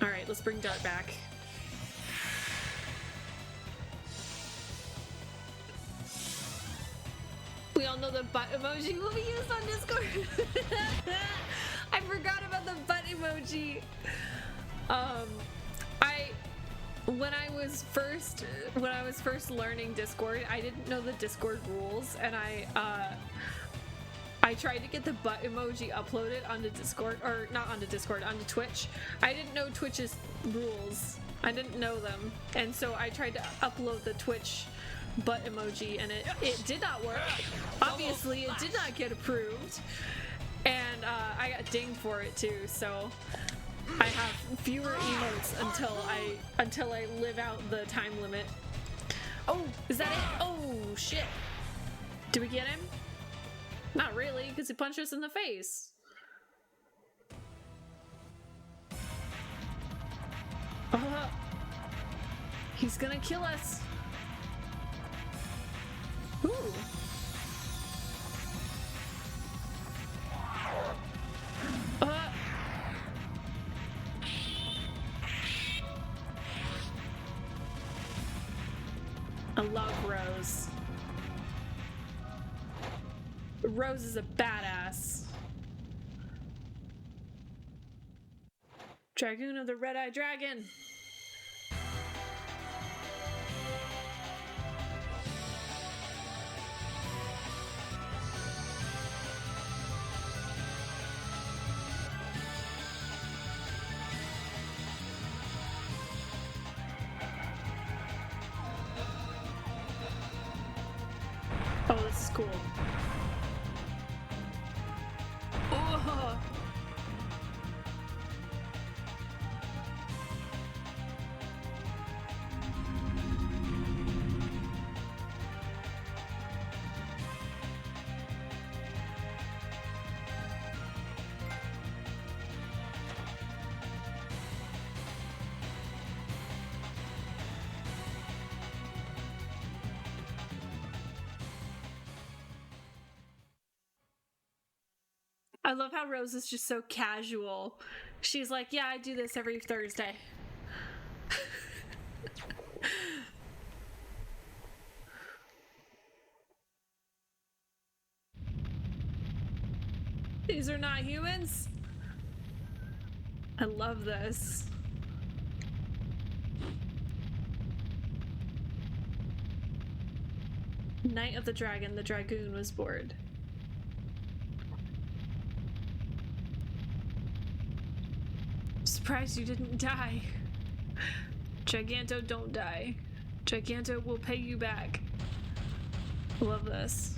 Alright, let's bring Dart back. We all know the butt emoji will be used on Discord. I forgot about the butt emoji. When I was first learning Discord, I didn't know the Discord rules, and I tried to get the butt emoji uploaded onto Discord, or not onto Discord, onto Twitch. I didn't know Twitch's rules. I didn't know them, and so I tried to upload the Twitch butt emoji, and it did not work. Obviously, it did not get approved, and I got dinged for it too. So I have fewer emotes until I live out the time limit. Oh, is that it? Oh shit! Did we get him? Not really, because he punched us in the face. He's gonna kill us. Ooh. Rose is a badass. Dragoon of the Red-Eyed Dragon. Oh, this is cool. Oh. I love how Rose is just so casual. She's like, yeah, I do this every Thursday. These are not humans? I love this. Night of the Dragon, the Dragoon was bored. Surprised you didn't die. Giganto, don't die. Giganto will pay you back. Love this.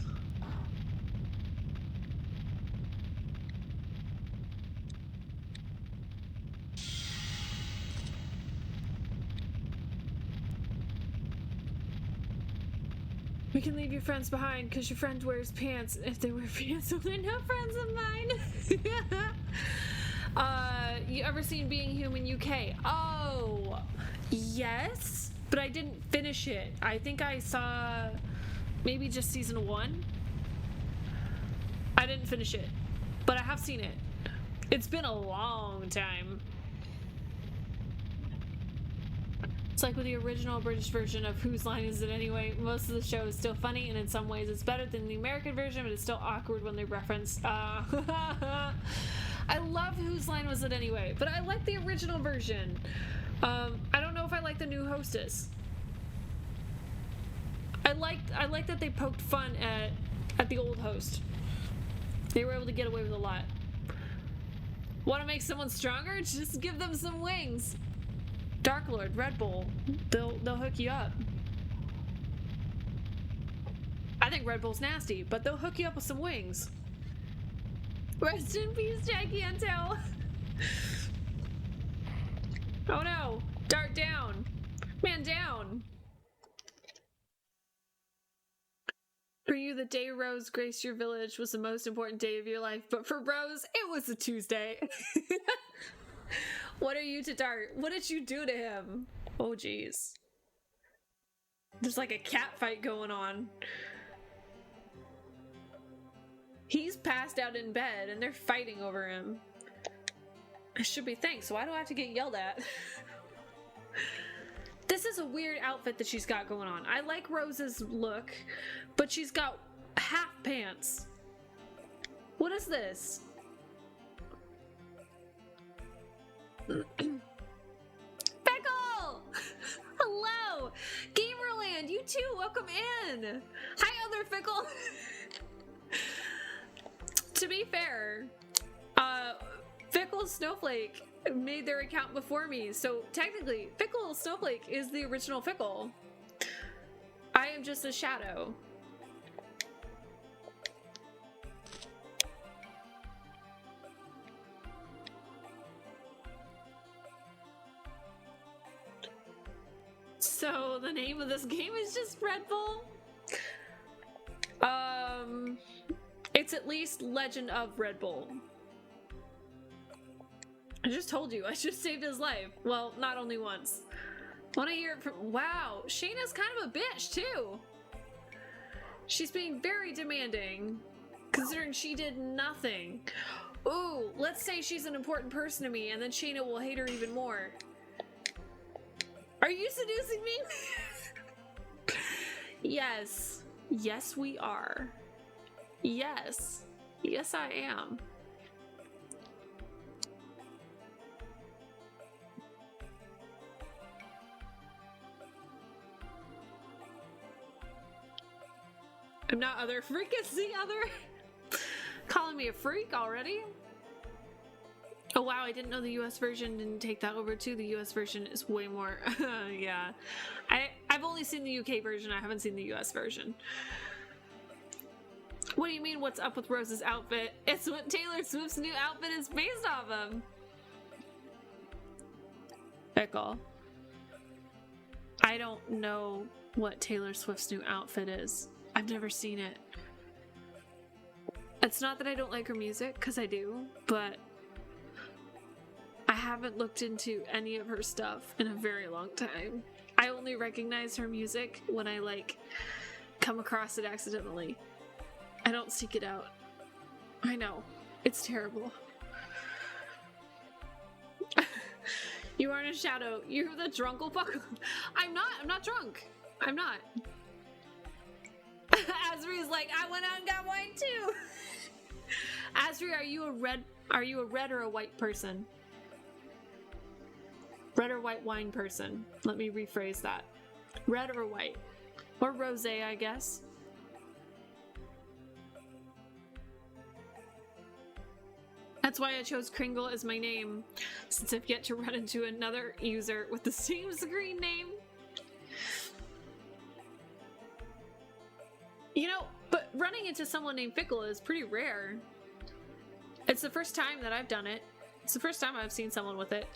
We can leave your friends behind because your friend wears pants. If they wear pants, well, they're not friends of mine. You ever seen Being Human UK? Oh, yes, but I didn't finish it. I think I saw maybe just season 1. I didn't finish it, but I have seen it. It's been a long time. It's like with the original British version of Whose Line Is It Anyway? Most of the show is still funny, and in some ways it's better than the American version, but it's still awkward when they reference I love Whose Line Was It Anyway, but I like the original version. I don't know if I like the new hostess. I like that they poked fun at the old host. They were able to get away with a lot. Want to make someone stronger? Just give them some wings. Dark Lord, Red Bull, they'll hook you up. I think Red Bull's nasty, but they'll hook you up with some wings. Rest in peace, Giganto. Oh no, Dart down. Man down. For you, the day Rose graced your village was the most important day of your life, but for Rose, it was a Tuesday. What are you to Dart? What did you do to him? Oh, jeez. There's like a cat fight going on. He's passed out in bed and they're fighting over him. It should be thanks. Why do I have to get yelled at? This is a weird outfit that she's got going on. I like Rose's look, but she's got half pants. What is this? Feckle! Hello! Gamerland, you too, welcome in! Hi, other Fickle! To be fair, Fickle Snowflake made their account before me, so technically, Fickle Snowflake is the original Fickle. I am just a shadow. So the name of this game is just Red Bull? It's at least Legend of Red Bull. I just told you, I just saved his life. Well, not only once. Want to hear it from— wow, Shayna's kind of a bitch too. She's being very demanding, considering she did nothing. Ooh, let's say she's an important person to me, and then Shayna will hate her even more. Are you seducing me? Yes. Yes, we are. Yes. Yes, I am. I'm not other freak, it's the other. Calling me a freak already? Oh wow, I didn't know the US version didn't take that over too. The US version is way more, yeah. I've only seen the UK version, I haven't seen the US version. What do you mean, what's up with Rose's outfit? It's what Taylor Swift's new outfit is based off of. Pickle. I don't know what Taylor Swift's new outfit is. I've never seen it. It's not that I don't like her music, because I do, but I haven't looked into any of her stuff in a very long time. I only recognize her music when I, like, come across it accidentally. I don't seek it out. I know. It's terrible. You aren't a shadow. You're the drunklefuck. I'm not drunk. I'm not. Asri's like, I went out and got wine too. Asri, are you a red or a white person? Red or white wine person? Let me rephrase that. Red or white? Or rosé, I guess. That's why I chose Kringle as my name, since I've yet to run into another user with the same screen name. You know, but running into someone named Fickle is pretty rare. It's the first time that I've done it. It's the first time I've seen someone with it.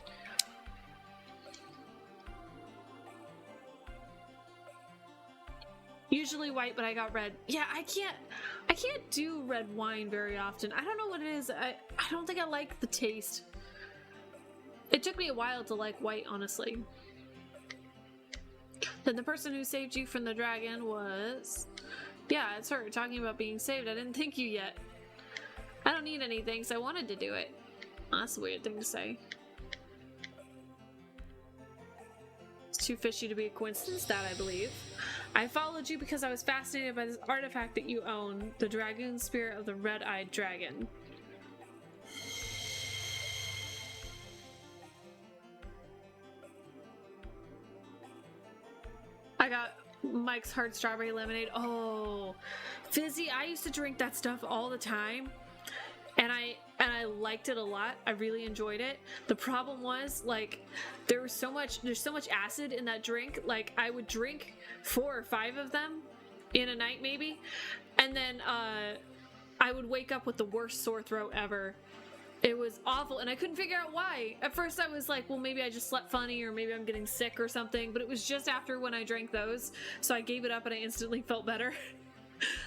Usually white, but I got red. Yeah, I can't do red wine very often. I don't know what it is. I don't think I like the taste. It took me a while to like white, honestly. Then the person who saved you from the dragon was... Yeah, it's her talking about being saved. I didn't thank you yet. I don't need anything, so I wanted to do it. That's a weird thing to say. It's too fishy to be a coincidence, that I believe. I followed you because I was fascinated by this artifact that you own, the dragoon spirit of the red-eyed dragon. I got Mike's Hard Strawberry Lemonade. Oh, fizzy. I used to drink that stuff all the time, and I liked it a lot. I really enjoyed it. The problem was, like, there's so much acid in that drink. Like, I would drink 4 or 5 of them in a night maybe, and then I would wake up with the worst sore throat ever. It was awful, and I couldn't figure out why. At first I was like, well, maybe I just slept funny, or maybe I'm getting sick or something, but it was just after when I drank those, so I gave it up and I instantly felt better.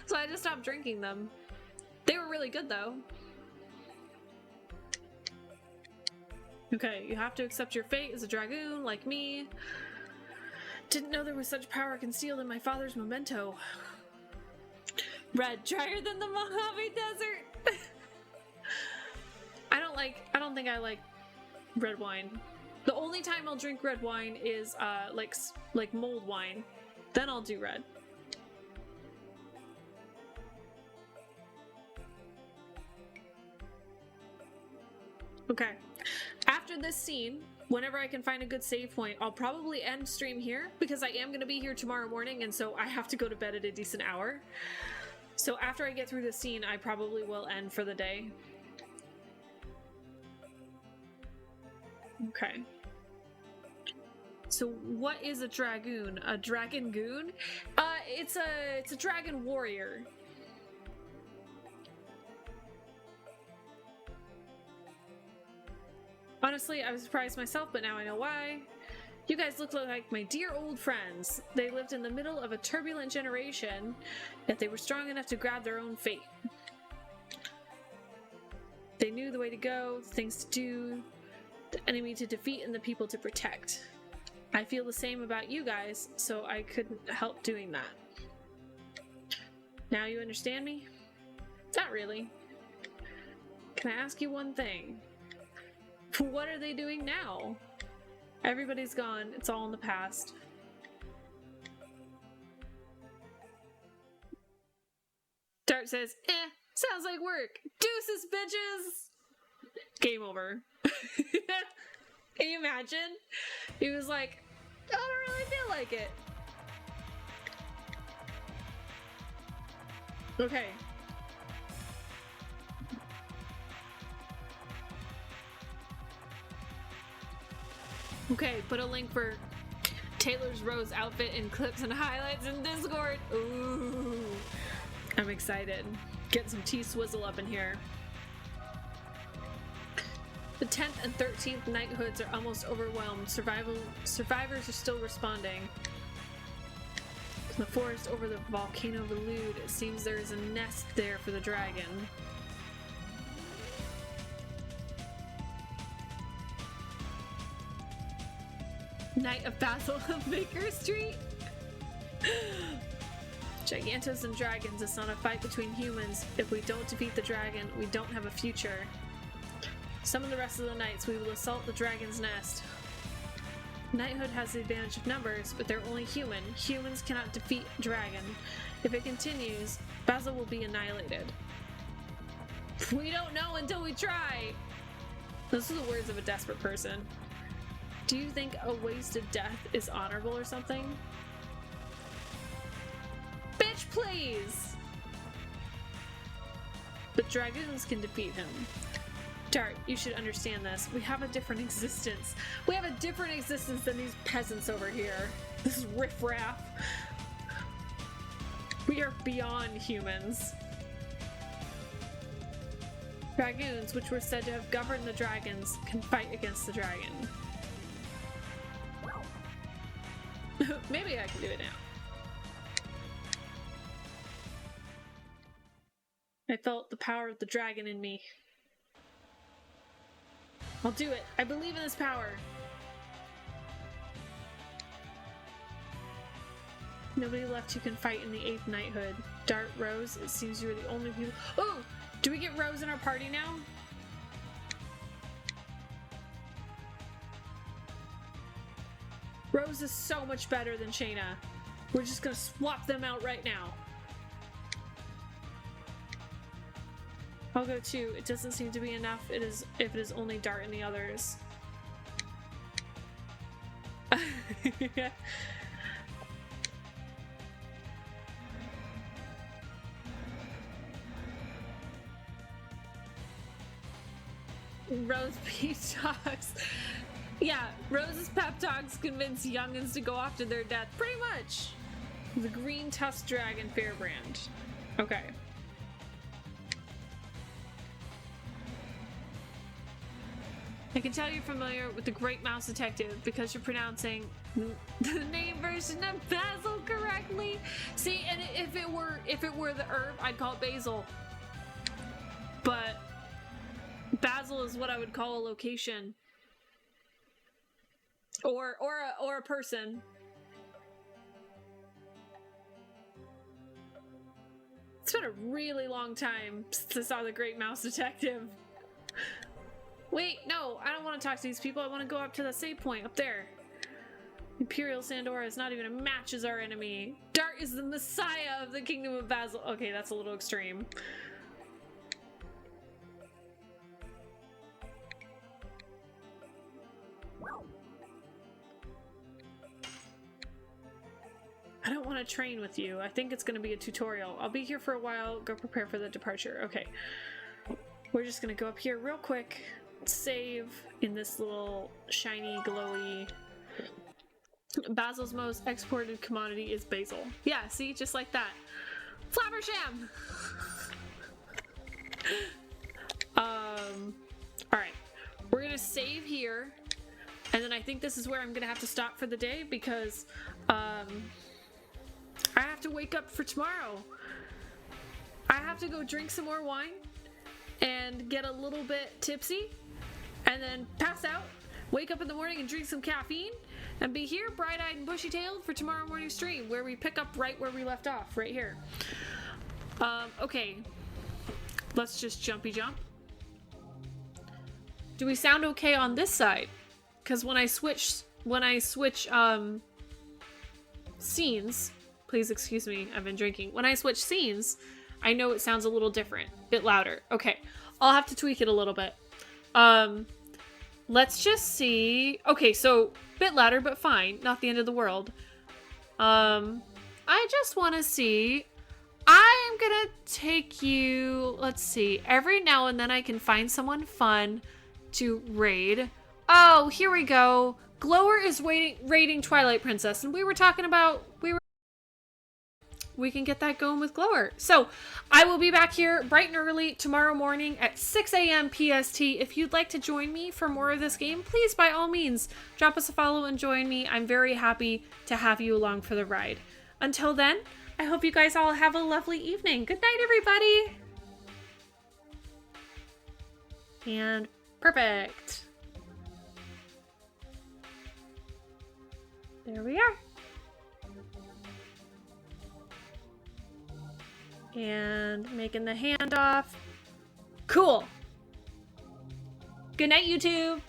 So I just stopped drinking them. They were really good though. Okay, you have to accept your fate as a dragoon, like me. Didn't know there was such power concealed in my father's memento. Red, drier than the Mojave Desert! I don't think I like red wine. The only time I'll drink red wine is, like mulled wine. Then I'll do red. Okay. After this scene, whenever I can find a good save point, I'll probably end stream here because I am going to be here tomorrow morning, and so I have to go to bed at a decent hour. So after I get through this scene, I probably will end for the day. Okay. So what is a dragoon? A dragon goon? It's a dragon warrior. Honestly, I was surprised myself, but now I know why. You guys look like my dear old friends. They lived in the middle of a turbulent generation, yet they were strong enough to grab their own fate. They knew the way to go, the things to do, the enemy to defeat, and the people to protect. I feel the same about you guys, so I couldn't help doing that. Now you understand me? Not really. Can I ask you one thing? What are they doing now? Everybody's gone. It's all in the past. Dart says, sounds like work. Deuces, bitches! Game over. Can you imagine? He was like, I don't really feel like it. Okay. Okay, put a link for Taylor's Rose outfit in clips and highlights in Discord. Ooh. I'm excited. Get some T-Swizzle up in here. The 10th and 13th knighthoods are almost overwhelmed. Survivors are still responding. In the forest over the volcano of Elude, it seems there is a nest there for the dragon. Knight of Basil of Baker Street? Gigantos and dragons, it's not a fight between humans. If we don't defeat the dragon, we don't have a future. Summon the rest of the knights, we will assault the dragon's nest. Knighthood has the advantage of numbers, but they're only human. Humans cannot defeat dragon. If it continues, Basil will be annihilated. We don't know until we try! Those are the words of a desperate person. Do you think a wasted death is honorable or something? Bitch, please! But dragoons can defeat him. Dart, you should understand this. We have a different existence. We have a different existence than these peasants over here. This is riffraff. We are beyond humans. Dragoons, which were said to have governed the dragons, can fight against the dragon. Maybe I can do it now. I felt the power of the dragon in me. I'll do it. I believe in this power. Nobody left who can fight in the 8th knighthood. Dart, Rose, it seems you're the only people. Oh! Do we get Rose in our party now? Rose is so much better than Shayna. We're just gonna swap them out right now. I'll go too. It doesn't seem to be enough. If it is only Dart and the others. Rose pep talks. Yeah, Rose's pep talks convince youngins to go off to their death. Pretty much. The Green Tusk Dragon Fairbrand. Okay. I can tell you're familiar with the Great Mouse Detective because you're pronouncing the name version of Basil correctly. See, and if it were the herb, I'd call it basil. But Basil is what I would call a location. Or a person. It's been a really long time since I saw the Great Mouse Detective. Wait, no, I don't want to talk to these people. I want to go up to the save point up there. Imperial Sandora is not even a match as our enemy. Dart is the messiah of the Kingdom of Basil. Okay, that's a little extreme. I don't want to train with you. I think it's going to be a tutorial. I'll be here for a while. Go prepare for the departure. Okay. We're just going to go up here real quick. Save in this little shiny, glowy... Basil's most exported commodity is basil. Yeah, see? Just like that. Flabbersham! Alright. We're going to save here. And then I think this is where I'm going to have to stop for the day because... I have to wake up for tomorrow. I have to go drink some more wine and get a little bit tipsy and then pass out, wake up in the morning and drink some caffeine and be here bright-eyed and bushy-tailed for tomorrow morning's stream where we pick up right where we left off, right here. Okay. Let's just jumpy jump. Do we sound okay on this side? Because when I switch scenes, please excuse me, I've been drinking. When I switch scenes, I know it sounds a little different. Bit louder. Okay. I'll have to tweak it a little bit. Let's just see. Okay, so bit louder, but fine. Not the end of the world. I just want to see. I am gonna take you, let's see, every now and then I can find someone fun to raid. Oh, here we go. Glower is raiding Twilight Princess, and we were talking about, we can get that going with Glower. So I will be back here bright and early tomorrow morning at 6 a.m. PST. If you'd like to join me for more of this game, please, by all means, drop us a follow and join me. I'm very happy to have you along for the ride. Until then, I hope you guys all have a lovely evening. Good night, everybody. And perfect. There we are. And making the handoff. Cool. Good night, YouTube.